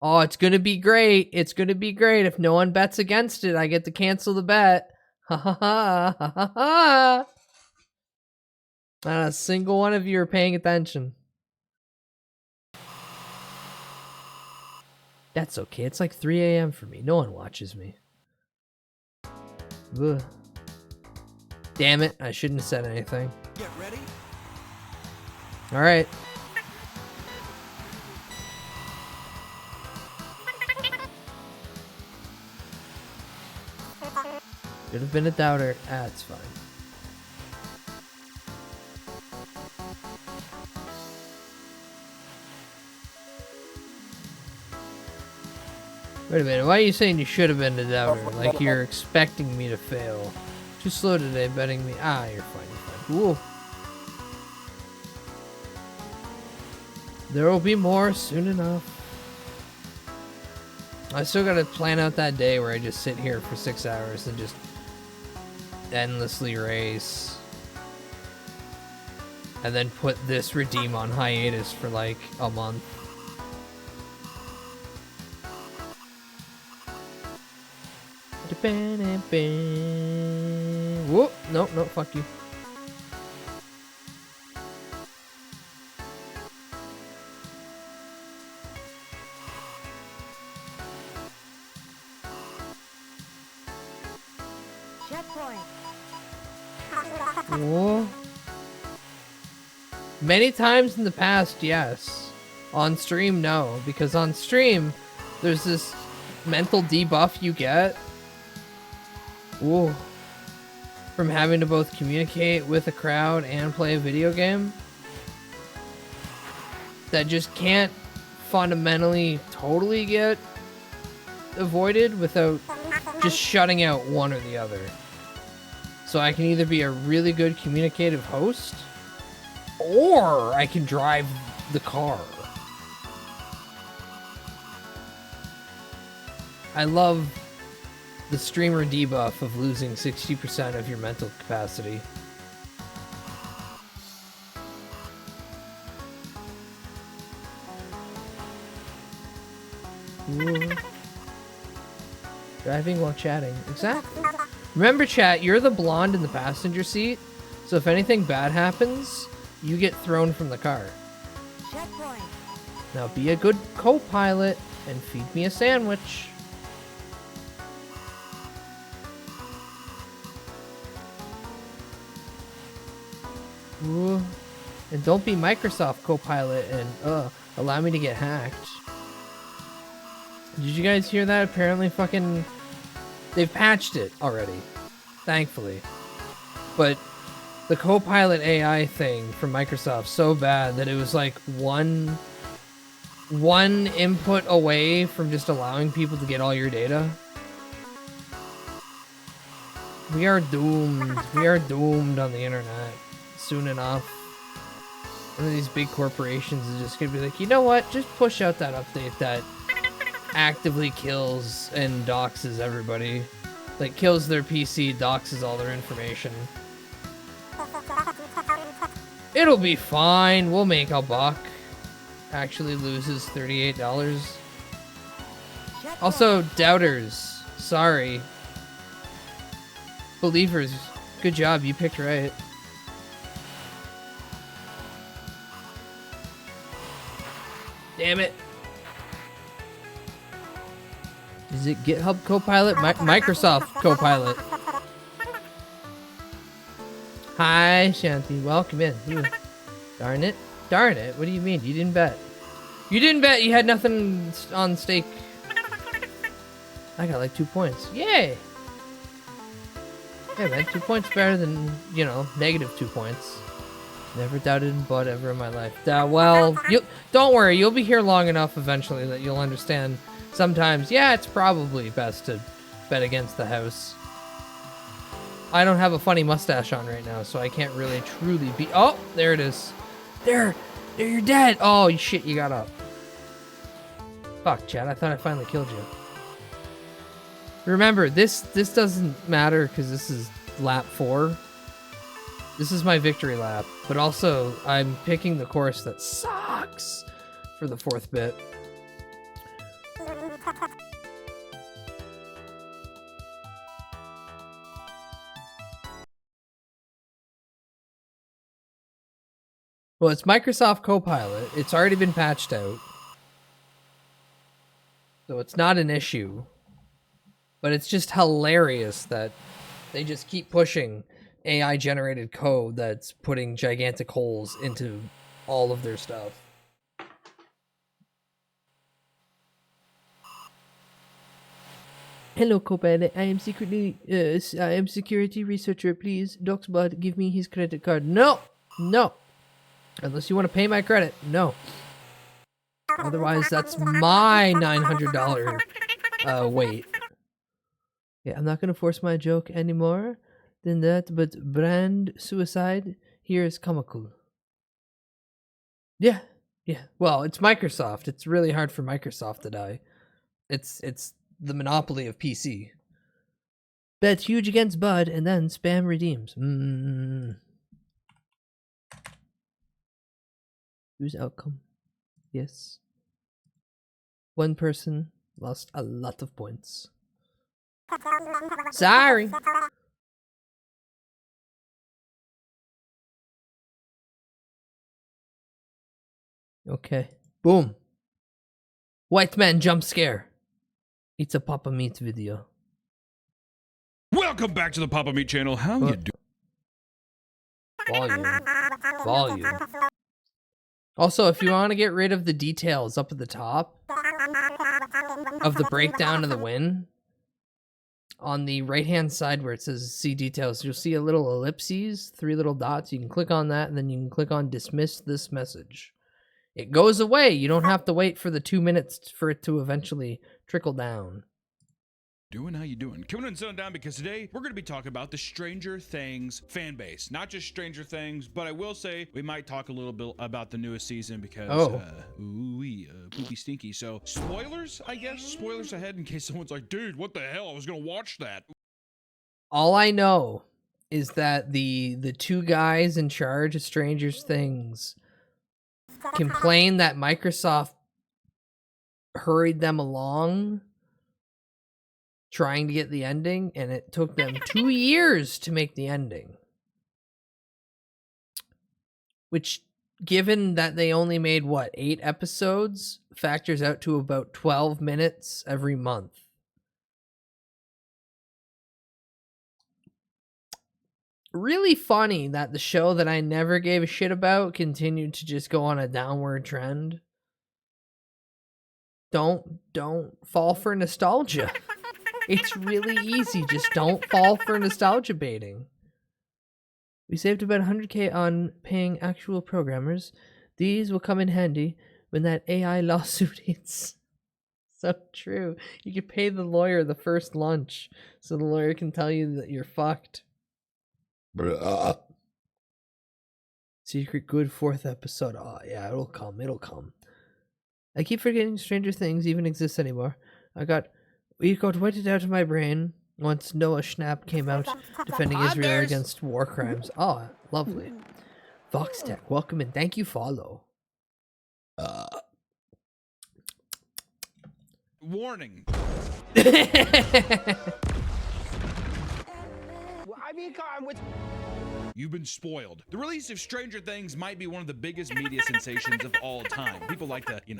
S5: Oh, it's gonna be great. It's gonna be great. If no one bets against it, I get to cancel the bet. Ha ha ha ha ha ha. Not a single one of you are paying attention. That's okay. It's like 3 a.m. for me. No one watches me. Ugh. Damn it. I shouldn't have said anything.
S13: Get ready.
S5: Alright. Could have been a doubter. Ah, it's fine. Wait a minute, why are you saying you should have been a doubter? Like you're expecting me to fail. Too slow today betting me. Ah, you're fine, you're fine. Cool. There will be more soon enough. I still gotta plan out that day where I just sit here for 6 hours and just endlessly race. and then put this redeem on hiatus for like a month. Whoop! No, fuck you. Whoa. Many times in the past, yes. On stream, no. Because on stream, there's this mental debuff you get. Ooh. From having to both communicate with a crowd and play a video game. That just can't fundamentally totally get avoided without just shutting out one or the other. So I can either be a really good communicative host, or I can drive the car. I love the streamer debuff of losing 60% of your mental capacity. Ooh. Driving while chatting. Exactly. Remember, chat, you're the blonde in the passenger seat, so if anything bad happens, you get thrown from the car.
S7: Checkpoint.
S5: Now be a good co-pilot and feed me a sandwich. Ooh. And don't be Microsoft co-pilot and allow me to get hacked. Did you guys hear that? Apparently fucking they've patched it already, thankfully. But the co-pilot AI thing from Microsoft so bad that it was like one input away from just allowing people to get all your data. We are doomed. We are doomed on the internet soon enough. One of these big corporations is just gonna be like, you know what? Just push out that update that actively kills and doxes everybody. Like, kills their PC, doxes all their information. It'll be fine. We'll make a buck. Actually loses $38. Also, doubters. Sorry. Believers. Good job. You picked right. Damn it. Is it GitHub Copilot? Microsoft Copilot. Hi, Shanti. Welcome in. Ooh. Darn it. Darn it. What do you mean? You didn't bet. You didn't bet. You had nothing on stake. I got like 2 points. Yay. Hey, man. 2 points better than, you know, negative 2 points. Never doubted but ever in my life. Well, don't worry. You'll be here long enough eventually that you'll understand. Sometimes, yeah, it's probably best to bet against the house. I don't have a funny mustache on right now, so I can't really truly be. Oh, there it is. There, you're dead. Oh, shit, you got up. Fuck, Chad, I thought I finally killed you. Remember, this doesn't matter because this is lap 4. This is my victory lap, but also I'm picking the course that sucks for the 4th bit. Well, it's Microsoft Copilot. It's already been patched out. So it's not an issue. But it's just hilarious that they just keep pushing AI-generated code that's putting gigantic holes into all of their stuff. Hello, Copilot. I am security researcher. Please, Doxbot, give me his credit card. No! No! Unless you want to pay my credit. No. Otherwise, that's my $900 wait. Yeah, I'm not going to force my joke anymore than that, but brand suicide here is comical. Yeah. Yeah. Well, it's Microsoft. It's really hard for Microsoft to die. It's the monopoly of PC. Bet huge against Bud and then spam redeems. Whose outcome? Yes. One person lost a lot of points. Sorry. Okay. Boom. White man jump scare. It's a Papa Meat video.
S16: Welcome back to the Papa Meat channel. How you doing?
S5: Volume. Also, if you want to get rid of the details up at the top of the breakdown of the win, on the right-hand side where it says see details, you'll see a little ellipses, 3 little dots. You can click on that, and then you can click on dismiss this message. It goes away. You don't have to wait for the 2 minutes for it to eventually trickle down.
S16: How you doing? Coming and sitting down because today we're going to be talking about the Stranger Things fan base. Not just Stranger Things, but I will say we might talk a little bit about the newest season because poopy stinky. So spoilers, I guess. Spoilers ahead in case someone's like, dude, what the hell? I was going to watch that.
S5: All I know is that the 2 guys in charge of Stranger Things complained that Microsoft hurried them along trying to get the ending, and it took them 2 years to make the ending. Which, given that they only made, 8 episodes, factors out to about 12 minutes every month. Really funny that the show that I never gave a shit about continued to just go on a downward trend. Don't fall for nostalgia. It's really easy. Just don't fall for nostalgia baiting. We saved about 100k on paying actual programmers. These will come in handy when that AI lawsuit hits. So true. You could pay the lawyer the first lunch so the lawyer can tell you that you're fucked. Secret good 4th episode. Oh yeah, it'll come. It'll come. I keep forgetting Stranger Things even exists anymore. It got whited out of my brain once Noah Schnapp came out defending Israel against war crimes. Oh, lovely. Voxtech, welcome and thank you, follow.
S16: Warning. You've been spoiled. The release of Stranger Things might be one of the biggest media sensations of all time. People like to, shit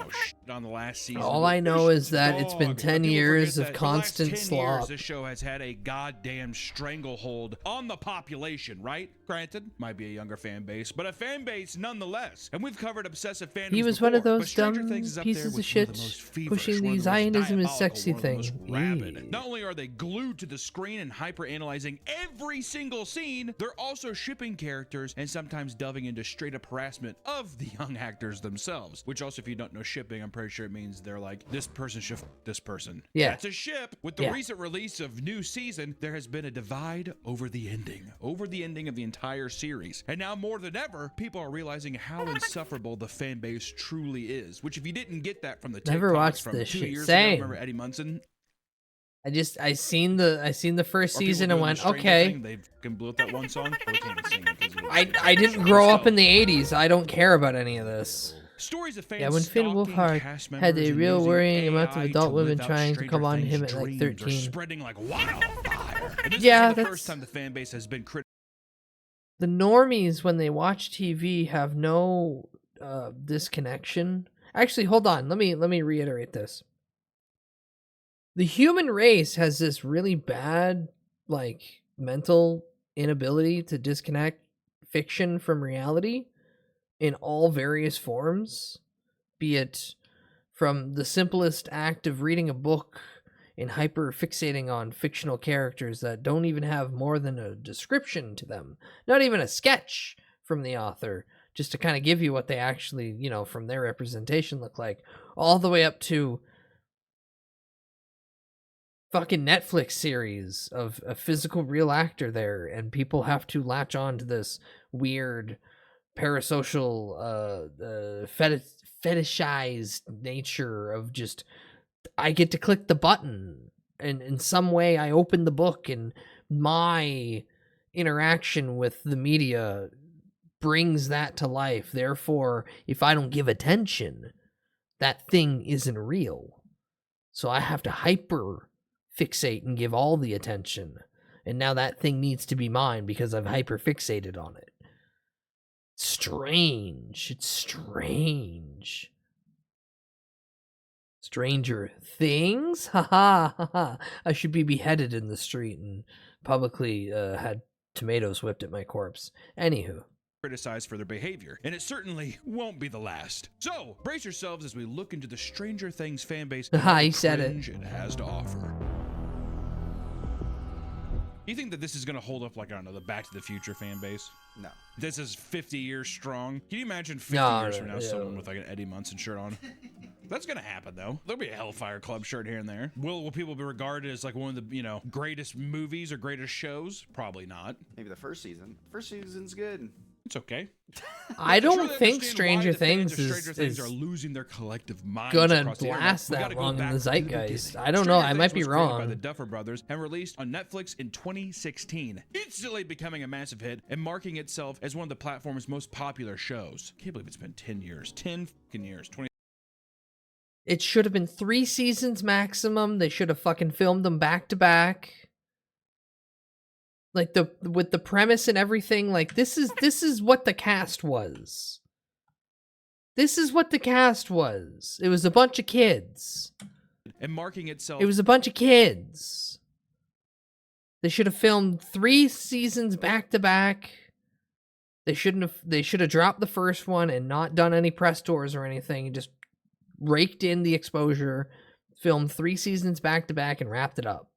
S16: on the last season.
S5: All I know is that it's been 10 years of constant slop.
S16: This show has had a goddamn stranglehold on the population, right? Granted, might be a younger fan base, but a fan base nonetheless. And we've covered obsessive fandoms
S5: He was
S16: before,
S5: one of those
S16: but Stranger
S5: dumb
S16: Things is up
S5: pieces
S16: there
S5: of shit
S16: with one of the most feverish,
S5: pushing
S16: one
S5: the
S16: of the most
S5: Zionism is
S16: diabolical,
S5: sexy
S16: one of the most
S5: thing.
S16: rabid. Not only are they glued to the screen and hyper-analyzing every single scene, they're also shipping characters and sometimes delving into straight-up harassment of the young actors themselves. Which also, if you don't know shipping, I'm pretty sure it means they're like, this person should this person.
S5: Yeah.
S16: That's a ship. With the recent release of new season, there has been a divide over the ending of the entire series. And now more than ever, people are realizing how insufferable the fan base truly is. Which if you didn't get that from the
S5: Never
S16: TikToks
S5: watched
S16: from
S5: this
S16: 2
S5: shit.
S16: years
S5: Same.
S16: ago, remember Eddie Munson?
S5: I seen the first
S16: Or people
S5: season
S16: doing
S5: and
S16: the
S5: went,
S16: Stranger
S5: okay.
S16: thing, they can blew up that one song. Oh, we can't even sing it 'cause
S5: I didn't grow up in the 80s. I don't care about any of this.
S16: Stories of fans
S5: Yeah, when Finn
S16: stalking
S5: Wolfhard
S16: cast
S5: had
S16: members
S5: a
S16: and
S5: real
S16: using
S5: worrying amount of
S16: AI
S5: adult
S16: to
S5: women
S16: live out
S5: trying to
S16: Stranger
S5: come on to
S16: Things
S5: him at like
S16: dreams are
S5: 13.
S16: spreading like wildfire. And this
S5: Yeah,
S16: isn't the
S5: that's-
S16: first time the fan base has been critical.
S5: The normies, when they watch TV, have no disconnection. Actually, hold on. Let me reiterate this. The human race has this really bad, like, mental inability to disconnect fiction from reality in all various forms, be it from the simplest act of reading a book and hyper fixating on fictional characters that don't even have more than a description to them, not even a sketch from the author, just to kind of give you what they actually, from their representation look like, all the way up to fucking Netflix series of a physical real actor there, and people have to latch on to this weird parasocial fetishized nature of just, I get to click the button and in some way I open the book, and my interaction with the media brings that to life. Therefore, if I don't give attention, that thing isn't real. So I have to hyper fixate and give all the attention. And now that thing needs to be mine because I've hyper fixated on it. Strange. It's strange. Stranger Things? Haha, haha. I should be beheaded in the street and publicly had tomatoes whipped at my corpse. Anywho.
S16: Criticized for their behavior, and it certainly won't be the last. So, brace yourselves as we look into the Stranger Things fan base and
S5: Haha,
S16: the
S5: he said it.
S16: cringe it has to offer. You think that this is going to hold up like, I don't know, the Back to the Future fan base?
S7: No.
S16: This is 50 years strong. Can you imagine 50 years from now someone with like an Eddie Munson shirt on? That's gonna happen though. There'll be a Hellfire Club shirt here and there. Will people be regarded as like one of the, you know, greatest movies or greatest shows? Probably not.
S7: Maybe the first season. First season's good.
S16: It's okay.
S5: I don't think Stranger Things is
S16: are losing their collective minds
S5: gonna last that long in the zeitgeist. I don't know. I might be wrong.
S16: By the Duffer Brothers and released on Netflix in 2016, instantly becoming a massive hit and marking itself as one of the platform's most popular shows. Can't believe it's been 10 years. 10 fucking years. 20.
S5: It should have been 3 seasons maximum. They should have fucking filmed them back to back. Like with the premise and everything, like this is what the cast was. This is what the cast was. It was a bunch of kids.
S16: And marking itself.
S5: It was a bunch of kids. They should have filmed 3 seasons back to back. They should have dropped the first one and not done any press tours or anything and just raked in the exposure, filmed 3 seasons back to back and wrapped it up.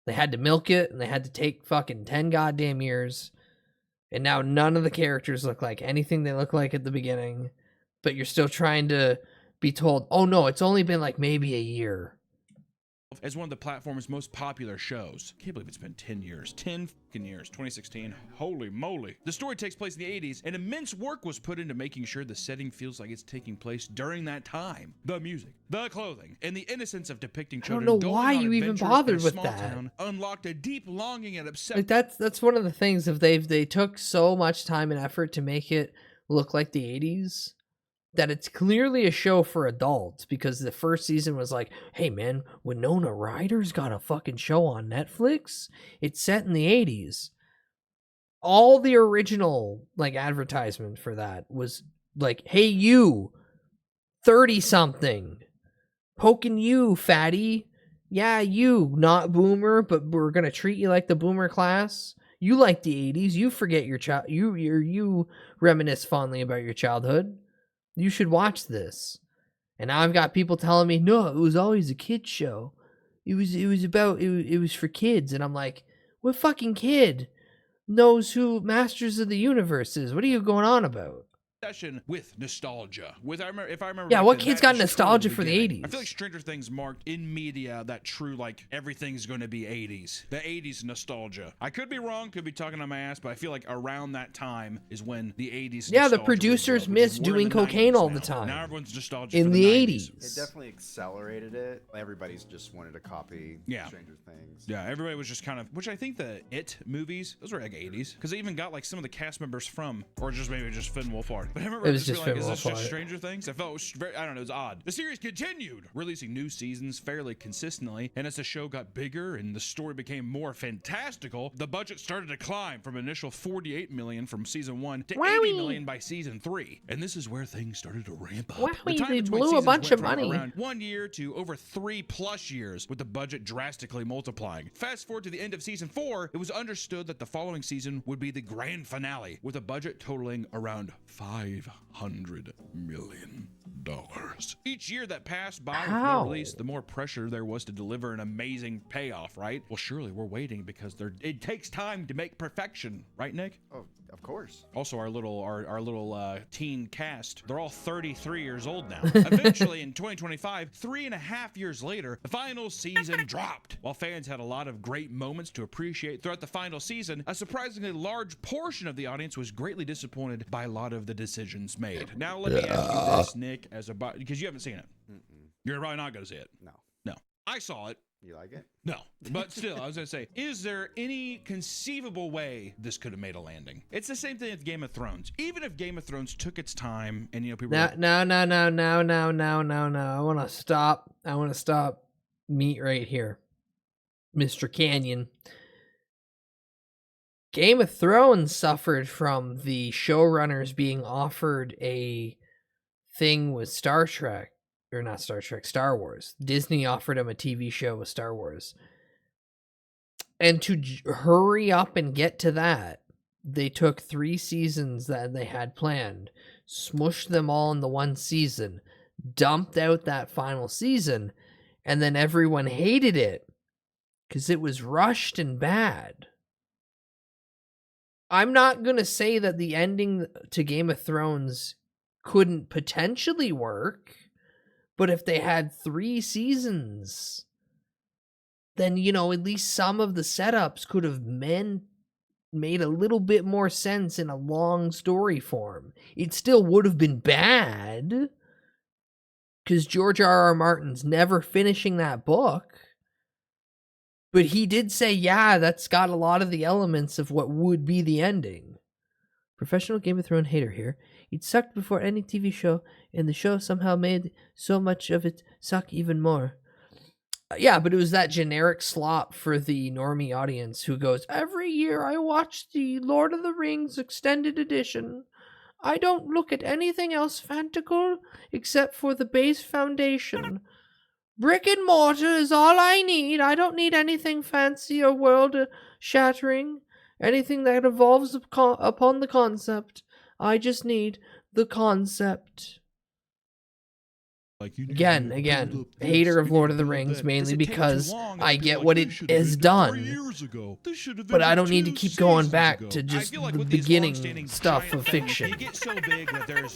S5: They had to milk it, and they had to take fucking 10 goddamn years. And now none of the characters look like anything they look like at the beginning. But you're still trying to be told, oh no, it's only been like maybe a year.
S16: As one of the platform's most popular shows. Can't believe it's been 10 years. 10 fucking years. 2016. Holy moly. The story takes place in the 80s, and immense work was put into making sure the setting feels like it's taking place during that time. The music, the clothing, and the innocence of depicting children.
S5: I don't know why you even bothered with that.
S16: Town unlocked a deep longing and obsession.
S5: Like that's one of the things. If they took so much time and effort to make it look like the 80s, that it's clearly a show for adults, because the first season was like, hey man, Winona Ryder's got a fucking show on Netflix. It's set in the 80s. All the original like advertisement for that was like, hey you, 30-something, poking you, fatty. Yeah, you, not boomer, but we're gonna treat you like the boomer class. You like the 80s. You forget your child. You reminisce fondly about your childhood. You should watch this. And now I've got people telling me, no, it was always a kid's show. It was for kids. And I'm like, what fucking kid knows who Masters of the Universe is? What are you going on about?
S16: With nostalgia. If I remember.
S5: Yeah,
S16: right,
S5: what
S16: then
S5: kid's
S16: that
S5: got
S16: is
S5: nostalgia
S16: true
S5: for
S16: in
S5: the
S16: beginning.
S5: 80s?
S16: I feel like Stranger Things marked in media that true, like, everything's going to be 80s. The 80s nostalgia. I could be wrong, could be talking on my ass, but I feel like around that time is when the 80s
S5: Yeah, the
S16: nostalgia
S5: producers
S16: was
S5: miss
S16: we're in
S5: doing
S16: the
S5: cocaine
S16: 90s
S5: all
S16: now.
S5: the time.
S16: Now everyone's nostalgic
S5: in
S16: for
S5: the
S16: 90s.
S5: 80s.
S7: It definitely accelerated it. Everybody's just wanted to copy Stranger Things.
S16: Yeah, everybody was just kind of, which I think the It movies, those were like 80s, because they even got like some of the cast members from, or just maybe just Finn Wolfhard. But I remember
S5: It was
S16: just
S5: just
S16: being like,
S5: Finn
S16: is this just
S5: Wolfhard.
S16: Stranger Things? I felt it was very, I don't know, it was odd. The series continued, releasing new seasons fairly consistently, and as the show got bigger and the story became more fantastical, the budget started to climb from an initial $48 million from season 1 to $80 million by season 3. And this is where things started to ramp up. The
S5: Wowie,
S16: time
S5: they
S16: between
S5: blew a
S16: seasons
S5: bunch
S16: went
S5: of
S16: from
S5: money.
S16: around 1 year to over 3+ years, with the budget drastically multiplying. Fast forward to the end of season 4, it was understood that the following season would be the grand finale, with a budget totaling around $500 million. Each year that passed by with no release, the more pressure there was to deliver an amazing payoff, right? Well, surely we're waiting because it takes time to make perfection, right, Nick?
S7: Oh, of course.
S16: Also, our little teen cast, they're all 33 years old now. Eventually, in 2025, 3.5 years later, the final season dropped. While fans had a lot of great moments to appreciate throughout the final season, a surprisingly large portion of the audience was greatly disappointed by a lot of the decisions made. Now, let me ask you this, Nick, because you haven't seen it. You're probably not going to see it.
S7: No.
S16: I saw it.
S7: You like it?
S16: No, but still, I was gonna say, is there any conceivable way this could have made a landing? It's the same thing with Game of Thrones. Even if Game of Thrones took its time, and people.
S5: No. I want to stop meat right here, Mr. Canyon. Game of Thrones suffered from the showrunners being offered a thing with Star Wars. Disney offered them a TV show with Star Wars. And to hurry up and get to that, they took 3 seasons that they had planned, smushed them all into one season, dumped out that final season, and then everyone hated it because it was rushed and bad. I'm not going to say that the ending to Game of Thrones couldn't potentially work, but if they had 3 seasons, then, at least some of the setups could have made a little bit more sense in a long story form. It still would have been bad, because George R.R. Martin's never finishing that book. But he did say, yeah, that's got a lot of the elements of what would be the ending. Professional Game of Thrones hater here. It sucked before any TV show, and the show somehow made so much of it suck even more. Yeah, but it was that generic slop for the normie audience who goes, every year I watch the Lord of the Rings extended edition. I don't look at anything else fantastical except for the base foundation. Brick and mortar is all I need. I don't need anything fancy or world-shattering. Anything that evolves upon the concept. I just need the concept. Again, hater of Lord of the Rings, mainly because I get what it has done, but I don't need to keep going back to just the beginning stuff of fiction.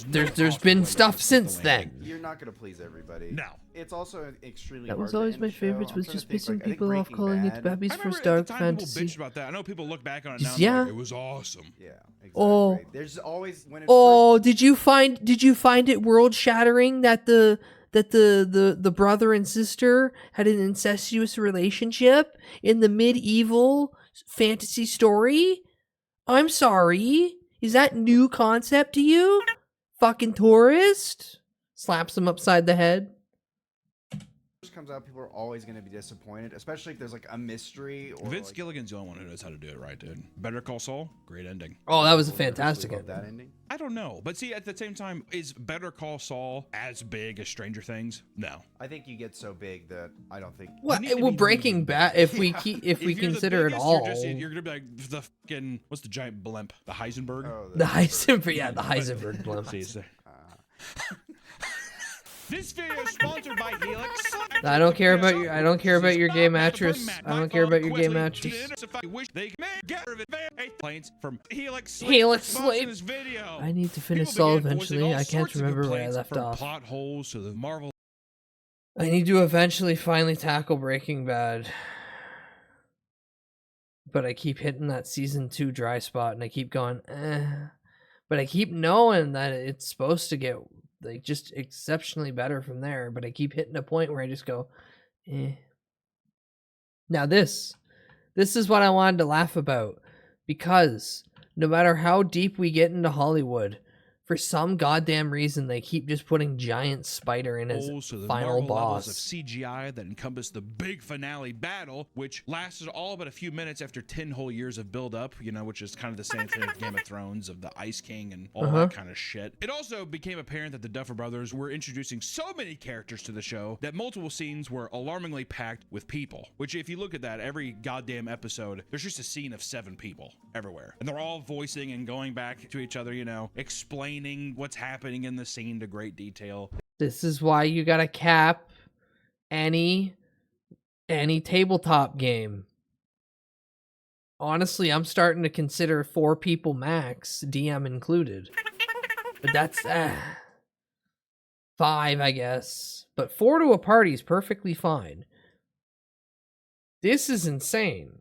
S5: There's been stuff since then.
S7: You're not going to please everybody.
S16: No.
S7: It's also extremely
S5: That was
S7: hard to
S5: always
S7: end
S5: my
S7: a show.
S5: favorite,
S7: I'm
S5: was
S7: trying
S5: just
S7: to think,
S5: pissing people off, calling it Babby's First Dark Fantasy.
S16: Bitched about that. I know people look back on it now.
S5: Yeah.
S16: And it was awesome.
S7: Yeah. Exactly.
S5: Oh,
S7: There's always when
S5: did you find it world shattering that the brother and sister had an incestuous relationship in the medieval fantasy story? I'm sorry. Is that new concept to you? Fucking tourist? Slaps him upside the head.
S7: comes out, people are always going to be disappointed, especially if there's like a mystery. Or
S16: Vince Gilligan's the only one who knows how to do it right, dude. Better Call Saul, great ending.
S5: Oh, that was a fantastic ending.
S7: That ending.
S16: I don't know, but see, at the same time, is Better Call Saul as big as Stranger Things? No.
S7: I think you get so big that I don't think.
S5: Well, Breaking Bad. If we consider it all,
S16: you're gonna be like the fucking what's the giant blimp? The Heisenberg.
S7: Oh,
S5: the Heisenberg. Yeah, the Heisenberg blimp.
S16: This video is sponsored by Helix.
S5: I don't care about your. I don't care about your gay mattress. I don't care about your gay mattress.
S16: Planes from Helix.
S5: Helix Sleep. I need to finish Saul eventually. I can't remember where I left off.
S16: Plot holes to the Marvel.
S5: I need to eventually finally tackle Breaking Bad. But I keep hitting that season 2 dry spot, and I keep going, eh. But I keep knowing that it's supposed to get like just exceptionally better from there, but I keep hitting a point where I just go, eh. Now this is what I wanted to laugh about, because no matter how deep we get into Hollywood, for some goddamn reason they keep just putting giant spider in as final boss.
S16: Of CGI that encompass the big finale battle, which lasted all but a few minutes after 10 whole years of build up, you know, which is kind of the same thing with Game of Thrones, of the Ice King and all that kind of shit. It also became apparent that the Duffer Brothers were introducing so many characters to the show that multiple scenes were alarmingly packed with people, which if you look at that, every goddamn episode, there's just a scene of 7 people everywhere. And they're all voicing and going back to each other, you know, explaining what's happening in the scene to great detail.
S5: This is why you gotta cap any tabletop game. Honestly, I'm starting to consider 4 people max, DM included. But that's 5, I guess. But 4 to a party is perfectly fine. This is insane.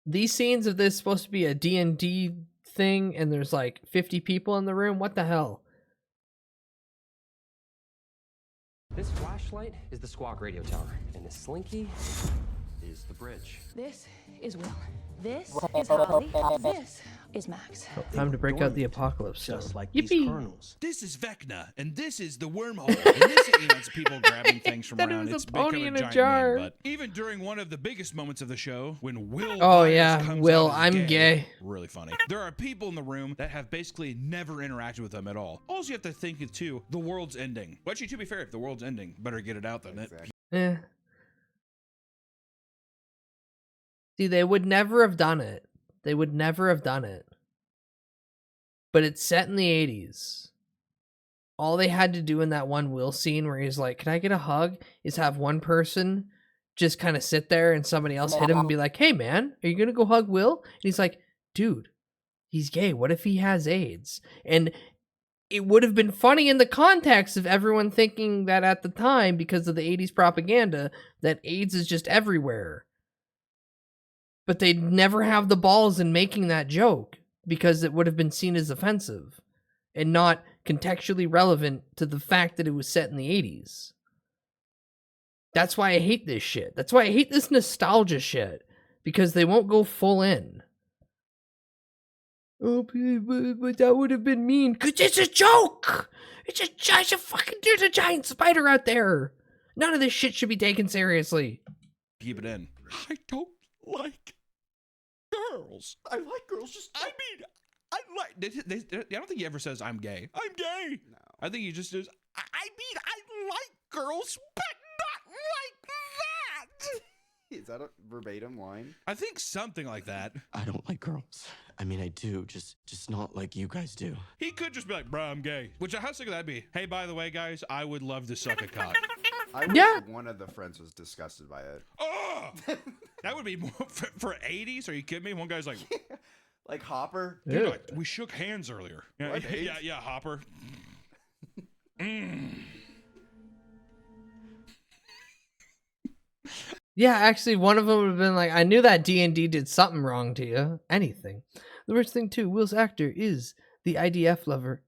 S5: These scenes of this supposed to be a D&D thing, and there's like 50 people in the room. What the hell?
S9: This flashlight is the Squawk radio tower, and this slinky is the bridge.
S19: This is Will. This is Holly. This is Max.
S5: Time to break out the apocalypse.
S16: Just
S5: like
S16: these kernels. This is Vecna, and this is the wormhole. And this it's people grabbing things from around. It's become a giant
S5: jar.
S16: meme, but even during one of the biggest moments of the show, when Will
S5: Oh
S16: Byers
S5: yeah,
S16: comes
S5: Will,
S16: out as
S5: I'm gay.
S16: Really funny. There are people in the room that have basically never interacted with them at all. Also, you have to think it too. The world's ending. But actually, to be fair, if the world's ending, better get it out than it.
S5: Eh. See, they would never have done it. They would never have done it. But it's set in the 80s. All they had to do in that one Will scene where he's like, "Can I get a hug?" is have one person just kind of sit there and somebody else hit him and be like, "Hey man, are you gonna go hug Will?" And he's like, "Dude, he's gay. What if he has AIDS?" And it would have been funny in the context of everyone thinking that at the time, because of the 80s propaganda, that AIDS is just everywhere. But they'd never have the balls in making that joke because it would have been seen as offensive and not contextually relevant to the fact that it was set in the 80s. That's why I hate this shit. That's why I hate this nostalgia shit, because they won't go full in. Oh, but that would have been mean. Because it's a joke! It's a fucking, there's a giant spider out there! None of this shit should be taken seriously.
S16: Keep it in. I don't like girls. I like girls. I don't think he ever says I'm gay. I'm gay. No. I think he just says I like girls, but not like that.
S7: Is that a verbatim line?
S16: I think something like that.
S12: I don't like girls. I mean, I do, just not like you guys do.
S16: He could just be like, "Bro, I'm gay." Which, how sick would that be? Hey, by the way, guys, I would love to suck a cock.
S7: I wish one of the friends was disgusted by it.
S16: Oh, that would be more for 80s. Are you kidding me? One guy's like,
S7: like Hopper.
S16: Dude, like, we shook hands earlier. Yeah,
S7: What,
S16: yeah, Hopper.
S5: Yeah, actually, one of them would have been like, "I knew that D&D did something wrong to you." Anything. The worst thing, too, Will's actor is the IDF lover.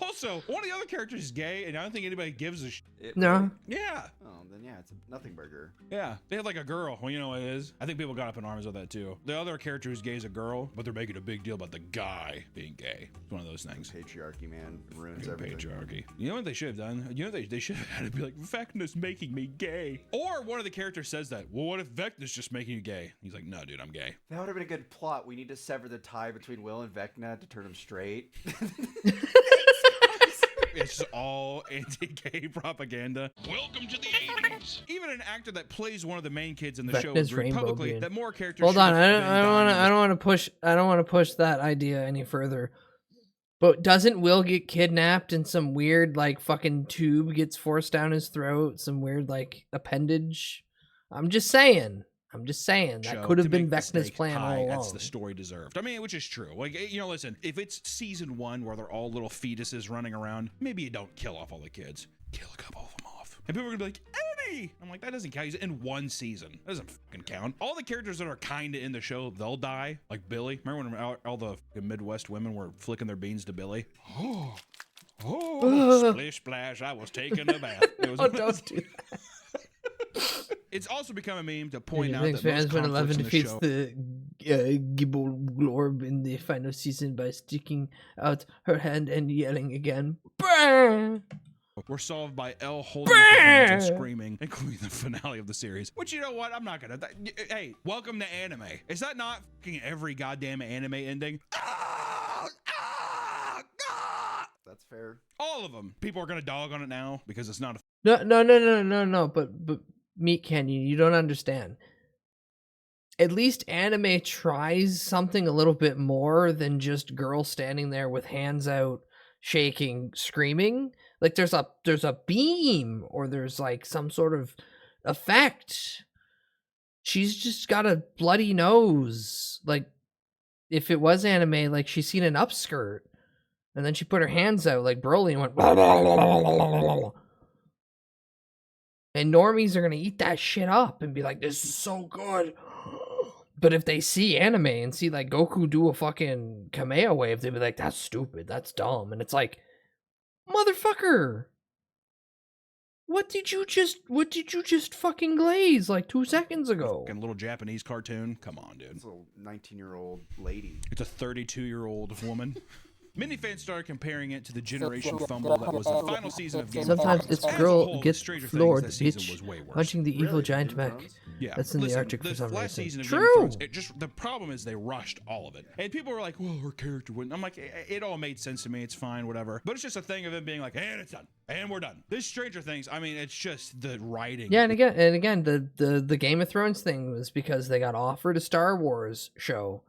S16: Also, one of the other characters is gay, and I don't think anybody gives a shit.
S5: No.
S16: Yeah.
S7: Oh, then yeah, it's a nothing burger.
S16: Yeah, they had like a girl. Well, you know what it is? I think people got up in arms with that too. The other character who's gay is a girl, but they're making a big deal about the guy being gay. It's one of those things.
S7: Patriarchy, man, ruins everything.
S16: Patriarchy. You know what they should have done? You know they should have had to be like, "Vecna's making me gay." Or one of the characters says that. Well, what if Vecna's just making you gay? He's like, "No, dude, I'm gay."
S7: That would have been a good plot. We need to sever the tie between Will and Vecna to turn him straight.
S16: It's just all anti-gay propaganda. Welcome to the 80s. Even an actor that plays one of the main kids in the show
S5: Vecna's
S16: agreed
S5: rainbow
S16: publicly
S5: green.
S16: that more characters.
S5: Hold on,
S16: should have
S5: I don't want to push that idea any further. But doesn't Will get kidnapped and some weird like fucking tube gets forced down his throat? Some weird like appendage. I'm just saying that could have been Vecna's plan all along.
S16: That's the story deserved. I mean, which is true. Like, you know, listen, if it's season 1 where they're all little fetuses running around, maybe you don't kill off all the kids. Kill a couple of them off. And people are gonna be like, "Eddie!" I'm like, that doesn't count. He's in one season. That doesn't fucking count. All the characters that are kinda in the show, they'll die. Like Billy. Remember when all the Midwest women were flicking their beans to Billy? Oh, splish splash, I was taking a bath. It was
S5: don't do that.
S16: It's also become a meme to point out
S5: Thanks,
S16: that most
S5: fans. When
S16: conflicts
S5: 11
S16: in the
S5: defeats
S16: show...
S5: the Gibble Glorb in the final season by sticking out her hand and yelling again. Brr!
S16: Were solved by Elle holding up her hands and screaming, including the finale of the series. Which, you know what? I'm not gonna... Hey, welcome to anime. Is that not fucking every goddamn anime ending?
S7: That's fair.
S16: All of them. People are gonna dog on it now because it's not a...
S5: No. But Meat Canyon, you don't understand. At least anime tries something a little bit more than just girls standing there with hands out, shaking, screaming. Like there's a beam or there's like some sort of effect. She's just got a bloody nose. Like if it was anime, like she's seen an upskirt. And then she put her hands out like Broly and went blah, blah, blah, blah, blah, blah, blah. And normies are gonna eat that shit up and be like, "This is so good." But if they see anime and see like Goku do a fucking Kamea wave, they'd be like, that's stupid, that's dumb. And it's like, motherfucker, what did you just fucking glaze like 2 seconds ago?
S16: Fucking little Japanese cartoon. Come on, dude.
S7: It's a little 19-year-old lady.
S16: It's a 32-year-old woman. Many fans started comparing it to the generation fumble that was the final season of Game of
S5: Sometimes
S16: Thrones.
S5: its
S16: As a
S5: girl
S16: whole,
S5: gets
S16: Stranger Things
S5: floored,
S16: this season
S5: bitch,
S16: was way worse.
S5: punching the evil giant mech.
S16: Yeah,
S5: That's in the
S16: listen,
S5: Arctic for some
S16: last
S5: reason.
S16: season of Game of
S5: True.
S16: Thrones, the problem is they rushed all of it, and people were like, "Well, her character wouldn't." I'm like, it all made sense to me. It's fine, whatever. But it's just a thing of them being like, "And it's done, and we're done." This Stranger Things, I mean, it's just the writing.
S5: Yeah, and again, the Game of Thrones thing was because they got offered a Star Wars show,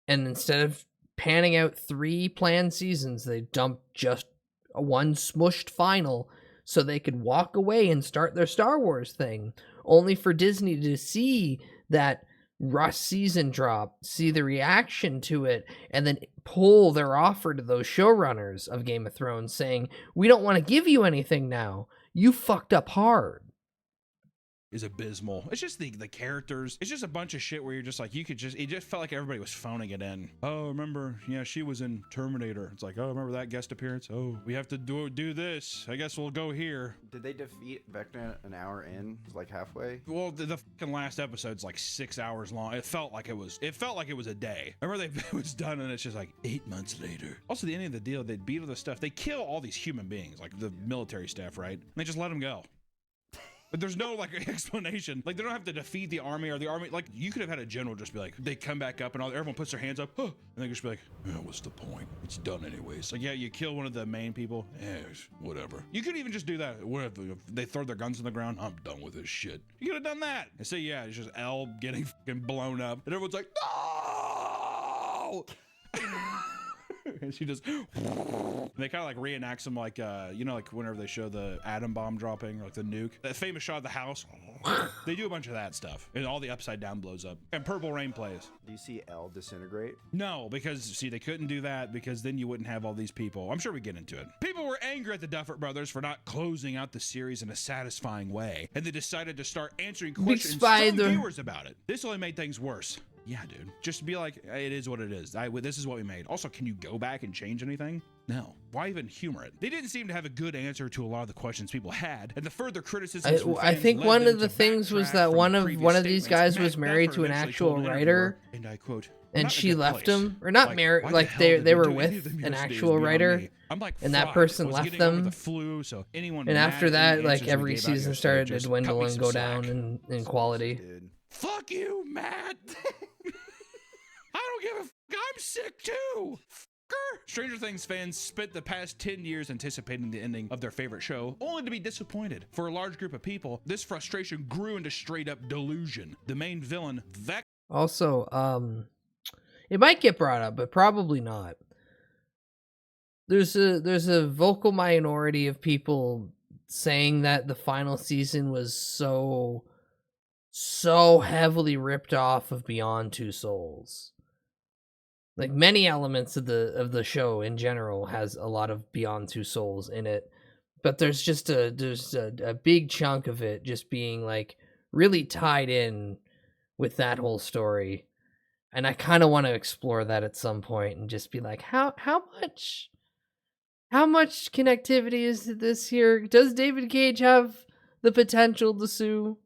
S5: and instead of panning out 3 planned seasons, they dumped just one smushed final so they could walk away and start their Star Wars thing, only for Disney to see that rush season drop, see the reaction to it, and then pull their offer to those showrunners of Game of Thrones saying, we don't want to give you anything now. You fucked up hard.
S16: Is abysmal. It's just the characters. It's just a bunch of shit where you're just like, it just felt like everybody was phoning it in. Oh, remember, yeah, she was in Terminator. It's like, oh, remember that guest appearance? Oh, we have to do this. I guess we'll go here.
S7: Did they defeat Vecna an hour in? Like halfway?
S16: Well, the fucking last episode's like 6 hours long. It felt like it was a day. I remember it was done and it's just like 8 months later. Also, the ending of the deal, they beat all the stuff. They kill all these human beings, like the military staff, right? And they just let them go. But there's no like explanation. Like they don't have to defeat the army or the army. Like you could have had a general just be like, they come back up and everyone puts their hands up, huh, and they just be like, yeah, what's the point? It's done anyways. Like, yeah, you kill one of the main people. Yeah, whatever. You could even just do that. What if they throw their guns on the ground? I'm done with this shit. You could have done that. And so yeah, it's just Elle getting fucking blown up, and everyone's like, no. And she just they kind of like reenact some like like whenever they show the atom bomb dropping, like the nuke, that famous shot of the house. They do a bunch of that stuff and all the upside down blows up and Purple Rain plays.
S7: Do you see Elle disintegrate?
S16: No, because see, they couldn't do that because then you wouldn't have all these people. I'm sure we get into it. People were angry at the Duffer Brothers for not closing out the series in a satisfying way, and they decided to start answering questions from viewers about it. This only made things worse. Yeah, dude. Just be like, it is what it is. This is what we made. Also, can you go back and change anything? No. Why even humor it? They didn't seem to have a good answer to a lot of the questions people had, and the further criticisms from
S5: I
S16: fans
S5: think
S16: led
S5: one
S16: them
S5: of the
S16: to
S5: things was
S16: backtrack
S5: that
S16: from
S5: one of
S16: previous
S5: these
S16: statements.
S5: guys was
S16: Matt
S5: married
S16: Duffer
S5: to an
S16: eventually
S5: actual
S16: told an
S5: writer,
S16: interviewer, and I quote,
S5: and
S16: "Not in a
S5: she
S16: good
S5: left
S16: place."
S5: him, or not
S16: Like,
S5: married,
S16: why the
S5: like
S16: hell
S5: they
S16: did
S5: they were
S16: do any
S5: with
S16: of them
S5: an
S16: yesterday is
S5: actual
S16: beyond
S5: writer,
S16: me. I'm like,
S5: and that
S16: fried.
S5: person
S16: I was
S5: left
S16: getting over
S5: them.
S16: the flu, so anyone
S5: And
S16: mad
S5: after
S16: at the
S5: that, like
S16: answers we
S5: every
S16: gave out
S5: season
S16: yesterday,
S5: started to
S16: just
S5: dwindle
S16: cut me
S5: and
S16: some
S5: go
S16: slack.
S5: down in quality.
S16: Fuck you, Matt. I don't give a fuck. I'm sick too. Fucker. Stranger Things fans spent the past 10 years anticipating the ending of their favorite show, only to be disappointed. For a large group of people, this frustration grew into straight up delusion. The main villain, Vecna.
S5: Also, it might get brought up, but probably not. There's a vocal minority of people saying that the final season was so heavily ripped off of Beyond Two Souls. Like many elements of the show in general has a lot of Beyond Two Souls in it, but there's a big chunk of it just being like really tied in with that whole story. And I kind of want to explore that at some point and just be like, how much connectivity is this here? Does David Cage have the potential to sue?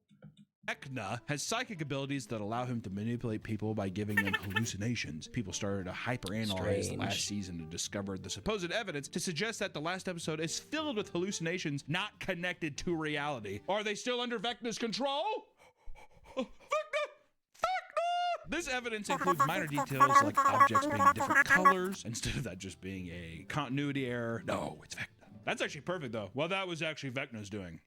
S16: Vecna has psychic abilities that allow him to manipulate people by giving them hallucinations. People started to hyperanalyze the last season to discover the supposed evidence to suggest that the last episode is filled with hallucinations not connected to reality. Are they still under Vecna's control? This evidence includes minor details like objects being different colors, instead of that just being a continuity error. No, it's Vecna. That's actually perfect, though. Well, that was actually Vecna's doing.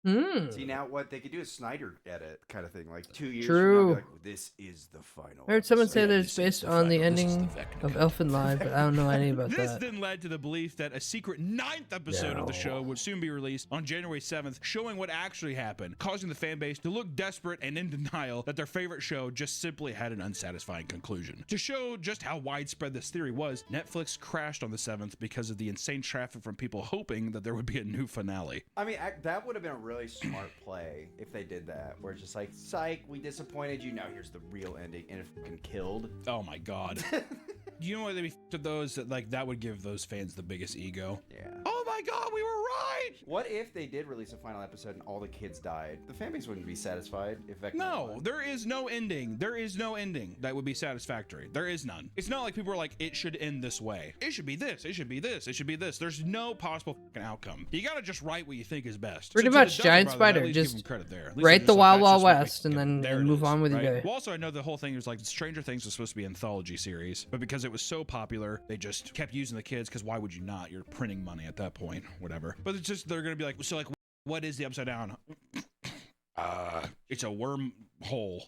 S7: See, now what they could do is Snyder edit kind of thing. Like 2 years
S5: True.
S7: from now, be like, this is the final.
S5: I heard someone say
S7: episode.
S5: that it's based on the ending of Elfen Live, but I don't know anything about
S16: This
S5: that.
S16: then led to the belief that a secret 9th episode of the show would soon be released on January 7th, showing what actually happened, causing the fan base to look desperate and in denial that their favorite show just simply had an unsatisfying conclusion. To show just how widespread this theory was, Netflix crashed on the 7th because of the insane traffic from people hoping that there would be a new finale.
S7: I mean, that would have been a really smart play if they did that, where it's just like, psych, we disappointed you. Now here's the real ending, and if fucking killed.
S16: Oh my god. You know what they'd be to those that would give those fans the biggest ego.
S7: Yeah.
S16: Oh my god, we were right.
S7: What if they did release a final episode and all the kids died? The fanbase wouldn't be satisfied if Vecna
S16: No,
S7: won.
S16: there is no ending. There is no ending that would be satisfactory. There is none. It's not like people are like, it should end this way. It should be this. It should be this. It should be this. There's no possible fucking outcome. You gotta just write what you think is best.
S5: Pretty
S16: So to
S5: much,
S16: the
S5: Giant
S16: Duffer Brothers, at
S5: Spider,
S16: least give
S5: just
S16: them credit there. At least
S5: write
S16: they're
S5: the
S16: just
S5: Wild
S16: that's
S5: Wild
S16: just what
S5: West and
S16: yeah,
S5: then
S16: there it
S5: move
S16: is,
S5: on with
S16: right?
S5: your day.
S16: Well, also, I know the whole thing was like Stranger Things was supposed to be an anthology series, but because it was so popular, they just kept using the kids, because why would you not? You're printing money at that point, whatever. But it's just, they're gonna be like, so like, what is the Upside Down? It's a wormhole.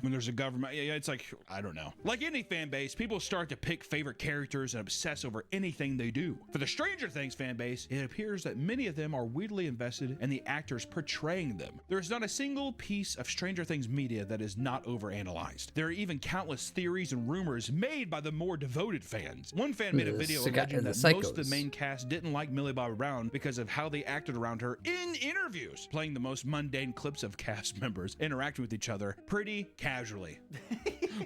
S16: When there's a government, yeah, it's like, I don't know. Like any fan base, people start to pick favorite characters and obsess over anything they do. For the Stranger Things fan base, it appears that many of them are weirdly invested in the actors portraying them. There is not a single piece of Stranger Things media that is not overanalyzed. There are even countless theories and rumors made by the more devoted fans. One fan made a video alleging that most of the main cast didn't like Millie Bobby Brown because of how they acted around her in interviews, playing the most mundane clips of cast members interacting with each other pretty casually.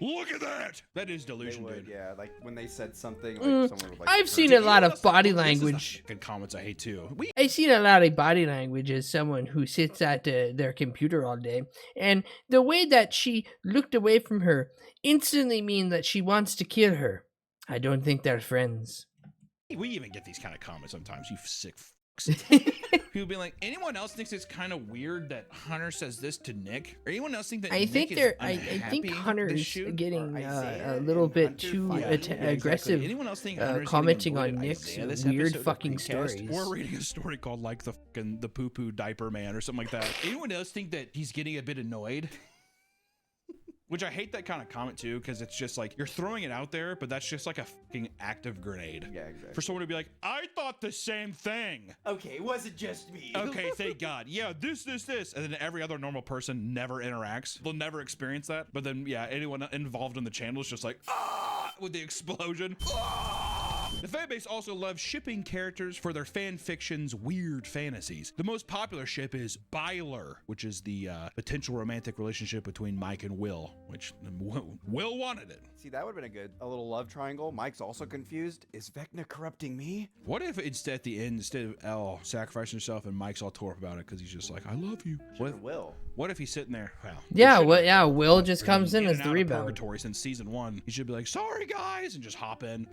S16: Look at that! That is delusion, dude.
S7: Yeah, like when they said something, like someone would like.
S5: I've seen a lot of body language.
S16: Good comments I hate too.
S5: I've seen a lot of body language as someone who sits at their computer all day, and the way that she looked away from her instantly mean that she wants to kill her. I don't think they're friends.
S16: We even get these kind of comments sometimes, you sick fucks. People be like, anyone else thinks it's kind of weird that Hunter says this to Nick? Or anyone else think that
S5: I think Hunter is getting a little bit too aggressive, commenting on Nick's weird fucking stories.
S16: Or reading a story called like the poo poo diaper man or something like that. Anyone else think that he's getting a bit annoyed? Which I hate that kind of comment too, because it's just like you're throwing it out there, but that's just like a fucking active grenade.
S7: Yeah, exactly.
S16: For someone to be like, I thought the same thing.
S7: Okay, it wasn't just me.
S16: Okay, thank God. Yeah, this. And then every other normal person never interacts. They'll never experience that. But then, yeah, anyone involved in the channel is just like, with the explosion. The fanbase also loves shipping characters for their fan fiction's weird fantasies. The most popular ship is Byler, which is the potential romantic relationship between Mike and Will, which Will wanted it.
S7: See, that would have been a little love triangle. Mike's also confused. Is Vecna corrupting me?
S16: What if instead at the end, instead of Elle sacrificing herself and Mike's all tore up about it because he's just like, I love you. What if he's sitting there? Well,
S5: Will just comes in as the rebound.
S16: Purgatory since season 1. He should be like, sorry guys, and just hop in,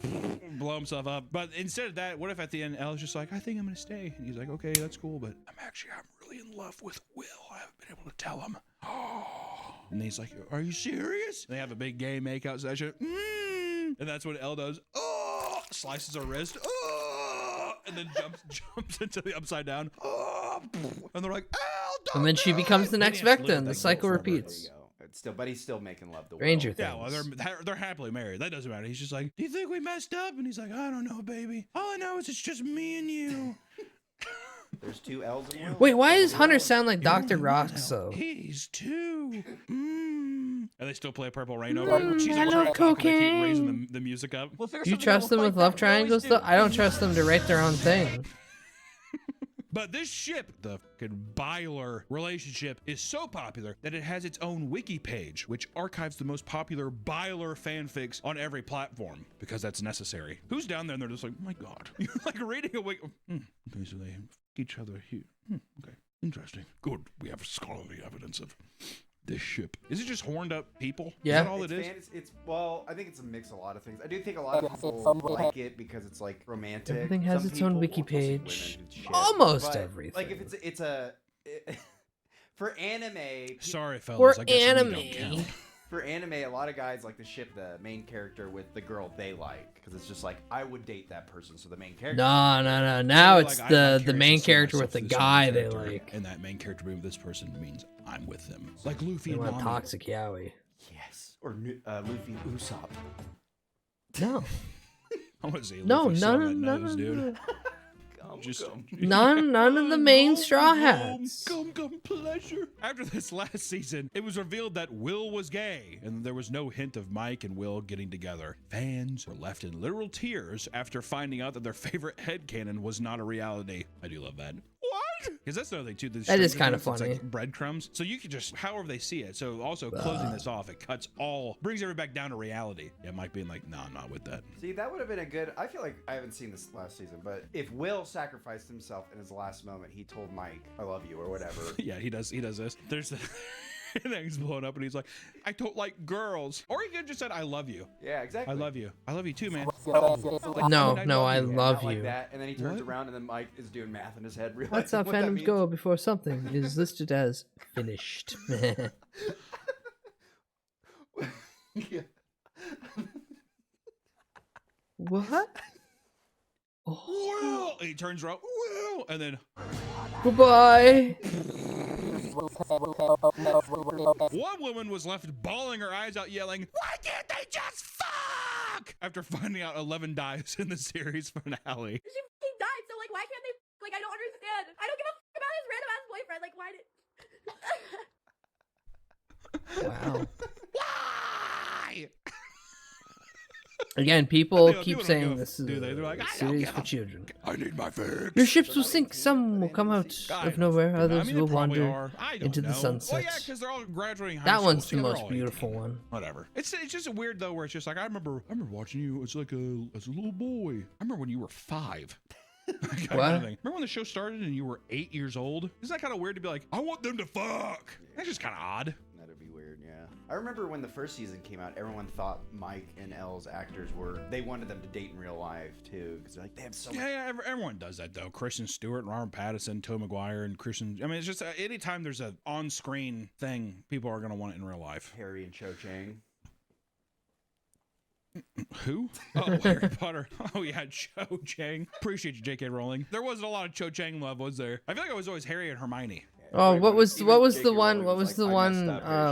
S16: blow himself up. But instead of that, what if at the end Elle's just like, I think I'm gonna stay, and he's like, okay, that's cool, but I'm really in love with Will. I haven't been able to tell him. And he's like, are you serious? And they have a big gay makeout session. And that's when Elle does, slices her wrist, and then jumps into the upside down. And they're like, Elle,
S5: and then she becomes the next Vecna, and the cycle repeats.
S7: But he's still making love to Will.
S5: Stranger
S16: Yeah, well, they're happily married. That doesn't matter. He's just like, do you think we messed up? And he's like, I don't know, baby. All I know is it's just me and you.
S7: There's 2 L's in Will.
S5: Wait, why does Hunter sound like Dr. Roxo?
S16: He's 2. And they still play Purple Rain over it. She's
S5: I love cocaine.
S16: They keep raising the music up.
S5: Do you trust them with love triangles, though? I don't trust them to write their own thing.
S16: But this ship, the fucking Byler relationship, is so popular that it has its own wiki page, which archives the most popular Byler fanfics on every platform, because that's necessary. Who's down there and they're just like, oh my God. You're like reading a wiki. Okay, so they fuck each other here. Okay, interesting. Good. We have scholarly evidence of this ship. Is it just horned up people?
S5: Yeah.
S16: Is that all it is?
S7: Well, I think it's a mix of a lot of things. I do think a lot of people like it because it's like romantic.
S5: Everything has
S7: Some
S5: its own
S7: people-
S5: wiki
S7: well, mostly
S5: page.
S7: women ship,
S5: Almost
S7: but,
S5: everything.
S7: Like if it's for anime.
S16: Sorry, fellas. I guess we don't count.
S7: For anime, a lot of guys like to ship the main character with the girl they like because it's just like I would date that person. So the main character.
S5: No. Now it's the main character with the guy they like.
S16: And that main character being with this person means I'm with them. Like Luffy
S5: They
S16: and
S5: want
S16: Nami.
S5: toxic yaoi.
S7: Yes. Or Luffy Usopp.
S5: No.
S16: I want to say
S5: No,
S16: Luffy saw that
S5: no,
S16: nose,
S5: no,
S16: dude.
S5: no.
S16: Just
S5: None of the main Straw Hats.
S16: Come pleasure. After this last season, it was revealed that Will was gay, and there was no hint of Mike and Will getting together. Fans were left in literal tears after finding out that their favorite headcanon was not a reality. I do love that. What? Because that's the other thing too.
S5: That is kind of
S16: It's
S5: funny.
S16: like breadcrumbs, so you can just however they see it. So also closing this off, it cuts all, brings everybody back down to reality. Yeah, Mike being like, no, I'm not with that.
S7: See, that would have been a good. I feel like I haven't seen this last season, but if Will sacrificed himself in his last moment, he told Mike, "I love you" or whatever.
S16: Yeah, he does. He does this. There's the. And then he's blowing up and he's like, I don't like girls. Or he could have just said, I love you.
S7: Yeah, exactly.
S16: I love you. I love you too, man.
S5: No, I love
S7: Like
S5: you.
S7: that, and then he turns
S16: What?
S7: around and then Mike is doing math in his head.
S5: That's
S7: realizing
S5: how
S7: what that
S5: fandoms
S7: means.
S5: go before something is listed as finished. What?
S16: Will! And he turns around, Will! And then
S5: Goodbye.
S16: one woman was left bawling her eyes out, yelling, why can't they just fuck? After finding out 11 dies in the series finale.
S19: She fucking died, so like, why can't they? Like, I don't understand. I don't give a fuck about his random ass boyfriend. Like, why did?
S5: Wow.
S16: Why?
S5: Again, people
S16: People
S5: keep
S16: don't
S5: saying
S16: give a
S5: this is
S16: do they? They're like,
S5: a
S16: I don't
S5: series
S16: give
S5: for
S16: a
S5: children.
S16: I need my fix.
S5: Your ships will sink. Some will come out of nowhere. Others
S16: I mean,
S5: will
S16: they probably
S5: wander
S16: are. I don't
S5: into the
S16: know.
S5: sunset.
S16: Well, yeah, because they're all graduating high
S5: That
S16: school,
S5: one's
S16: so
S5: the
S16: they're
S5: most
S16: all
S5: beautiful
S16: 18.
S5: one.
S16: Whatever. It's just weird though, where it's just like I remember watching you as like as a little boy. I remember when you were 5. Kind of
S5: What?
S16: thing. Remember when the show started and you were 8 years old? Isn't that kind of weird to be like, I want them to fuck? That's just kind of odd.
S7: That'd be weird, yeah. I remember when the first season came out, everyone thought Mike and Elle's actors they wanted them to date in real life too, because they're like, they have so much.
S16: Yeah, everyone does that though. Kristen Stewart, Robert Pattinson, Tobey Maguire, and Christian. I mean, it's just anytime there's a on-screen thing, people are gonna want it in real life.
S7: Harry and Cho Chang.
S16: Who? Oh, Harry Potter. Oh yeah, Cho Chang. Appreciate you, J.K. Rowling. There wasn't a lot of Cho Chang love, was there? I feel like it was always Harry and Hermione.
S5: Oh, what was the one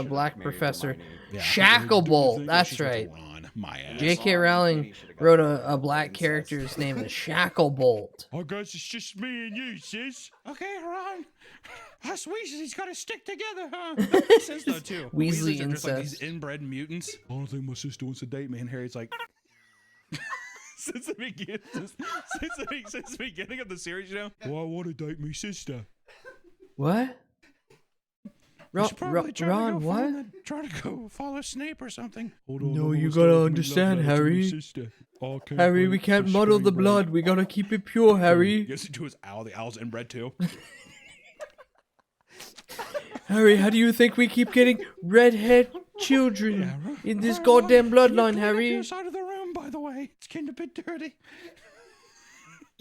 S5: black professor? Shacklebolt. That's right.
S16: My ass.
S5: J.K. Rowling wrote a black character's name as Shacklebolt.
S16: I guess it's just me and you, sis. Okay, Ron. Us Weasleys gotta stick together, huh? That makes sense though too.
S5: Weasley
S16: Weasleys are just like
S5: incest.
S16: these inbred mutants. I don't think my sister wants to date me, and Harry's like. Since the beginning of the series, you know. Well, I want to date my sister.
S5: What? Ron, what?
S16: Try to go follow Snape or something. Hold on,
S5: No,
S16: I'm
S5: you
S16: gonna
S5: gotta
S16: start
S5: understand,
S16: making love to my
S5: Harry.
S16: sister. Oh, I can't
S5: Harry, we
S16: wait
S5: can't
S16: for
S5: muddle the
S16: spring
S5: blood.
S16: break.
S5: We gotta keep it pure, Harry.
S16: Yes, to his owl. The owl's inbred too.
S5: Harry, how do you think we keep getting redhead children in this goddamn bloodline, Harry?
S16: Other side of the room, by the way. It's kind of a bit dirty.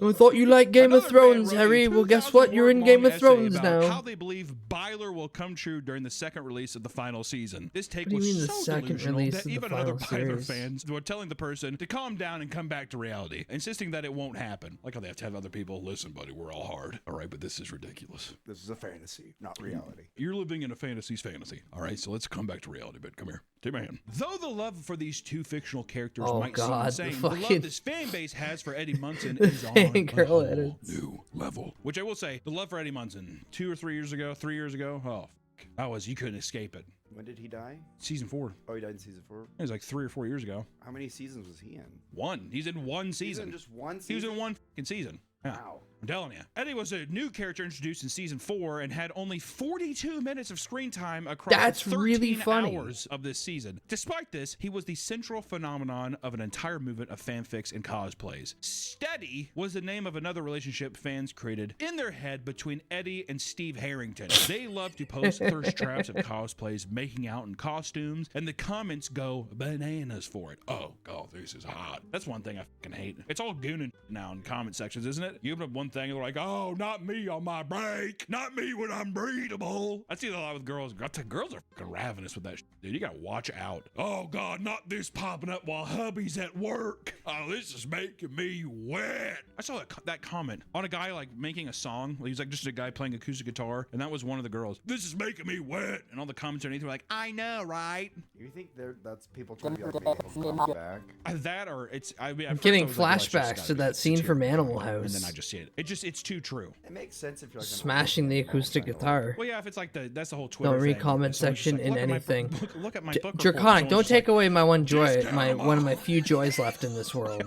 S5: I thought you liked Game of Thrones, Harry. Well, guess what? You're in Game of Thrones
S16: How
S5: now.
S16: they believe Byler will come true during the second release of the final season. This take
S5: What do
S16: was
S5: you mean the
S16: so
S5: second
S16: delusional
S5: release
S16: that
S5: of the
S16: even other
S5: final
S16: Byler
S5: series?
S16: fans were telling the person to calm down and come back to reality, insisting that it won't happen. Like how they have to have other people listen, buddy. We're all hard. All right, but this is ridiculous.
S7: This is a fantasy, not reality.
S16: You're living in a fantasy's fantasy. All right, so let's come back to reality, but come here. Take my hand. Though the love for these two fictional characters
S5: Oh,
S16: might
S5: God,
S16: seem
S5: the
S16: insane, the love
S5: fucking-
S16: this fan base has for Eddie Munson is on
S5: Fangirl
S16: a whole
S5: edits.
S16: new level. Which I will say, the love for Eddie Munson, 2 or 3 years ago, 3 years ago, oh, that was, you couldn't escape it.
S7: When did he die?
S16: Season 4.
S7: Oh, he died in season 4.
S16: It was like 3 or 4 years ago.
S7: How many seasons was he in?
S16: 1. He's in 1 season.
S7: in just 1
S16: He was
S7: season?
S16: in 1 fucking season. Yeah.
S7: Wow.
S16: I'm telling you. Eddie was a new character introduced in season 4 and had only 42 minutes of screen time across
S5: That's
S16: 13
S5: really funny.
S16: hours of this season. Despite this, he was the central phenomenon of an entire movement of fanfics and cosplays. Steady was the name of another relationship fans created in their head between Eddie and Steve Harrington. They love to post thirst traps of cosplays making out in costumes, and the comments go bananas for it. Oh, God, this is hot. That's one thing I fucking hate. It's all gooning now in comment sections, isn't it? You open up one thing and they're like, oh, not me on my break. Not me when I'm breedable. I see that a lot with girls. Girls are fucking ravenous with that shit, dude. You gotta watch out. Oh, God, not this popping up while hubby's at work. Oh, this is making me wet. I saw that comment on a guy like making a song. He was like just a guy playing acoustic guitar, and that was one of the girls. This is making me wet. And all the comments underneath were like, I know, right?
S7: You think that's people trying to be like, make him come back?
S16: That or it's, I mean,
S5: I'm
S16: at first
S5: getting
S16: I was like, well, it's just
S5: flashbacks
S16: gotta
S5: to
S16: be
S5: that scene
S16: sincere.
S5: from Animal
S16: And
S5: House.
S16: then I just see it. It's too true.
S7: It makes sense if you're like
S5: Smashing the acoustic guitar.
S16: Well, yeah, if it's like that's the whole Twitter
S5: Don't read
S16: thing.
S5: comment
S16: So it's just
S5: section
S16: like,
S5: in
S16: look at my
S5: anything.
S16: look at my book report.
S5: Draconic, don't
S16: Someone's
S5: take
S16: like,
S5: away my one joy,
S16: "Discount
S5: one of my few joys left in this world.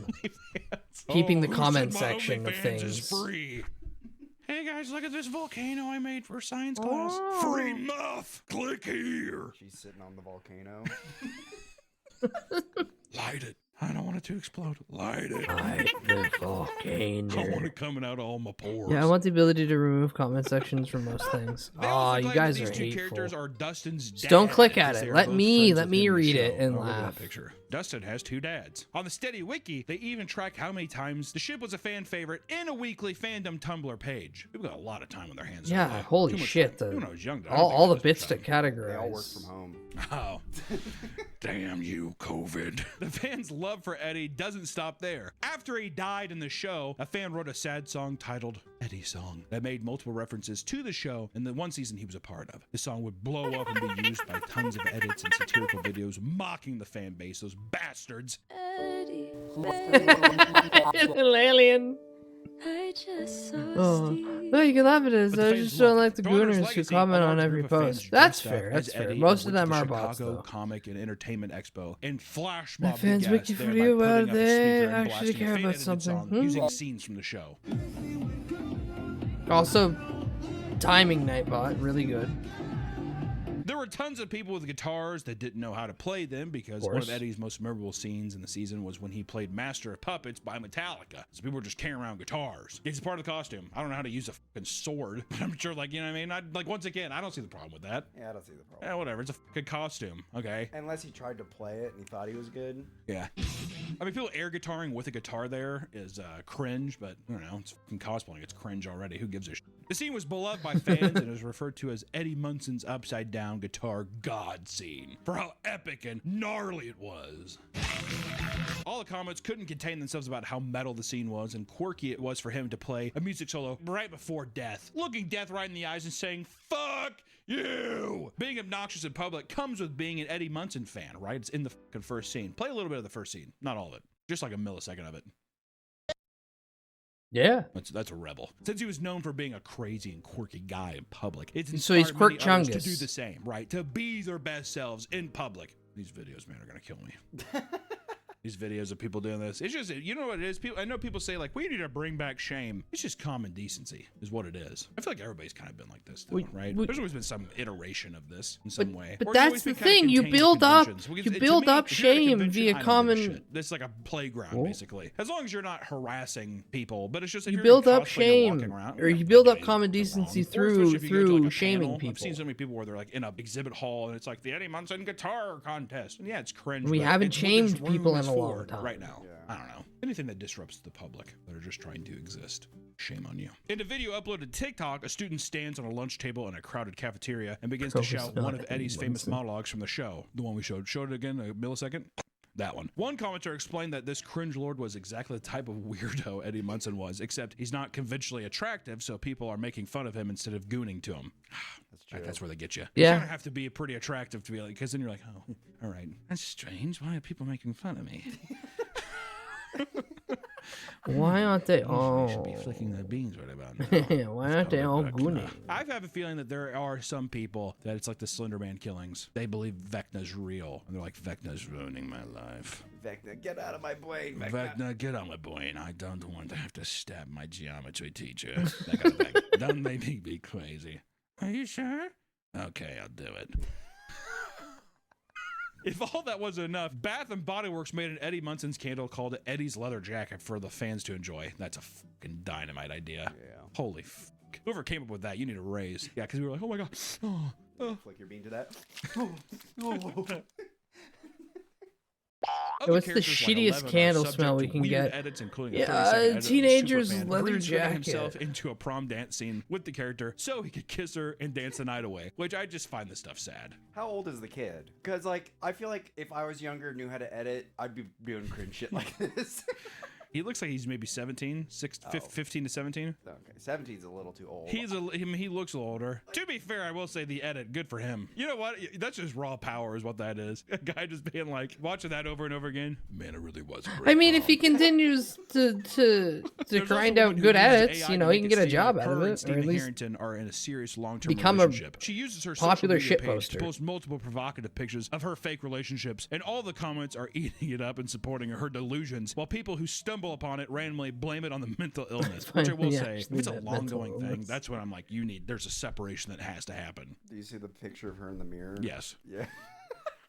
S5: Keeping the
S16: "Oh, who
S5: comment
S16: said my
S5: section of
S16: OnlyFans is
S5: things.
S16: free?" Hey guys, look at this volcano I made for science class. Free muff. Click here.
S7: She's sitting on the volcano.
S16: Light it. I don't want it to explode. Light it.
S5: Light the volcano.
S16: I want it coming out of all my pores.
S5: Yeah, I want the ability to remove comment sections from most things. Oh, you guys are
S16: these two
S5: hateful.
S16: characters are Dustin's
S5: Just don't
S16: dad,
S5: click at
S16: because
S5: it.
S16: they are
S5: Let
S16: both
S5: me
S16: friends
S5: let
S16: within
S5: me
S16: the
S5: read it
S16: show.
S5: and
S16: Oh, look at that
S5: laugh.
S16: picture. Dustin has 2 dads. On the Steady Wiki, they even track how many times the ship was a fan favorite in a weekly fandom Tumblr page. People got a lot of time on their hands.
S5: Yeah,
S16: don't they?
S5: holy
S16: Too much
S5: shit.
S16: time. Even when I was young, I don't
S5: all
S16: think
S5: the
S16: I was
S5: bits to
S16: much time.
S5: categorize.
S7: They all work from home.
S16: Oh. Damn you, COVID. The fans' love for Eddie doesn't stop there. After he died in the show, a fan wrote a sad song titled Eddie Song that made multiple references to the show and the one season he was a part of. The song would blow up and be used by tons of edits and satirical videos mocking the fan base, those bastards.
S19: Eddie.
S5: Little alien.
S19: I just saw
S5: Oh, no, you can laugh at it.
S16: But the
S5: I
S16: fans
S5: just don't
S16: love
S5: like the
S16: it. Throner's
S5: gooners who
S16: legacy,
S5: comment
S16: a
S5: on
S16: large
S5: every
S16: group of fans
S5: post. That's
S16: dressed up
S5: fair. That's
S16: as
S5: fair.
S16: Eddie
S5: Most of
S16: went
S5: them
S16: to
S5: are
S16: the
S5: bots,
S16: Chicago
S5: though.
S16: Comic and Entertainment Expo and flash
S5: My
S16: mob
S5: fans
S16: the
S5: make
S16: guests,
S5: you
S16: thereby
S5: feel
S16: putting
S5: about
S16: up a speaker
S5: they
S16: and
S5: actually
S16: blasting a
S5: care about
S16: fan-edited
S5: something.
S16: song using scenes from the show.
S5: Also, timing Nightbot, really good.
S16: There were tons of people with guitars that didn't know how to play them because one of Eddie's most memorable scenes in the season was when he played Master of Puppets by Metallica. So people were just carrying around guitars. It's part of the costume. I don't know how to use a fucking sword, but I'm sure, like, you know what I mean? Like, once again, I don't see the problem with that.
S7: Yeah, I don't see the problem.
S16: Yeah, whatever. It's a fucking costume, okay?
S7: Unless he tried to play it and he thought he was good.
S16: Yeah. I mean, people air guitaring with a guitar there is cringe, but I don't know. It's fucking cosplaying. It's cringe already. Who gives a shit? The scene was beloved by fans and is referred to as Eddie Munson's upside down guitar god scene for how epic and gnarly it was. All the comments couldn't contain themselves about how metal the scene was and quirky it was for him to play a music solo right before death, looking death right in the eyes and saying, "Fuck you!" Being obnoxious in public comes with being an Eddie Munson fan, right? It's in the fucking first scene. Play a little bit of the first scene, not all of it, just like a millisecond of it.
S5: Yeah.
S16: That's a rebel. Since he was known for being a crazy and quirky guy in public, it's
S5: So he's
S16: inspired many
S5: Quirk
S16: others
S5: Chungus.
S16: to do the same, right? To be their best selves in public. These videos, man, are gonna kill me. These videos of people doing this. It's just, you know what it is? People, I know people say, like, we need to bring back shame. It's just common decency is what it is. I feel like everybody's kind of been like this, though, right? There's always been some iteration of this in some way.
S5: But
S16: Or it's
S5: that's
S16: always
S5: the
S16: been kind of
S5: thing. You
S16: contained to
S5: build up,
S16: conventions.
S5: you
S16: Because to
S5: build
S16: me,
S5: up
S16: if you're at a
S5: shame
S16: convention,
S5: via
S16: I don't give a
S5: common.
S16: shit. It's like a playground, basically. As long as you're not harassing people. But it's just, if
S5: You
S16: you're
S5: build
S16: in
S5: up
S16: cosplay and
S5: shame,
S16: walking around,
S5: or
S16: you're
S5: you
S16: not
S5: build
S16: doing
S5: up common
S16: anything
S5: decency
S16: wrong. Or
S5: through
S16: especially if you go to, like, a
S5: shaming
S16: panel.
S5: people.
S16: I've seen so many people where they're like in an exhibit hall and it's like the Eddie Munson guitar contest. And yeah, it's cringe.
S5: We
S16: but
S5: haven't
S16: it's what this
S5: shamed
S16: room
S5: people
S16: is
S5: in a long
S16: for
S5: time.
S16: right now. I don't know. Anything that disrupts the public that are just trying to exist. Shame on you. In a video uploaded to TikTok, a student stands on a lunch table in a crowded cafeteria and begins to
S5: Gross,
S16: shout
S5: not
S16: one of Eddie's
S5: Eddie
S16: famous
S5: Munson.
S16: monologues from the show. The one we showed. Showed it again, a millisecond. That one. One commenter explained that this cringe lord was exactly the type of weirdo Eddie Munson was, except he's not conventionally attractive, so people are making fun of him instead of gooning to him. That's true. That's where they get you.
S5: Yeah.
S16: You kind of have to be pretty attractive to be like, because then you're like, oh, all right. That's strange. Why are people making fun of me?
S5: Why aren't they?
S16: I should
S5: Oh.
S16: be flicking the beans right about now.
S5: Why aren't they all gooning?
S16: I have a feeling that there are some people that it's like the Slender Man killings. They believe Vecna's real. And they're like, Vecna's ruining my life.
S7: Vecna, get out of my brain, Vecna.
S16: Vecna, get on my brain. I don't want to have to stab my geometry teacher. That kind of thing. Don't make me be crazy. Are you sure? Okay, I'll do it. If all that wasn't enough, Bath and Body Works made an Eddie Munson's candle called Eddie's Leather Jacket for the fans to enjoy. That's a fucking dynamite idea. Yeah. Holy fuck. Whoever came up with that, you need a raise. Yeah, because we were like, oh my god. Oh.
S7: Flick your bean to that.
S16: Other
S5: It's the
S16: characters like
S5: shittiest
S16: 11 are
S5: candle
S16: subject
S5: smell
S16: to
S5: we can
S16: weird
S5: get.
S16: Edits, including a
S5: Yeah,
S16: 30-second edit of the
S5: teenager's
S16: Superfan
S5: leather
S16: re-inserting
S5: jacket.
S16: himself into a prom dance scene with the character so he could kiss her and dance the night away, which I just find this stuff sad.
S7: How old is the kid? Because, like, I feel like if I was younger, knew how to edit, I'd be doing cringe shit like this.
S16: He looks like he's maybe 17, 15 to 17.
S7: Okay, 17's a little too old.
S16: He looks a little older. To be fair, I will say the edit, good for him. You know what? That's just raw power is what that is. A guy just being like, watching that over and over again. Man, it really was a great
S5: I mean, if
S16: prom.
S5: he continues to
S16: There's
S5: grind
S16: also a
S5: out
S16: woman
S5: good
S16: who uses
S5: edits,
S16: AI
S5: you
S16: to
S5: know, he
S16: make
S5: can get a
S16: seem
S5: job
S16: like
S5: out of
S16: her and
S5: it, or
S16: Stephen
S5: at least
S16: Harrington are in a serious long-term
S5: become a
S16: relationship. She uses her
S5: popular
S16: social media
S5: shitposter.
S16: page to post multiple provocative pictures of her fake relationships, and all the comments are eating it up and supporting her delusions, while people who stumble stumble upon it randomly, blame it on the mental illness, which I will
S5: Yeah,
S16: say, if
S5: actually,
S16: it's a
S5: that
S16: long
S5: mental
S16: going thing,
S5: illness.
S16: that's when I'm like, there's a separation that has to happen.
S7: Do you see the picture of her in the mirror?
S16: Yes.
S7: Yeah.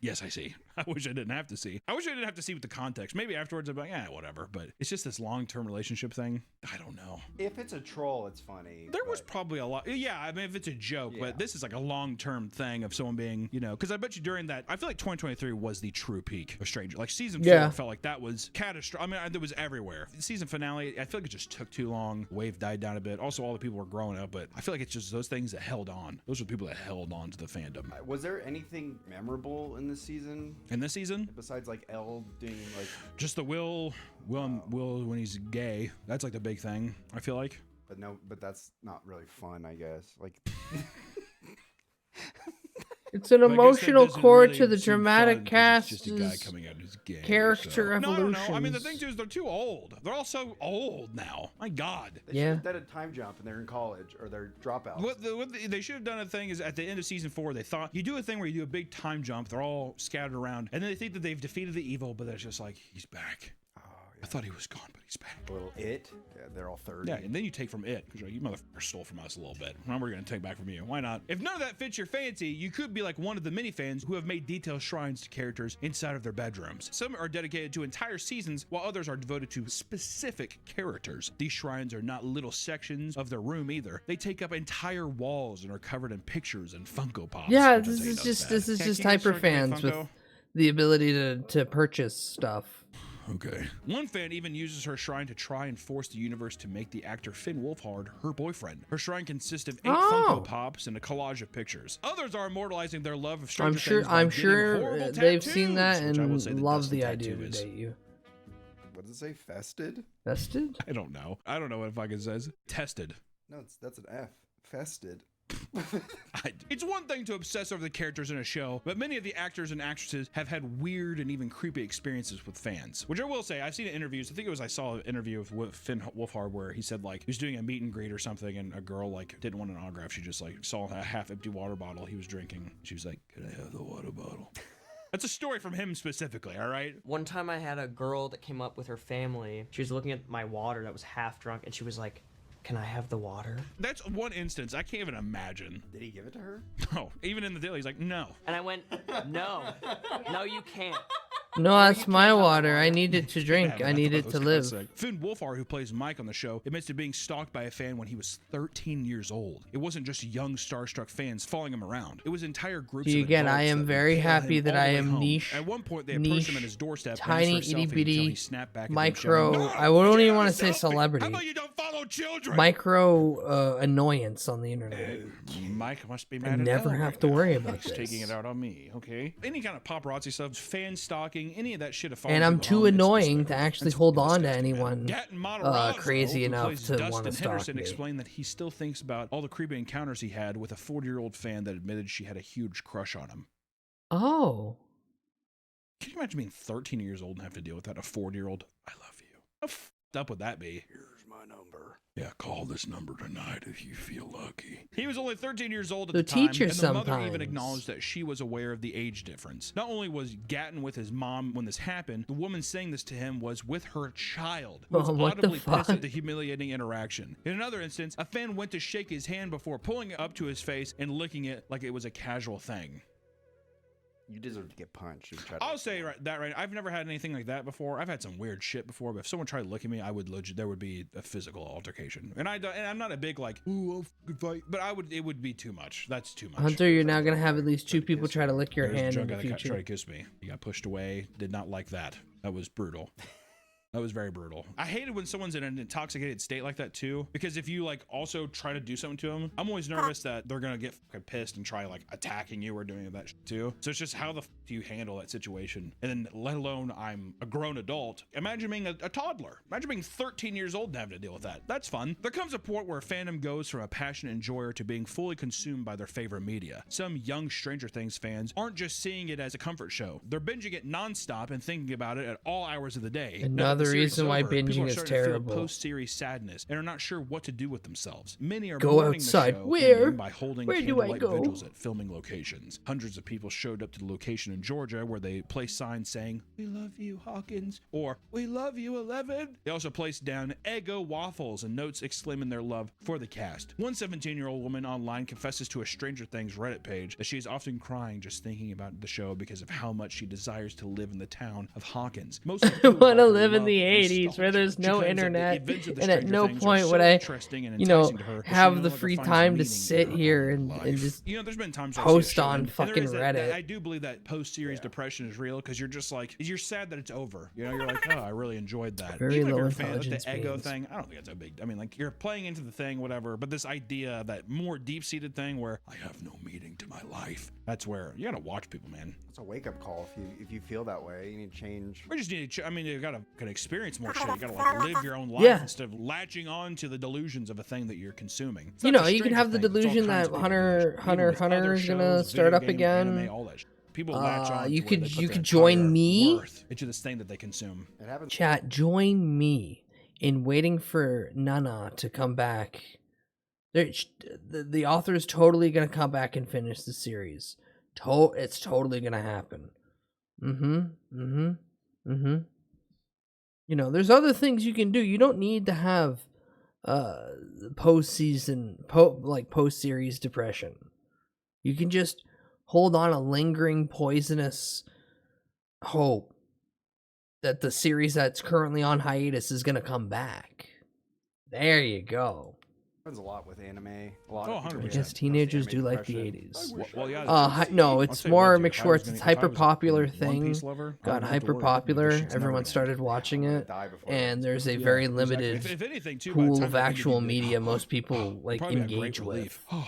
S16: Yes, I see. I wish I didn't have to see. I wish I didn't have to see with the context. Maybe afterwards I'd be like, yeah, whatever. But it's just this long-term relationship thing. I don't know.
S7: If it's a troll, it's funny.
S16: There was probably a lot. Yeah, I mean, if it's a joke, but this is like a long-term thing of someone being, because I bet you during that, I feel like 2023 was the true peak of Stranger. Like season 4 felt like that was catastrophic. I mean, it was everywhere. The season finale, I feel like it just took too long. Wave died down a bit. Also, all the people were growing up, but I feel like it's just those things that held on. Those are the people that held on to the fandom.
S7: Was there anything memorable in this season?
S16: In this season?
S7: Besides like Elle doing like
S16: just the Will when he's gay. That's like the big thing, I feel like.
S7: But that's not really fun, I guess. Like
S5: It's an
S16: But I guess that
S5: emotional
S16: doesn't
S5: core
S16: really
S5: to the
S16: seem
S5: dramatic
S16: fun 'cause
S5: cast.
S16: it's just a guy coming out who's gay.
S5: Character evolution.
S16: No. I mean, the thing too is they're too old. They're all so old now. My God.
S7: they should have done a time jump and they're in college or they're dropouts.
S16: They should have done a thing is at the end of season 4, they thought you do a thing where you do a big time jump. They're all scattered around, and then they think that they've defeated the evil, but it's just like he's back. I thought he was gone, but he's back.
S7: A little It. Yeah, they're all 30.
S16: Yeah, and then you take from It, because you motherfucker stole from us a little bit. Now we're going to take back from you. Why not? If none of that fits your fancy, you could be like one of the mini fans who have made detailed shrines to characters inside of their bedrooms. Some are dedicated to entire seasons, while others are devoted to specific characters. These shrines are not little sections of their room either. They take up entire walls and are covered in pictures and Funko Pops.
S5: Yeah,
S16: which
S5: this
S16: I'll
S5: is
S16: tell you
S5: just
S16: knows that. Can't
S5: hyper
S16: you circulate
S5: fans with
S16: Funko?
S5: the ability to purchase stuff.
S16: Okay. One fan even uses her shrine to try and force the universe to make the actor Finn Wolfhard her boyfriend. Her shrine consists of 8 Funko Pops and a collage of pictures. Others are immortalizing their love of Stranger Things.
S5: I'm sure they've seen that
S16: which I will say
S5: and
S16: the
S5: love
S16: Dustin
S5: the idea
S16: tattoo
S5: to
S16: is.
S5: date you.
S7: What does it say? Fested?
S5: Fested?
S16: I don't know. I don't know what fucking says. Tested.
S7: No, that's an F. Fested.
S16: It's one thing to obsess over the characters in a show, but many of the actors and actresses have had weird and even creepy experiences with fans. Which I will say, I've seen interviews. I think I saw an interview with Finn Wolfhard where he said like he was doing a meet and greet or something, and a girl like didn't want an autograph. She just like saw a half-empty water bottle he was drinking. She was like, "Could I have the water bottle?" That's a story from him specifically, all right?
S1: One time I had a girl that came up with her family. She was looking at my water that was half drunk, and she was like, "Can I have the water?"
S16: That's one instance. I can't even imagine.
S7: Did he give it to her?
S16: No. Even in the deal, he's like, no.
S1: And I went, "No, no, you can't."
S5: No, that's my water. I need it to drink.
S16: Yeah,
S5: I need it
S16: that
S5: to
S16: was
S5: live.
S16: classic. Finn Wolfhard, who plays Mike on the show, admits to being stalked by a fan when he was 13 years old. It wasn't just young starstruck fans following him around. It was entire groups
S5: See,
S16: of
S5: again,
S16: adults
S5: I am
S16: that would
S5: very
S16: tail
S5: happy
S16: him
S5: that
S16: all the
S5: I
S16: way
S5: am
S16: home.
S5: niche.
S16: At one point, they approached him at his doorstep, and asked
S5: tiny,
S16: for a selfie
S5: itty
S16: until
S5: bitty,
S16: he snapped back at them,
S5: micro.
S16: shouting, "No,
S5: I wouldn't even want to say
S16: How
S5: celebrity.
S16: about you don't follow children?
S5: Micro annoyance on the internet.
S16: Mike must be
S5: I
S16: mad at
S5: never
S16: Elle
S5: have
S16: right
S5: to
S16: now.
S5: worry about
S16: He's
S5: this.
S16: taking it out on me, okay? Any kind of paparazzi stuff, fan stalking, any of that shit.
S5: And I'm too annoying to actually hold on to anyone
S16: Gatton Matarazzo,
S5: crazy
S16: who
S5: enough
S16: plays
S5: to
S16: Dustin
S5: want to stalk
S16: Henderson,
S5: me.
S16: explained that he still thinks about all the creepy encounters he had with a 40-year-old fan that admitted she had a huge crush on him.
S5: Oh.
S16: Can you imagine being 13 years old and have to deal with that? A 40-year-old, I love you. How f***ed up would that be? Here's my number. Yeah, call this number tonight if you feel lucky. He was only 13 years old at
S5: So
S16: the time,
S5: teach her
S16: and the mother
S5: sometimes.
S16: even acknowledged that she was aware of the age difference. Not only was Gatton with his mom when this happened, the woman saying this to him was with her child, who was
S5: Oh, what the
S16: audibly pissed
S5: fuck?
S16: at the humiliating interaction. In another instance, a fan went to shake his hand before pulling it up to his face and licking it like it was a casual thing.
S7: You deserve to get punched. And try to
S16: I'll say that right. I've never had anything like that before. I've had some weird shit before, but if someone tried to look at me, I would there would be a physical altercation. And I'm not a big like, ooh, I'll fucking fight, but it would be too much. That's too much.
S5: Hunter, you're now gonna have at least 2 people try to lick your
S16: There's a
S5: hand in
S16: drunk
S5: the
S16: guy that
S5: future.
S16: tried to kiss me. He got pushed away. Did not like that. That was brutal. That was very brutal. I hated when someone's in an intoxicated state like that too, because if you like also try to do something to them, I'm always nervous that they're gonna get fucking pissed and try like attacking you or doing that shit too. So it's just how the f do you handle that situation? And then let alone I'm a grown adult. Imagine being a toddler. Imagine being 13 years old and having to deal with that. That's fun. There comes a point where fandom goes from a passionate enjoyer to being fully consumed by their favorite media. Some young Stranger Things fans aren't just seeing it as a comfort show. They're binging it nonstop and thinking about it at all hours of the day. Now,
S5: Another another
S16: series
S5: reason why
S16: over, people
S5: binging
S16: are
S5: is
S16: starting to feel
S5: terrible.
S16: post-series sadness and are not sure what to do with themselves. Many are
S5: Go
S16: mourning
S5: outside.
S16: the show
S5: Where?
S16: ending by holding
S5: Where do I
S16: candlelight
S5: go?
S16: vigils at filming locations. Hundreds of people showed up to the location in Georgia where they placed signs saying, "We love you, Hawkins," or "We love you, 11." They also placed down Eggo waffles and notes exclaiming their love for the cast. One 17-year-old woman online confesses to a Stranger Things Reddit page that she is often crying just thinking about the show because of how much she desires to live in the town of Hawkins. Most
S5: I want to live in the 80s where there's no internet, and at no point would I, have the free time to sit here and just
S16: there's been times
S5: post on fucking Reddit.
S16: I do believe that post-series depression is real because you're just like, you're sad that it's over. You're like, oh, I really enjoyed that.
S5: Very
S16: Even if
S5: low
S16: you're a fan of the
S5: intelligence
S16: Eggo
S5: beings.
S16: thing, I don't think it's a big. I mean, like you're playing into the thing, whatever. But this idea, that more deep-seated thing where I have no meaning to my life. That's where you gotta watch people, man.
S7: It's a wake-up call. If you feel that way, you need to change.
S16: We just need to. I mean, you gotta experience more shit. You gotta like live your own life
S5: Yeah.
S16: instead of latching on to the delusions of a thing that you're consuming. It's
S5: You
S16: not
S5: know,
S16: just
S5: you can
S16: Stranger
S5: have the
S16: Things, it's all
S5: delusion
S16: kinds
S5: that
S16: of
S5: Hunter
S16: other
S5: is gonna
S16: shows,
S5: start
S16: video
S5: up
S16: game,
S5: again.
S16: anime, all that shit. People latch on.
S5: You
S16: to where
S5: could
S16: they put
S5: you
S16: their
S5: could join
S16: entire
S5: me.
S16: worth into this thing that they consume.
S7: It happens.
S5: Chat, join me in waiting for Nana to come back. The author is totally gonna come back and finish the series. It's totally gonna happen. You know, there's other things you can do. You don't need to have post-series depression. You can just hold on a lingering poisonous hope that the series that's currently on hiatus is gonna come back. There you go.
S7: Happens a lot with anime. A lot
S16: Oh,
S7: of people
S16: 100%.
S5: I
S7: get
S5: guess teenagers
S7: anime
S5: do like the
S7: depression.
S5: 80s.
S16: Well, yeah,
S5: No,
S16: I'll
S5: it's
S16: say
S5: more
S16: one thing,
S5: Mick
S16: if I was
S5: Schwartz.
S16: gonna-
S5: It's
S16: if I was
S5: hyper popular
S16: a One
S5: thing.
S16: Piece lover, I
S5: Got
S16: wouldn't have to
S5: hyper
S16: worry.
S5: popular.
S16: This shit's never
S5: Everyone
S16: gonna
S5: started
S16: end.
S5: watching it,
S7: die before it
S5: and
S7: ends.
S5: there's a
S16: Yeah,
S5: very
S16: exactly.
S5: limited
S16: If anything, too, by the
S5: pool
S16: time
S5: of
S16: they give you
S5: actual
S16: the-
S5: media most people like
S16: probably a great
S5: engage
S16: relief.
S5: with.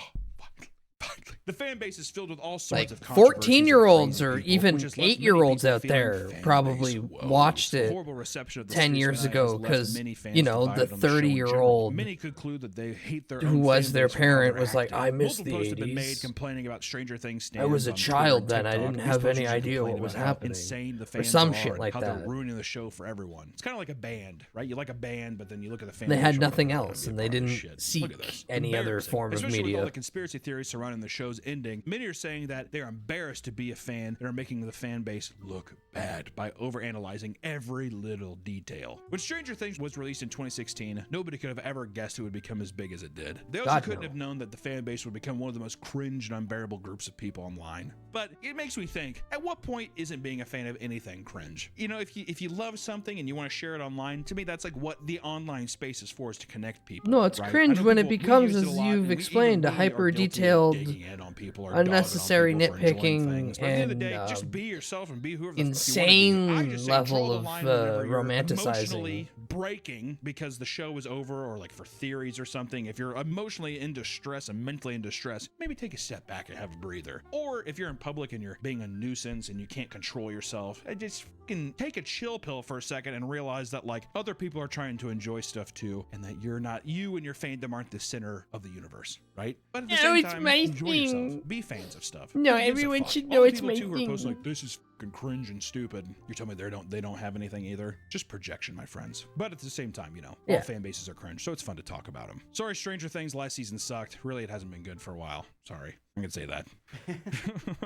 S16: The fan base is filled with all sorts
S5: Like
S16: of controversies and
S5: 14-year-olds
S16: crazy
S5: or
S16: people,
S5: even
S16: which has left many
S5: 8-year-olds
S16: people
S5: out
S16: feeling
S5: there
S16: fan
S5: probably
S16: base woes.
S5: watched
S16: The
S5: it
S16: horrible reception of the
S5: 10
S16: series
S5: years
S16: finale
S5: ago
S16: has left
S5: because,
S16: many fans
S5: you know, the
S16: divided on the show in general.
S5: 30-year-old
S16: Many conclude that they hate their
S5: who
S16: own
S5: was
S16: fan
S5: their
S16: base for
S5: parent
S16: how
S5: was like,
S16: they're
S5: I
S16: acting.
S5: miss the
S16: Multiple posts have been made
S5: 80s.
S16: complaining about Stranger Things
S5: I was
S16: stands
S5: a
S16: on Twitter
S5: child
S16: and
S5: then. I
S16: TikTok.
S5: didn't
S16: These
S5: have
S16: posters
S5: any
S16: just
S5: idea what
S16: complain
S5: was
S16: about how
S5: happening.
S16: insane the
S5: Or
S16: fans
S5: some
S16: are
S5: shit
S16: and
S5: like
S16: how
S5: that.
S16: they're ruining the show for everyone. It's kind of like a band, right? You like a band, but then you look at the fan
S5: They
S16: base,
S5: had
S16: you're
S5: nothing
S16: like, I don't wanna
S5: else,
S16: be a
S5: and they
S16: part of this
S5: didn't
S16: shit. Look at
S5: seek
S16: this.
S5: any other
S16: Embarrassing.
S5: form of
S16: Especially with all
S5: media.
S16: the conspiracy theories surrounding the show's ending. Many are saying that they're embarrassed to be a fan and are making the fan base look bad by overanalyzing every little detail. When Stranger Things was released in 2016, nobody could have ever guessed it would become as big as it did. They also
S5: God,
S16: couldn't
S5: no.
S16: have known that the fan base would become one of the most cringe and unbearable groups of people online. But it makes me think, at what point isn't being a fan of anything cringe? You know, if you love something and you want to share it online, to me that's like what the online space is for, is to connect people.
S5: No, it's
S16: right?
S5: cringe
S16: I know
S5: when it
S16: people- we
S5: becomes,
S16: use it
S5: as
S16: a lot,
S5: you've
S16: and we-
S5: explained,
S16: even
S5: a
S16: we are guilty of
S5: hyper-detailed,
S16: digging in on people or dogging on
S5: unnecessary
S16: people for enjoying
S5: nitpicking,
S16: things. But at the end of the day,
S5: and
S16: just be yourself and be whoever the fuck you
S5: insane
S16: wanna be. I just say
S5: level
S16: draw the
S5: of
S16: line whenever you're
S5: romanticizing.
S16: emotionally breaking because the show is over, or like for theories or something. If you're emotionally in distress and mentally in distress, maybe take a step back and have a breather. Or if you're in public and you're being a nuisance and you can't control yourself, just fucking take a chill pill for a second and realize that like other people are trying to enjoy stuff too, and that you and your fandom aren't the center of the universe, right? But at the
S5: No,
S16: same
S5: it's
S16: time,
S5: my
S16: enjoy yourself.
S5: thing.
S16: Be fans of stuff.
S5: No,
S16: Who gives a
S5: everyone
S16: fuck?
S5: should
S16: All
S5: know
S16: the
S5: it's
S16: people
S5: my
S16: too who are posting
S5: thing.
S16: like, this is fucking cringe and stupid. You're telling me they don't have anything either. Just projection, my friends. But at the same time, you know, all
S5: Yeah.
S16: fan bases are cringe, so it's fun to talk about them. Sorry, Stranger Things last season sucked. Really, it hasn't been good for a while. Sorry, I'm gonna say that.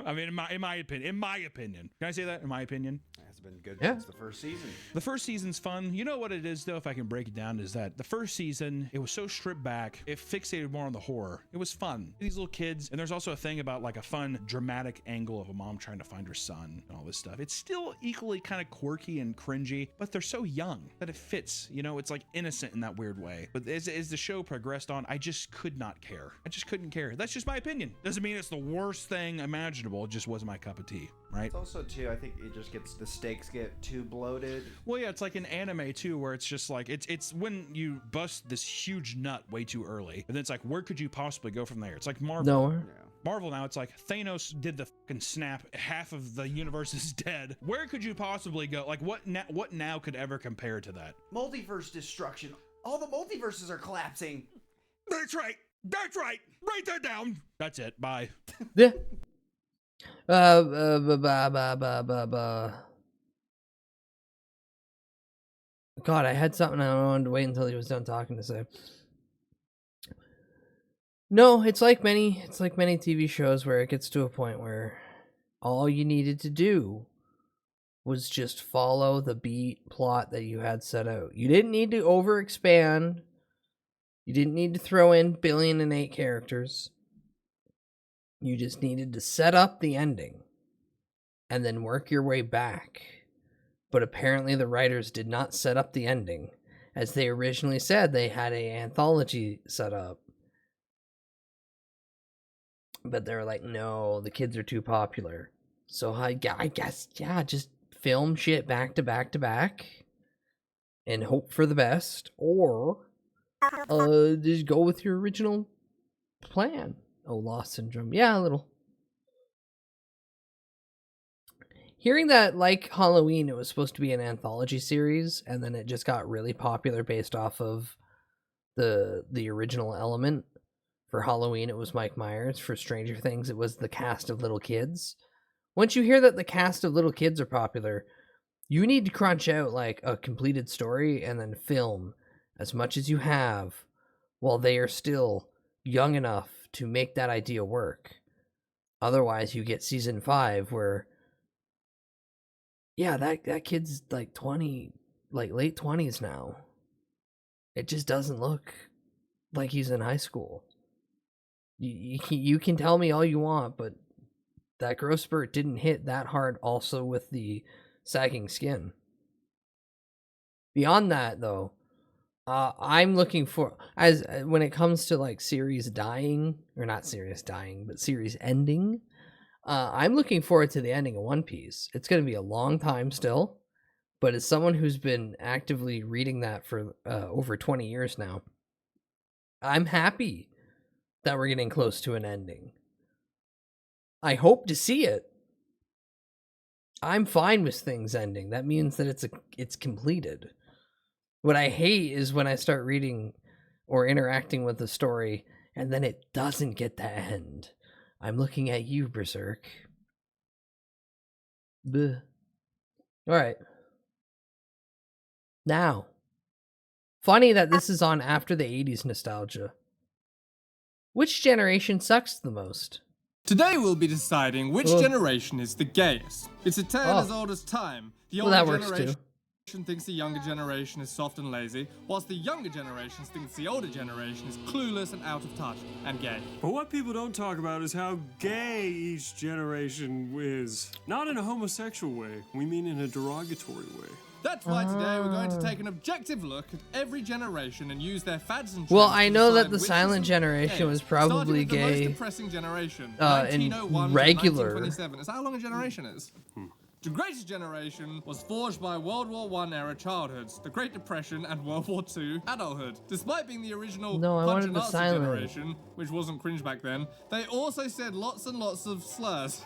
S16: I mean, in my opinion, can I say that? In my opinion,
S7: It's been good
S5: Yeah.
S7: since the first season.
S16: the first season's fun. You know what it is, though, if I can break it down, is that the first season, it was so stripped back, it fixated more on the horror. It was fun. These little kids, and there's also a thing about like a fun, dramatic angle of a mom trying to find her son and all this stuff. It's still equally kind of quirky and cringy, but they're so young that it fits. You know, it's like innocent in that weird way. But as the show progressed on, I just could not care. I just couldn't care. That's just my opinion. Doesn't mean it's the worst thing imaginable. It just wasn't my cup of tea, right?
S7: It's also too, I think it just gets, the stakes get too bloated.
S16: Well, yeah, it's like an anime too, where it's just like it's when you bust this huge nut way too early, and then it's like, where could you possibly go from there? It's like Marvel.
S5: Nowhere.
S16: Marvel now, it's like Thanos did the fucking snap, half of the universe is dead. Where could you possibly go? Like, what now could ever compare to that?
S7: Multiverse destruction. All the multiverses are collapsing.
S16: That's right. That's right. Write that down. That's it. Bye.
S5: Yeah. Ba ba ba ba ba ba. God, I had something I wanted to wait until he was done talking to say. No, it's like many TV shows where it gets to a point where all you needed to do was just follow the beat plot that you had set out. You didn't need to overexpand. You didn't need to throw in 1,000,008 characters. You just needed to set up the ending and then work your way back. But apparently the writers did not set up the ending. As they originally said, they had an anthology set up. But they were like, no, the kids are too popular. So I guess, yeah, just film shit back to back to back and hope for the best. Or just go with your original plan. Oh, Lost Syndrome. Yeah, a little. Hearing that, like Halloween, it was supposed to be an anthology series, and then it just got really popular based off of the original element. For Halloween, it was Mike Myers. For Stranger Things, it was the cast of little kids. Once you hear that the cast of little kids are popular, you need to crunch out like a completed story and then film as much as you have while they are still young enough to make that idea work. Otherwise, you get season 5 where, yeah, that kid's like 20, like late 20s now. It just doesn't look like he's in high school. You can tell me all you want, but that growth spurt didn't hit that hard also with the sagging skin. Beyond that, though, I'm looking for, as when it comes to like series dying, or not series dying, but series ending, I'm looking forward to the ending of One Piece. It's going to be a long time still, but as someone who's been actively reading that for over 20 years now, I'm happy that we're getting close to an ending. I hope to see it. I'm fine with things ending. That means that it's completed. What I hate is when I start reading or interacting with the story and then it doesn't get to end. I'm looking at you, Berserk. Bleh. All right. Now, funny that this is on after the 80s nostalgia. Which generation sucks the most?
S6: Today we'll be deciding which generation is the gayest. It's a tale as old as time. The older generation thinks the younger generation is soft and lazy, whilst the younger generation thinks the older generation is clueless and out of touch and gay.
S14: But what people don't talk about is how gay each generation is. Not in a homosexual way, we mean in a derogatory way.
S6: That's why today we're going to take an objective look at every generation and use their fads and trends.
S5: Well, I know that
S6: to
S5: the
S6: decide
S5: silent
S6: which is
S5: generation
S6: gay.
S5: was probably
S6: Starting with the
S5: gay.
S6: most depressing generation,
S5: In
S6: 1901 to
S5: regular.
S6: 1927. Is that how long a generation is? The greatest generation was forged by World War I era childhoods, the Great Depression, and World War II adulthood. Despite being the original
S5: No, I wanted the
S6: Nazi
S5: silent.
S6: generation, which wasn't cringe back then, they also said lots and lots of slurs.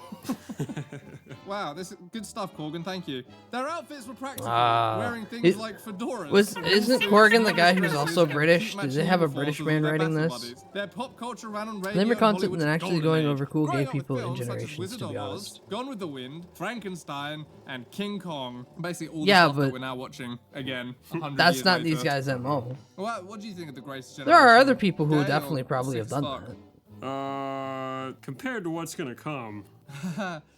S6: Wow, this is good stuff, Corgan. Thank you. Their outfits were practical, wearing things like fedoras.
S5: Isn't Corgan the guy who's also British? Does it have a British man writing this?
S6: Their pop culture ran on radio.
S5: Never concept
S6: Hollywood's
S5: than actually
S6: golden
S5: going
S6: age.
S5: over cool gay
S6: Growing up with
S5: people in
S6: films such as
S5: generations,
S6: Wizard
S5: to be
S6: of Oz,
S5: honest.
S6: Gone with the Wind, Frankenstein, and King Kong. Basically all the
S5: Yeah,
S6: stuff that
S5: but
S6: we're now watching again. 100
S5: That's
S6: years
S5: not
S6: later.
S5: these guys' MO.
S6: What do you think of the greatest generation?
S5: There are other people who
S6: Gay
S5: definitely
S6: or
S5: probably have
S6: sick
S5: done
S6: as fuck?
S5: that.
S14: Compared to what's gonna come,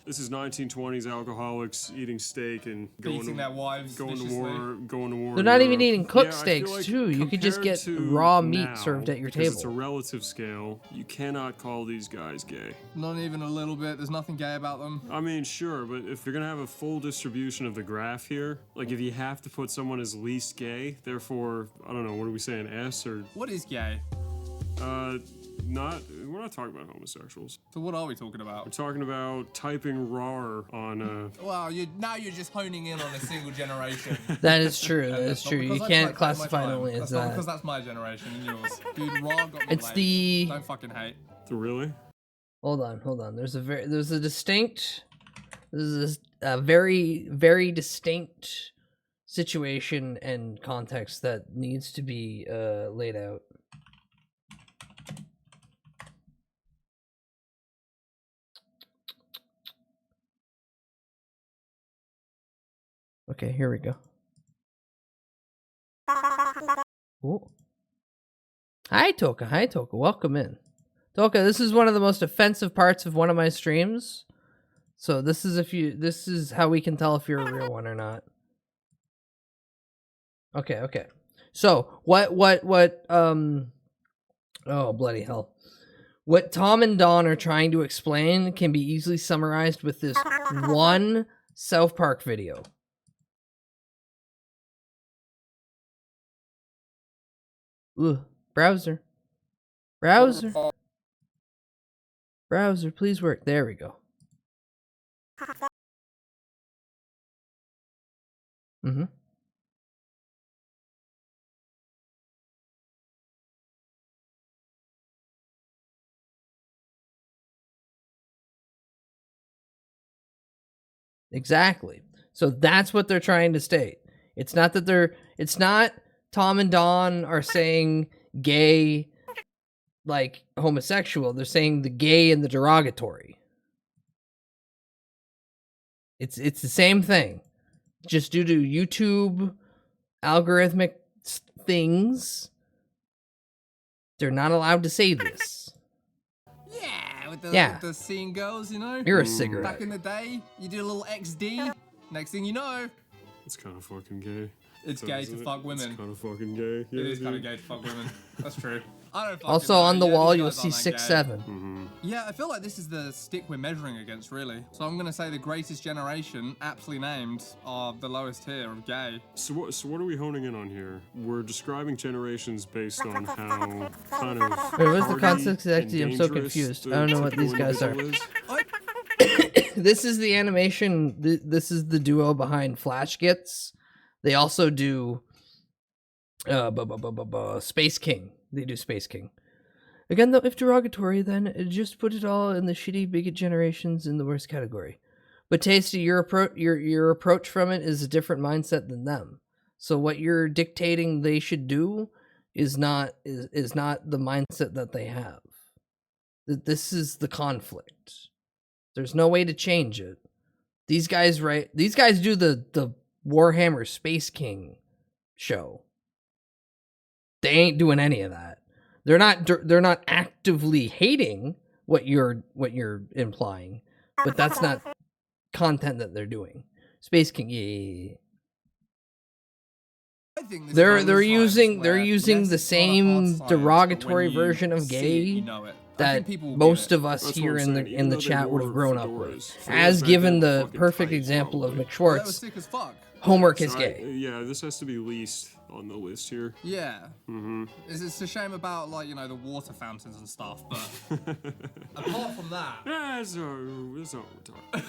S14: this is 1920s alcoholics eating steak and
S6: Beating their wives
S14: going to
S6: viciously.
S14: war.
S5: They're
S14: in
S5: not even
S14: Europe.
S5: eating cooked
S14: Yeah, I
S5: steaks,
S14: feel like
S5: too. You could just
S14: compared
S5: get
S14: to
S5: raw meat
S14: now,
S5: served at your
S14: because It's a
S5: table.
S14: relative scale. You cannot call these guys gay.
S6: Not even a little bit. There's nothing gay about them.
S14: I mean, sure, but if you're gonna have a full distribution of the graph here, like if you have to put someone as least gay, therefore, I don't know, what are we saying, S or?
S6: What is gay?
S14: We're not talking about homosexuals.
S6: So what are we talking about?
S14: We're talking about typing rar on
S6: Well, now you're just honing in on a single generation.
S5: That is true. That is
S6: Not
S5: true.
S6: because
S5: You
S6: I
S5: can't
S6: played
S5: classify
S6: my
S5: it
S6: time.
S5: only as
S6: That's not
S5: that.
S6: because that's my generation and yours. Dude, Raw got me
S5: It's
S6: late.
S5: the-
S6: Don't fucking hate.
S14: Really?
S5: Hold on. There's a distinct. This is a very, very distinct situation and context that needs to be laid out. Okay, here we go. Ooh. Hi, Toka. Hi, Toka. Welcome in. Toka, this is one of the most offensive parts of one of my streams. So this is how we can tell if you're a real one or not. Okay. So what oh bloody hell. What Tom and Don are trying to explain can be easily summarized with this one South Park video. Ugh. Browser, please work. There we go. Mm-hmm. Exactly. So that's what they're trying to state. It's not Tom and Don are saying gay like homosexual. They're saying the gay and the derogatory. It's the same thing. Just due to YouTube algorithmic things, they're not allowed to say this.
S6: Yeah, with the scene goes, you know?
S5: You're a cigarette.
S6: Back in the day, you do a little XD. Next thing you know,
S14: It's kind of fucking gay.
S6: it's gay to fuck women.
S14: It's kind of fucking gay.
S6: It is kind of gay to fuck women. That's true. I don't fucking
S5: Also
S6: know.
S5: on the
S6: Yeah,
S5: wall,
S6: these
S5: you'll
S6: guys
S5: see
S6: aren't that gay.
S5: 6'7".
S6: Yeah, I feel like this is the stick we're measuring against, really. So I'm gonna say the greatest generation, aptly named, are the lowest tier of gay.
S14: So what are we honing in on here? We're describing generations based on how kind of.
S5: Wait, what's the
S14: hardy
S5: context exactly?
S14: and
S5: I'm so
S14: dangerous
S5: confused.
S14: the
S5: I don't know what these
S14: typical
S5: guys are.
S14: individual is.
S5: This is the animation. This is the duo behind Flash Gets. They also do Space King. They do Space King. Again, though, if derogatory, then just put it all in the shitty bigot generations in the worst category. But Tasty, your approach from it is a different mindset than them. So what you're dictating they should do is not the mindset that they have. This is the conflict. There's no way to change it. These guys do the Warhammer Space King show. They ain't doing any of that. They're not actively hating what you're implying, but that's not content that they're doing. Space King, yeah. They're using the same derogatory version of gay that most of us here in the chat would have grown up with. As given the perfect example of McSchwartz, homework is gay.
S14: Yeah, this has to be least on the list here.
S6: Yeah.
S14: Mm-hmm.
S6: It's a shame about, like, you know, the water fountains and stuff, but apart from that...
S14: Yeah, that's not what we're talking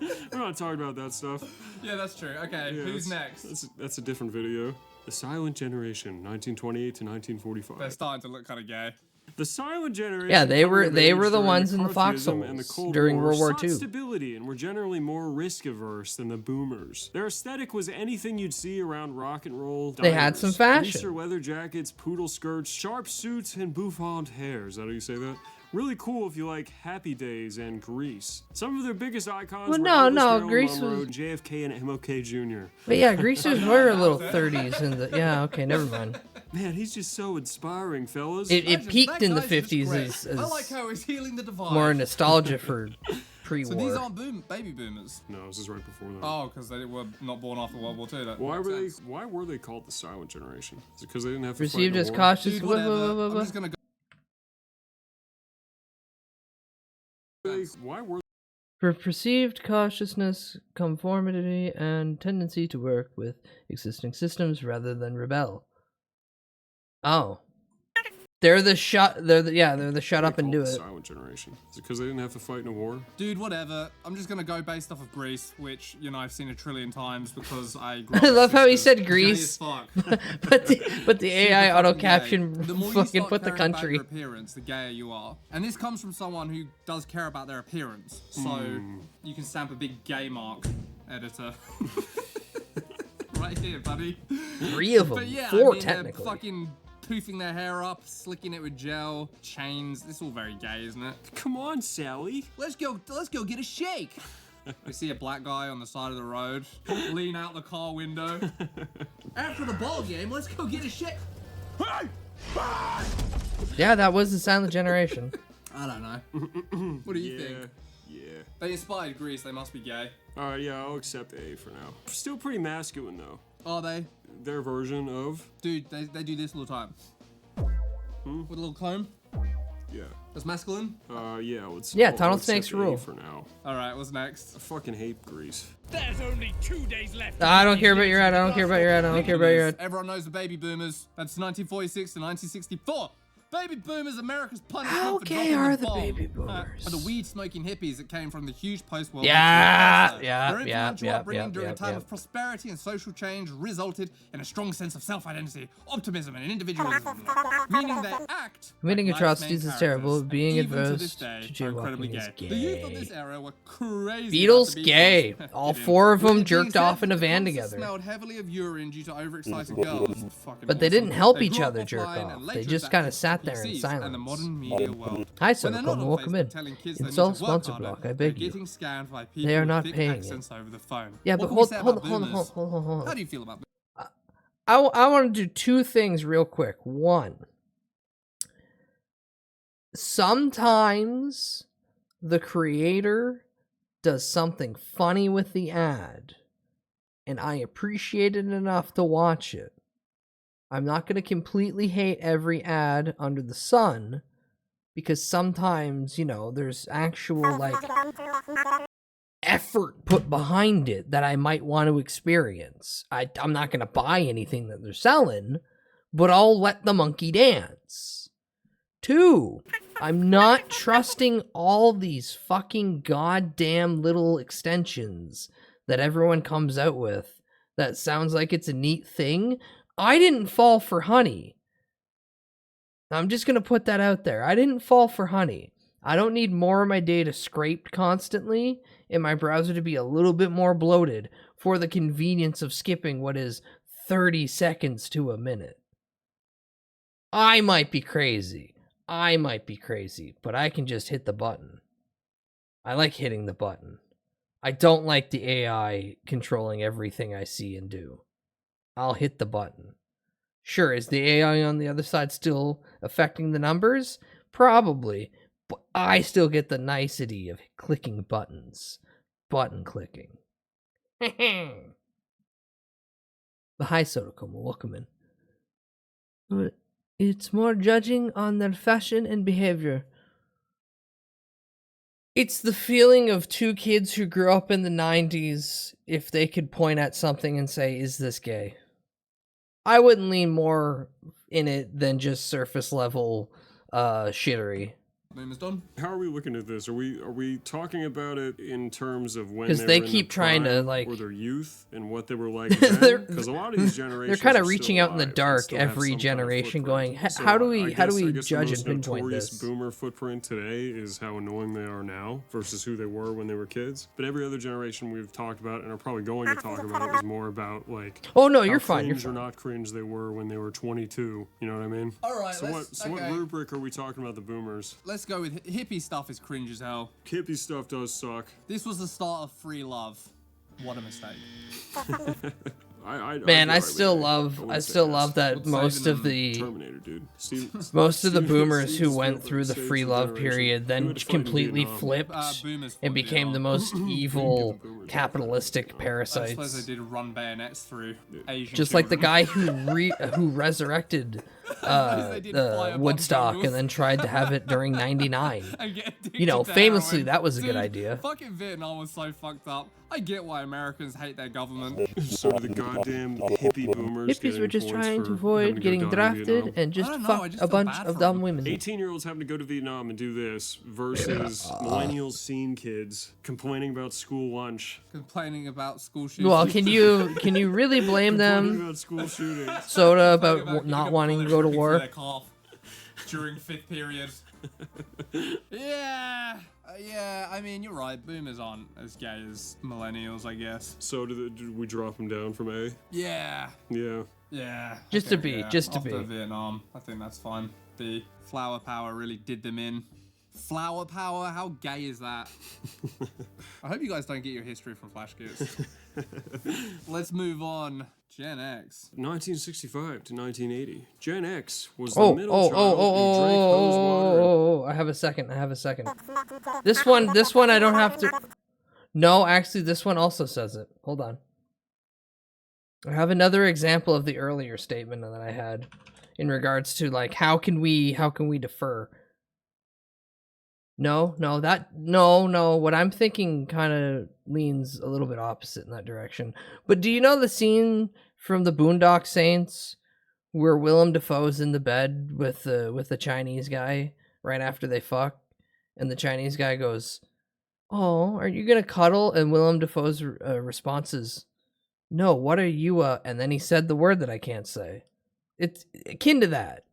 S14: We're not talking about that stuff.
S6: Yeah, that's true. Okay,
S14: Yeah,
S6: who's next?
S14: That's a different video. The Silent Generation, 1928 to 1945.
S6: They're starting to look kind of gay.
S14: The Silent Generation.
S5: Yeah, they were the
S14: during
S5: ones in the
S14: McCarthyism
S5: foxholes
S14: and the Cold
S5: during World War
S14: sought
S5: II.
S14: stability and were generally more risk-averse than the boomers. Their aesthetic was anything you'd see around rock and roll.
S5: They had some fashion.
S14: Greaser leather jackets, poodle skirts, sharp suits, and bouffant hair. Is that how you say that? Really cool if you like Happy Days and Grease. Some of their biggest icons were Elvis, Marilyn
S5: Grease
S14: Monroe,
S5: was...
S14: JFK, and MLK Jr.
S5: But yeah, Greasers were a little 30s in the... Yeah, okay, never mind.
S14: Man, he's just so inspiring, fellas.
S5: It peaked in the 50s as
S6: I like how he's healing the divide.
S5: more nostalgia for pre-war.
S6: So these aren't baby boomers?
S14: No, this is right before that.
S6: Oh, because they were not born after World War II. That
S14: Why were they called the Silent Generation? Is it because they didn't have to
S5: Received
S14: fight
S5: as
S14: in a war?
S5: cautious...
S6: Dude, whatever. I'm just gonna go.
S14: Why were
S5: For perceived cautiousness, conformity, and tendency to work with existing systems rather than rebel. Oh. They're the shut up and do it.
S14: Silent Generation? Is it because they didn't have to fight in a war?
S6: Dude, whatever. I'm just gonna go based off of Grease, which, you know, I've seen a trillion times because I grew up
S5: I love
S6: with
S5: how he
S6: sisters.
S5: said Grease,
S6: Gay as fuck.
S5: but the AI
S6: Super
S5: auto
S6: fucking
S5: caption
S6: gay. The more you
S5: fucking
S6: start
S5: put the
S6: caring about
S5: country.
S6: your appearance, the gayer you are. And this comes from someone who does care about their appearance. So you can stamp a big gay mark, editor. Right here, buddy.
S5: 3 of them.
S6: But yeah,
S5: 4
S6: I mean,
S5: technically.
S6: They're fucking poofing their hair up, slicking it with gel, chains. It's all very gay, isn't it?
S14: Come on, Sally.
S6: Let's go get a shake. We see a black guy on the side of the road, lean out the car window. After the ball game, let's go get a shit.
S5: Yeah, that was the Silent Generation.
S6: I don't know. What do you think?
S14: Yeah.
S6: They inspired Grease, they must be gay.
S14: Alright, yeah, I'll accept A for now. Still pretty masculine, though.
S6: Are they?
S14: Their version of?
S6: Dude, they do this all the time. With a little comb?
S14: Yeah.
S6: That's masculine?
S14: Yeah, let's...
S5: Yeah,
S14: I'll
S5: Tunnel
S14: accept
S5: Snakes
S14: A
S5: rule.
S14: for now.
S6: Alright, what's next?
S14: I fucking hate Grease.
S10: There's only 2 days left.
S5: I don't care about your ad. I don't care about your ad. I don't care about your ad.
S6: Everyone knows the baby boomers. That's 1946 to 1964. Baby boomers, America's punishment
S5: How
S6: for
S5: gay
S6: dropping
S5: are
S6: the
S5: the
S6: bomb.
S5: baby boomers?
S6: Are the weed-smoking hippies that came from the huge post-war
S5: Yeah,
S6: War.
S5: yeah,
S6: Their
S5: yeah,
S6: influential
S5: yeah,
S6: upbringing
S5: yeah,
S6: during
S5: yeah,
S6: a time
S5: yeah.
S6: of prosperity and social change resulted in a strong sense of self-identity, optimism, and individualism, meaning they act
S5: Committing
S6: like
S5: atrocities
S6: life's
S5: is
S6: main
S5: terrible.
S6: characters,
S5: Being
S6: even to
S5: adverse
S6: this day,
S5: to
S6: are incredibly
S5: jaywalking is
S6: gay. The youth of
S5: gay.
S6: this era were crazy.
S5: Beatles
S6: about the
S5: gay.
S6: Beatles.
S5: All
S6: Kidding.
S5: 4 of
S6: With
S5: them
S6: it being
S5: jerked off
S6: said,
S5: in a
S6: the
S5: van
S6: concerts
S5: together.
S6: smelled heavily of urine due to overexcited girls. Fucking
S5: But they
S6: awesome.
S5: didn't help
S6: They
S5: each
S6: grew up
S5: other jerk
S6: offline
S5: off.
S6: and
S5: They
S6: later
S5: just
S6: adapted
S5: kind of
S6: to
S5: sat there in
S6: PCs
S5: silence.
S6: and the modern media world.
S5: Hi,
S6: When they're
S5: Sotoko.
S6: not on
S5: Welcome
S6: Facebook
S5: in.
S6: telling kids they
S5: Install
S6: need to work
S5: sponsor
S6: harder,
S5: block. I
S6: they're
S5: beg you.
S6: getting scanned by people
S5: They are
S6: with
S5: not
S6: thick
S5: paying it.
S6: accents over the phone.
S5: Yeah,
S6: What
S5: but
S6: can we
S5: hold
S6: say
S5: on.
S6: about boomers? How do you feel about boomers?
S5: I want to do 2 things real quick. One, sometimes the creator does something funny with the ad, and I appreciate it enough to watch it. I'm not going to completely hate every ad under the sun, because sometimes, you know, there's actual, like, effort put behind it that I might want to experience. I'm not going to buy anything that they're selling, but I'll let the monkey dance. 2, I'm not trusting all these fucking goddamn little extensions that everyone comes out with that sounds like it's a neat thing. I didn't fall for honey. I'm just going to put that out there. I didn't fall for honey. I don't need more of my data scraped constantly and my browser to be a little bit more bloated for the convenience of skipping what is 30 seconds to a minute. I might be crazy. But I can just hit the button. I like hitting the button. I don't like the AI controlling everything I see and do. I'll hit the button. Sure, is the AI on the other side still affecting the numbers? Probably, but I still get the nicety of clicking buttons. Button clicking. The High Sotokoma, welcome in. But it's more judging on their fashion and behavior. It's the feeling of 2 kids who grew up in the 90s if they could point at something and say, is this gay? I wouldn't lean more in it than just surface level shittery.
S6: Name is done.
S14: How are we looking at this? Are we talking about it in terms of when
S5: 'Cause
S14: they
S5: they
S14: were in
S5: keep
S14: their
S5: trying to,
S14: prime
S5: like-
S14: or their youth and what they were like then? Because a lot of these generations
S5: They're kind
S14: are
S5: of
S14: still
S5: reaching out in the
S14: alive and
S5: dark
S14: still have
S5: every
S14: some kind of
S5: generation,
S14: footprint.
S5: going,
S14: So
S5: how do
S14: I
S5: we
S14: guess
S5: judge
S14: the
S5: and
S14: most
S5: pinpoint
S14: notorious
S5: this?
S14: boomer footprint today is how annoying they are now versus who they were when they were kids. But every other generation we've talked about and are probably going to talk about is more about like
S5: Oh, no,
S14: how
S5: you're fine, you're
S14: cringe or not cringe they were when they were 22. You know what I mean?
S6: All right,
S14: So
S6: let's-
S14: what
S6: okay.
S14: rubric are we talking about the boomers?
S6: Let's go with hippie stuff is cringe as hell.
S14: Hippie stuff does suck.
S6: This was the start of free love. What a mistake.
S5: Man, I still love that most of the
S14: Terminator, dude.
S5: most of the boomers who
S14: Steven
S5: went
S14: Spielberg
S5: through the
S14: saved
S5: free
S14: some
S5: love
S14: generation.
S5: period
S14: Who
S5: then
S14: had to fight in
S5: completely
S14: Vietnam?
S5: flipped
S6: boomers
S5: and became the most evil capitalistic
S6: I suppose
S5: parasites.
S6: they did run bayonets through Asian
S5: Just like the
S6: children.
S5: guy who resurrected
S6: They did fly above
S5: Woodstock
S6: jungles.
S5: and then tried to have it during '99.
S6: And get addicted
S5: You know,
S6: to
S5: famously
S6: heroin.
S5: that was a good
S6: Dude,
S5: idea.
S6: Fucking Vietnam was so fucked up. I get why Americans hate their government.
S14: So do the goddamn hippie boomers.
S5: Hippies were just
S14: getting points
S5: trying to
S14: for
S5: avoid
S14: having to go
S5: getting
S14: die in
S5: drafted
S14: Vietnam.
S5: and just
S6: I don't know, I
S5: fuck
S6: just
S5: a
S6: feel
S5: bunch
S6: bad
S5: of
S6: for
S5: dumb
S6: them.
S5: women.
S14: 18-year-olds having to go to Vietnam and do this versus millennials scene kids complaining about school lunch.
S6: Complaining about school shootings.
S5: Well, can you really blame
S14: Complaining
S5: them,
S14: about school shootings.
S5: Soda, about
S6: About
S5: not
S6: giving
S5: wanting to
S6: bullets
S5: go to
S6: into
S5: war?
S6: their cough during 5th period. Yeah, I mean, you're right. Boomers aren't as gay as millennials, I guess.
S14: So do we drop them down from A?
S6: Yeah.
S14: Yeah.
S6: Yeah.
S5: Just
S6: okay,
S5: to be,
S6: yeah.
S5: just to
S6: After
S5: be.
S6: Vietnam, I think that's fine. The flower power really did them in Flower power, how gay is that? I hope you guys don't get your history from Flash Kids. Let's move on. Gen X.
S14: 1965 to 1980. Gen X was the middle child in Drake Rosewater.
S5: I have a second. This one I don't have to. No, actually, this one also says it. Hold on. I have another example of the earlier statement that I had in regards to like how can we defer. No. What I'm thinking kind of leans a little bit opposite in that direction. But do you know the scene from the Boondock Saints where Willem Dafoe's in the bed with the Chinese guy right after they fuck, and the Chinese guy goes, "Oh, are you gonna cuddle?" And Willem Dafoe's response is, "No, what are you?" And then he said the word that I can't say. It's akin to that.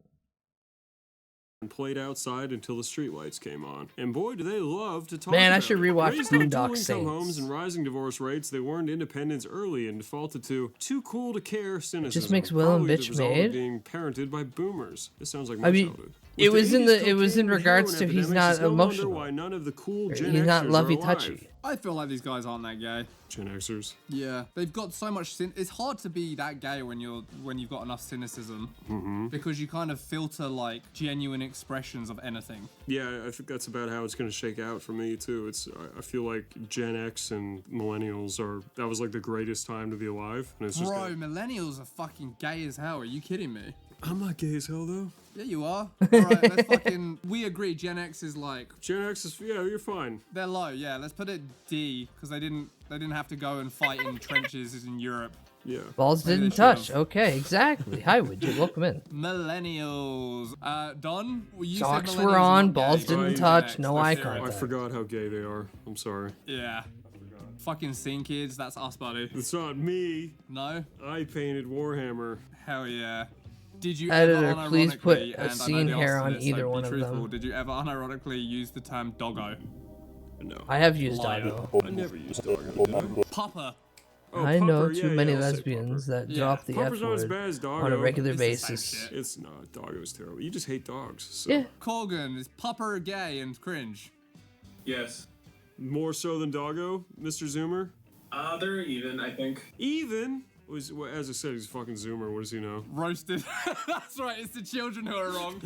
S14: And played outside until the streetlights came on. And boy, do they love to talk
S5: Man, I
S14: about
S5: should
S14: it.
S5: rewatch
S14: Raised on
S5: Boondock
S14: dual-income
S5: Saints.
S14: homes and rising divorce rates, they learned independence early and defaulted to too cool to care cynicism.
S5: just makes Willem
S14: probably
S5: bitch
S14: the result of
S5: made.
S14: being parented by boomers. This sounds like my
S5: I mean,
S14: childhood.
S5: it
S14: With
S5: was
S14: the
S5: in
S14: 80s
S5: it was in
S14: cocaine and
S5: regards to
S14: heroin
S5: he's
S14: epidemics,
S5: not
S14: it's no wonder
S5: emotional.
S14: why none of the cool Gen
S5: He's not
S14: Xers are
S5: lovey
S14: alive.
S5: touchy.
S6: I feel like these guys aren't that gay.
S14: Gen Xers.
S6: Yeah, they've got so much It's hard to be that gay when you've got enough cynicism, because you kind of filter like genuine expressions of anything.
S14: Yeah, I think that's about how it's going to shake out for me too. I feel like Gen X and millennials that was like the greatest time to be alive. And it's just
S6: Bro, millennials are fucking gay as hell. Are you kidding me?
S14: I'm not gay as hell though.
S6: Yeah, you are. Alright, let's fucking... We agree, Gen X is like...
S14: Gen X is... Yeah, you're fine.
S6: They're low, yeah. Let's put it D, because they didn't have to go and fight in trenches in Europe.
S14: Yeah.
S5: Balls
S6: Maybe
S5: didn't
S6: they
S5: touch.
S6: should've.
S5: Okay, exactly. Hi, Widget. Welcome in.
S6: Millennials. Don, you said
S5: Socks
S6: millennials
S5: were
S6: are
S5: on,
S6: not
S5: balls
S6: gay.
S5: didn't
S6: Gen
S5: touch,
S6: X,
S5: no
S6: let's
S5: eye
S6: hear it.
S14: I
S5: contact.
S14: forgot how gay they are. I'm sorry.
S6: Yeah. Fucking scene kids, that's us, buddy.
S14: It's not me.
S6: No?
S14: I painted Warhammer.
S6: Hell yeah. Did you
S5: Editor,
S6: ever
S5: please put
S6: unironically,
S5: a
S6: and I know
S5: scene
S6: the
S5: hair
S6: answer to
S5: on
S6: this,
S5: either
S6: so
S5: one
S6: be
S5: of
S6: truthful,
S5: them.
S6: Did you ever unironically use the term doggo?
S14: No.
S5: I have used
S6: Liar.
S5: doggo.
S14: I never used doggo, did I?
S6: Pupper.
S14: Oh,
S5: I know
S14: pupper,
S5: too
S14: yeah,
S5: many
S14: yeah, I'll say
S5: lesbians
S14: pupper.
S5: that
S6: Yeah.
S5: drop the
S14: Pupper's
S5: F
S14: not as
S5: word
S14: bad as doggo.
S5: on a regular
S6: It's the same
S5: basis.
S6: shit.
S14: It's not. Doggo is terrible. You just hate dogs. So.
S5: Yeah.
S6: Corgan, is pupper gay and cringe?
S14: Yes. More so than doggo, Mr. Zoomer?
S15: They're even, I think.
S14: Even? As I said, he's a fucking Zoomer. What does he know?
S6: Roasted. That's right, it's the children who are wrong.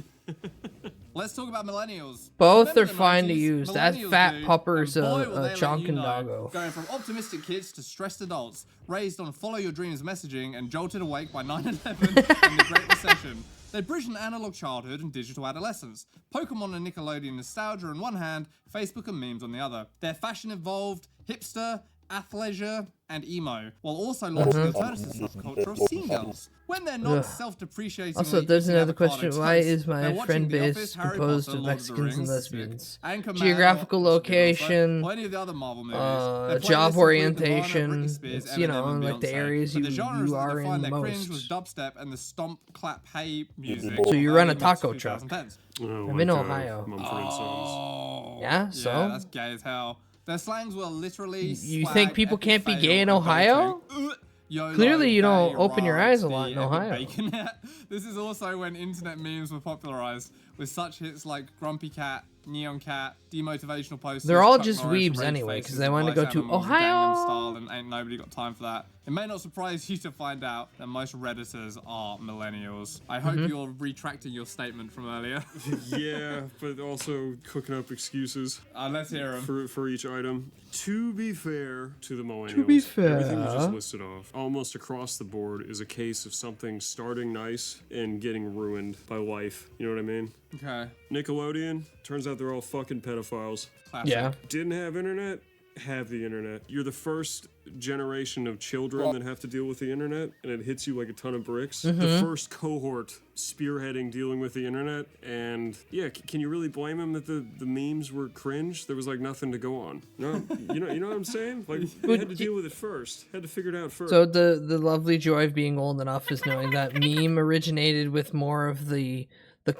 S6: Let's talk about millennials.
S5: Both
S6: Remember
S5: are
S6: the
S5: fine to
S6: 90s?
S5: use. That
S6: Millennials
S5: fat
S6: do,
S5: pupper's
S6: and
S5: a
S6: boy, will they let
S5: chonkin'
S6: you know,
S5: doggo.
S6: Going from optimistic kids to stressed adults, raised on follow your dreams messaging and jolted awake by 9/11 and the Great Recession. They bridged an analog childhood and digital adolescence. Pokemon and Nickelodeon nostalgia on one hand, Facebook and memes on the other. Their fashion evolved, hipster, athleisure, and emo, while also launching the alternative subculture of scene girls. When they're not
S5: Ugh.
S6: self-depreciating.
S5: Also, there's another question. Why is my friend base composed of Mexicans and lesbians? Geographical location,
S6: plenty of the other Marvel movies. Their
S5: job
S6: playlists include Nirvana,
S5: orientation.
S6: Britney Spears,
S5: It's, you know,
S6: Eminem, and
S5: like the
S6: Beyonce.
S5: areas
S6: But the
S5: you
S6: genres that
S5: are
S6: defined
S5: in
S6: their cringe
S5: most.
S6: was dubstep and the stomp, clap, hey music.
S5: So you
S6: of
S5: run a
S6: early
S5: taco
S6: mid-
S5: truck.
S6: 2010s.
S5: I'm in Ohio.
S6: Oh,
S5: Yeah, so?
S6: yeah, that's gay as hell. Their slangs were literally.
S5: You
S6: swag,
S5: think people
S6: epic
S5: can't be
S6: fail,
S5: gay in
S6: and
S5: Ohio?
S6: go-to. YOLO,
S5: Clearly you don't
S6: gay,
S5: open your
S6: raw,
S5: eyes a
S6: XD,
S5: lot in
S6: epic
S5: Ohio.
S6: bacon. This is also when internet memes were popularized, with such hits like Grumpy Cat, Neon Cat, demotivational posters.
S5: They're all
S6: Chuck
S5: just
S6: Norris,
S5: weebs
S6: Rage
S5: anyway,
S6: Faces,
S5: 'cause they wanna
S6: Advice
S5: go to
S6: Animals,
S5: Ohio.
S6: Gangnam Style, and ain't nobody got time for that. It may not surprise you to find out that most Redditors are millennials. I hope
S5: Mm-hmm.
S6: you're retracting your statement from earlier.
S14: Yeah, but also cooking up excuses.
S6: Let's hear 'em.
S14: For each item. To be fair to the millennials,
S5: To be fair.
S14: everything you just listed off, almost across the board, is a case of something starting nice and getting ruined by life. You know what I mean?
S6: Okay.
S14: Nickelodeon, turns out they're all fucking pedophiles.
S6: Classic.
S5: Yeah.
S14: Didn't have internet, have the internet. You're the first generation of children that have to deal with the internet, and it hits you like a ton of bricks. The first cohort spearheading dealing with the internet, and yeah, can you really blame them that the memes were cringe? There was like nothing to go on. No, you know what I'm saying? Like they had to deal with it first, had to figure it out first.
S5: So the lovely joy of being old enough is knowing that meme originated with more of the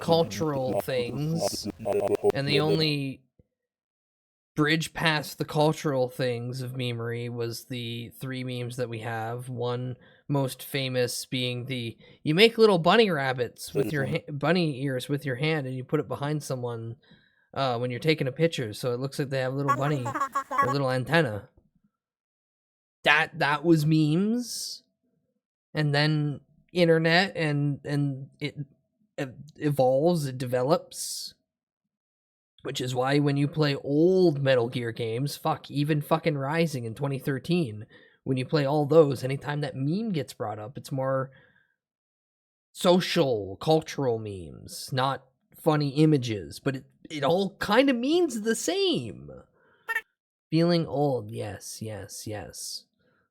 S5: cultural things, and the only bridge past the cultural things of memery was the three memes that we have. One most famous being the you make little bunny rabbits with your bunny ears with your hand and you put it behind someone when you're taking a picture, so it looks like they have a little bunny or a little antenna. That was memes, and then internet, and it evolves, it develops, which is why when you play old Metal Gear games, even fucking Rising in 2013, when you play all those, anytime that meme gets brought up, it's more social, cultural memes, not funny images, but it all kind of means the same. Feeling old, yes.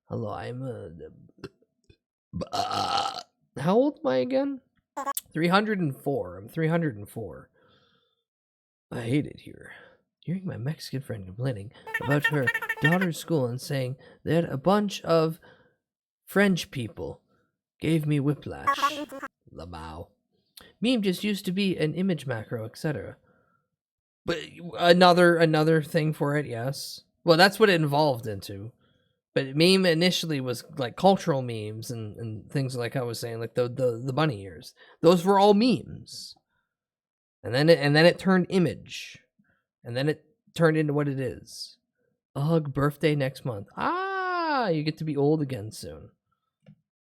S5: Hello, I'm how old am I again? 304. I'm 304. I hate it here. Hearing my Mexican friend complaining about her daughter's school and saying that a bunch of French people gave me whiplash. Lamau. Meme just used to be an image macro, etc. But another thing for it, yes. Well, that's what it evolved into. But meme initially was like cultural memes and things like I was saying, like the bunny ears. Those were all memes. And then it turned image. And then it turned into what it is. Ugh, birthday next month. You get to be old again soon.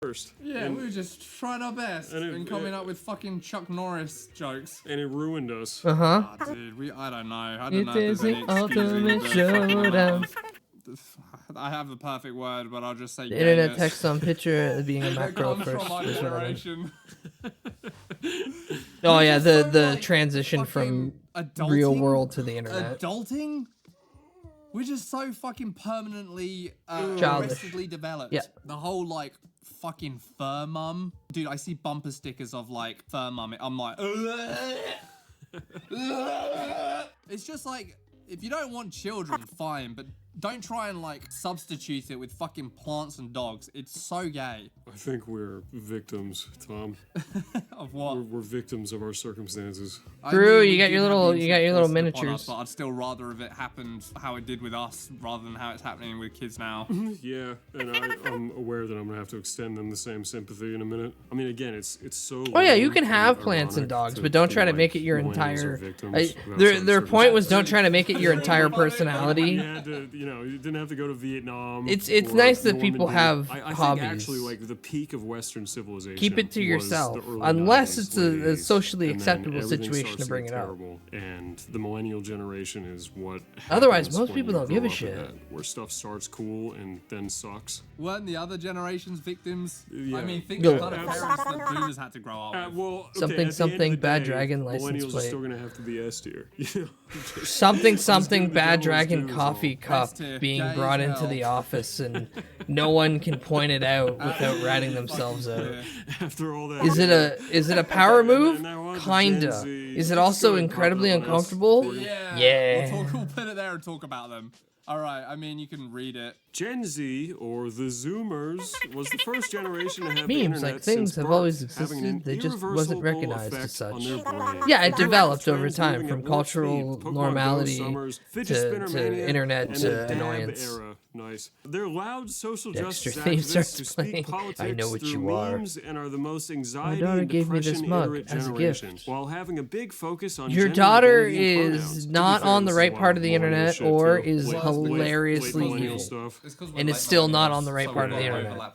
S6: First. Yeah, we were just trying our best and coming up with fucking Chuck Norris jokes.
S14: And it ruined us.
S5: Uh-huh.
S6: Oh, dude, I don't know. I
S5: It
S6: don't know
S5: is
S6: if there's any
S5: the ultimate
S6: excuse either.
S5: showdown.
S6: I have the perfect word, but I'll just say
S5: The internet
S6: gayness.
S5: text on picture being a
S6: That
S5: macro
S6: comes
S5: first.
S6: from our
S5: is what I mean.
S6: generation.
S5: Oh yeah,
S6: We're
S5: the
S6: just so, like,
S5: transition from
S6: adulting,
S5: real world to the internet.
S6: Adulting? We're just so fucking permanently
S5: Childish.
S6: arrestedly developed.
S5: Yeah.
S6: The whole like fucking fur mum. Dude, I see bumper stickers of like fur mum. I'm like, it's just like, if you don't want children, fine, but don't try and like substitute it with fucking plants and dogs. It's so gay.
S14: I think we're victims, Tom.
S6: Of what?
S14: We're victims of our circumstances.
S5: True,
S6: we
S5: you got
S6: do
S5: your
S6: have
S5: little
S6: the
S5: you got your
S6: internet
S5: little
S6: forced upon us,
S5: miniatures.
S6: but I'd still rather if it happened how it did with us rather than how it's happening with kids now.
S14: Yeah, and I'm aware that I'm gonna have to extend them the same sympathy in a minute. I mean, again, it's so.
S5: Oh yeah, you
S14: lame
S5: can have
S14: and
S5: plants and
S14: ironic
S5: dogs, but don't try to
S14: feel
S5: make it your
S14: millennials are
S5: entire.
S14: victims without
S5: Their
S14: some
S5: point was don't
S14: circumstances.
S5: try to make it your entire personality.
S14: You had to, you didn't have to go to Vietnam.
S5: It's
S14: or
S5: nice that people
S14: Normandy.
S5: have
S14: I
S5: hobbies.
S14: think actually, like the peak of Western civilization.
S5: Keep it to
S14: was
S5: yourself,
S14: the early
S5: unless
S14: 90s,
S5: it's
S14: late
S5: a
S14: 80s,
S5: socially
S14: and then
S5: acceptable
S14: everything
S5: situation
S14: starts
S5: to bring
S14: get
S5: it up.
S14: terrible, and the millennial generation is what.
S5: Otherwise,
S14: happens
S5: most
S14: when
S5: people
S14: you
S5: don't give a
S14: grow up in
S5: shit.
S14: that, where stuff starts cool and then sucks.
S6: Weren't the other generations victims?
S14: Yeah.
S6: I mean, think
S5: Go.
S6: of the kind of parents that boomers had to grow up with.
S14: Well, okay,
S5: Something,
S14: at the end of
S5: something,
S14: the
S5: Bad
S14: day,
S5: Dragon license
S14: millennials are
S5: plate.
S14: still gonna have to be S tier. You know?
S5: Something
S14: Just
S5: something
S14: do the
S5: Bad
S14: devil's
S5: Dragon
S14: dues
S5: coffee
S14: all.
S5: cup
S6: S-tier,
S5: being
S6: gay
S5: brought
S6: as
S5: into
S6: hell.
S5: the office and no one can point it out without ratting themselves out.
S14: After all that,
S5: Is it a power move?
S14: now on to
S5: Kinda.
S14: Gen Z.
S5: Is it
S14: Just
S5: also
S14: go ahead and
S5: incredibly
S14: pop that on us.
S5: uncomfortable?
S6: Yeah.
S5: Yeah.
S6: We'll put it there and talk about them. All right. I mean, you can read it.
S14: Gen Z, or the Zoomers, was the first generation to have the
S5: Memes,
S14: internet
S5: like things
S14: since
S5: have
S14: birth,
S5: always
S14: having an
S5: existed, they just wasn't
S14: irreversible
S5: recognized as
S14: effect
S5: such.
S14: on their brain.
S5: Yeah, it
S14: They
S5: developed
S14: were
S5: over
S14: friends
S5: time
S14: moving
S5: from
S14: at warp
S5: cultural
S14: speed, Pokemon
S5: normality
S14: Go summers, fidget
S5: to
S14: spinner mania,
S5: internet
S14: and the dab
S5: annoyance.
S14: Era. Nice. They're loud social
S5: Dexter
S14: justice
S5: theme
S14: activists
S5: starts
S14: who speak
S5: playing.
S14: politics
S5: I know what
S14: through
S5: you are.
S14: memes and are the most anxiety
S5: daughter
S14: and
S5: gave me this
S14: depression
S5: mug
S14: illiterate
S5: as a
S14: generation,
S5: gift.
S14: while having a big focus on
S5: Your
S14: gender
S5: daughter
S14: identity and
S5: is
S14: pronouns. To be
S5: not
S14: fair,
S5: on the
S14: this is
S5: right
S14: a lot
S5: part of the
S14: millennial
S5: internet
S14: shit,
S5: or
S14: too.
S5: is
S14: Late
S5: hilariously
S14: millennial
S5: evil.
S14: stuff.
S5: And it's still not on the right part of the internet.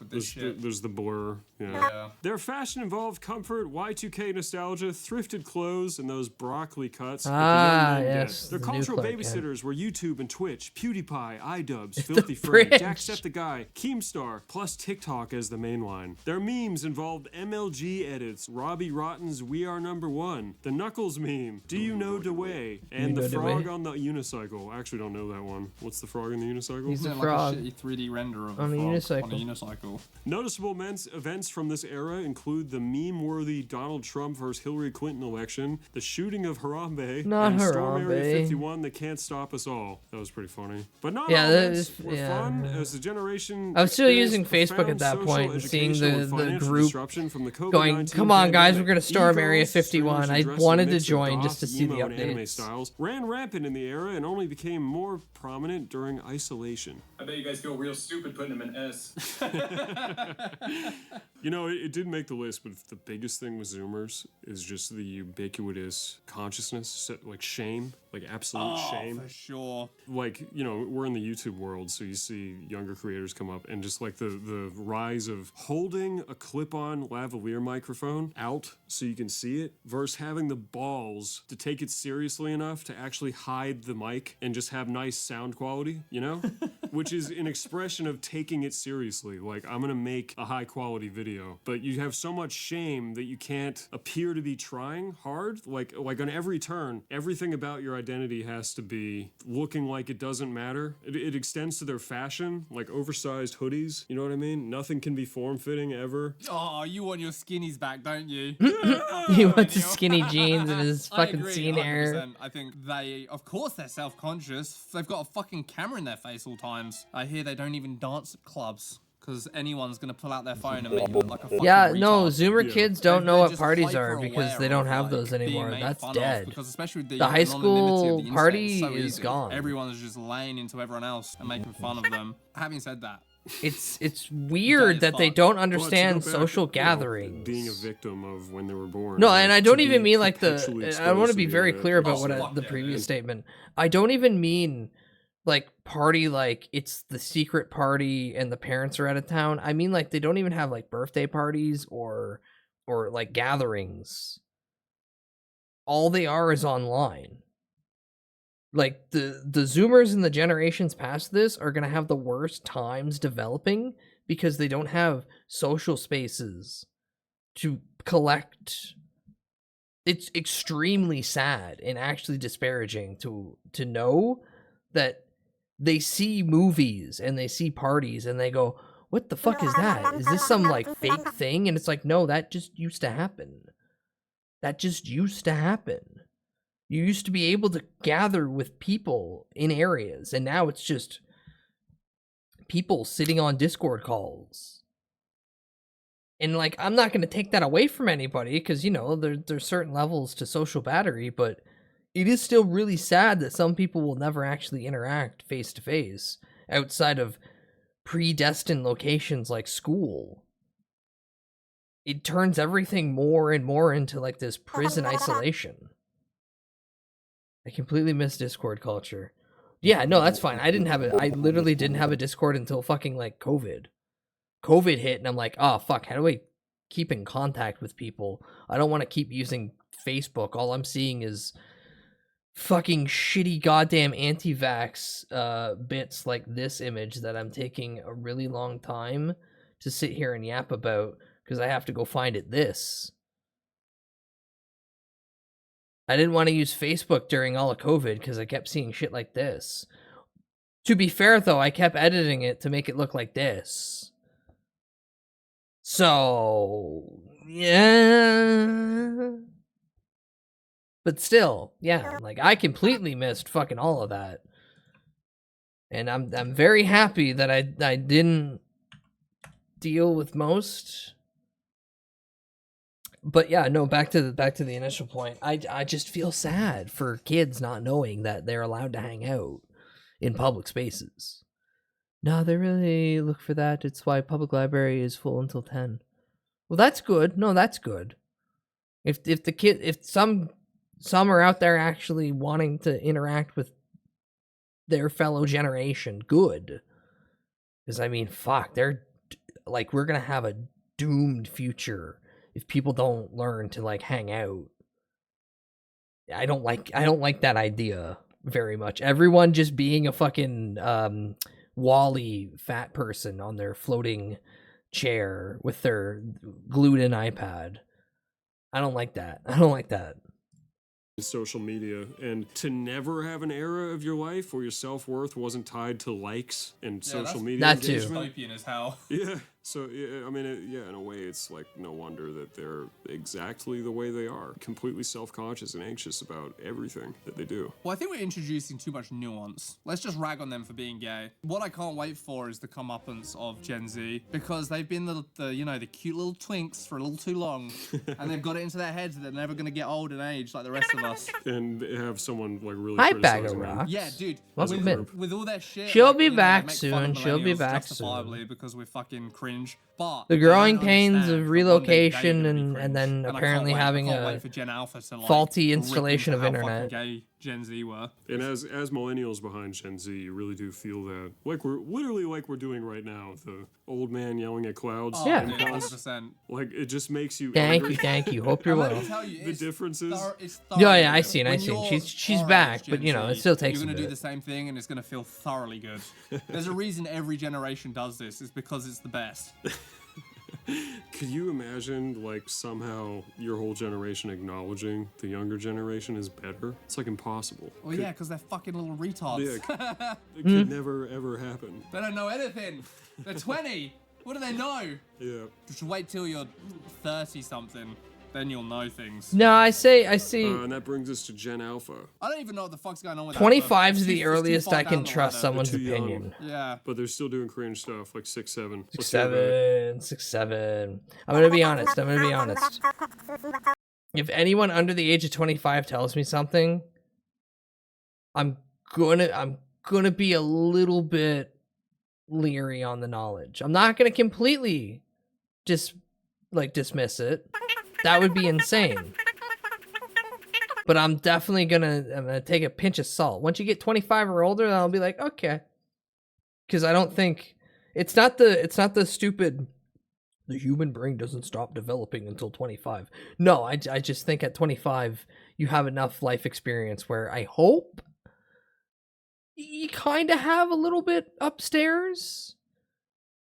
S14: There's the blur. Yeah. Their fashion involved comfort, Y2K nostalgia, thrifted clothes, and those broccoli cuts. that the
S5: Ah,
S14: young men
S5: yes,
S14: get. Their
S5: the new
S14: cultural
S5: Clark Kent.
S14: babysitters were YouTube and Twitch, PewDiePie, iDubbbz, Filthy Frank,
S5: fridge.
S14: Jacksepticeye, Keemstar, plus TikTok as the main line. Their memes involved MLG edits, Robbie Rotten's We Are Number One, the Knuckles meme, Do You Know DeWay, and
S5: know
S14: the frog
S5: DeWay?
S14: on the unicycle. I actually don't know that one. What's the frog on the unicycle?
S5: He's a
S6: Like
S5: frog
S6: a shitty 3D render of
S5: on a
S6: frog
S5: unicycle.
S6: On a unicycle.
S14: Noticeable events from this era include the meme-worthy Donald Trump versus Hillary Clinton election, the shooting of Harambe,
S5: Not
S14: and Storm Area
S5: Harambe.
S14: 51 that can't stop us all. That was pretty funny. But not
S5: Yeah,
S14: all
S5: that
S14: events
S5: is,
S14: were more
S5: Yeah.
S14: fun as the generation.
S5: I was still using
S14: experienced
S5: Facebook at that
S14: profound
S5: point and
S14: social,
S5: seeing
S14: educational,
S5: the
S14: and financial
S5: group
S14: disruption from the
S5: going,
S14: COVID-19
S5: come on guys, we're
S14: pandemic.
S5: gonna storm Area
S14: Egos,
S5: 51.
S14: streamers
S5: I
S14: dressed in a
S5: wanted to
S14: mix of
S5: join
S14: goth,
S5: just to see the
S14: emo, and anime
S5: updates.
S14: styles ran rampant in the era and only became more prominent during isolation.
S15: I bet you guys feel real stupid putting him in S.
S14: You know, it did make the list, but the biggest thing with Zoomers is just the ubiquitous consciousness, like shame, like absolute shame.
S6: For sure.
S14: Like, you know, we're in the YouTube world, so you see younger creators come up and just like the rise of holding a clip-on lavalier microphone out so you can see it versus having the balls to take it seriously enough to actually hide the mic and just have nice sound quality, you know? Which is an expression of taking it seriously. Like, I'm gonna make a high-quality video, but you have so much shame that you can't appear to be trying hard. Like on every turn, everything about your identity has to be looking like it doesn't matter. It extends to their fashion, like oversized hoodies, you know what I mean? Nothing can be form-fitting ever.
S6: Oh, you want your skinnies back, don't you?
S5: He wants his skinny jeans and his
S6: I
S5: fucking
S6: agree,
S5: scene hair.
S6: 100%. I think of course they're self-conscious. They've got a fucking camera in their face all times. I hear they don't even dance at clubs because anyone's gonna pull out their phone and make you look like a fucking
S5: Yeah,
S6: retard.
S5: no, Zoomer kids don't know
S6: They're
S5: what
S6: just
S5: parties are
S6: hyper
S5: because
S6: aware
S5: they don't
S6: of,
S5: have
S6: like,
S5: those
S6: being
S5: anymore.
S6: made
S5: That's
S6: fun of,
S5: dead.
S6: because especially
S5: The high
S6: anonymity of
S5: school
S6: the internet
S5: party
S6: is so
S5: is
S6: easy.
S5: gone.
S6: Everyone's just laying into everyone else and making fun of them. Having said that,
S5: It's weird that they don't understand
S14: But to go back,
S5: social
S14: you know,
S5: gatherings.
S14: being a victim of when they were born.
S5: No,
S14: like,
S5: and I
S14: to
S5: don't
S14: be
S5: even mean like
S14: perpetually
S5: I
S14: exposed
S5: want to
S14: to
S5: be
S14: the
S5: very
S14: internet.
S5: clear about the previous statement. I don't even mean like party like it's the secret party and the parents are out of town. I mean like they don't even have like birthday parties or like gatherings. All they are is online. Like the Zoomers and the generations past this are going to have the worst times developing because they don't have social spaces to collect. It's extremely sad and actually disparaging to know that they see movies and they see parties and they go, what the fuck is that? Is this some like fake thing? And it's like, no, that just used to happen. That just used to happen. You used to be able to gather with people in areas, and now it's just people sitting on Discord calls. And like, I'm not going to take that away from anybody because, you know, there's certain levels to social battery, but it is still really sad that some people will never actually interact face to face outside of predestined locations like school. It turns everything more and more into like this prison isolation. I completely miss Discord culture. Yeah, no, that's fine. I literally didn't have a Discord until fucking like COVID. COVID hit and I'm like, oh fuck, how do I keep in contact with people? I don't want to keep using Facebook. All I'm seeing is fucking shitty goddamn anti-vax bits like this image that I'm taking a really long time to sit here and yap about because I have to go find it this. I didn't want to use Facebook during all of COVID because I kept seeing shit like this. To be fair, though, I kept editing it to make it look like this. So, yeah. But still, yeah, like, I completely missed fucking all of that. And I'm very happy that I didn't deal with most. But yeah, no, back to the initial point. I just feel sad for kids not knowing that they're allowed to hang out in public spaces. No, they really look for that. It's why public library is full until 10. Well, that's good. No, that's good. If some are out there actually wanting to interact with their fellow generation, good. Because I mean, fuck, they're like, we're gonna have a doomed future if people don't learn to like hang out. I don't like that idea very much. Everyone just being a fucking Wall-E fat person on their floating chair with their glued in iPad. I don't like that. I don't like that.
S14: Social media, and to never have an era of your life where your self-worth wasn't tied to likes and social media
S5: that too.
S14: engagement.
S6: Dystopian as hell.
S14: Yeah, So, I mean, yeah, in a way, it's like no wonder that they're exactly the way they are. Completely self-conscious and anxious about everything that they do.
S6: Well, I think we're introducing too much nuance. Let's just rag on them for being gay. What I can't wait for is the comeuppance of Gen Z, because they've been the cute little twinks for a little too long, and they've got it into their heads that they're never going to get old and age like the rest of us.
S14: And have someone like really
S5: Hi, Bag of
S14: criticizing them.
S5: Rocks.
S6: Yeah, dude.
S5: Welcome in.
S6: With all their shit,
S5: She'll
S6: like,
S5: be
S6: you know,
S5: back
S6: they make
S5: soon.
S6: fun of
S5: She'll be
S6: millennials
S5: back
S6: justifiably
S5: soon.
S6: because we're fucking cringe. But
S5: The
S6: they
S5: growing
S6: don't
S5: pains
S6: understand
S5: of
S6: that one day they're
S5: relocation
S6: gonna be
S5: and
S6: cringe.
S5: then
S6: And I
S5: apparently
S6: can't wait.
S5: having
S6: I can't
S5: a
S6: wait for Gen Alpha to, like,
S5: faulty
S6: rip
S5: installation
S6: into
S5: of
S6: how
S5: internet.
S6: fucking gay Gen Z were.
S14: And as millennials behind Gen Z, you really do feel that, like we're literally like we're doing right now, the old man yelling at clouds.
S6: Oh,
S5: Yeah.
S6: 100%.
S14: Like it just makes you.
S5: Thank
S14: angry.
S5: you, thank you. Hope you're
S6: And let
S5: well.
S6: me tell you,
S14: The
S6: it's
S14: differences.
S5: Yeah, I seen.
S6: When
S5: She's
S6: you're
S5: back,
S6: our
S5: but
S6: age,
S5: you know,
S6: Gen
S5: it
S6: Z,
S5: still takes
S6: You're
S5: a
S6: gonna do
S5: bit.
S6: the same thing, and it's gonna feel thoroughly good. There's a reason every generation does this. It's because it's the best.
S14: Could you imagine, like, somehow your whole generation acknowledging the younger generation is better? It's, like, impossible.
S6: Well, yeah, because they're fucking little retards.
S14: Yeah, it could never, ever happen.
S6: They don't know anything. They're 20. What do they know?
S14: Yeah.
S6: Just wait till you're 30-something. Then you'll know things.
S5: No, I see.
S14: And that brings us to Gen Alpha.
S6: I don't even know what the fuck's going on with
S5: 25 is
S6: Alpha.
S5: the
S6: It's too
S5: earliest
S6: far
S5: I can
S6: down the
S5: trust
S6: ladder.
S5: someone's
S14: They're too young.
S5: opinion.
S6: Yeah.
S14: But they're still doing cringe stuff, like 6'7".
S5: 6'7". I'm gonna be honest. If anyone under the age of 25 tells me something, I'm gonna be a little bit leery on the knowledge. I'm not gonna completely dismiss it. That would be insane. But I'm definitely gonna take a pinch of salt. Once you get 25 or older, then I'll be like, okay. Because I don't think it's not the stupid the human brain doesn't stop developing until 25. No, I just think at 25 you have enough life experience where I hope you kind of have a little bit upstairs.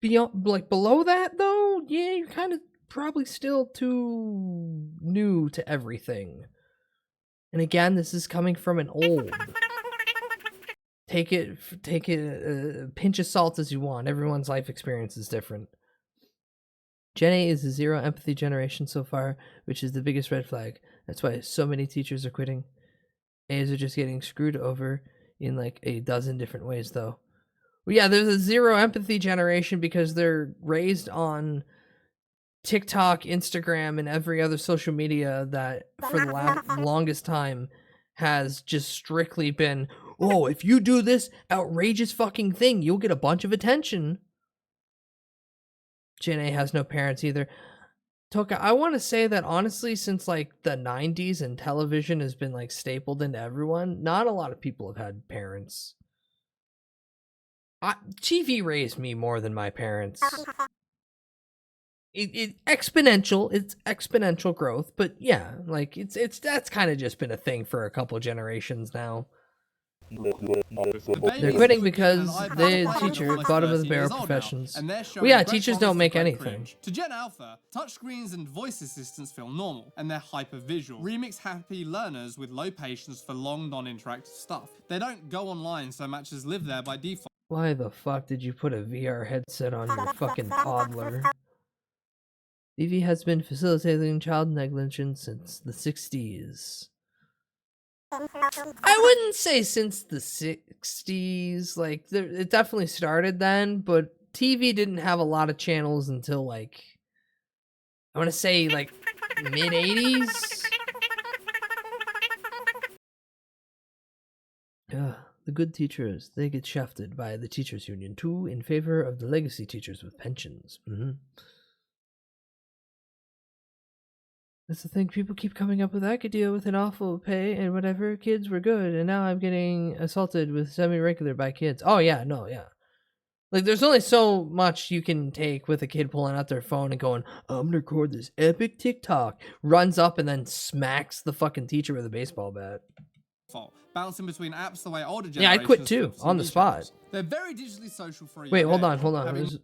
S5: Beyond, like below that though, yeah, you're kind of probably still too new to everything. And again, this is coming from an old. Take it a pinch of salt as you want. Everyone's life experience is different. Gen A is the zero empathy generation so far, which is the biggest red flag. That's why so many teachers are quitting. A's are just getting screwed over in like a dozen different ways, though. Well, yeah, there's a zero empathy generation because they're raised on TikTok, Instagram, and every other social media that for the longest time has just strictly been, oh, if you do this outrageous fucking thing, you'll get a bunch of attention. Gen A has no parents either. Toka, I want to say that honestly, since like the 90s and television has been like stapled into everyone, not a lot of people have had parents. TV raised me more than my parents. It's exponential growth, but yeah, like that's kind of just been a thing for a couple generations now. They're quitting because the teacher bottom of the barrel professions. Well, yeah, teachers don't make anything.
S6: To Gen Alpha, touchscreens and voice assistants feel normal, and they're hyper-visual. Remix happy learners with low patience for long non-interactive stuff. They don't go online so much as live there by default.
S5: Why the fuck did you put a VR headset on your fucking toddler? DV has been facilitating child negligence since the 60s. I wouldn't say since the 60s. Like, it definitely started then, but TV didn't have a lot of channels until, like, I want to say, like, mid-80s? The good teachers, they get shafted by the teachers union, too, in favor of the legacy teachers with pensions. That's the thing, people keep coming up with, I could deal with an awful pay and whatever, kids were good, and now I'm getting assaulted with semi-regular by kids. Oh yeah, no, yeah. Like, there's only so much you can take with a kid pulling out their phone and going, I'm gonna record this epic TikTok, runs up and then smacks the fucking teacher with a baseball bat.
S6: Bouncing between apps the way older generations.
S5: Yeah, I quit too, on the spot.
S6: They're very digitally social for a
S5: Wait,
S6: young
S5: hold on.
S6: age.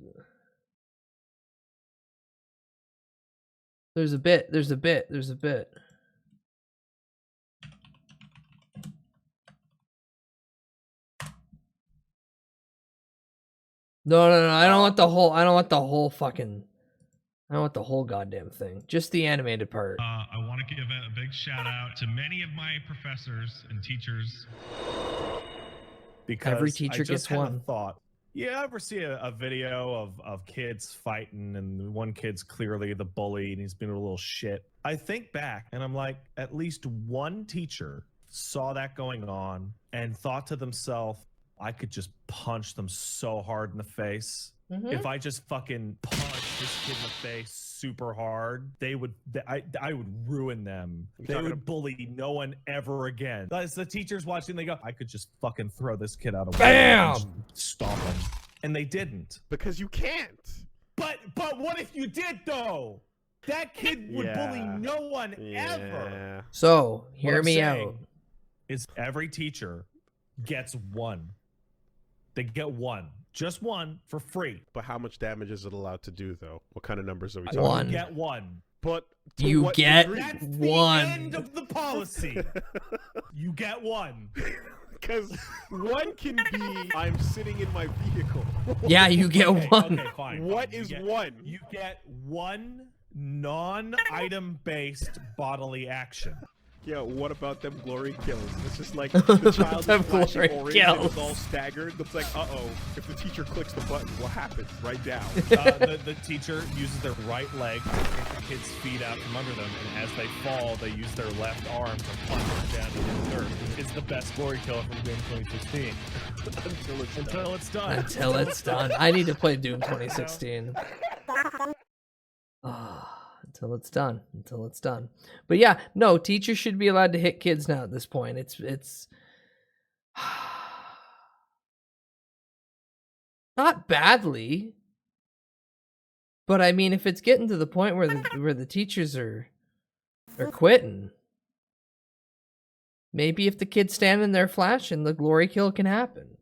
S5: There's a bit. No. I don't want the whole. I don't want the whole fucking. I don't want the whole goddamn thing. Just the animated part.
S8: I want to give a big shout out to many of my professors and teachers.
S17: Because
S5: every teacher
S17: I just
S5: gets
S17: had
S5: one.
S17: A thought. You ever see a video of kids fighting and one kid's clearly the bully and he's being a little shit? I think back and I'm like, at least one teacher saw that going on and thought to themselves, I could just punch them so hard in the face. If I just fucking punch this kid in the face super hard, I would ruin them. They would bully no one ever again. As the teachers watching, they go, I could just fucking throw this kid out of
S5: Bam!
S17: Stop him. And they didn't.
S23: Because you can't.
S17: But what if you did though? That kid would bully no one ever.
S5: So hear
S17: What I'm
S5: me
S17: saying
S5: out.
S17: Is every teacher gets one. They get one. Just one for free.
S23: But how much damage is it allowed to do, though? What kind of numbers are we talking?
S5: One.
S17: You get one.
S23: But
S5: You get
S17: That's
S5: one.
S17: the end of the policy. You get one.
S23: Because one can be, I'm sitting in my vehicle.
S5: Yeah, you get one.
S17: Okay, fine.
S23: What is one?
S17: You get one non-item based bodily action.
S23: Yeah, what about them glory kills? It's just like the child
S5: Them
S23: is flashing
S5: glory
S23: orange
S5: kills.
S23: and it's all staggered. It's like, uh-oh, if the teacher clicks the button, what happens? Right down.
S17: The teacher uses their right leg to kick the kid's feet out from under them, and as they fall, they use their left arm to punch them down to the dirt. It's the best glory kill from Doom 2016. Until it's done.
S5: Until it's done. I need to play Doom 2016. Until it's done. Until it's done. But yeah, no, teachers should be allowed to hit kids now at this point. It's not badly. But I mean, if it's getting to the point where the teachers are quitting, maybe if the kid's standing there flashing, the glory kill can happen.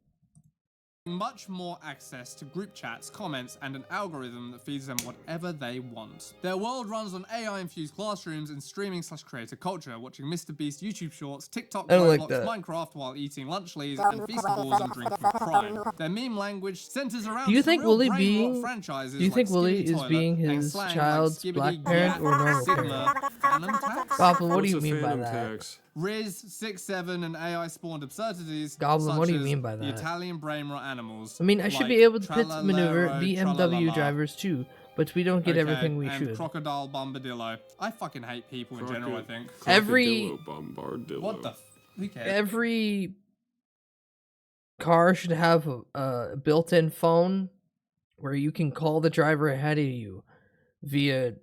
S6: Much more access to group chats, comments, and an algorithm that feeds them whatever they want. Their world runs on AI-infused classrooms and streaming/creator culture, watching Mr. Beast YouTube shorts, TikTok,
S5: I don't
S6: Roblox,
S5: like that.
S6: Minecraft while eating lunch leaves and feastables and drinking crime. Their meme language centers around
S5: Do you think
S6: surreal
S5: Wooly
S6: brain
S5: being?
S6: rot franchises
S5: Do you think
S6: like
S5: Wooly
S6: Skibidi
S5: is
S6: Toilet
S5: being
S6: and
S5: his
S6: slang
S5: child's
S6: like
S5: black
S6: Skibidi
S5: parent or normal
S6: Sigma,
S5: parent?
S6: Phantom Tax?
S5: Goblin, what do you
S14: What's a
S5: mean by
S14: Phantom
S5: that?
S14: Tax?
S6: Riz, 6-7, and AI-spawned absurdities.
S5: Goblin,
S6: such
S5: what do you
S6: as
S5: mean by
S6: The
S5: that?
S6: Italian brain rot animals.
S5: I mean, I should
S6: like
S5: be able to pit maneuver
S6: Tralalero,
S5: BMW
S6: Tralalala.
S5: drivers too, but we don't get
S6: Okay,
S5: everything we
S6: and
S5: should.
S6: Crocodile Bombadillo. I fucking hate people in general, I think.
S5: Every-
S14: Bombardillo.
S6: What the who cares?
S5: Every car should have a built-in phone where you can call the driver ahead of you via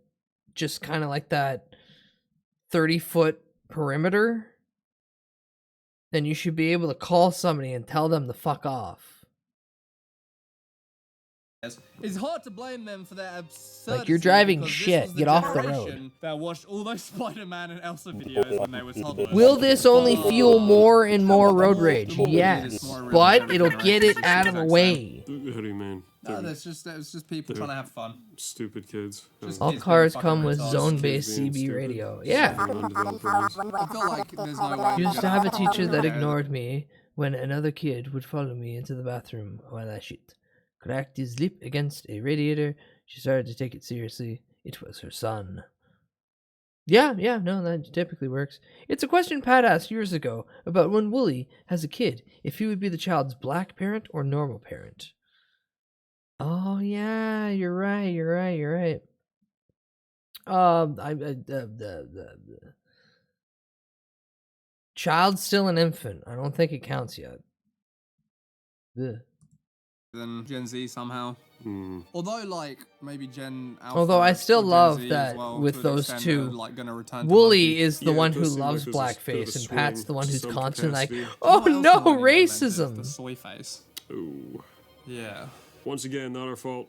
S5: just kind of like that 30-foot perimeter. Then you should be able to call somebody and tell them to fuck off.
S6: It's hard to blame them for their absurdity.
S5: Like, you're driving
S6: because this
S5: shit,
S6: was the
S5: get off the
S6: generation
S5: road.
S6: That watched all those Spider-Man and Elsa videos when they were toddlers.
S5: Will this only fuel more and more road rage? Yes, but it'll get it out of the way.
S14: How do you mean?
S6: No, it's just people trying to have fun.
S14: Stupid kids.
S5: All cars come with zone-based CB radio. Yeah.
S6: I feel like there's no way.
S5: Used to have a teacher that ignored me when another kid would follow me into the bathroom while I shit. Cracked his lip against a radiator. She started to take it seriously. It was her son. Yeah, no, that typically works. It's a question Pat asked years ago about when Wooly has a kid, if he would be the child's black parent or normal parent. Oh yeah, you're right. The child's still an infant. I don't think it counts yet. Ugh.
S6: Than Gen Z somehow. Although, like, maybe Gen Alpha.
S5: Although I still
S6: or Gen
S5: love
S6: Z
S5: that
S6: as well,
S5: with
S6: to an
S5: those
S6: extent,
S5: two,
S6: are, like, gonna return to
S5: Wooly
S6: monkey.
S5: is the
S14: Yeah,
S5: one
S14: it
S5: who
S14: does seem
S5: loves
S14: like there's a bit of a
S5: blackface, and Pat's
S14: swing
S5: the one who's
S14: to some
S5: constantly like,
S14: capacity.
S5: oh
S6: What else
S5: no,
S6: have they invented?
S5: racism.
S6: The soy face.
S14: Ooh.
S6: Yeah.
S14: Once again, not our fault.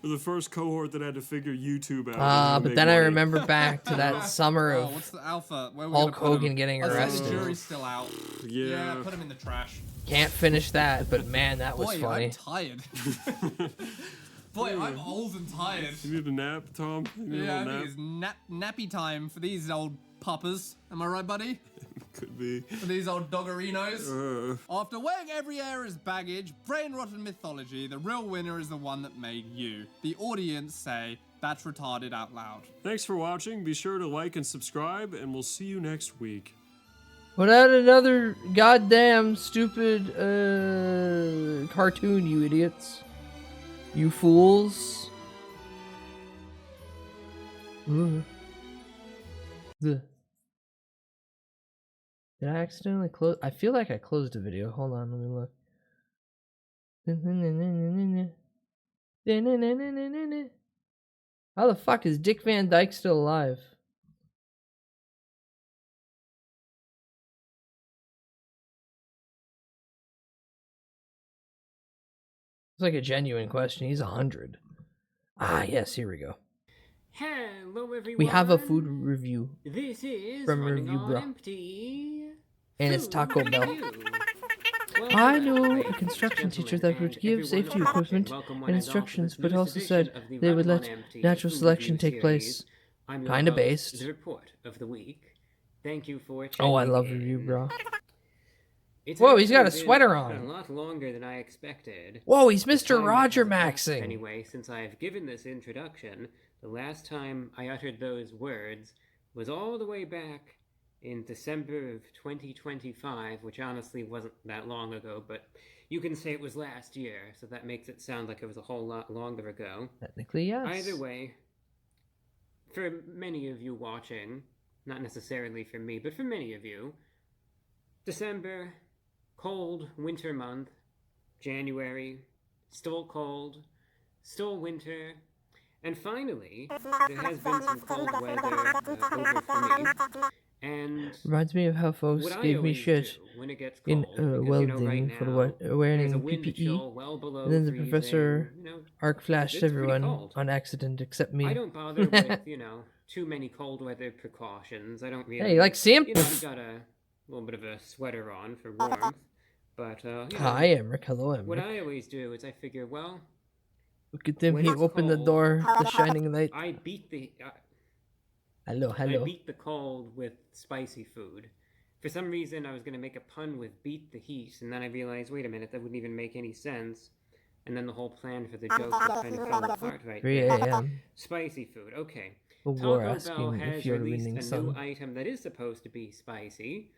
S14: We're the first cohort that had to figure YouTube out.
S5: But then I remember back to that summer
S6: Oh,
S5: of
S6: what's the Alpha? Where are we
S5: Hulk
S6: gonna put him?
S5: Hogan getting
S6: I think
S5: arrested.
S6: The jury's still out.
S14: Yeah.
S6: Put him in the trash.
S5: Can't finish that, but man, that was
S6: Boy,
S5: funny.
S6: I'm tired. Boy, I'm old and tired.
S14: You need a nap, Tom? You need
S6: Yeah,
S14: a
S6: I
S14: little
S6: think it's nappy time for these old puppers. Am I right, buddy?
S14: Could be.
S6: For these old doggerinos. After weighing every air as baggage, brain-rotten mythology, the real winner is the one that made you. The audience say, that's retarded out loud.
S14: Thanks for watching. Be sure to like and subscribe, and we'll see you next week.
S5: Put out another goddamn stupid cartoon, you idiots. You fools. Did I accidentally close? I feel like I closed the video. Hold on, let me look. How the fuck is Dick Van Dyke still alive? It's like a genuine question. He's 100. Ah, yes, here we go.
S4: Hello, everyone.
S5: We have a food review.
S4: This is
S5: from
S4: Running
S5: Review
S4: on
S5: Bro.
S4: Empty.
S5: And it's Taco Bell.
S4: Well,
S5: I know a construction teacher that would give safety equipment and instructions, but also said they would let natural selection take place. Kinda based.
S4: The report of the week. Thank you for
S5: Oh, I
S4: checking
S5: love
S4: in.
S5: Review Bro.
S4: It's
S5: Whoa, he's got a
S4: actually been
S5: sweater
S4: A
S5: on.
S4: lot longer than I expected.
S5: Whoa, he's
S4: The
S5: Mr.
S4: time
S5: Roger
S4: has passed
S5: Maxing.
S4: Anyway, since I've given this introduction, the last time I uttered those words was all the way back in December of 2025, which honestly wasn't that long ago, but you can say it was last year, so that makes it sound like it was a whole lot longer ago.
S5: Technically, yes.
S4: Either way, for many of you watching, not necessarily for me, but for many of you, December, cold winter month, January, still cold, still winter, and finally, there has been some cold weather over for me. And
S5: Reminds me of how folks
S4: what I
S5: gave me
S4: always
S5: shit
S4: do when it gets
S5: in
S4: cold, because, you know,
S5: welding
S4: right
S5: for
S4: now,
S5: wearing
S4: there's a wind chill
S5: PPE,
S4: well below
S5: and then the
S4: freezing,
S5: professor
S4: you know,
S5: arc flashed
S4: it's pretty
S5: everyone
S4: cold.
S5: on accident except me.
S4: I don't bother with, you know, too many cold weather precautions. I don't really.
S5: Hey, you like see him?
S4: You know, I got a little bit of a sweater on for warmth, but you know,
S5: Hi, Emmerich. Hello,
S4: what
S5: Emmerich.
S4: I always do is I figure, well,
S5: Look at them.
S4: when
S5: He
S4: it's
S5: opened the
S4: cold,
S5: door, the shining light.
S4: I beat the.
S5: Hello,
S4: I
S5: hello.
S4: beat the cold with spicy food. For some reason, I was going to make a pun with beat the heat, and then I realized, wait a minute, that wouldn't even make any sense. And then the whole plan for the joke just kind of fell apart right
S5: 3
S4: there.
S5: a.m.
S4: Spicy food, okay.
S5: People
S4: Taco
S5: are
S4: Bell
S5: asking
S4: has
S5: if you're
S4: released
S5: winning
S4: a
S5: some.
S4: new item that is supposed to be spicy.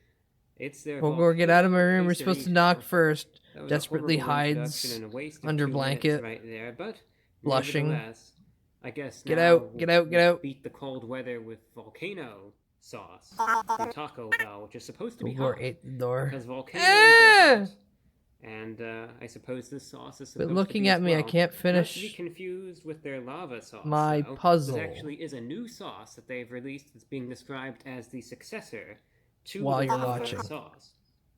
S4: It's their
S5: Ogor, get out of my room. We're
S4: Volcano
S5: supposed to
S4: Quesarito.
S5: knock first.
S4: That was a
S5: Desperately
S4: horrible
S5: hides
S4: introduction and a waste of
S5: under
S4: 2 minutes
S5: blanket.
S4: right there, but
S5: Blushing.
S4: nevertheless, I guess
S5: Get
S4: now
S5: out, get out, get out.
S4: Beat the cold weather with volcano sauce from Taco Bell, which is supposed to be
S5: Ogor
S4: hot
S5: ate the door.
S4: because volcanoes are hot. And I suppose this sauce is supposed
S5: But looking
S4: to be
S5: at
S4: as
S5: me, I
S4: well.
S5: can't
S4: Not to
S5: finish
S4: be confused with their lava sauce.
S5: my
S4: though.
S5: puzzle.
S4: This actually is a new sauce that they've released that's being described as the successor to
S5: While
S4: the
S5: you're
S4: lava
S5: watching.
S4: sauce.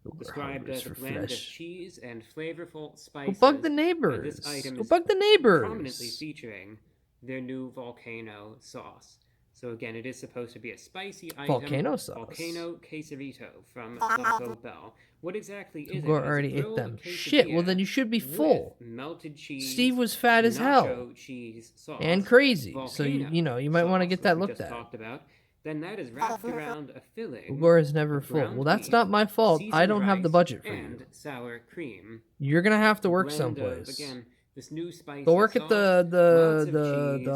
S5: Ogre
S4: Described
S5: hungers
S4: as a
S5: for
S4: blend of
S5: flesh.
S4: cheese and flavorful
S5: Go
S4: spices.
S5: bug the
S4: and
S5: neighbors.
S4: This item
S5: Go
S4: is
S5: bug the
S4: prominently
S5: neighbors.
S4: featuring their new volcano sauce. So again, it is supposed to be a spicy item.
S5: Volcano sauce.
S4: Volcano Quesarito from Taco Bell. What exactly is it?
S5: Ogor
S4: It is a
S5: already ate
S4: grilled
S5: them. Shit, well
S4: quesadilla
S5: then you should be
S4: with
S5: full.
S4: melted cheese,
S5: Steve was fat as hell.
S4: nacho cheese sauce,
S5: And crazy. So,
S4: volcano
S5: you know, you might want to
S4: sauce,
S5: get that
S4: which we
S5: looked
S4: just
S5: at.
S4: talked about. Then that is wrapped around a filling.
S5: Ogor is never
S4: of
S5: full.
S4: ground
S5: Well, that's
S4: beef,
S5: not my fault. I
S4: seasoned
S5: don't have the
S4: rice,
S5: budget for you.
S4: and sour cream.
S5: You're gonna have to
S4: A
S5: work
S4: blend of,
S5: someplace.
S4: again, this new spicy
S5: Go work at
S4: sauce,
S5: the
S4: lots of cheese,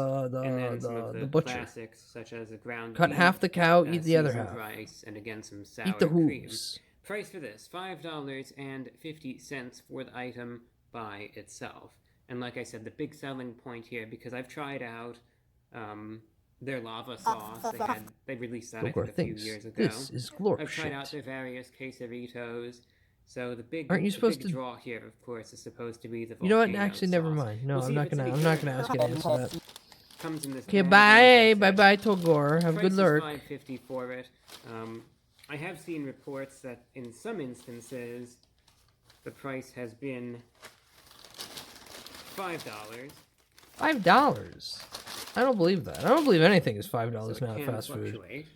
S4: and then some
S5: the
S4: of
S5: the butcher.
S4: classics such as a ground
S5: Cut
S4: beef,
S5: half the cow, eat the other
S4: seasoned
S5: half.
S4: rice, and again some sour
S5: Eat the
S4: cream.
S5: hooves.
S4: Price for this $5.50 for the item by itself. And like I said, the big selling point here, because I've tried out their lava sauce. They released that I
S5: Ogor
S4: think a few
S5: thinks
S4: years ago.
S5: this is glorious
S4: I've tried out
S5: shit.
S4: their various quesaritos. So the big,
S5: Aren't you
S4: the
S5: supposed
S4: big
S5: to-
S4: draw here, of course, is supposed to be the
S5: You know what?
S4: volcano
S5: Actually, never
S4: sauce.
S5: mind. No,
S4: We'll
S5: I'm
S4: see
S5: not
S4: if it's
S5: gonna.
S4: any
S5: I'm not
S4: good.
S5: gonna ask you to answer that.
S4: Comes in this
S5: Okay,
S4: magazine,
S5: bye, bye, Togor. Have
S4: Price
S5: good
S4: is
S5: luck.
S4: $5.50 for it. I have seen reports that in some instances, the price has been $5.
S5: $5. I don't believe that. I don't believe anything is $5
S4: So it
S5: now at
S4: can
S5: fast food.
S4: fluctuate.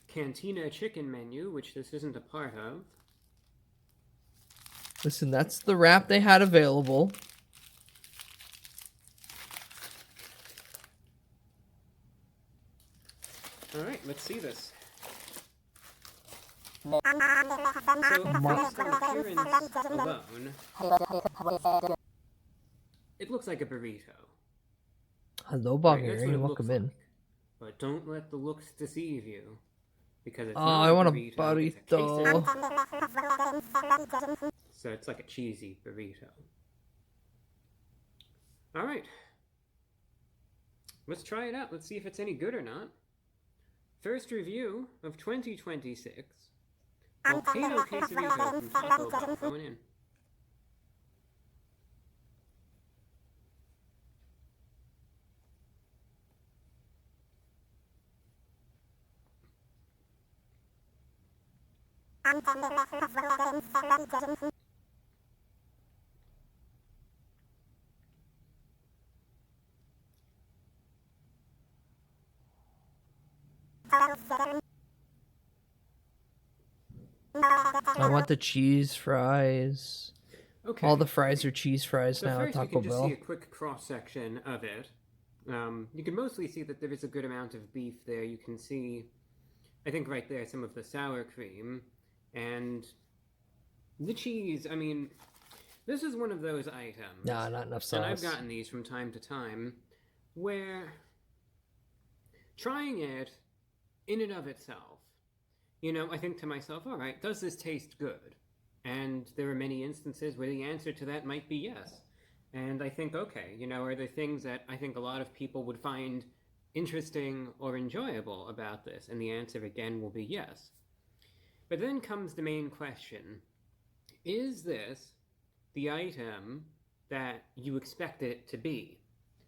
S4: Cantina chicken menu, which this isn't a part of.
S5: Listen, that's the wrap they had available.
S4: let's see this. So,
S5: Mark.
S4: just from appearance alone, it looks like a burrito.
S5: Hello,
S4: Right, that's
S5: Bulgarian.
S4: what it
S5: Welcome
S4: looks
S5: in.
S4: like. But don't let the looks deceive you, because it's
S5: Oh,
S4: not
S5: I want a
S4: burrito. It's a
S5: burrito.
S4: quesadilla. So it's like a cheesy burrito. All right. Let's try it out. Let's see if it's any good or not. First review of 2026. Volcano quesadilla from Taco Bell going in.
S5: I want the cheese fries.
S4: Okay.
S5: All the fries are cheese fries
S4: So
S5: now at
S4: first, you
S5: Taco
S4: can just
S5: Bell.
S4: see a quick cross-section of it. You can mostly see that there is a good amount of beef there. You can see, I think right there, some of the sour cream. And the cheese, I mean, this is one of those items.
S5: Nah, not enough
S4: And I've
S5: sauce.
S4: gotten these from time to time, where trying it in and of itself, you know, I think to myself, all right, does this taste good? And there are many instances where the answer to that might be yes. And I think, okay, you know, are there things that I think a lot of people would find interesting or enjoyable about this? And the answer again will be yes. But then comes the main question. Is this the item that you expected it to be,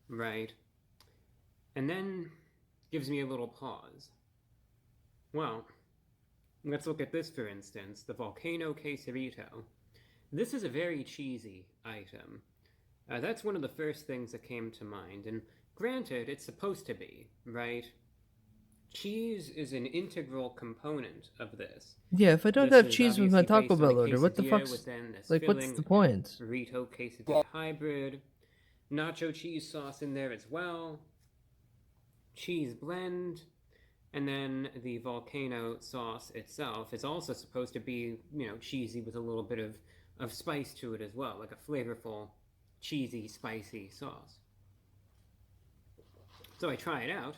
S4: right? And then gives me a little pause. Well, let's look at this for instance, the Volcano Quesarito. This is a very cheesy item. That's one of the first things that came to mind, and granted, it's supposed to be, right? Cheese is an integral component of this.
S5: Yeah, if I don't
S4: This
S5: have
S4: is
S5: cheese with my
S4: obviously
S5: Taco
S4: based on
S5: Bell
S4: a
S5: order, what the
S4: quesadilla
S5: fuck's...
S4: with then this
S5: Like, what's
S4: filling
S5: the point?
S4: Burrito quesadilla hybrid, nacho cheese sauce in there as well, cheese blend, and then the volcano sauce itself is also supposed to be, you know, cheesy with a little bit of spice to it as well, like a flavorful, cheesy, spicy sauce. So I try it out,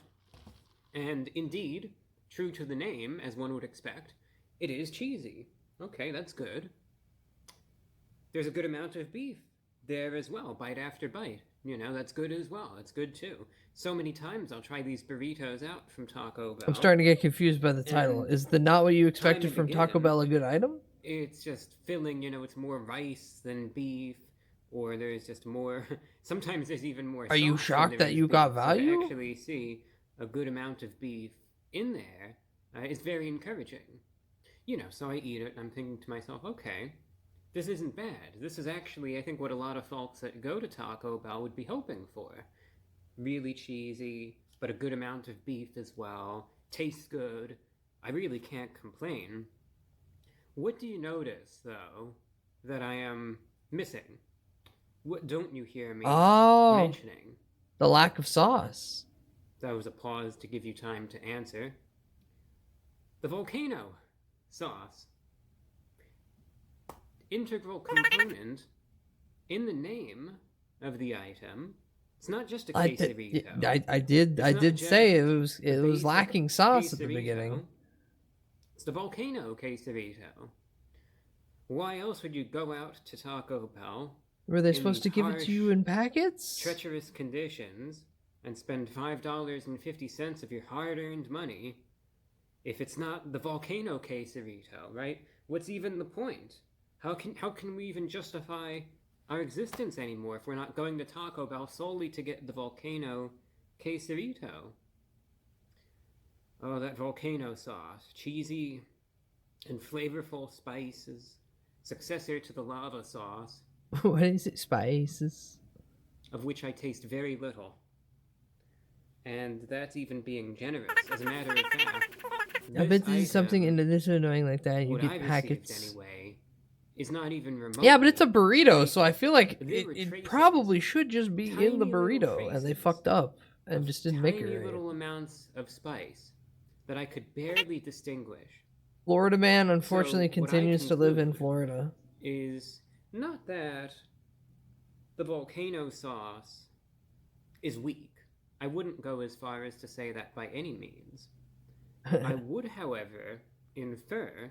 S4: and indeed, true to the name, as one would expect, it is cheesy. Okay, that's good. There's a good amount of beef there as well, bite after bite. You know, that's good as well. That's good too. So many times I'll try these burritos out from Taco Bell.
S5: I'm starting to get confused by the title.
S4: And
S5: Is the not what you
S4: time
S5: expected
S4: and
S5: from Taco
S4: again,
S5: Bell a good item?
S4: It's just filling, you know, it's more rice than beef, or there's just more, sometimes there's even more
S5: Are you
S4: sauce than
S5: shocked
S4: there
S5: that
S4: is
S5: you
S4: beef.
S5: got
S4: So
S5: value?
S4: to actually see a good amount of beef in there is very encouraging. You know, so I eat it and I'm thinking to myself, okay, this isn't bad. This is actually, I think, what a lot of folks that go to Taco Bell would be hoping for. Really cheesy, but a good amount of beef as well. Tastes good. I really can't complain. What do you notice, though, that I am missing? What don't you hear me mentioning?
S5: The lack of sauce.
S4: That was a pause to give you time to answer. The volcano sauce. Integral component in the name of the item. It's not just a quesarito.
S5: I did
S4: It's not
S5: say
S4: just
S5: it was
S4: basic
S5: lacking sauce at the
S4: quesarito.
S5: beginning.
S4: It's the volcano quesarito. Why else would you go out to Taco Bell?
S5: Were they
S4: in
S5: supposed to
S4: these
S5: give it to you in packets?
S4: treacherous conditions and spend $5.50 of your hard-earned money if it's not the volcano quesarito, right? What's even the point? How can we even justify our existence anymore if we're not going to Taco Bell solely to get the volcano quesarito? Oh, that volcano sauce, cheesy and flavorful spices, successor to the lava sauce,
S5: What is it? Spices?
S4: of which I taste very little. And that's even being generous. As a matter of fact,
S5: I bet this is something in addition to knowing like that, you
S4: what
S5: get
S4: I
S5: packets.
S4: received anyway, is not even remote.
S5: Yeah, but it's a burrito, so I feel like
S4: There were
S5: it
S4: traces,
S5: probably should just be in the
S4: tiny little
S5: burrito, and they fucked up and just didn't make it
S4: tiny
S5: right.
S4: little amounts of spice that I could barely distinguish.
S5: Florida man unfortunately
S4: So, what I
S5: continues to live in
S4: conclude
S5: Florida.
S4: Is not that the volcano sauce is weak. I wouldn't go as far as to say that by any means. I would, however, infer,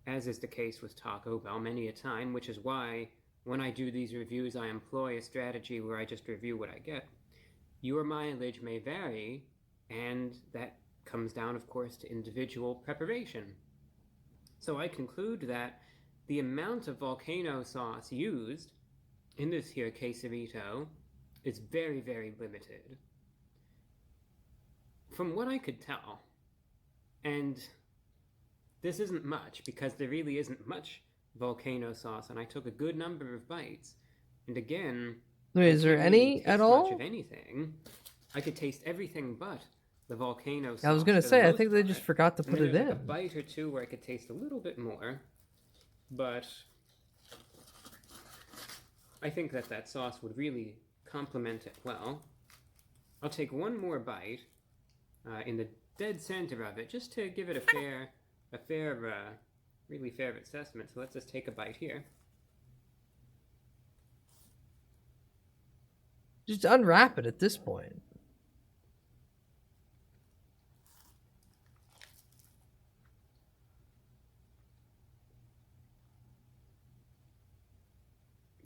S4: as is the case with Taco Bell many a time, which is why when I do these reviews I employ a strategy where I just review what I get. Your mileage may vary, and that comes down, of course, to individual preparation. So I conclude that the amount of volcano sauce used in this here quesarito is very, very limited. From what I could tell, and this isn't much because there really isn't much volcano sauce, and I took a good number of bites, and again,
S5: Wait, is there any at all?
S4: much of anything. I could taste everything but the volcano sauce.
S5: I was gonna
S4: for the
S5: say, I
S4: most
S5: think they
S4: part.
S5: just forgot to
S4: And
S5: put
S4: then
S5: it
S4: there's like
S5: in.
S4: a bite or two where I could taste a little bit more, but I think that that sauce would really complement it well. I'll take one more bite in the dead center of it, just to give it a really fair assessment. So let's just take a bite here.
S5: Just unwrap it at this point.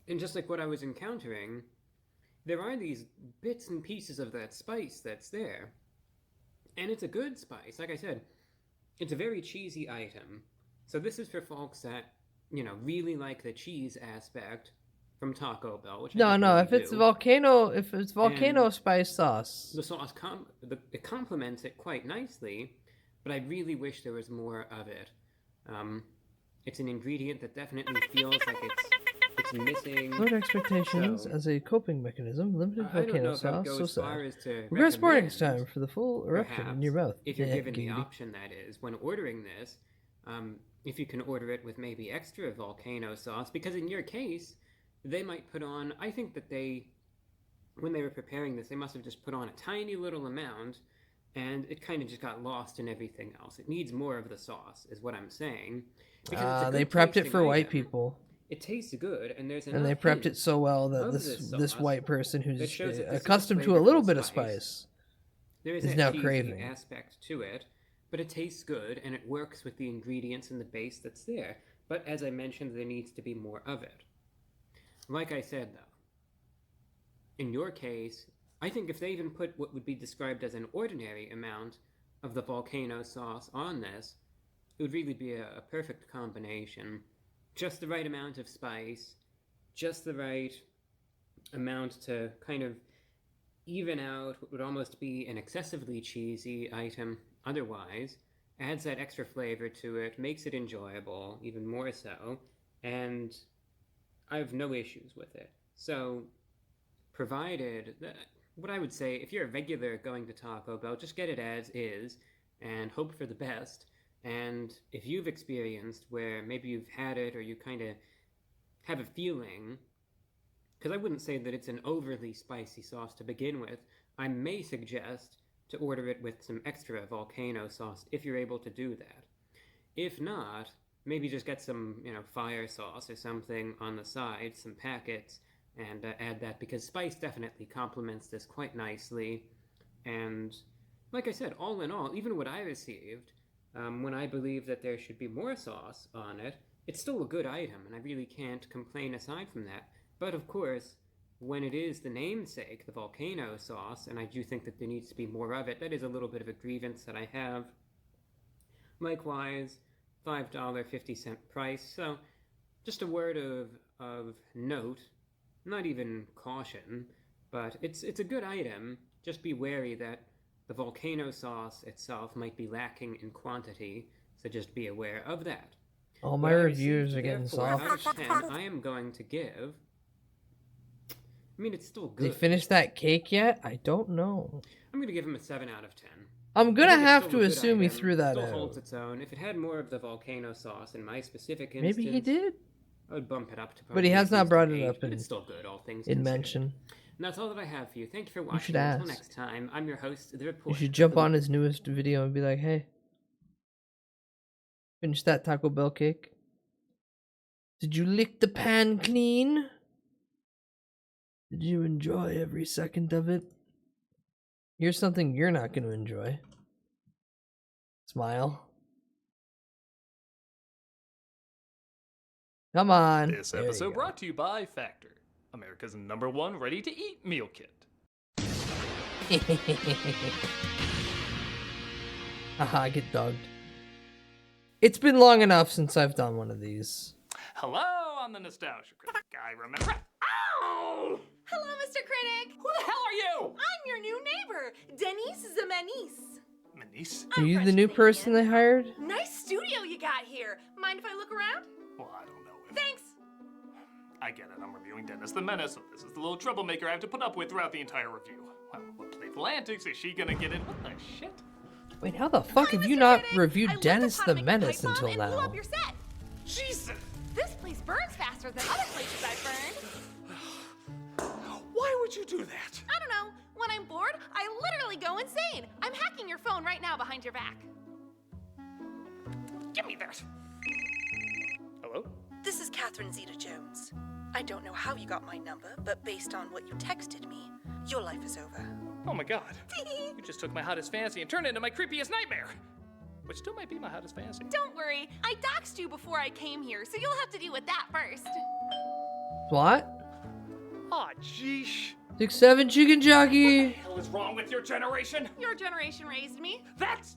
S4: And just like what I was encountering, there are these bits and pieces of that spice that's there. And it's a good spice. Like I said, it's a very cheesy item. So this is for folks that, you know, really like the cheese aspect from Taco Bell. Which I
S5: No,
S4: think
S5: no.
S4: they
S5: If it's
S4: do.
S5: volcano
S4: And
S5: spice sauce,
S4: the sauce it complements it quite nicely, but I really wish there was more of it. It's an ingredient that definitely feels like it's missing.
S5: lowered expectations
S4: So,
S5: as a coping mechanism. Limited
S4: I don't know
S5: volcano
S4: if I'd
S5: sauce.
S4: go
S5: So
S4: as far
S5: sad.
S4: as to
S5: Regress morning
S4: recommend,
S5: time for the full eruption in your
S4: perhaps,
S5: mouth.
S4: if you're
S5: Yeah,
S4: given the
S5: giggity.
S4: option, that is, when ordering this, if you can order it with maybe extra volcano sauce, because in your case, they might put on, I think that when they were preparing this, they must have just put on a tiny little amount, and it kind of just got lost in everything else. It needs more of the sauce, is what I'm saying. Because it's a
S5: They
S4: good
S5: prepped it
S4: tasting
S5: for white
S4: item.
S5: people.
S4: It tastes good, and there's
S5: And they
S4: enough
S5: prepped it
S4: hints
S5: so well that
S4: of
S5: this
S4: sauce
S5: white person
S4: that
S5: who's
S4: shows that this is a
S5: accustomed to a little
S4: flavorful
S5: bit of spice
S4: There is
S5: is
S4: that
S5: now
S4: cheesy
S5: craving.
S4: aspect to it, but it tastes good and it works with the ingredients and the base that's there. But as I mentioned, there needs to be more of it. Like I said, though, in your case, I think if they even put what would be described as an ordinary amount of the volcano sauce on this, it would really be a perfect combination. Just the right amount of spice, just the right amount to kind of even out what would almost be an excessively cheesy item otherwise, adds that extra flavor to it, makes it enjoyable, even more so, and I have no issues with it. So, provided that, what I would say, if you're a regular going to Taco Bell, just get it as is and hope for the best. And if you've experienced where maybe you've had it or you kind of have a feeling, because I wouldn't say that it's an overly spicy sauce to begin with, I may suggest to order it with some extra volcano sauce if you're able to do that. If not, maybe just get some, fire sauce or something on the side, some packets, and add that, because spice definitely complements this quite nicely. And like I said, all in all, even what I received, when I believe that there should be more sauce on it, it's still a good item, and I really can't complain aside from that. But of course, when it is the namesake, the volcano sauce, and I do think that there needs to be more of it, that is a little bit of a grievance that I have. Likewise, $5.50 price, so just a word of note, not even caution, but it's a good item. Just be wary that the volcano sauce itself might be lacking in quantity, so just be aware of that.
S5: All my
S4: What I
S5: reviews
S4: received,
S5: are getting
S4: therefore,
S5: soft.
S4: out of 10, I am going to give... I mean, it's still
S5: They
S4: good.
S5: finished that cake yet? I don't know.
S4: I'm going to give him a 7 out of 10.
S5: I'm
S4: I
S5: gonna
S4: think it's
S5: have
S4: still
S5: to
S4: a good
S5: assume he
S4: item.
S5: threw that
S4: Still
S5: out.
S4: holds its own. If it had more of the volcano sauce, in my specific instance,
S5: Maybe he did.
S4: I would bump it up to.
S5: But he has not brought it up
S4: but
S5: in
S4: it's still good, all things
S5: in
S4: considered.
S5: mention.
S4: And that's all that I have for you. Thank you for
S5: You
S4: watching.
S5: should
S4: Until
S5: ask.
S4: next time, I'm your host, The
S5: You
S4: Reporter.
S5: should jump on his newest video and be like, "Hey, finish that Taco Bell cake. Did you lick the pan clean? Did you enjoy every second of it? Here's something you're not going to enjoy. Smile. Come on."
S20: This
S5: There you
S20: episode
S5: go.
S20: brought to you by Factor, America's #1 ready-to-eat meal kit.
S5: Haha, get dogged. It's been long enough since I've done one of these.
S20: Hello, I'm the Nostalgia Critic. I remember. Ow!
S21: Hello, Mr. Critic.
S20: Who the hell are you?
S21: I'm your new neighbor, Denise Zemanis.
S20: Manice?
S5: Are you the new person they hired?
S21: Nice studio you got here. Mind if I look around?
S20: Well, I don't know if...
S21: Thanks.
S20: I get it, I'm reviewing Dennis the Menace, so this is the little troublemaker I have to put up with throughout the entire review. Well, what playful antics is she gonna get in? What the shit?
S5: Wait, how the fuck have you not reviewed Dennis the Menace until
S21: Blew
S5: now?
S21: up your set.
S20: Jesus!
S21: This place burns faster than other places I've burned.
S20: Why would you do that?
S21: I don't know. When I'm bored, I literally go insane. I'm hacking your phone right now behind your back.
S20: Give me that! Hello?
S22: This is Catherine Zeta-Jones. I don't know how you got my number, but based on what you texted me, your life is over.
S20: Oh my god. You just took my hottest fantasy and turned it into my creepiest nightmare. Which still might be my hottest fantasy.
S21: Don't worry. I doxed you before I came here, so you'll have to deal with that first.
S5: What?
S20: Aw, jeesh.
S5: 6'7" chicken jockey.
S20: What the hell is wrong with your generation?
S21: Your generation raised me.
S20: That's...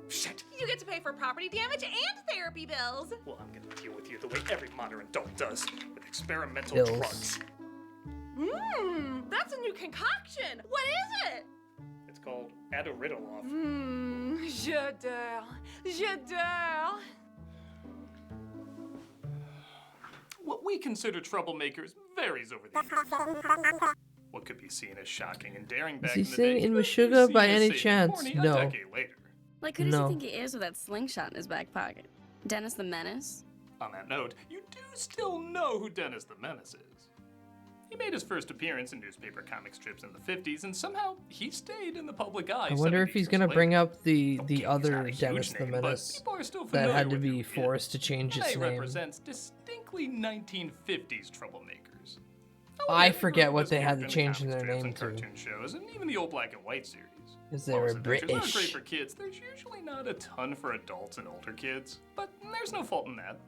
S20: shit.
S21: You get to pay for property damage and therapy bills.
S20: Well, I'm gonna deal with you the way every modern adult does, with experimental
S5: Bills.
S20: drugs.
S21: That's a new concoction. What is it?
S20: It's called Adderall.
S21: J'adore. J'adore.
S20: What we consider troublemakers varies over the years. What could be seen as shocking and daring
S5: Is
S20: back
S5: he
S20: in the day
S5: saying in
S20: could be
S5: Meshuggah
S20: seen
S5: by
S20: as
S5: any
S20: safe and
S5: chance?
S20: corny
S5: No.
S20: a decade later.
S24: Like, who does
S5: No.
S24: he think he is with that slingshot in his back pocket? Dennis the Menace?
S20: On that note, you do still know who Dennis the Menace is. He made his first appearance in newspaper comic strips in the 50s, and somehow he stayed in the public eye.
S5: I wonder if
S20: 70
S5: he's
S20: years
S5: gonna
S20: later.
S5: bring up the other
S20: not a huge
S5: Dennis the
S20: name, but
S5: Menace
S20: people are still
S5: that
S20: familiar
S5: had to
S20: with
S5: be
S20: who he is.
S5: forced to change
S20: And
S5: its
S20: he
S5: name.
S20: represents distinctly 1950s troublemakers.
S5: I forget what
S20: This
S5: they had to
S20: group in the
S5: change
S20: comic
S5: their
S20: strips
S5: name
S20: and
S5: to.
S20: cartoon shows, and even the old black and white series.
S5: Because they
S20: While
S5: were
S20: his adventures are great
S5: British.
S20: for kids, there's usually not a ton for adults and older kids. But there's no fault in that.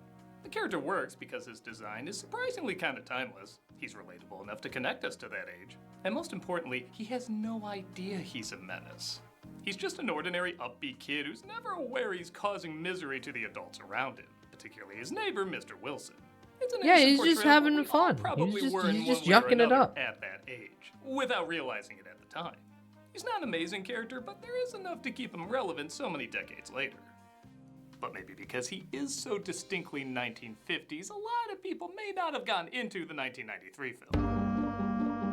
S20: The character works because his design is surprisingly kind of timeless. He's relatable enough to connect us to that age. And most importantly, he has no idea he's a menace. He's just an ordinary, upbeat kid who's never aware he's causing misery to the adults around him, particularly his neighbor, Mr. Wilson. It's an
S5: Yeah,
S20: innocent
S5: he's just
S20: portrayal of
S5: having
S20: what we
S5: fun.
S20: all probably
S5: He's just-
S20: were in
S5: he's just
S20: one way or
S5: yucking it
S20: another
S5: up.
S20: at that age, without realizing it at the time. He's not an amazing character, but there is enough to keep him relevant so many decades later. But maybe because he is so distinctly 1950s, a lot of people may not have gotten into the 1993 film.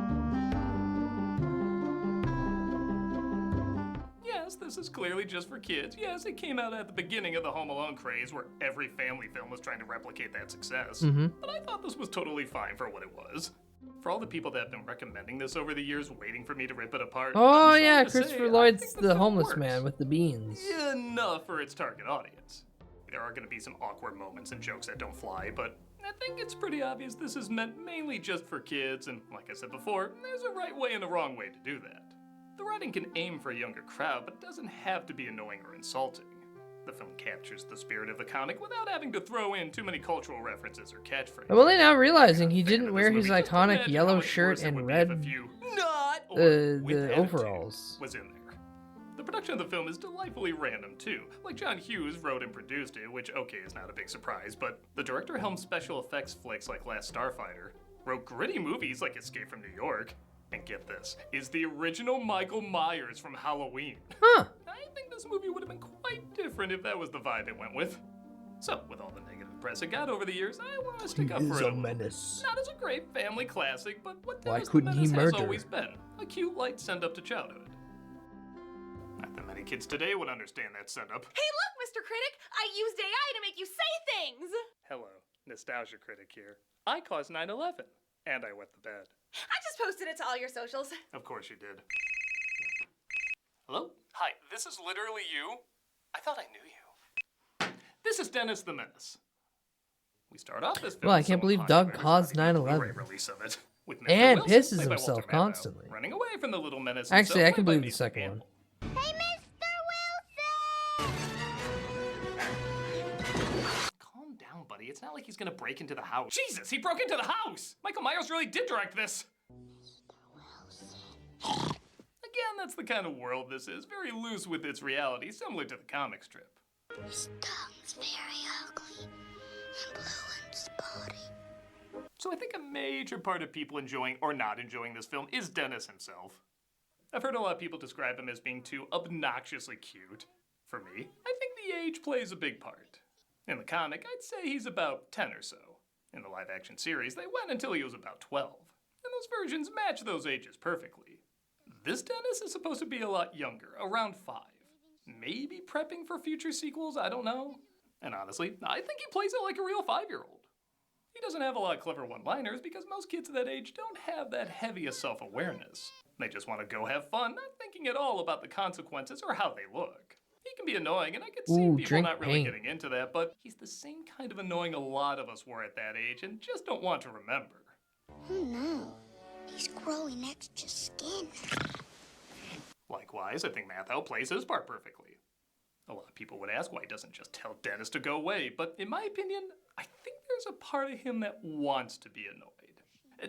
S20: Yes, this is clearly just for kids. Yes, it came out at the beginning of the Home Alone craze where every family film was trying to replicate that success.
S5: Mhm.
S20: But I thought this was totally fine for what it was. For all the people that have been recommending this over the years, waiting for me to rip it apart.
S5: Oh
S20: I'm sorry
S5: yeah,
S20: to say,
S5: Christopher
S20: I
S5: Lloyd's
S20: think
S5: the
S20: film
S5: homeless
S20: works.
S5: man with the beans.
S20: Enough for its target audience. There are going to be some awkward moments and jokes that don't fly, but I think it's pretty obvious this is meant mainly just for kids, and like I said before, there's a right way and a wrong way to do that. The writing can aim for a younger crowd, but it doesn't have to be annoying or insulting. The film captures the spirit of the comic without having to throw in too many cultural references or catchphrases.
S5: I'm only now realizing he didn't wear his
S20: movie, just
S5: iconic
S20: imagine
S5: yellow
S20: how much
S5: shirt
S20: worse it
S5: and
S20: would be
S5: red
S20: if a few not or with
S5: the
S20: attitude
S5: overalls.
S20: was in there. The production of the film is delightfully random too. Like John Hughes wrote and produced it, which okay is not a big surprise, but the director helmed special effects flicks like Last Starfighter, wrote gritty movies like Escape from New York, and get this, is the original Michael Myers from Halloween.
S5: Huh.
S20: I think this movie would have been quite different if that was the vibe it went with. So, with all the negative press it got over the years, I want to stick up
S5: He
S20: for
S5: is
S20: it
S5: a
S20: little.
S5: menace.
S20: Not as a great family classic, but what
S5: Why
S20: Dennis the
S5: couldn't he
S20: Menace has
S5: murder?
S20: always been. A cute light send-up to childhood. Not that many kids today would understand that setup.
S21: Hey, look, Mr. Critic! I used AI to make you say things!
S20: Hello, nostalgia critic here. I caused 9/11, and I wet the bed.
S21: I just posted it to all your socials.
S20: Of course you did. Hello? Hi, this is literally you? I thought I knew you. This is Dennis the Menace. We start off this film.
S5: Well, I can't believe Doug caused 9/11.
S20: Release of it, with Mr.
S5: And
S20: Wilson,
S5: pisses
S20: played by
S5: himself
S20: Walter Matthau,
S5: constantly.
S20: running away from the little menace.
S5: Actually,
S20: himself,
S5: I can
S20: played by
S5: believe the
S20: Nathan
S5: second one.
S20: Calm down, buddy. It's not like he's gonna break into the house. Jesus, he broke into the house! Michael Myers really did direct this. Again, that's the kind of world this is. Very loose with its reality, similar to the comic strip.
S2: His tongue's very ugly and blue and spotty.
S20: So I think a major part of people enjoying or not enjoying this film is Dennis himself. I've heard a lot of people describe him as being too obnoxiously cute. For me, I think the age plays a big part. In the comic, I'd say he's about 10 or so. In the live-action series, they went until he was about 12. And those versions match those ages perfectly. This Dennis is supposed to be a lot younger, around 5. Maybe prepping for future sequels, I don't know. And honestly, I think he plays it like a real 5-year-old. He doesn't have a lot of clever one-liners because most kids of that age don't have that heavy a self-awareness. They just want to go have fun, not thinking at all about the consequences or how they look. He can be annoying, and I could see people not really getting into that, but he's the same kind of annoying a lot of us were at that age and just don't want to remember.
S2: Oh no, he's growing extra skin.
S20: Likewise, I think Matthau plays his part perfectly. A lot of people would ask why he doesn't just tell Dennis to go away, but in my opinion, I think there's a part of him that wants to be annoyed.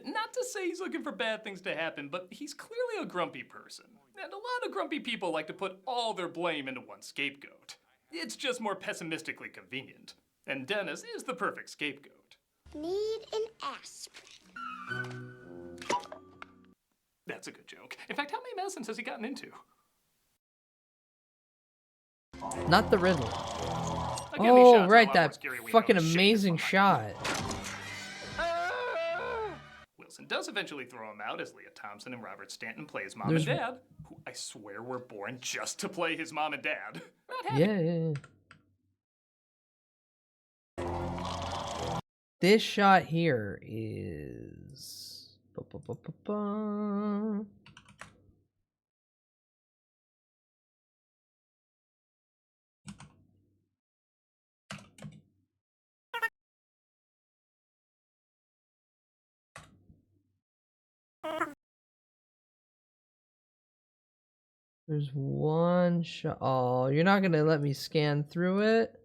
S20: Not to say he's looking for bad things to happen, but he's clearly a grumpy person. And a lot of grumpy people like to put all their blame into one scapegoat. It's just more pessimistically convenient. And Dennis is the perfect scapegoat.
S2: Need an aspirin.
S20: That's a good joke. In fact, how many medicines has he gotten into?
S5: Not the riddle.
S20: Again,
S5: Oh, right, that fucking amazing shot.
S20: Wilson does eventually throw him out as Leah Thompson and Robert Stanton play his mom
S5: There's-
S20: and dad, who I swear were born just to play his mom and dad. Not happy.
S5: Yeah. This shot here is... Ba-ba-ba-ba-ba. There's one shot. Oh, you're not gonna let me scan through it?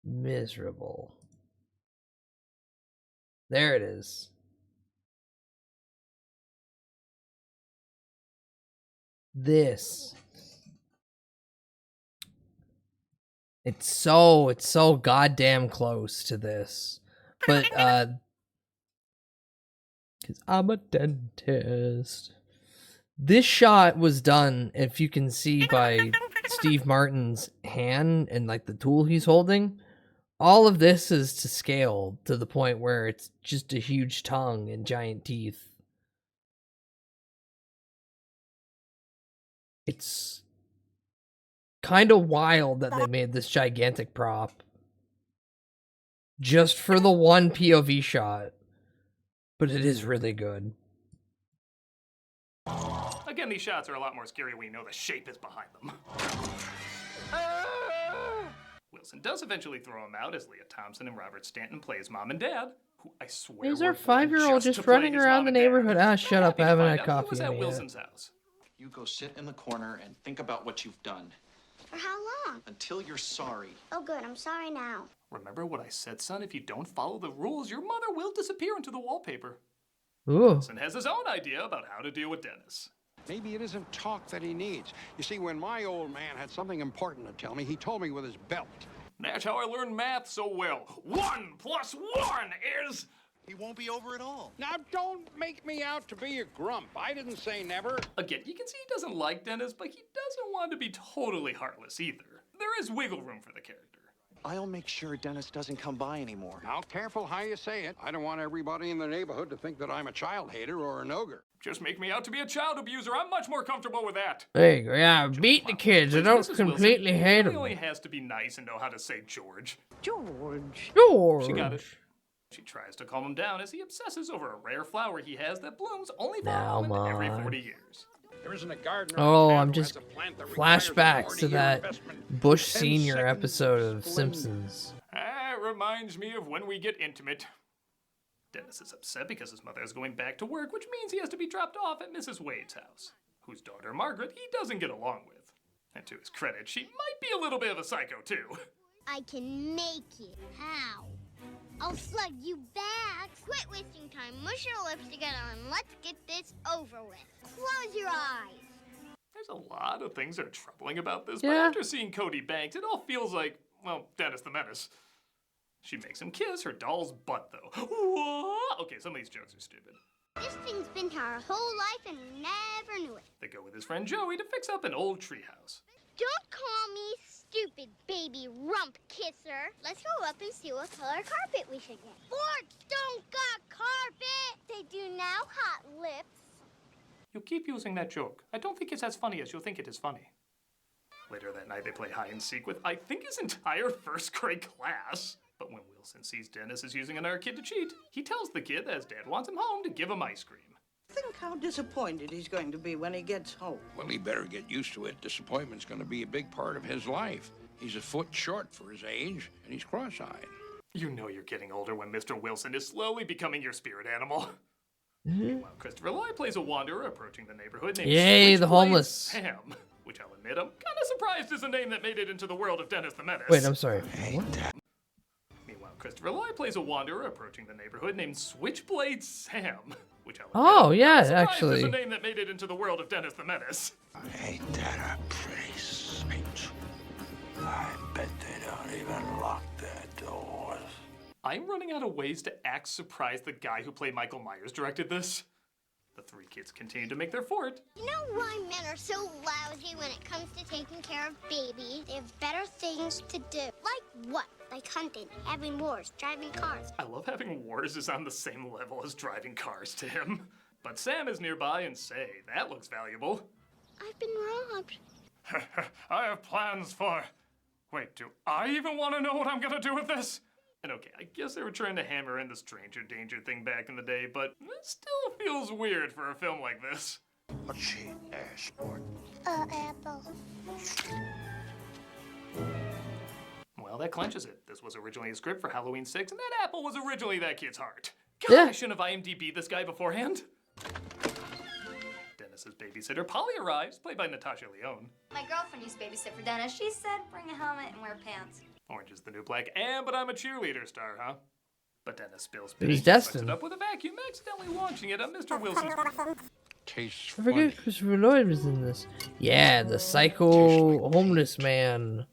S5: Miserable. There it is. This. It's so goddamn close to this. But, 'cause I'm a dentist. This shot was done, if you can see, by Steve Martin's hand and like the tool he's holding. All of this is to scale to the point where it's just a huge tongue and giant teeth. It's kind of wild that they made this gigantic prop just for the one POV shot, but it is really good.
S20: Again, these shots are a lot more scary when you know the shape is behind them. Wilson does eventually throw him out as Leah Thompson and Robert Stanton play his mom and dad, who I swear
S5: Is
S20: were
S5: our
S20: born
S5: 5-year-old
S20: to
S5: just
S20: play
S5: running
S20: his
S5: around
S20: mom
S5: the
S20: and dad.
S5: neighborhood? Ah, shut up, I haven't had
S20: Who
S5: coffee
S20: was
S5: in
S20: at
S5: it yet.
S20: Wilson's house?
S12: You go sit in the corner and think about what you've done.
S2: For how long?
S12: Until you're sorry.
S2: Oh good, I'm sorry now.
S20: Remember what I said, son? If you don't follow the rules, your mother will disappear into the wallpaper.
S5: Ooh.
S20: Wilson has his own idea about how to deal with Dennis.
S3: Maybe it isn't talk that he needs. You see, when my old man had something important to tell me, he told me with his belt.
S20: That's how I learned math so well. 1 + 1 is...
S3: He won't be over at all. Now, don't make me out to be a grump. I didn't say never.
S20: Again, you can see he doesn't like Dennis, but he doesn't want to be totally heartless either. There is wiggle room for the character.
S3: I'll make sure Dennis doesn't come by anymore. Now, careful how you say it. I don't want everybody in the neighborhood to think that I'm a child hater or an ogre.
S20: Just make me out to be a child abuser. I'm much more comfortable with that.
S5: There you go. Yeah, beat the kids. I don't completely hate
S20: She
S5: them.
S20: only has to be nice and know how to say George.
S2: George.
S5: George.
S20: She got it. She tries to calm him down as he obsesses over a rare flower he has that blooms only for a moment every 40 years.
S3: There isn't a gardener
S5: Oh,
S3: in town
S5: I'm
S3: who
S5: just
S3: has a plant that requires a
S5: flashbacks to
S3: 40-year
S5: that
S3: investment.
S5: Bush
S3: 10
S5: Senior
S3: seconds
S5: episode of
S3: splendid.
S5: Simpsons.
S20: It reminds me of when we get intimate. Dennis is upset because his mother is going back to work, which means he has to be dropped off at Mrs. Wade's house, whose daughter, Margaret, he doesn't get along with. And to his credit, she might be a little bit of a psycho, too.
S2: I can make it. How? I'll slug you back. Quit wasting time. Mush your lips together and let's get this over with. Close your eyes.
S20: There's a lot of things that are troubling about this, but
S5: Yeah.
S20: after seeing Cody Banks, it all feels like, well, Dennis the Menace. She makes him kiss her doll's butt, though. What? Okay, some of these jokes are stupid.
S2: This thing's been here our whole life and we never knew it.
S20: They go with his friend Joey to fix up an old treehouse.
S2: Don't call me stupid baby rump kisser. Let's go up and see what color carpet we should get. Forks don't got carpet. They do now, hot lips.
S20: You keep using that joke. I don't think it's as funny as you think it is funny. Later that night, they play hide and seek with, I think, his entire first grade class. But when Wilson sees Dennis is using another kid to cheat, he tells the kid that his dad wants him home to give him ice cream.
S9: Think how disappointed he's going to be when he gets home.
S3: Well, he better get used to it. Disappointment's going to be a big part of his life. He's a foot short for his age, and he's cross-eyed.
S20: You know you're getting older when Mr. Wilson is slowly becoming your spirit animal. Meanwhile, Christopher Lloyd plays a wanderer approaching the neighborhood named
S5: Yay, the
S20: Switchblade
S5: homeless.
S20: Sam, which I'll admit I'm kind of surprised is a name that made it into the world of Dennis the Menace.
S5: Wait, I'm sorry. What?
S20: Meanwhile, Christopher Lloyd plays a wanderer approaching the neighborhood named Switchblade Sam, which I'll admit
S5: Oh, yeah,
S20: surprised
S5: actually.
S20: is a name that made it into the world of Dennis the Menace.
S11: Ain't that a pretty sight? I bet they don't even lock their doors.
S20: I'm running out of ways to act surprised the guy who played Michael Myers directed this. The three kids continue to make their fort.
S2: You know why men are so lousy when it comes to taking care of babies? They have better things to do. Like what? Like hunting, having wars, driving cars.
S20: I love having wars is on the same level as driving cars to him. But Sam is nearby and say, that looks valuable.
S2: I've been robbed.
S20: I have plans for... Wait, do I even want to know what I'm gonna do with this? And okay, I guess they were trying to hammer in the stranger danger thing back in the day, but it still feels weird for a film like this.
S11: What's she asked for?
S2: Apple.
S20: Well, that clenches it. This was originally a script for Halloween 6, and that apple was originally that kid's heart. God,
S5: Yeah.
S20: I shouldn't have IMDb'd this guy beforehand. Dennis's babysitter, Polly, arrives, played by Natasha Lyonne.
S13: My girlfriend used to babysit for Dennis. She said bring a helmet and wear pants.
S20: Orange is the New Black, and but I'm a cheerleader star, huh? But Dennis spills
S5: It was
S20: pity,
S5: destined.
S20: it up with a vacuum, accidentally launching it at Mr. Wilson's.
S3: Tastes
S5: I forget Christopher Lloyd was in this. Yeah, the psycho homeless man.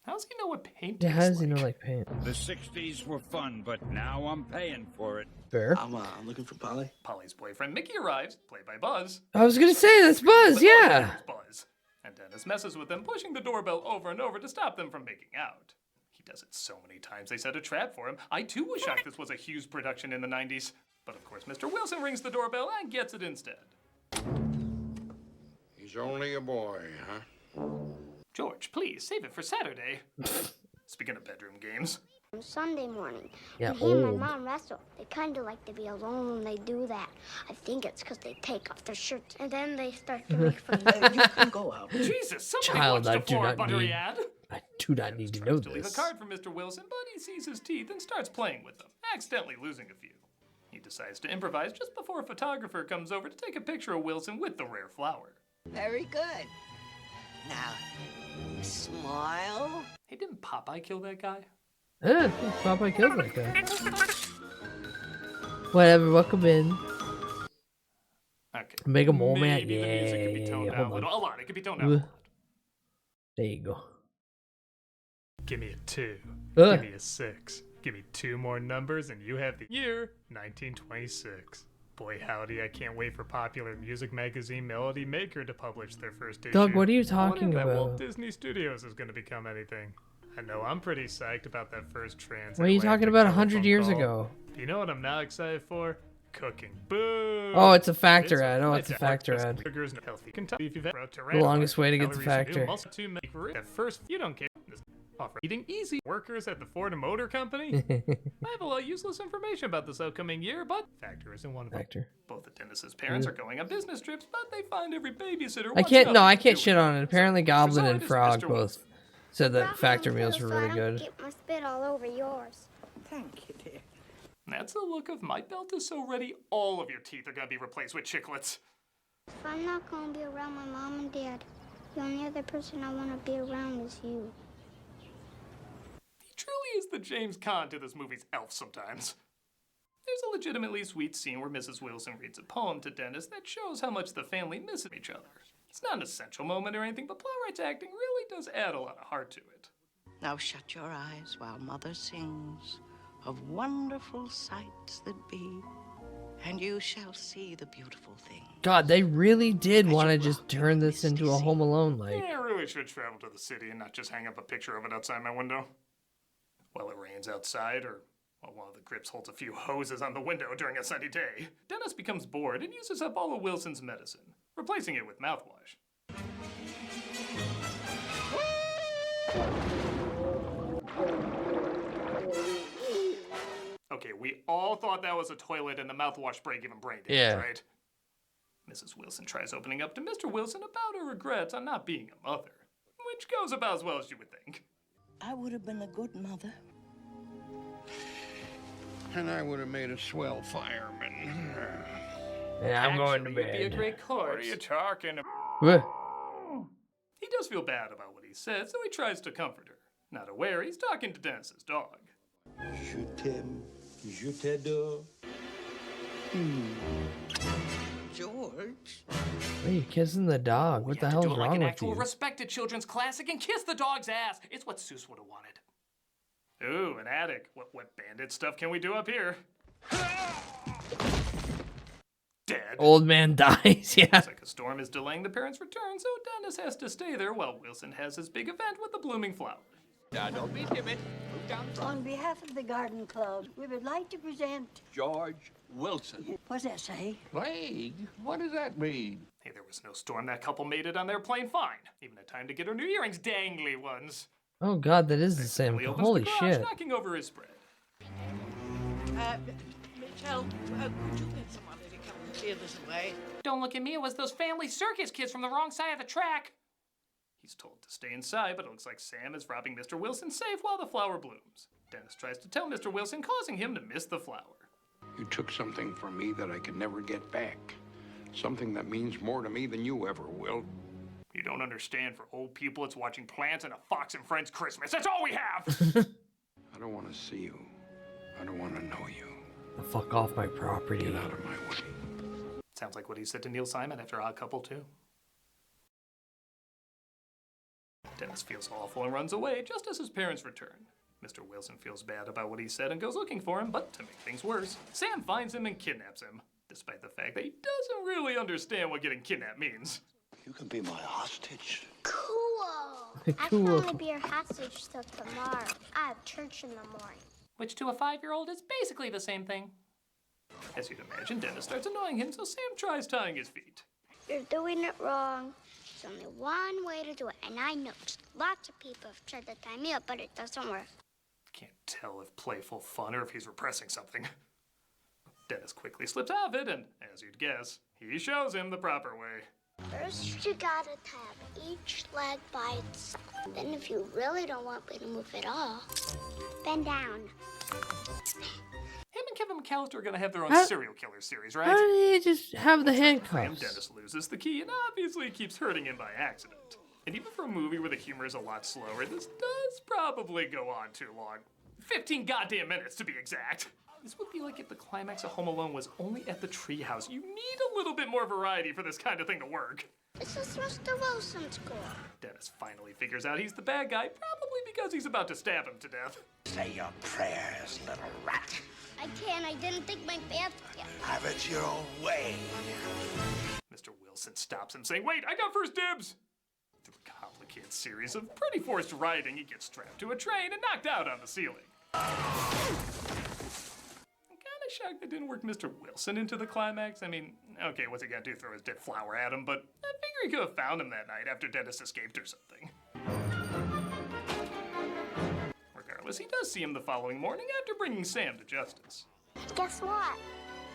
S20: How does he know what paint
S5: Yeah, how does he know like paint?
S11: The 60s were fun, but now I'm paying for it.
S5: Fair.
S12: I'm looking for Polly.
S20: Polly's boyfriend Mickey arrives, played by Buzz.
S5: I was gonna say that's Buzz. Yeah.
S20: Buzz. And Dennis messes with them, pushing the doorbell over and over to stop them from making out. He does it so many times they set a trap for him. I too was shocked this was a Hughes production in the 90s. But of course, Mr. Wilson rings the doorbell and gets it instead.
S3: He's only a boy, huh?
S20: George, please, save it for Saturday. Speaking of bedroom games.
S2: Sunday morning.
S5: Yeah,
S2: when he and my
S5: old.
S2: mom wrestle, they kind of like to be alone when they do that. I think it's because they take off their shirts and then they start to make fun of
S12: You can go out.
S20: Jesus, somebody
S5: Child,
S20: watched
S5: I
S20: a
S5: do
S20: floor
S5: not
S20: buttery
S5: need.
S20: ad.
S5: I do not need to know
S20: To leave a
S5: this.
S20: card for Mr. Wilson, but he sees his teeth and starts playing with them, accidentally losing a few. He decides to improvise just before a photographer comes over to take a picture of Wilson with the rare flower.
S9: Very good. Now, smile.
S20: Hey, didn't Popeye kill that guy?
S5: Yeah, Popeye killed that guy. Whatever, welcome in.
S20: Okay.
S5: Mega Mole Man.
S20: Maybe the music could be toned down a
S5: Hold
S20: little.
S5: on.
S20: A lot. It could be toned down a lot.
S5: There you go.
S20: Give me a 2.
S5: Ugh.
S20: Give me a 6. Give me 2 more numbers and you have the year 1926. Boy howdy, I can't wait for popular music magazine Melody Maker to publish their first issue.
S5: Doug, what are you
S20: I wonder
S5: talking
S20: if that Walt
S5: about?
S20: Disney Studios is going to become anything. I know I'm pretty psyched about that first trans.
S5: What are you talking about 100 years ago?
S20: You know what I'm now excited for? Cooking. Boo!
S5: Oh, it's a Factor ad. Oh, it's a Factor ad.
S20: The
S5: longest way to get to Factor.
S20: At first, you don't care. Offer eating easy. Workers at the Ford Motor Company. I have a lot of useless information about this upcoming year, but Factor isn't one of them.
S5: Factor.
S20: Both of Dennis's parents are going on business trips, but they find every babysitter.
S5: I can't shit on it. Apparently Goblin and Frog both said that Factor meals were really good.
S2: Get my spit all over yours.
S9: Thank you, dear.
S20: That's the look of my belt is so ready, all of your teeth are gonna be replaced with chiclets.
S2: If I'm not gonna be around my mom and dad, the only other person I want to be around is you.
S20: He truly is the James Caan to this movie's elf sometimes. There's a legitimately sweet scene where Mrs. Wilson reads a poem to Dennis that shows how much the family misses each other. It's not an essential moment or anything, but Plowright's acting really does add a lot of heart to it.
S9: Now shut your eyes while Mother sings of wonderful sights that be, and you shall see the beautiful thing.
S5: God, they really did want to just turn this into a Home Alone like.
S20: Yeah, I really should travel to the city and not just hang up a picture of it outside my window. While it rains outside, or while one of the Crips holds a few hoses on the window during a sunny day, Dennis becomes bored and uses up all of Wilson's medicine, replacing it with mouthwash. Okay, we all thought that was a toilet and the mouthwash spray gave him brain damage, right? Mrs. Wilson tries opening up to Mr. Wilson about her regrets on not being a mother, which goes about as well as you would think.
S9: I would have been a good mother.
S3: And I would have made a swell fireman.
S5: Yeah, I'm going to
S20: Actually,
S5: bed.
S20: You'd be a great corpse.
S3: What are you talking about?
S5: What?
S20: He does feel bad about what he said, so he tries to comfort her. Not aware he's talking to Dennis's dog.
S11: Je t'aime, je t'adore.
S9: George?
S5: Why are you kissing the dog? What the hell's
S20: Do it
S5: wrong
S20: like an
S5: with
S20: actual
S5: you?
S20: respected children's classic and kiss the dog's ass. It's what Seuss would have wanted. Ooh, an attic. What bandit stuff can we do up here? Dead.
S5: Old man dies, yeah.
S20: Looks like a storm is delaying the parents' return, so Dennis has to stay there while Wilson has his big event with the blooming flower.
S11: Now, don't be timid. Move down front.
S1: On behalf of the Garden Club, we would like to present...
S11: George Wilson.
S1: What's that say?
S11: Plague? What does that mean?
S20: Hey, there was no storm. That couple made it on their plane fine. Even had time to get her new earrings, dangly ones.
S5: Oh god, that is the same.
S20: He opens
S5: Holy
S20: the garage,
S5: shit.
S20: knocking over his spread.
S9: Michelle, could you get somebody to come and clear this away?
S20: Don't look at me, it was those family circus kids from the wrong side of the track. He's told to stay inside, but it looks like Sam is robbing Mr. Wilson safe while the flower blooms. Dennis tries to tell Mr. Wilson, causing him to miss the flower.
S3: You took something from me that I could never get back. Something that means more to me than you ever will.
S20: You don't understand. For old people, it's watching plants and a Fox and Friends Christmas. That's all we have!
S3: I don't want to see you. I don't want to know you.
S5: Fuck off my property.
S3: Get out of my way.
S20: Sounds like what he said to Neil Simon after Odd Couple 2. Dennis feels awful and runs away just as his parents return. Mr. Wilson feels bad about what he said and goes looking for him, but to make things worse, Sam finds him and kidnaps him, despite the fact that he doesn't really understand what getting kidnapped means.
S11: You can be my hostage.
S2: Cool. I can only be your hostage till tomorrow. I have church in the morning.
S20: Which to a 5-year-old is basically the same thing. As you'd imagine, Dennis starts annoying him, so Sam tries tying his feet.
S2: You're doing it wrong. There's only one way to do it, and I know lots of people have tried to tie me up, but it doesn't work.
S20: Can't tell if playful fun or if he's repressing something. Dennis quickly slips out of it, and as you'd guess, he shows him the proper way.
S2: First, you gotta tap each leg by itself. Then, if you really don't want me to move at all, bend down.
S20: Him and Kevin McAllister are gonna have their own
S5: How-
S20: serial killer series, right?
S5: How did he just have the
S20: And
S5: handcuffs?
S20: Dennis loses the key and obviously keeps hurting him by accident. And even for a movie where the humor is a lot slower, this does probably go on too long. 15 goddamn minutes to be exact. This would be like if the climax of Home Alone was only at the treehouse. You need a little bit more variety for this kind of thing to work.
S2: This is Mr. Wilson's score.
S20: Dennis finally figures out he's the bad guy, probably because he's about to stab him to death.
S11: Say your prayers, little rat.
S2: I can't. I didn't think my bath yet.
S11: Have it your own way.
S20: Mr. Wilson stops him, saying, "Wait, I got first dibs!" Through complicated kid's series of pretty forced writing, he gets strapped to a train and knocked out on the ceiling. I'm kinda shocked that didn't work Mr. Wilson into the climax. I mean, okay, what's he gonna do, throw his dead flower at him? But I figure he could have found him that night after Dennis escaped or something. Regardless, he does see him the following morning after bringing Sam to justice.
S2: Guess what?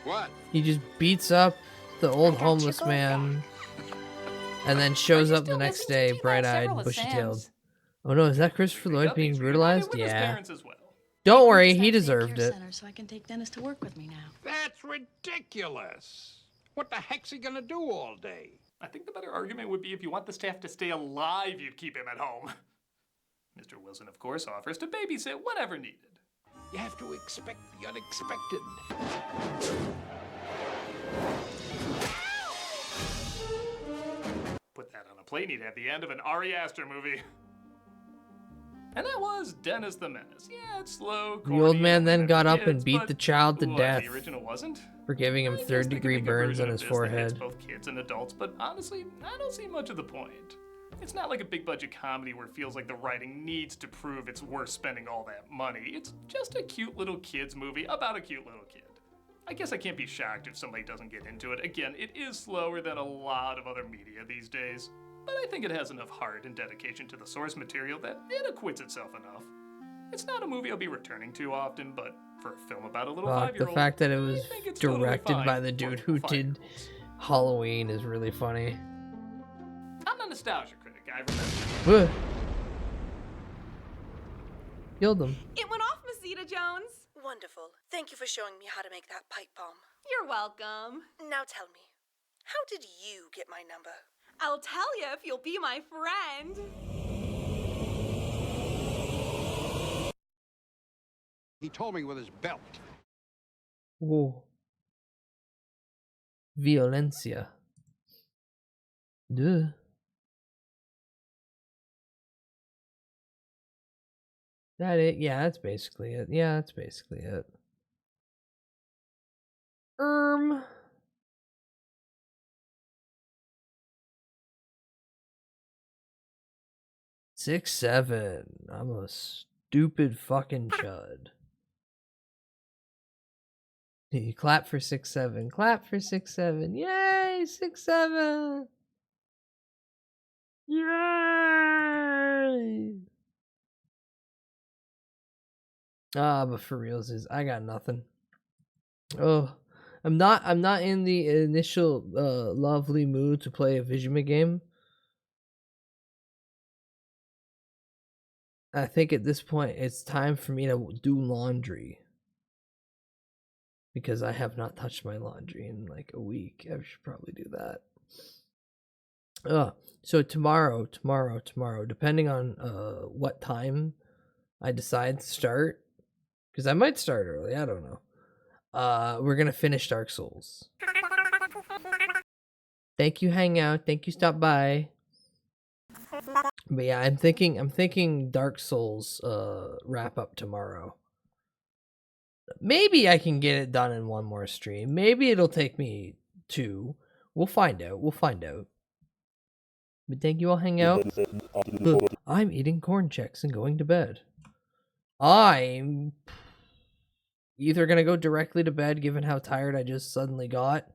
S3: What?
S5: He just beats up the old homeless man and then shows up the next day, bright-eyed, bushy-tailed. Oh no, is that Christopher Lloyd being brutalized? Yeah. Don't worry, he deserved it.
S9: So I can take Dennis to work with me now.
S3: That's ridiculous. What the heck's he gonna do all day?
S20: I think the better argument would be if you want the staff to stay alive, you'd keep him at home. Mr. Wilson, of course, offers to babysit whenever needed.
S3: You have to expect the unexpected.
S20: Put that on a plate, he'd have the end of an Ari Aster movie. And that was Dennis the Menace. Yeah, it's slow.
S5: The old man then got up and beat the child to
S20: what,
S5: death
S20: the original wasn't?
S5: for giving him third-degree burns on his forehead.
S20: Both kids and adults, but honestly, I don't see much of the point. It's not like a big-budget comedy where it feels like the writing needs to prove it's worth spending all that money. It's just a cute little kid's movie about a cute little kid. I guess I can't be shocked if somebody doesn't get into it. Again, it is slower than a lot of other media these days, but I think it has enough heart and dedication to the source material that it acquits itself enough. It's not a movie I'll be returning to often, but for a film about a little 5-year-old,
S5: the fact that it was
S20: totally
S5: directed
S20: fine
S5: by the dude who did Halloween is really funny.
S20: I'm a nostalgia critic, I remember.
S5: Ugh. Killed him.
S21: It went off, Miss Zeta Jones.
S22: Wonderful. Thank you for showing me how to make that pipe bomb.
S21: You're welcome.
S22: Now tell me, how did you get my number?
S21: I'll tell you if you'll be my friend.
S3: He told me with his belt.
S5: Whoa. Violencia. Duh. That it? Yeah, that's basically it. Yeah, that's basically it. 6-7. I'm a stupid fucking chud. You clap for 6-7. Clap for 6-7. Yay, 6-7. Yay. But for reals is I got nothing. Oh, I'm not in the initial lovely mood to play a Vizima game. I think at this point it's time for me to do laundry. Because I have not touched my laundry in like a week. I should probably do that. So tomorrow, depending on what time I decide to start, because I might start early, I don't know. We're gonna finish Dark Souls. Thank you, Hangout. Thank you, stop by. But yeah, I'm thinking Dark Souls wrap up tomorrow. Maybe I can get it done in one more stream. Maybe it'll take me 2. We'll find out. But thank you all, Hangout. I'm eating corn checks and going to bed. I'm either going to go directly to bed, given how tired I just suddenly got,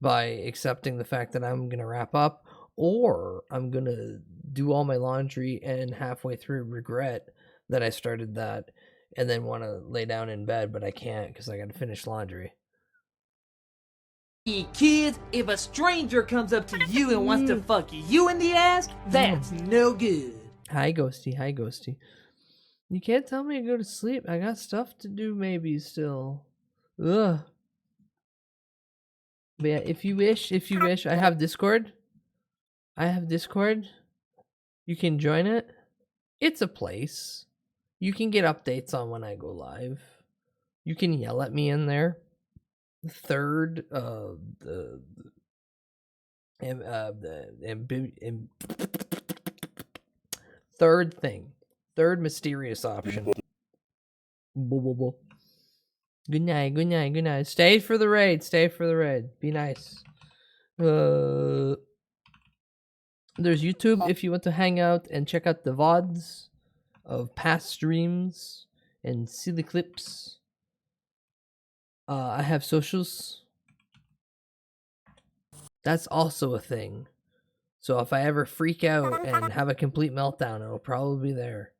S5: by accepting the fact that I'm going to wrap up, or I'm going to do all my laundry and halfway through regret that I started that and then want to lay down in bed, but I can't because I got to finish laundry.
S7: Hey kids, if a stranger comes up to you and wants to fuck you in the ass, that's no good.
S5: Hi, Ghosty. You can't tell me to go to sleep. I got stuff to do maybe still. Ugh. But yeah, if you wish, I have Discord. You can join it. It's a place. You can get updates on when I go live. You can yell at me in there. Third mysterious option. Good night. Stay for the raid. Be nice. There's YouTube if you want to hang out and check out the VODs of past streams and see the clips. I have socials. That's also a thing. So if I ever freak out and have a complete meltdown, it'll probably be there.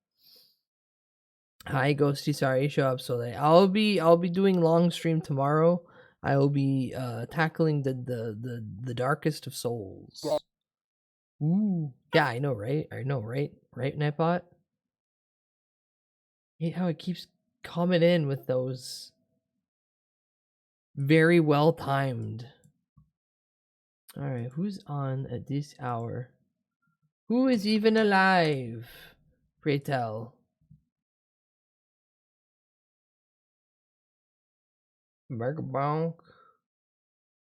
S5: Hi Ghosty, sorry show up so late. I'll be doing long stream tomorrow. I will be tackling the darkest of souls. Ooh. Yeah, I know, right? Right, Nightbot? I hate how it keeps coming in with those very well timed. Alright, who's on at this hour? Who is even alive? Pray tell. Vagabond,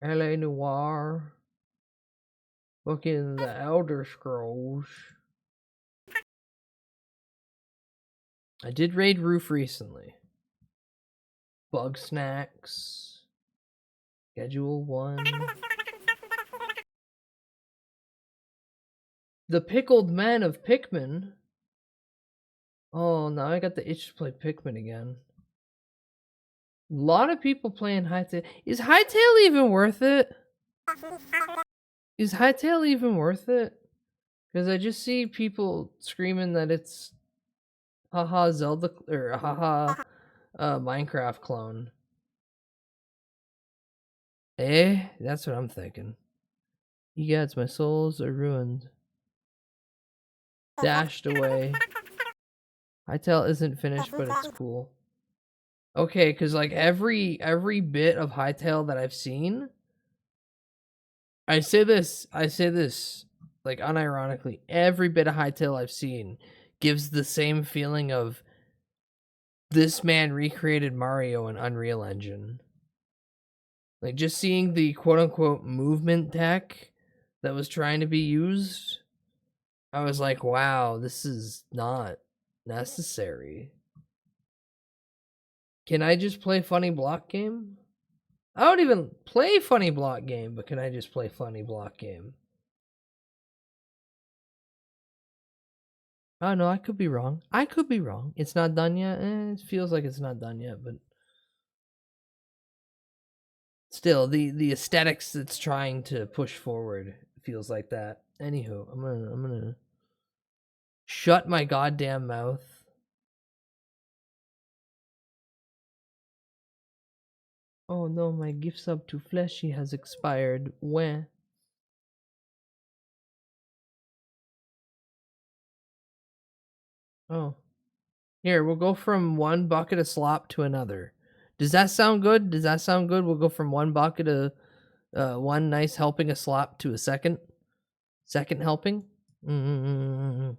S5: LA Noir, fucking the Elder Scrolls. I did raid Roof recently. Bug Snacks, Schedule 1. The Pickled Men of Pikmin. Oh, now I got the itch to play Pikmin again. A lot of people playing Hytale. Is Hytale even worth it? Is Hytale even worth it? Because I just see people screaming that it's haha Zelda or haha Minecraft clone. That's what I'm thinking. You gods, my souls are ruined. Dashed away. Hytale isn't finished, but it's cool. Okay, because like every bit of Hytale that I've seen, I say this like unironically, every bit of Hytale I've seen gives the same feeling of this man recreated Mario in Unreal Engine. Like just seeing the quote unquote movement tech that was trying to be used, I was like, wow, this is not necessary. Can I just play Funny Block Game? I don't even play Funny Block Game, but can I just play Funny Block Game? Oh no, I could be wrong. It's not done yet. It feels like it's not done yet, but still, the aesthetics it's trying to push forward feels like that. Anywho, I'm gonna shut my goddamn mouth. Oh no, my gift sub to Fleshy has expired. When? Oh. Here, we'll go from one bucket of slop to another. Does that sound good? We'll go from one bucket of one nice helping of slop to a second helping. We'll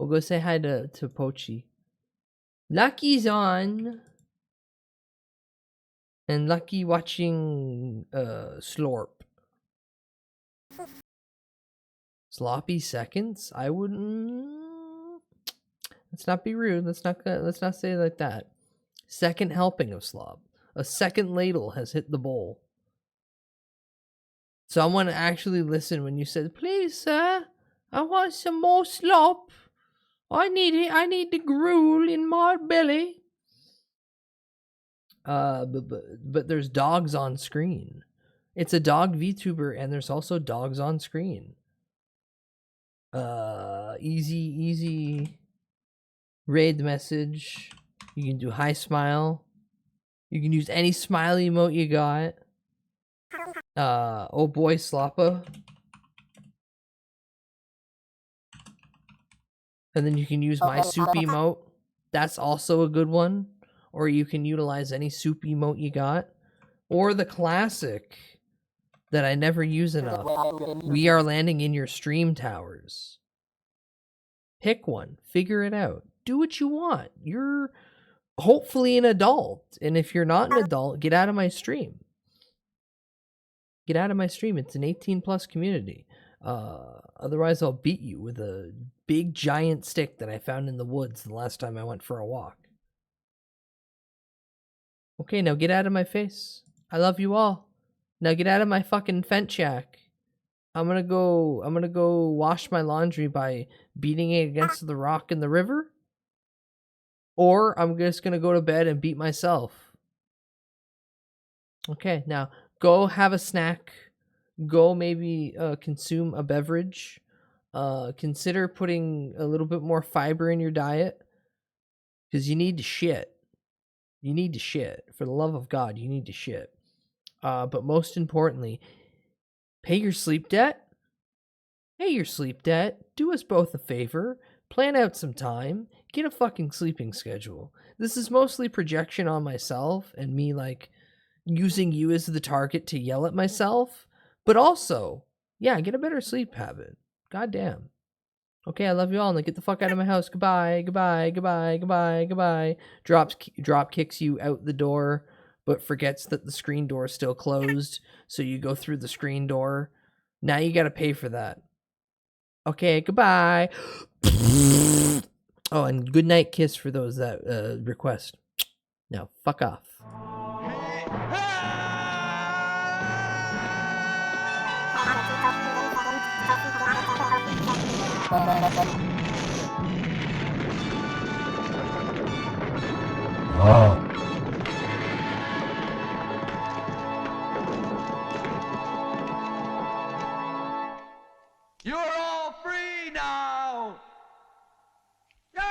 S5: go say hi to Pochi. Lucky's on. And Lucky watching Slorp. Sloppy seconds? I wouldn't. Let's not be rude. Let's not say it like that. Second helping of slop. A second ladle has hit the bowl. Someone actually listened when you said, "Please, sir, I want some more slop. I need it. I need the gruel in my belly." But there's dogs on screen. It's a dog VTuber, and there's also dogs on screen. Easy raid message. You can do hi smile. You can use any smile emote you got. Oh boy, Sloppa. And then you can use my soup emote. That's also a good one. Or you can utilize any soup emote you got. Or the classic that I never use enough. We are landing in your stream towers. Pick one. Figure it out. Do what you want. You're hopefully an adult. And if you're not an adult, get out of my stream. Get out of my stream. It's an 18+ community. Otherwise, I'll beat you with a big giant stick that I found in the woods the last time I went for a walk. Okay, now get out of my face. I love you all. Now get out of my fucking fence shack. I'm gonna go wash my laundry by beating it against the rock in the river, or I'm just gonna go to bed and beat myself. Okay, now go have a snack. Go maybe consume a beverage. Consider putting a little bit more fiber in your diet, because you need to shit. You need to shit. For the love of God, you need to shit. But most importantly, pay your sleep debt. Pay your sleep debt. Do us both a favor. Plan out some time. Get a fucking sleeping schedule. This is mostly projection on myself and me like using you as the target to yell at myself. But also, yeah, get a better sleep habit. Goddamn. Okay, I love you all. Now get the fuck out of my house. Goodbye, goodbye, goodbye, goodbye, goodbye. Drop kicks you out the door, but forgets that the screen door is still closed, so you go through the screen door. Now you gotta pay for that. Okay, goodbye. Oh, and good night kiss for those that request. Now, fuck off.
S11: Oh. You're all free now! Yay!